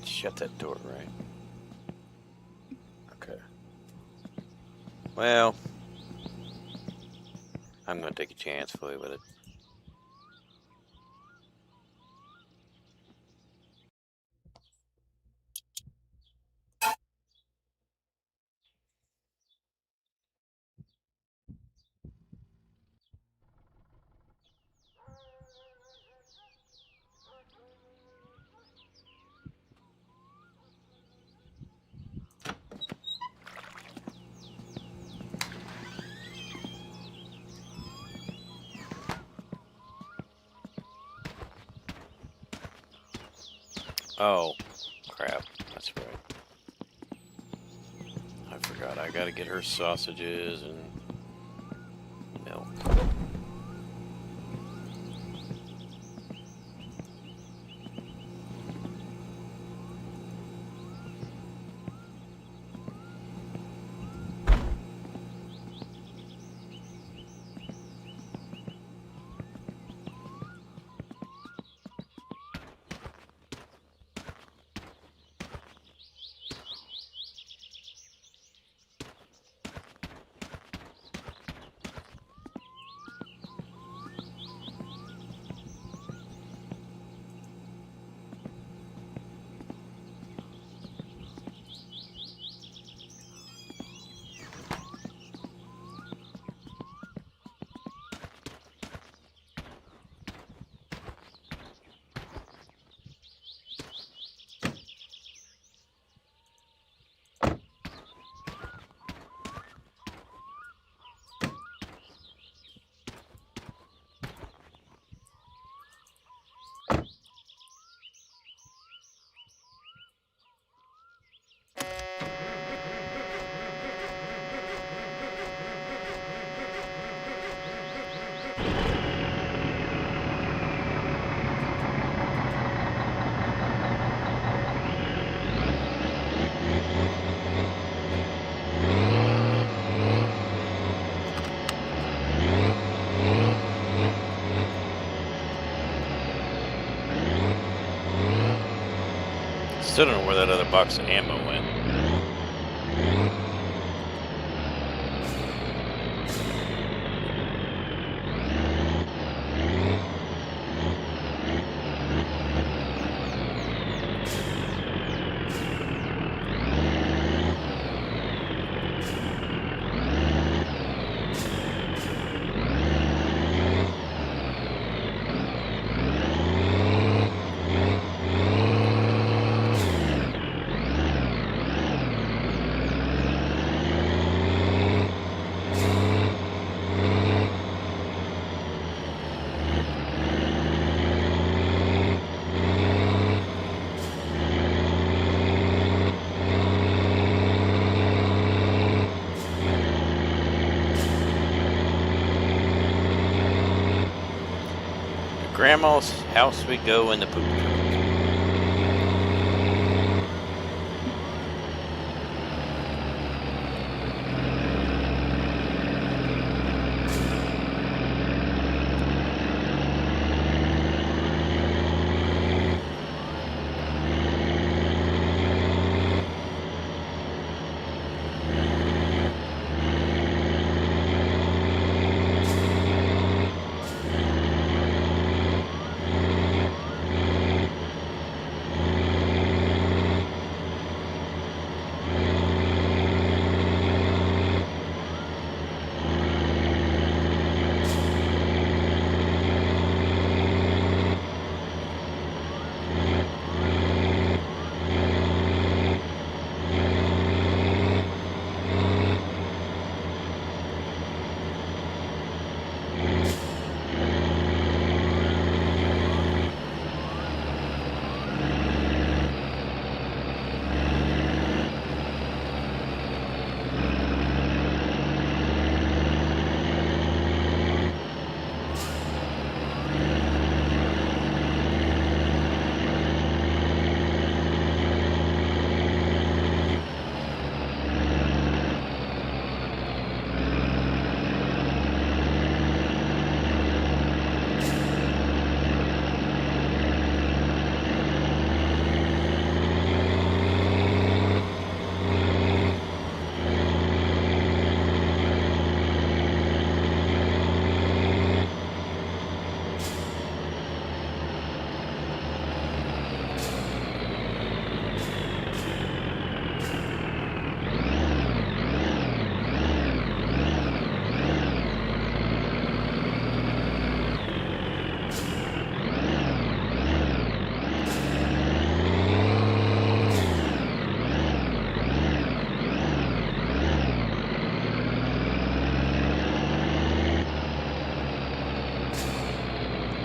Speaker 4: Shut that door, right? Okay. Well, I'm gonna take a chance fully with it. Oh, crap. That's right. I forgot. I gotta get her sausages and milk. Still don't know where that other box of ammo went. Grandma's house we go in the poop truck.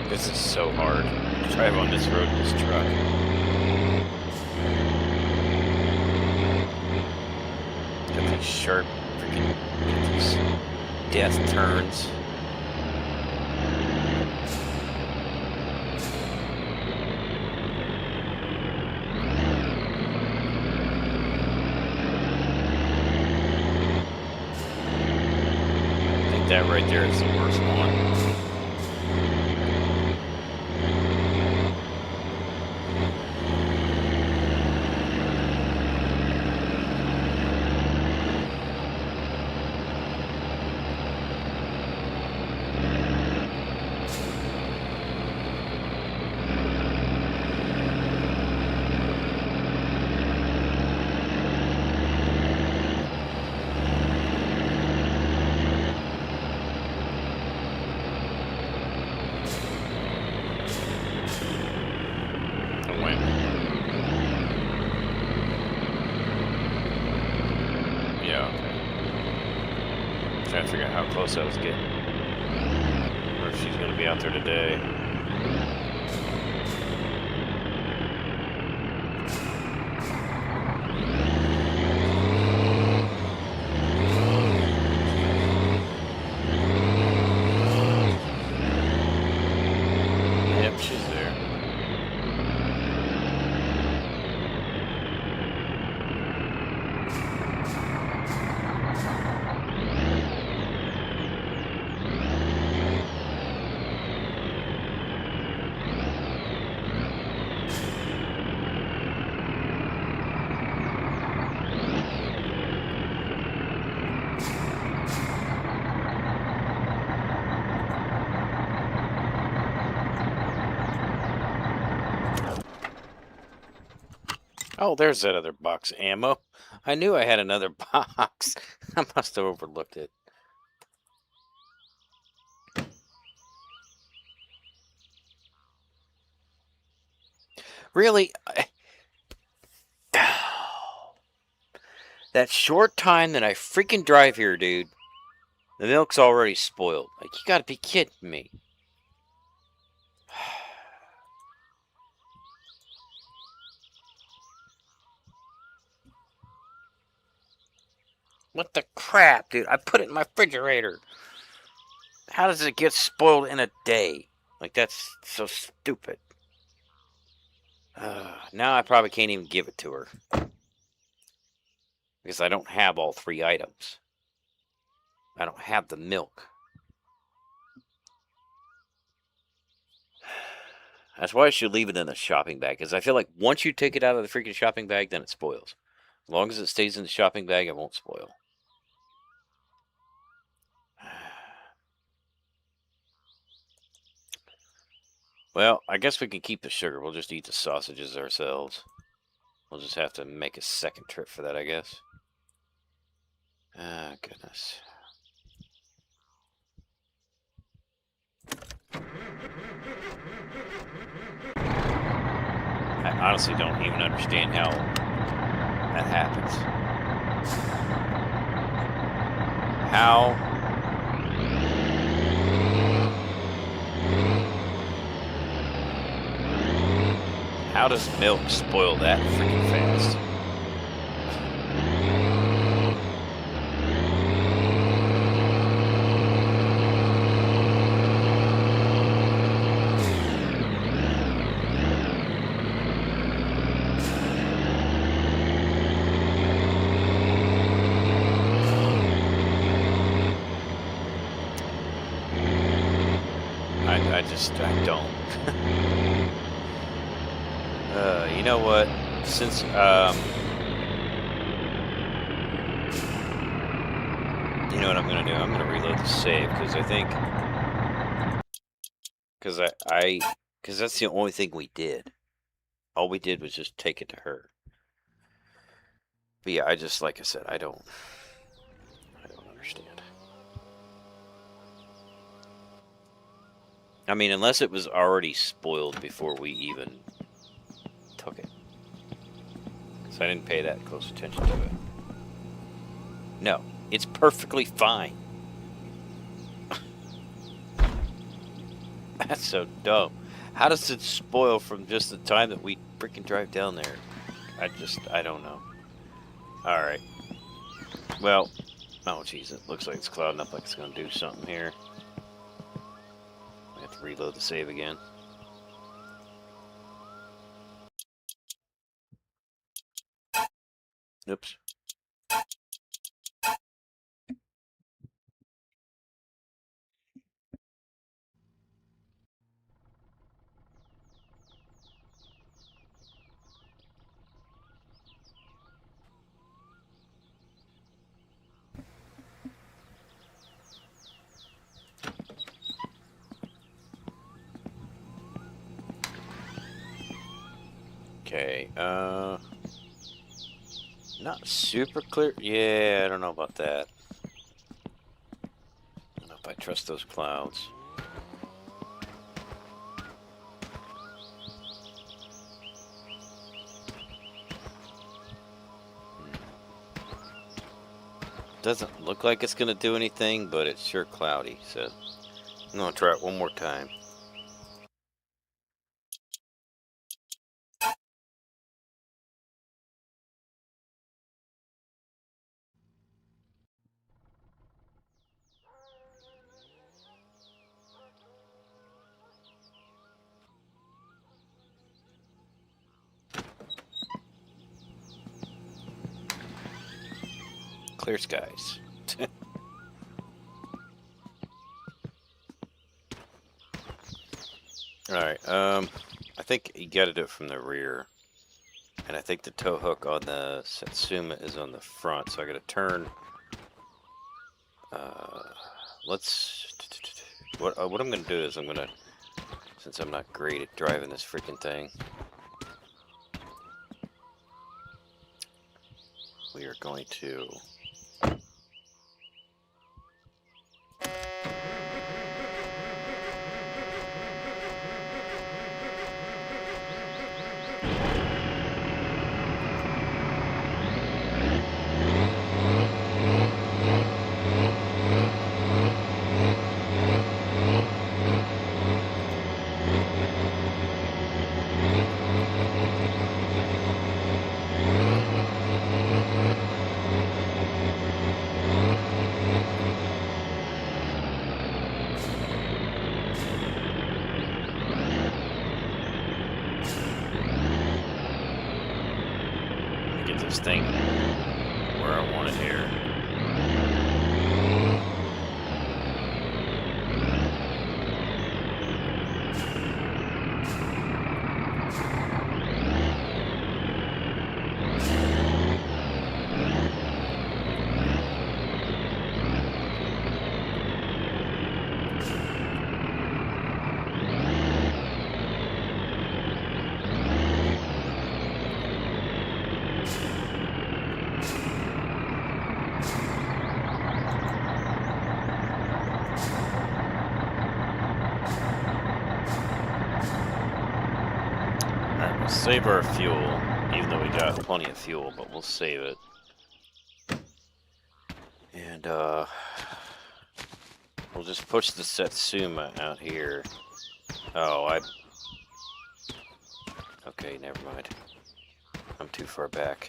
Speaker 4: This is so hard to drive on this road in this truck. Got these sharp freaking these death turns. I think that right there is the worst one. Trying to figure out how close I was getting. Or if she's going to be out there today. Yep, she's there. Oh, there's that other box of ammo. I knew I had another box. I must have overlooked it. Really? That short time that I freaking drive here, dude, the milk's already spoiled. Like, you gotta be kidding me. What the crap, dude? I put it in my refrigerator. How does it get spoiled in a day? Like, that's so stupid. Now I probably can't even give it to her. Because I don't have all 3 items. I don't have the milk. That's why I should leave it in the shopping bag. Because I feel like once you take it out of the freaking shopping bag, then it spoils. As long as it stays in the shopping bag, it won't spoil. Well, I guess we can keep the sugar. We'll just eat the sausages ourselves. We'll just have to make a second trip for that, I guess. Ah, goodness. I honestly don't even understand how that happens. How does milk spoil that freaking fast? I don't. You know what? Since, you know what I'm going to do? I'm going to reload the save, because I think, because because that's the only thing we did. All we did was just take it to her. But yeah, like I said, I don't understand. I mean, unless it was already spoiled before we even took it. Because I didn't pay that close attention to it. No, it's perfectly fine. That's so dumb. How does it spoil from just the time that we freaking drive down there? I don't know. Alright. Well, oh jeez, it looks like it's clouding up like it's going to do something here. I have to reload the save again. Oops. Okay, not super clear. Yeah, I don't know about that. I don't know if I trust those clouds. Doesn't look like it's gonna do anything, but it's sure cloudy, so I'm gonna try it one more time. Clear skies. Alright, I think you gotta do it from the rear. And I think the tow hook on the Satsuma is on the front, so I gotta turn. What I'm gonna do is I'm gonna, since I'm not great at driving this freaking thing, we are going to this thing where I want it here. Alright, we'll save our fuel, even though we got plenty of fuel, but we'll save it. And, we'll just push the Satsuma out here. Oh, okay, never mind. I'm too far back.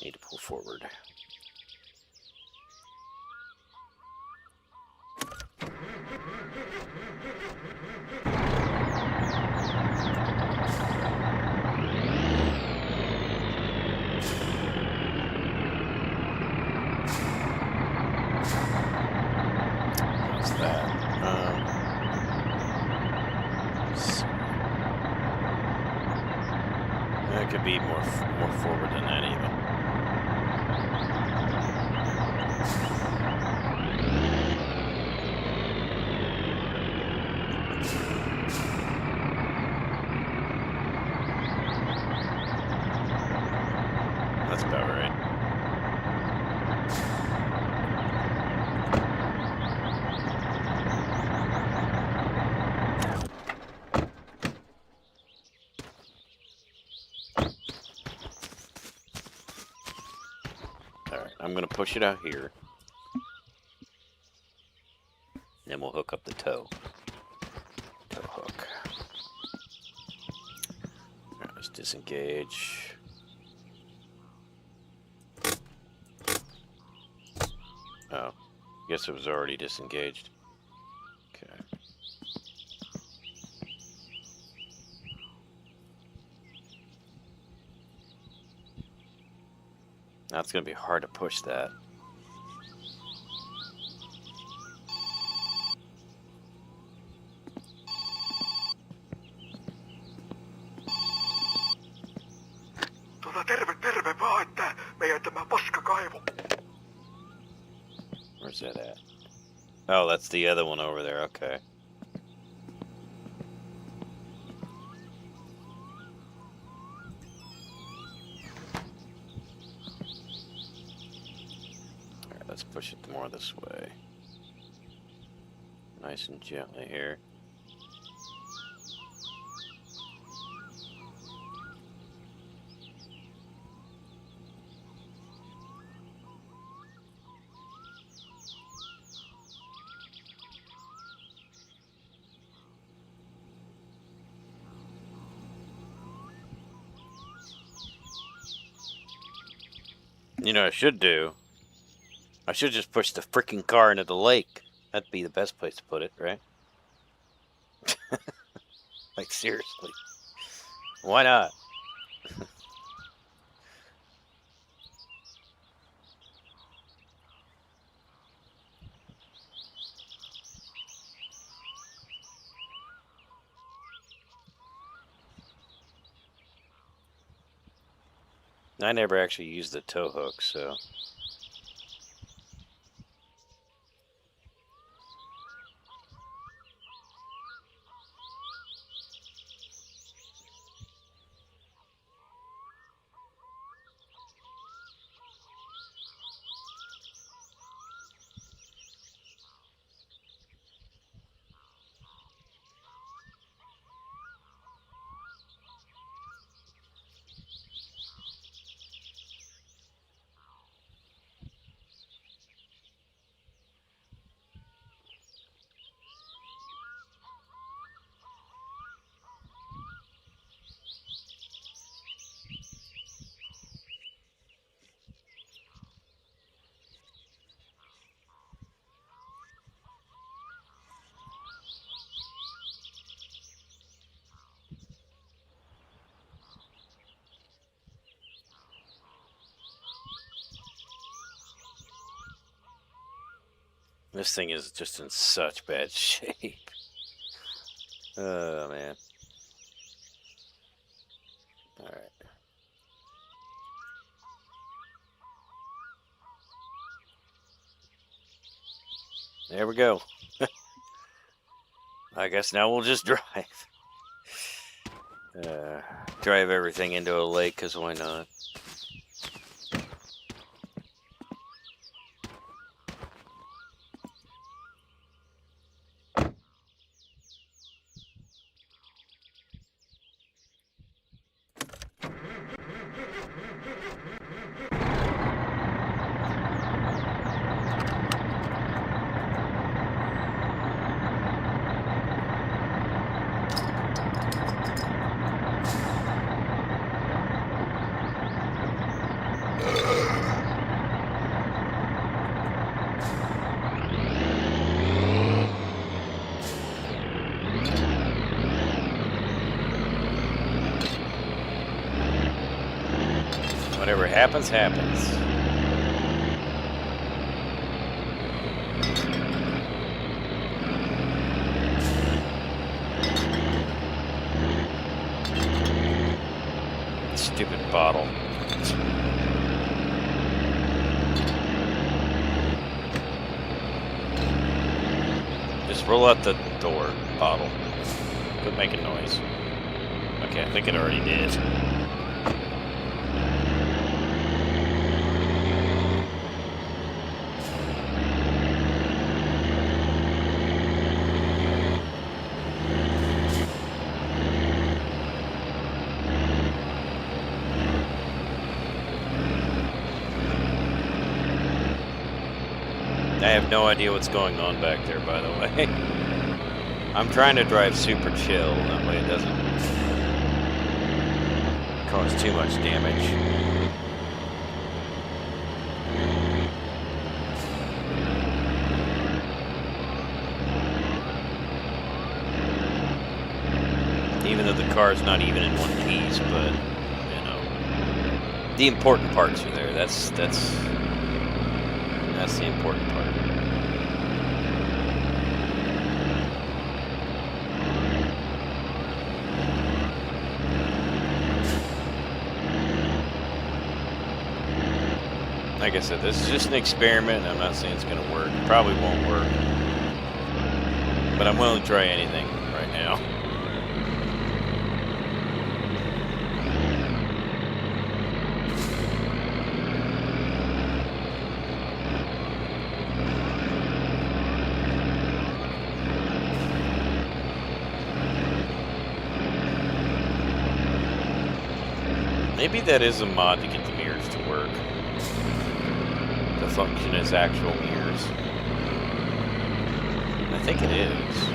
Speaker 4: Need to pull forward. What's that? That could be more forward than that even. That's about right. Alright, I'm gonna push it out here. Then we'll hook up the tow hook. Alright, let's disengage. Oh, guess it was already disengaged. Okay. Now it's gonna be hard to push that.
Speaker 2: Terve vaan, että meidän tämä paskakaivo.
Speaker 4: Where's that at? Oh, that's the other one over there. Okay. Alright, let's push it more this way. Nice and gently here. You know what I should do? I should just push the freaking car into the lake. That'd be the best place to put it, right? Like, seriously. Why not? I never actually used the tow hook, so... This thing is just in such bad shape. Oh, man. All right. There we go. I guess now we'll just drive. Drive everything into a lake, because why not? Whatever happens, happens. Stupid bottle. Just roll out the door, bottle. Quit making noise. Okay, I think it already did. I have no idea what's going on back there, by the way. I'm trying to drive super chill, that way it doesn't cause too much damage. Even though the car's not even in one piece, but, you know, the important parts are there. That's the important part. Like I said, this is just an experiment. I'm not saying it's going to work. Probably won't work. But I'm willing to try anything right now. Maybe that is a mod to get the mirrors to work. To function as actual mirrors. I think it is.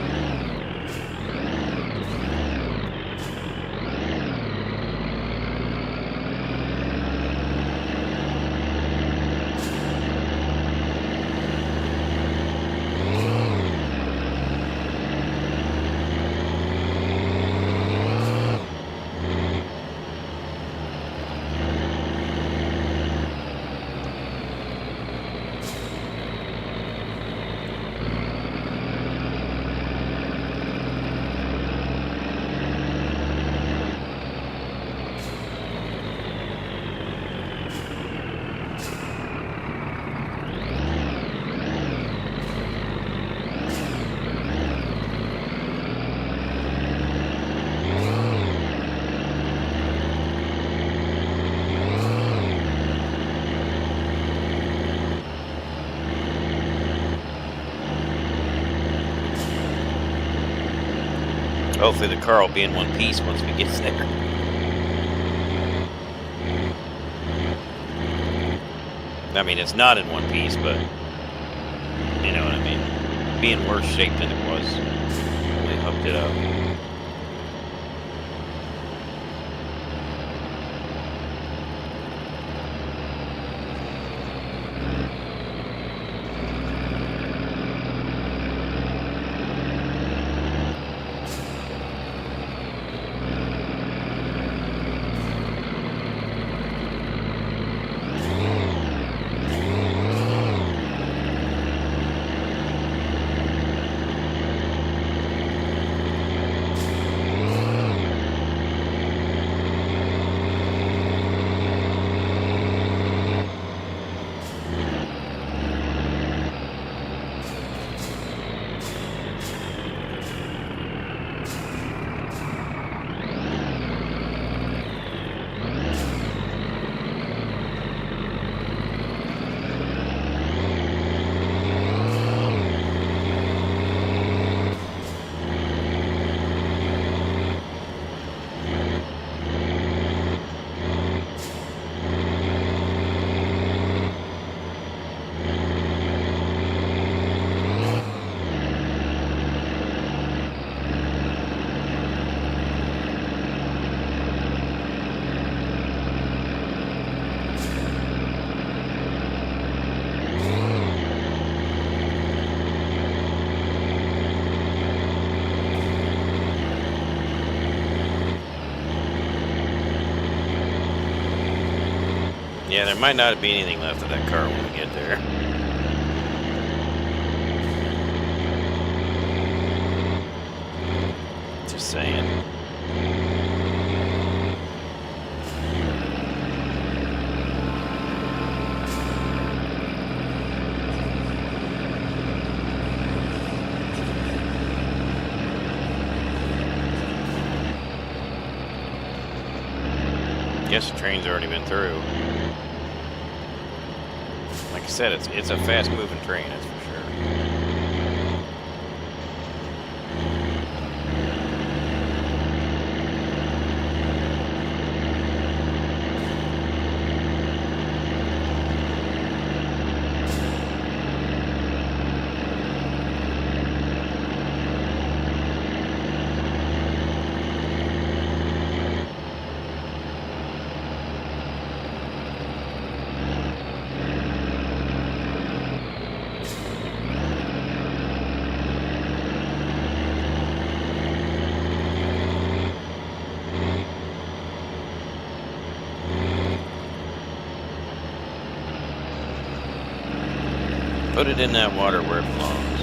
Speaker 4: Hopefully the car will be in one piece once we get there. I mean, it's not in one piece, but you know what I mean. Be in worse shape than it was when they hooked it up. Yeah, there might not be anything left of that car when we get there. Just saying. Guess the train's already been through. Like I said, it's a fast-moving train, that's for sure. Put it in that water where it belongs.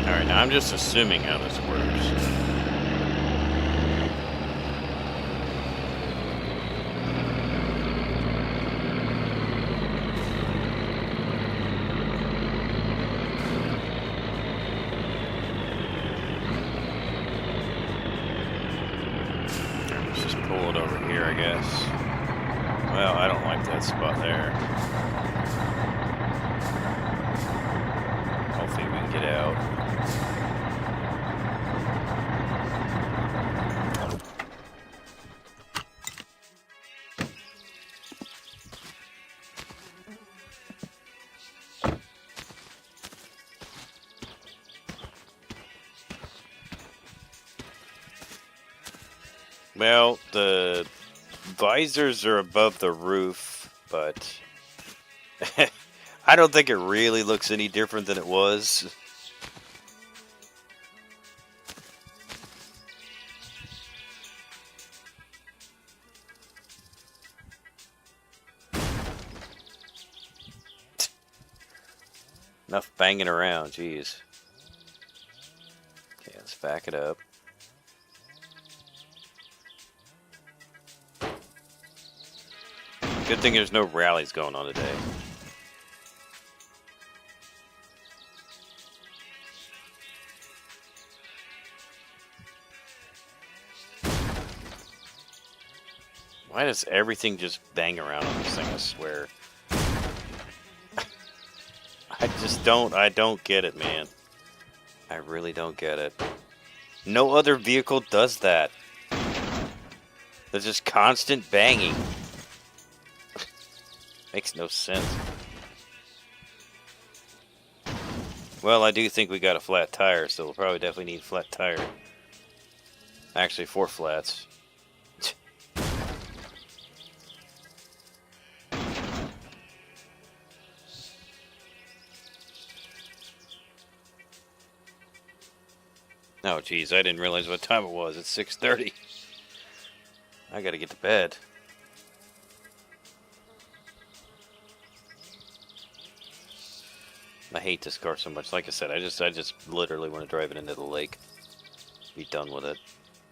Speaker 4: Alright, now I'm just assuming how this works. Let's just pull it over here, I guess. Well, I don't like that spot there. Hopefully we can get out. Well, the visors are above the roof, but I don't think it really looks any different than it was. Enough banging around, jeez. Okay, let's back it up. Good thing there's no rallies going on today. Why does everything just bang around on this thing, I swear? I don't get it, man. I really don't get it. No other vehicle does that. There's just constant banging. Makes no sense. Well, I do think we got a flat tire, so we'll probably definitely need a flat tire. Actually, 4 flats. Oh, geez, I didn't realize what time it was. It's 6:30. I gotta get to bed. I hate this car so much. Like I said, I just literally want to drive it into the lake. Be done with it.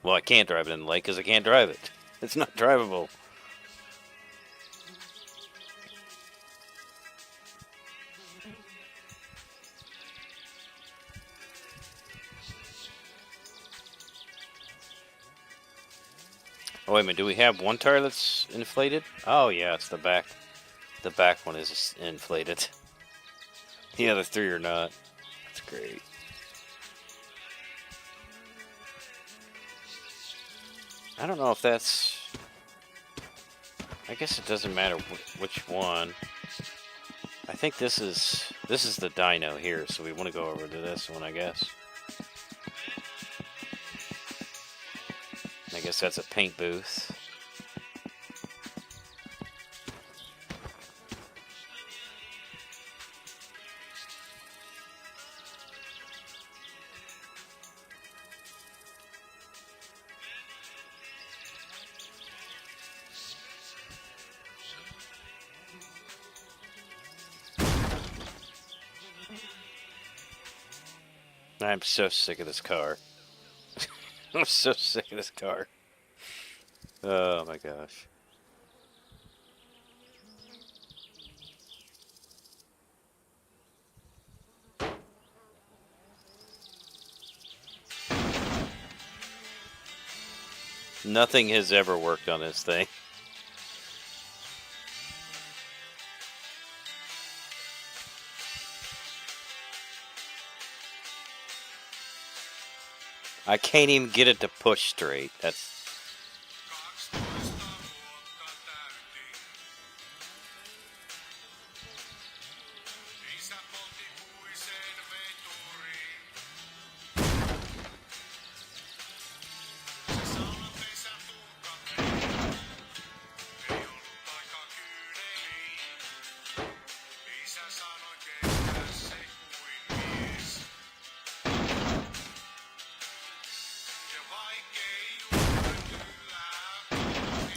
Speaker 4: Well, I can't drive it in the lake because I can't drive it. It's not drivable. Oh, wait a minute. Do we have one tire that's inflated? Oh, yeah, it's the back. The back one is inflated. The other 3 are not. That's great. I don't know if that's... I guess it doesn't matter which one. think this is the dyno here, so we want to go over to this one, I guess. I guess that's a paint booth. I'm so sick of this car. I'm so sick of this car. Oh my gosh. Nothing has ever worked on this thing. I can't even get it to push straight. That's...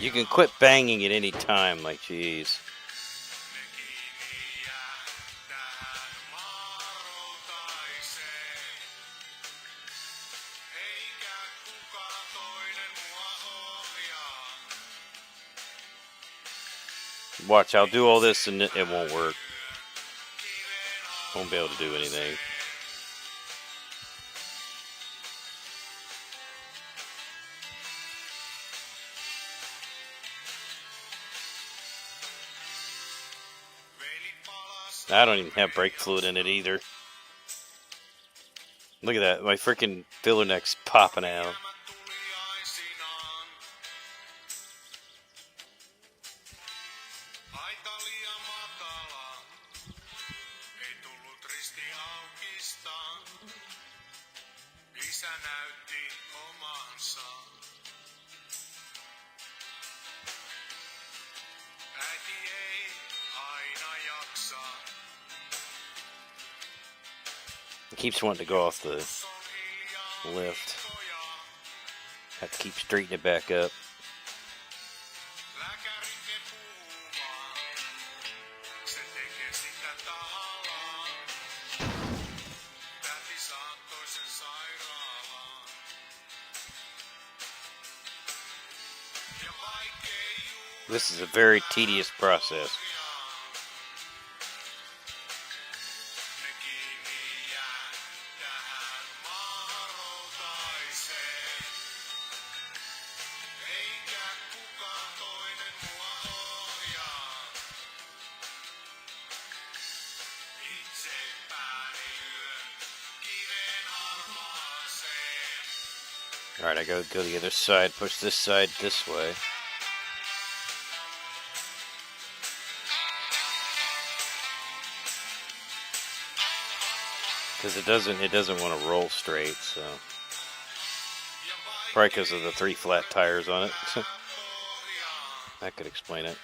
Speaker 4: You can quit banging at any time, like, jeez. Watch, I'll do all this and it won't work. Won't be able to do anything. I don't even have brake fluid in it either. Look at that, my freaking filler neck's popping out. It keeps wanting to go off the lift. Have to keep straightening it back up. This is a very tedious process. Alright, I go the other side, push this side this way. Because it doesn't want to roll straight, so probably because of the 3 flat tires on it. That could explain it.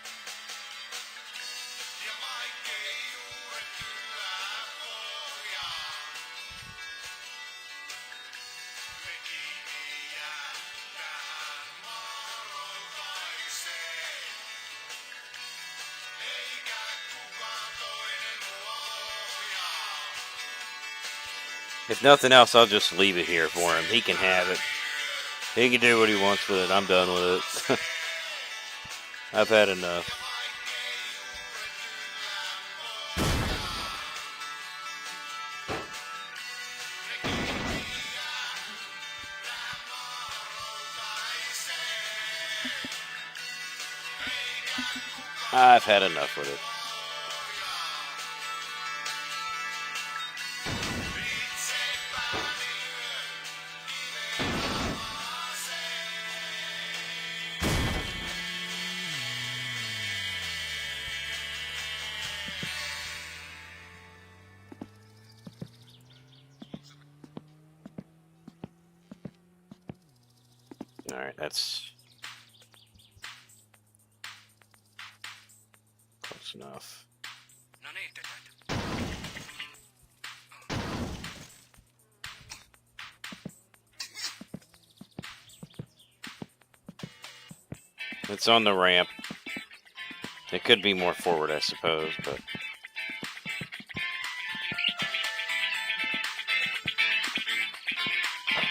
Speaker 4: If nothing else, I'll just leave it here for him. He can have it. He can do what he wants with it. I'm done with it. I've had enough. I've had enough with it. Alright, that's close enough. It's on the ramp. It could be more forward, I suppose, but...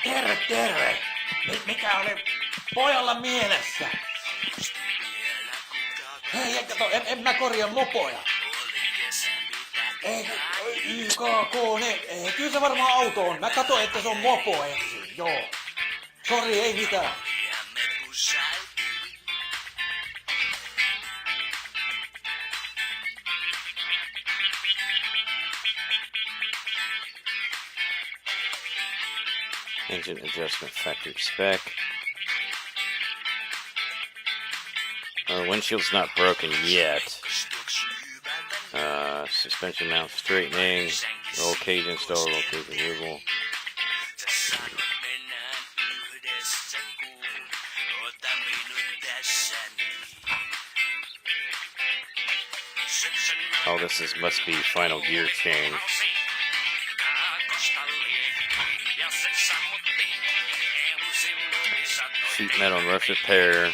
Speaker 6: Terve, terve! Mikä oli pojalla mielessä? Hei, kato, en mä korjaa mopoja. Ei, YKK, kyllä se varmaan auto on. Mä katsoin, että se on mopo ensin, joo. Sori, ei mitään.
Speaker 4: Engine adjustment factory spec. Windshield's not broken yet. Suspension mount straightening. Roll cage install, roll cage removal. Oh, must be final gear change. Sheet metal and rough repair.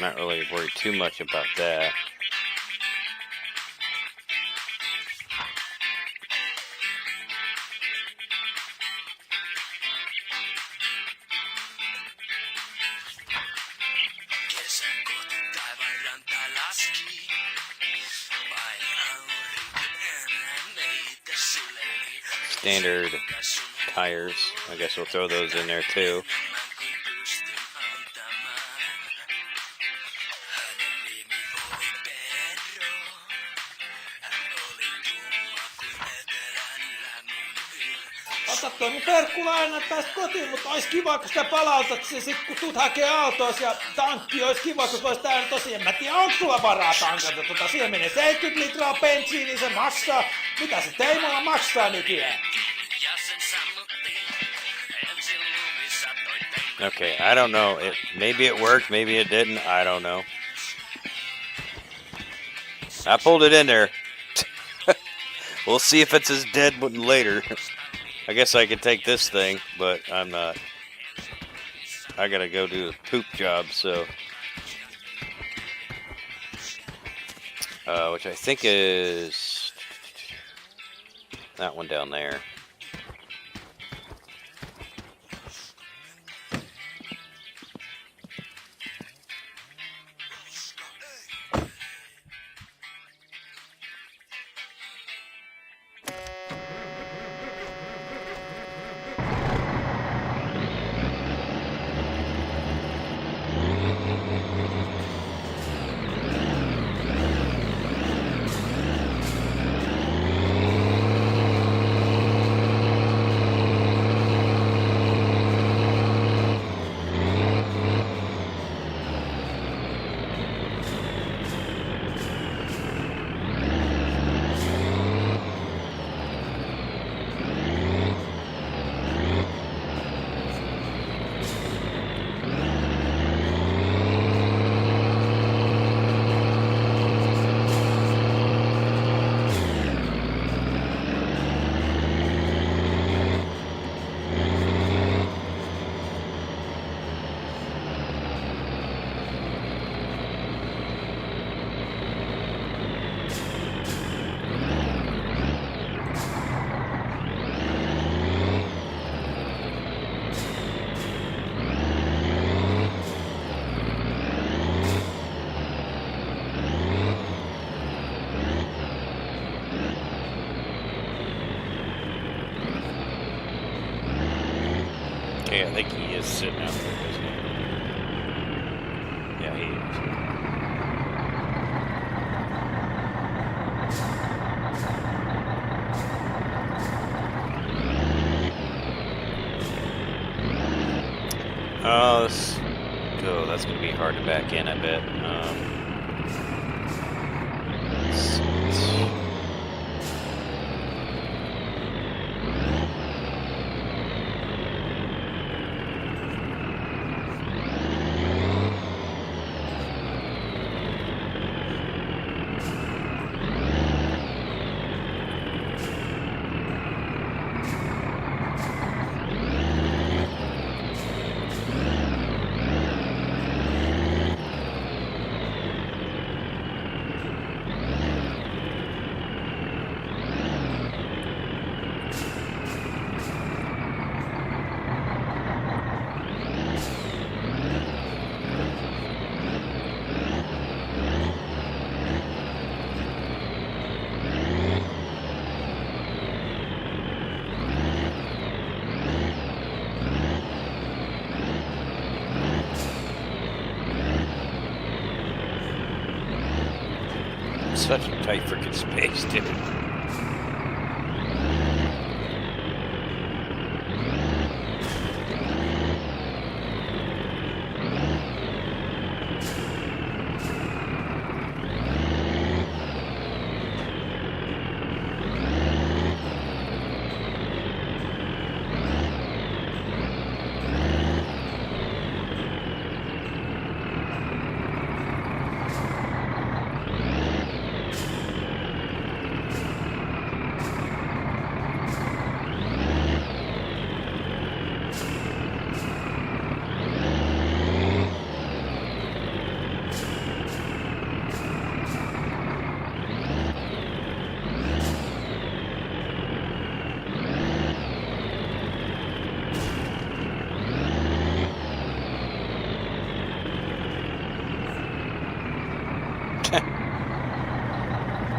Speaker 4: Not really worried too much about that. Standard tires. I guess we'll throw those in there too.
Speaker 6: Ota toi mun perkkulaina tästä kotiin, mutta ois kiva, kun sitä palautat se sit kun tuut hakee autoos ja tankki ois kiva, kun vois täällä tosiaan. Mä tiedän, onko sulla varaa tankata siihen menee 70 litraa bensiiniä, se maksaa. Mitä se Teimolla maksaa nykyään?
Speaker 4: Okay, I don't know. Maybe it worked, maybe it didn't. I don't know. I pulled it in there. We'll see if it's as dead later. I guess I could take this thing, but I'm not. I gotta go do a poop job, so. Which I think is that one down there. Okay, I think he is sitting out there, isn't he? Yeah, he is. Oh, that's going to be hard to back in, I bet. Such a tight freaking space, dude.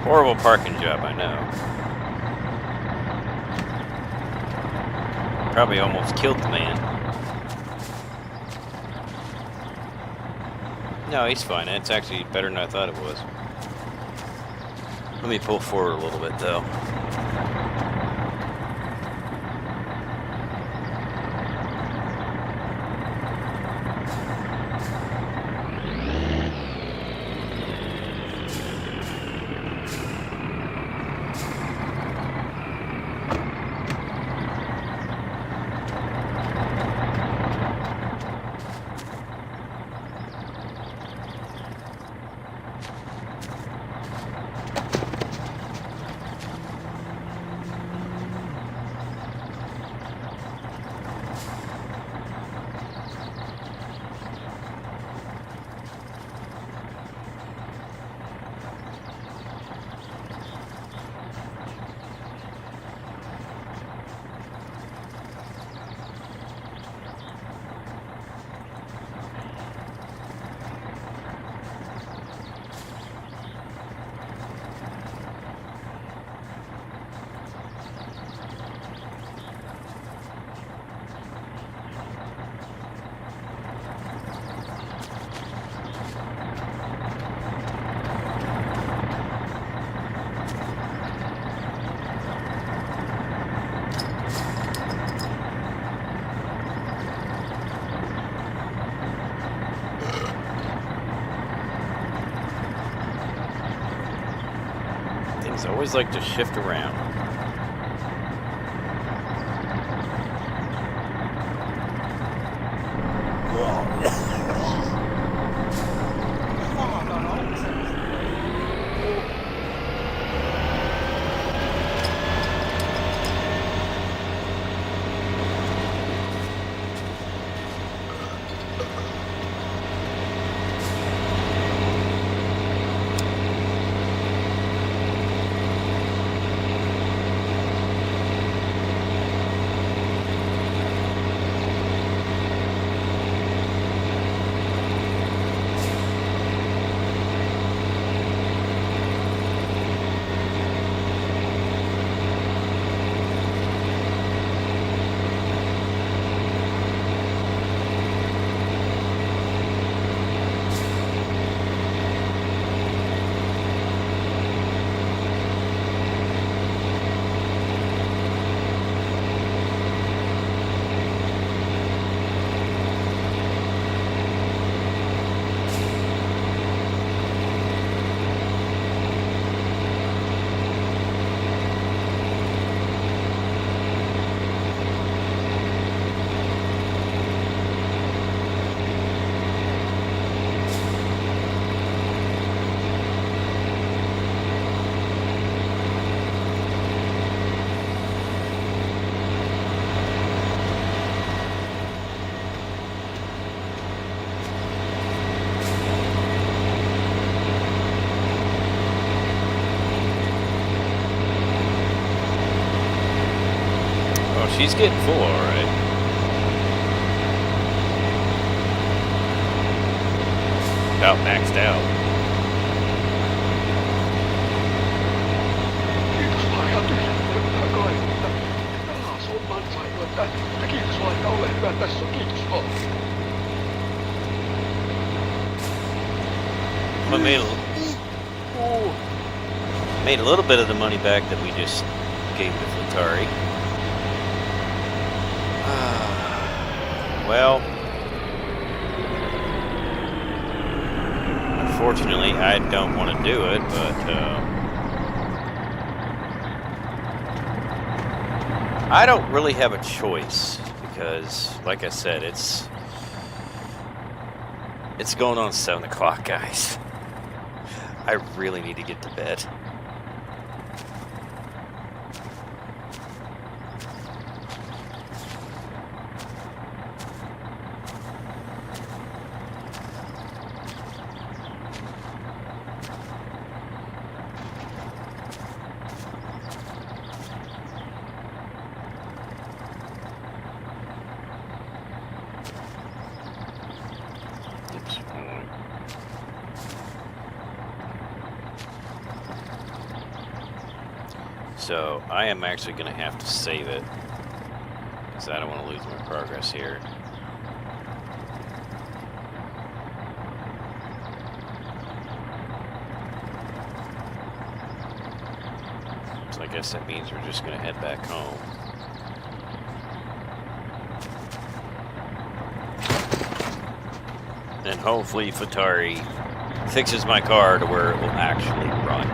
Speaker 4: Horrible parking job, I know. Probably almost killed the man. No, he's fine. It's actually better than I thought it was. Let me pull forward a little bit, though. Things always like to shift around. She's getting full, all right. About maxed out.
Speaker 3: Kiitos vaan ihan tyhjää kai, että taas on ansainnut, että kiitos vaan, että ole hyvä tässä on, kiitos vaan.
Speaker 4: Mä meillä. Made a little bit of the money back that we just gave to Flatari. Well, unfortunately, I don't want to do it, but I don't really have a choice because, like I said, it's going on 7 o'clock, guys. I really need to get to bed. So I am actually going to have to save it because I don't want to lose my progress here. So I guess that means we're just going to head back home. And hopefully Flatari fixes my car to where it will actually run.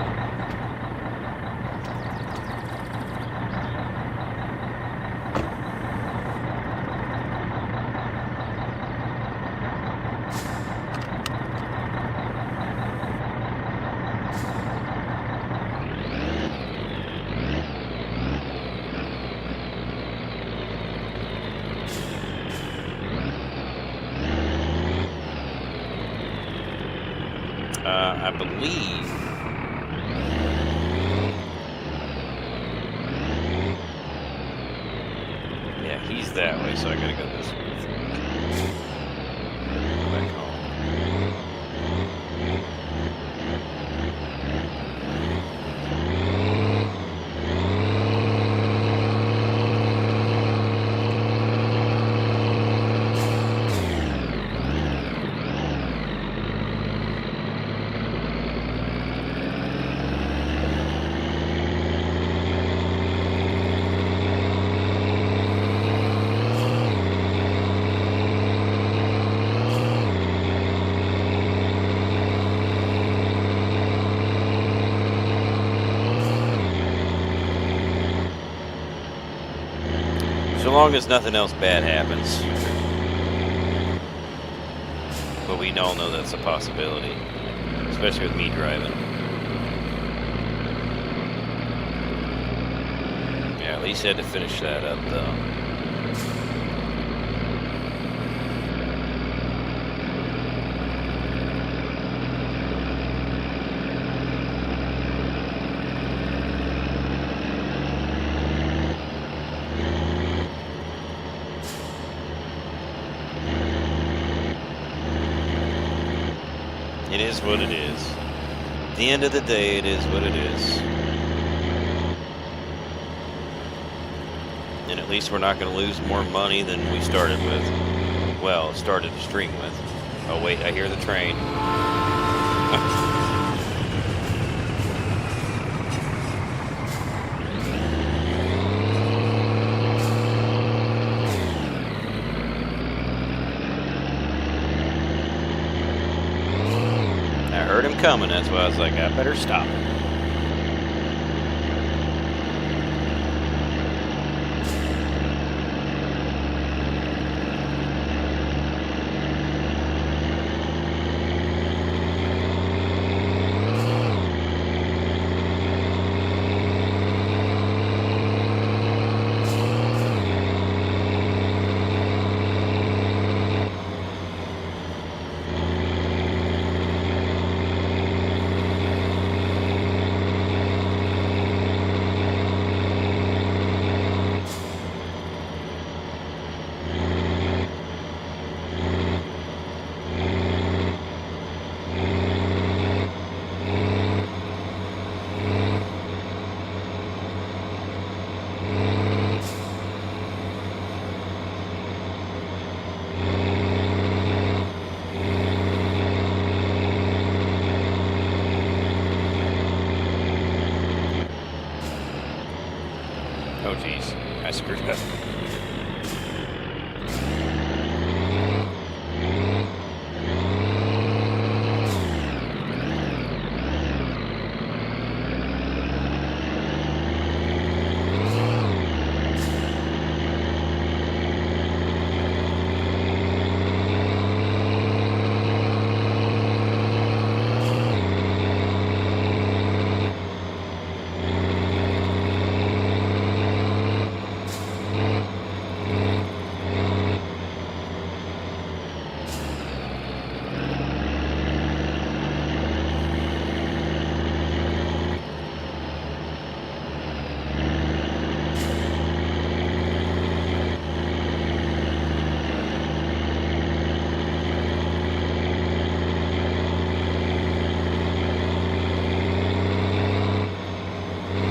Speaker 4: I believe yeah, he's that way, so I gotta go this way. Go back home. So long as nothing else bad happens. But we all know that's a possibility. Especially with me driving. Yeah, at least I had to finish that up though. It is what it is. At the end of the day, it is what it is. And at least we're not going to lose more money than we started with. Well, started the stream with. Oh wait, I hear the train. I heard him coming, that's why I was like, I better stop. Oh, geez. I screwed up.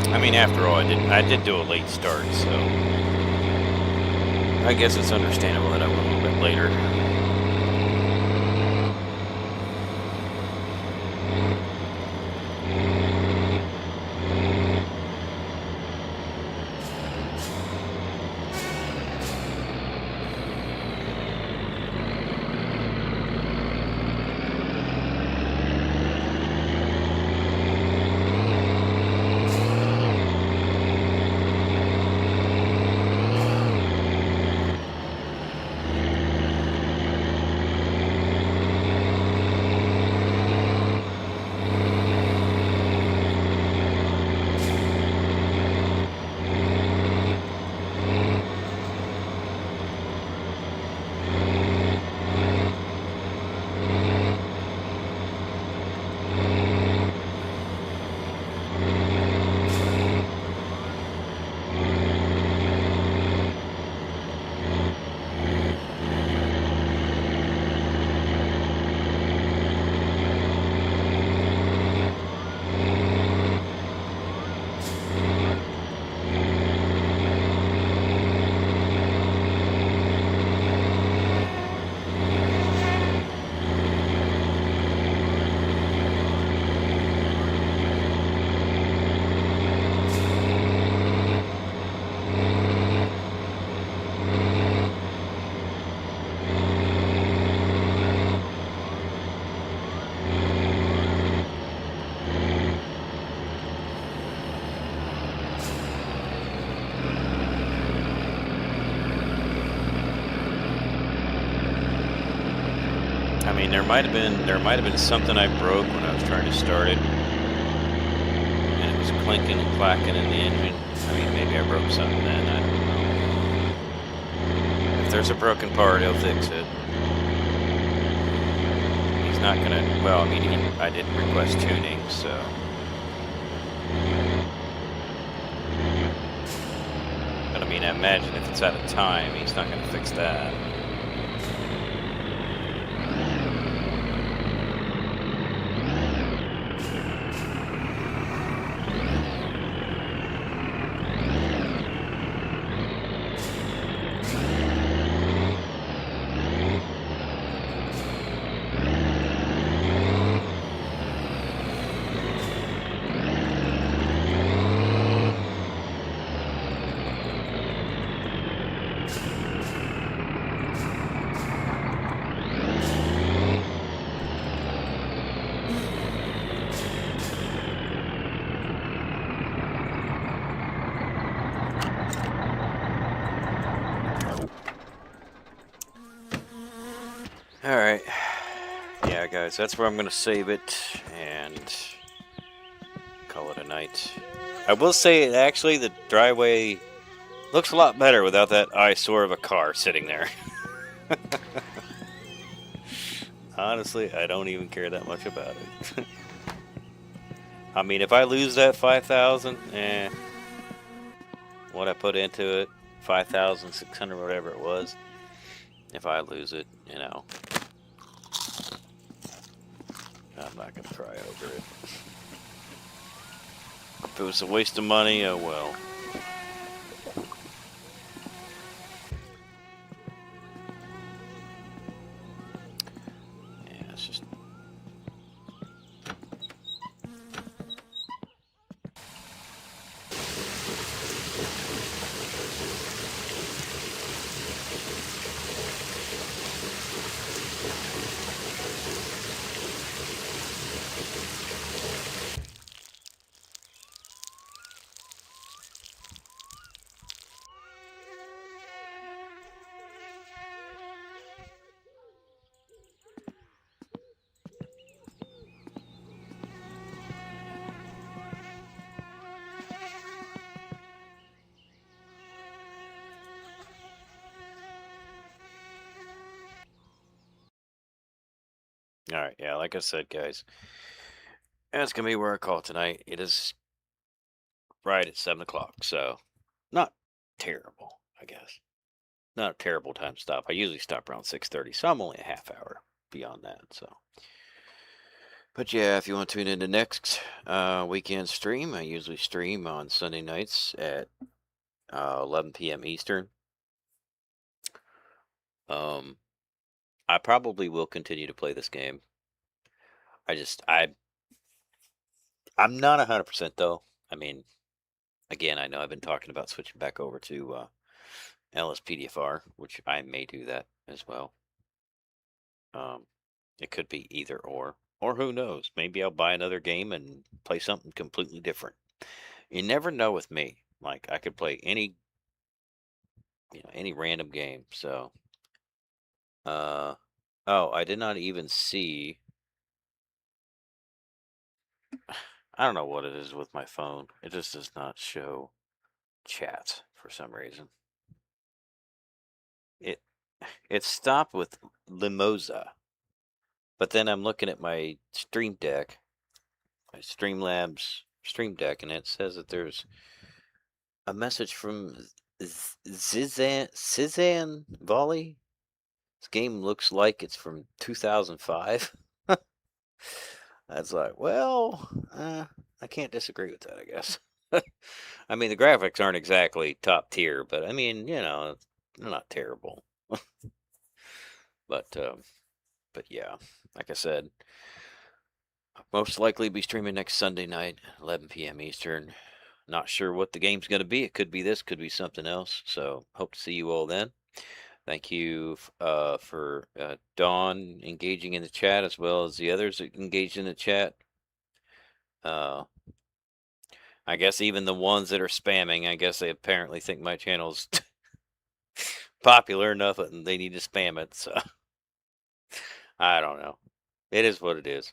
Speaker 4: I mean, after all, I did do a late start, so I guess it's understandable that I went a little bit later. I mean, there might have been something I broke when I was trying to start it, and it was clinking and clacking in the engine. I mean, maybe I broke something then. I don't know. If there's a broken part, he'll fix it. He's not gonna. Well, I mean, I didn't request tuning, so. But I mean, I imagine if it's out of time, he's not gonna fix that. Alright. Yeah, guys, that's where I'm going to save it and call it a night. I will say, actually, the driveway looks a lot better without that eyesore of a car sitting there. Honestly, I don't even care that much about it. I mean, if I lose that 5,000, what I put into it, 5,600, whatever it was, if I lose it, you know, I'm not going to cry over it. If it was a waste of money, oh well. Yeah, it's just... All right, yeah, like I said, guys, that's gonna be where I call tonight. It is right at 7 o'clock, so not terrible, I guess. Not a terrible time to stop. I usually stop around 6:30, so I'm only a half hour beyond that. So, but yeah, if you want to tune in to next weekend stream, I usually stream on Sunday nights at 11 p.m. Eastern. I probably will continue to play this game. I'm not 100% though. I mean, again, I know I've been talking about switching back over to LSPDFR, which I may do that as well. It could be either or who knows? Maybe I'll buy another game and play something completely different. You never know with me. Like I could play any any random game. So, oh, I did not even see. I don't know what it is with my phone. It just does not show chat for some reason. It it stopped with Limosa, but then I'm looking at my Stream Deck, my Streamlabs Stream Deck, and it says that there's a message from Zizan Volley. This game looks like it's from 2005. That's like, well, I can't disagree with that, I guess. I mean, the graphics aren't exactly top tier, but I mean, they're not terrible. But yeah, like I said, I'll most likely be streaming next Sunday night, 11 p.m. Eastern. Not sure what the game's going to be. It could be this, could be something else. So hope to see you all then. Thank you for Dawn engaging in the chat as well as the others that engaged in the chat. I guess even the ones that are spamming, I guess they apparently think my channel's popular enough and they need to spam it. So I don't know. It is what it is.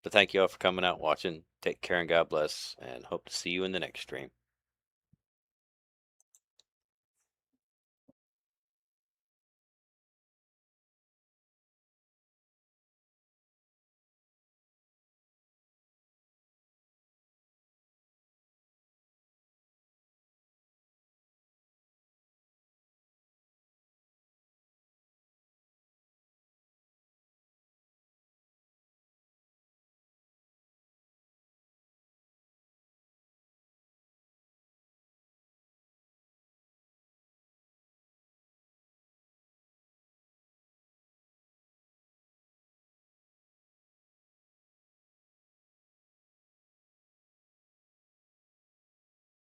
Speaker 4: But thank you all for coming out, watching. Take care and God bless, and hope to see you in the next stream.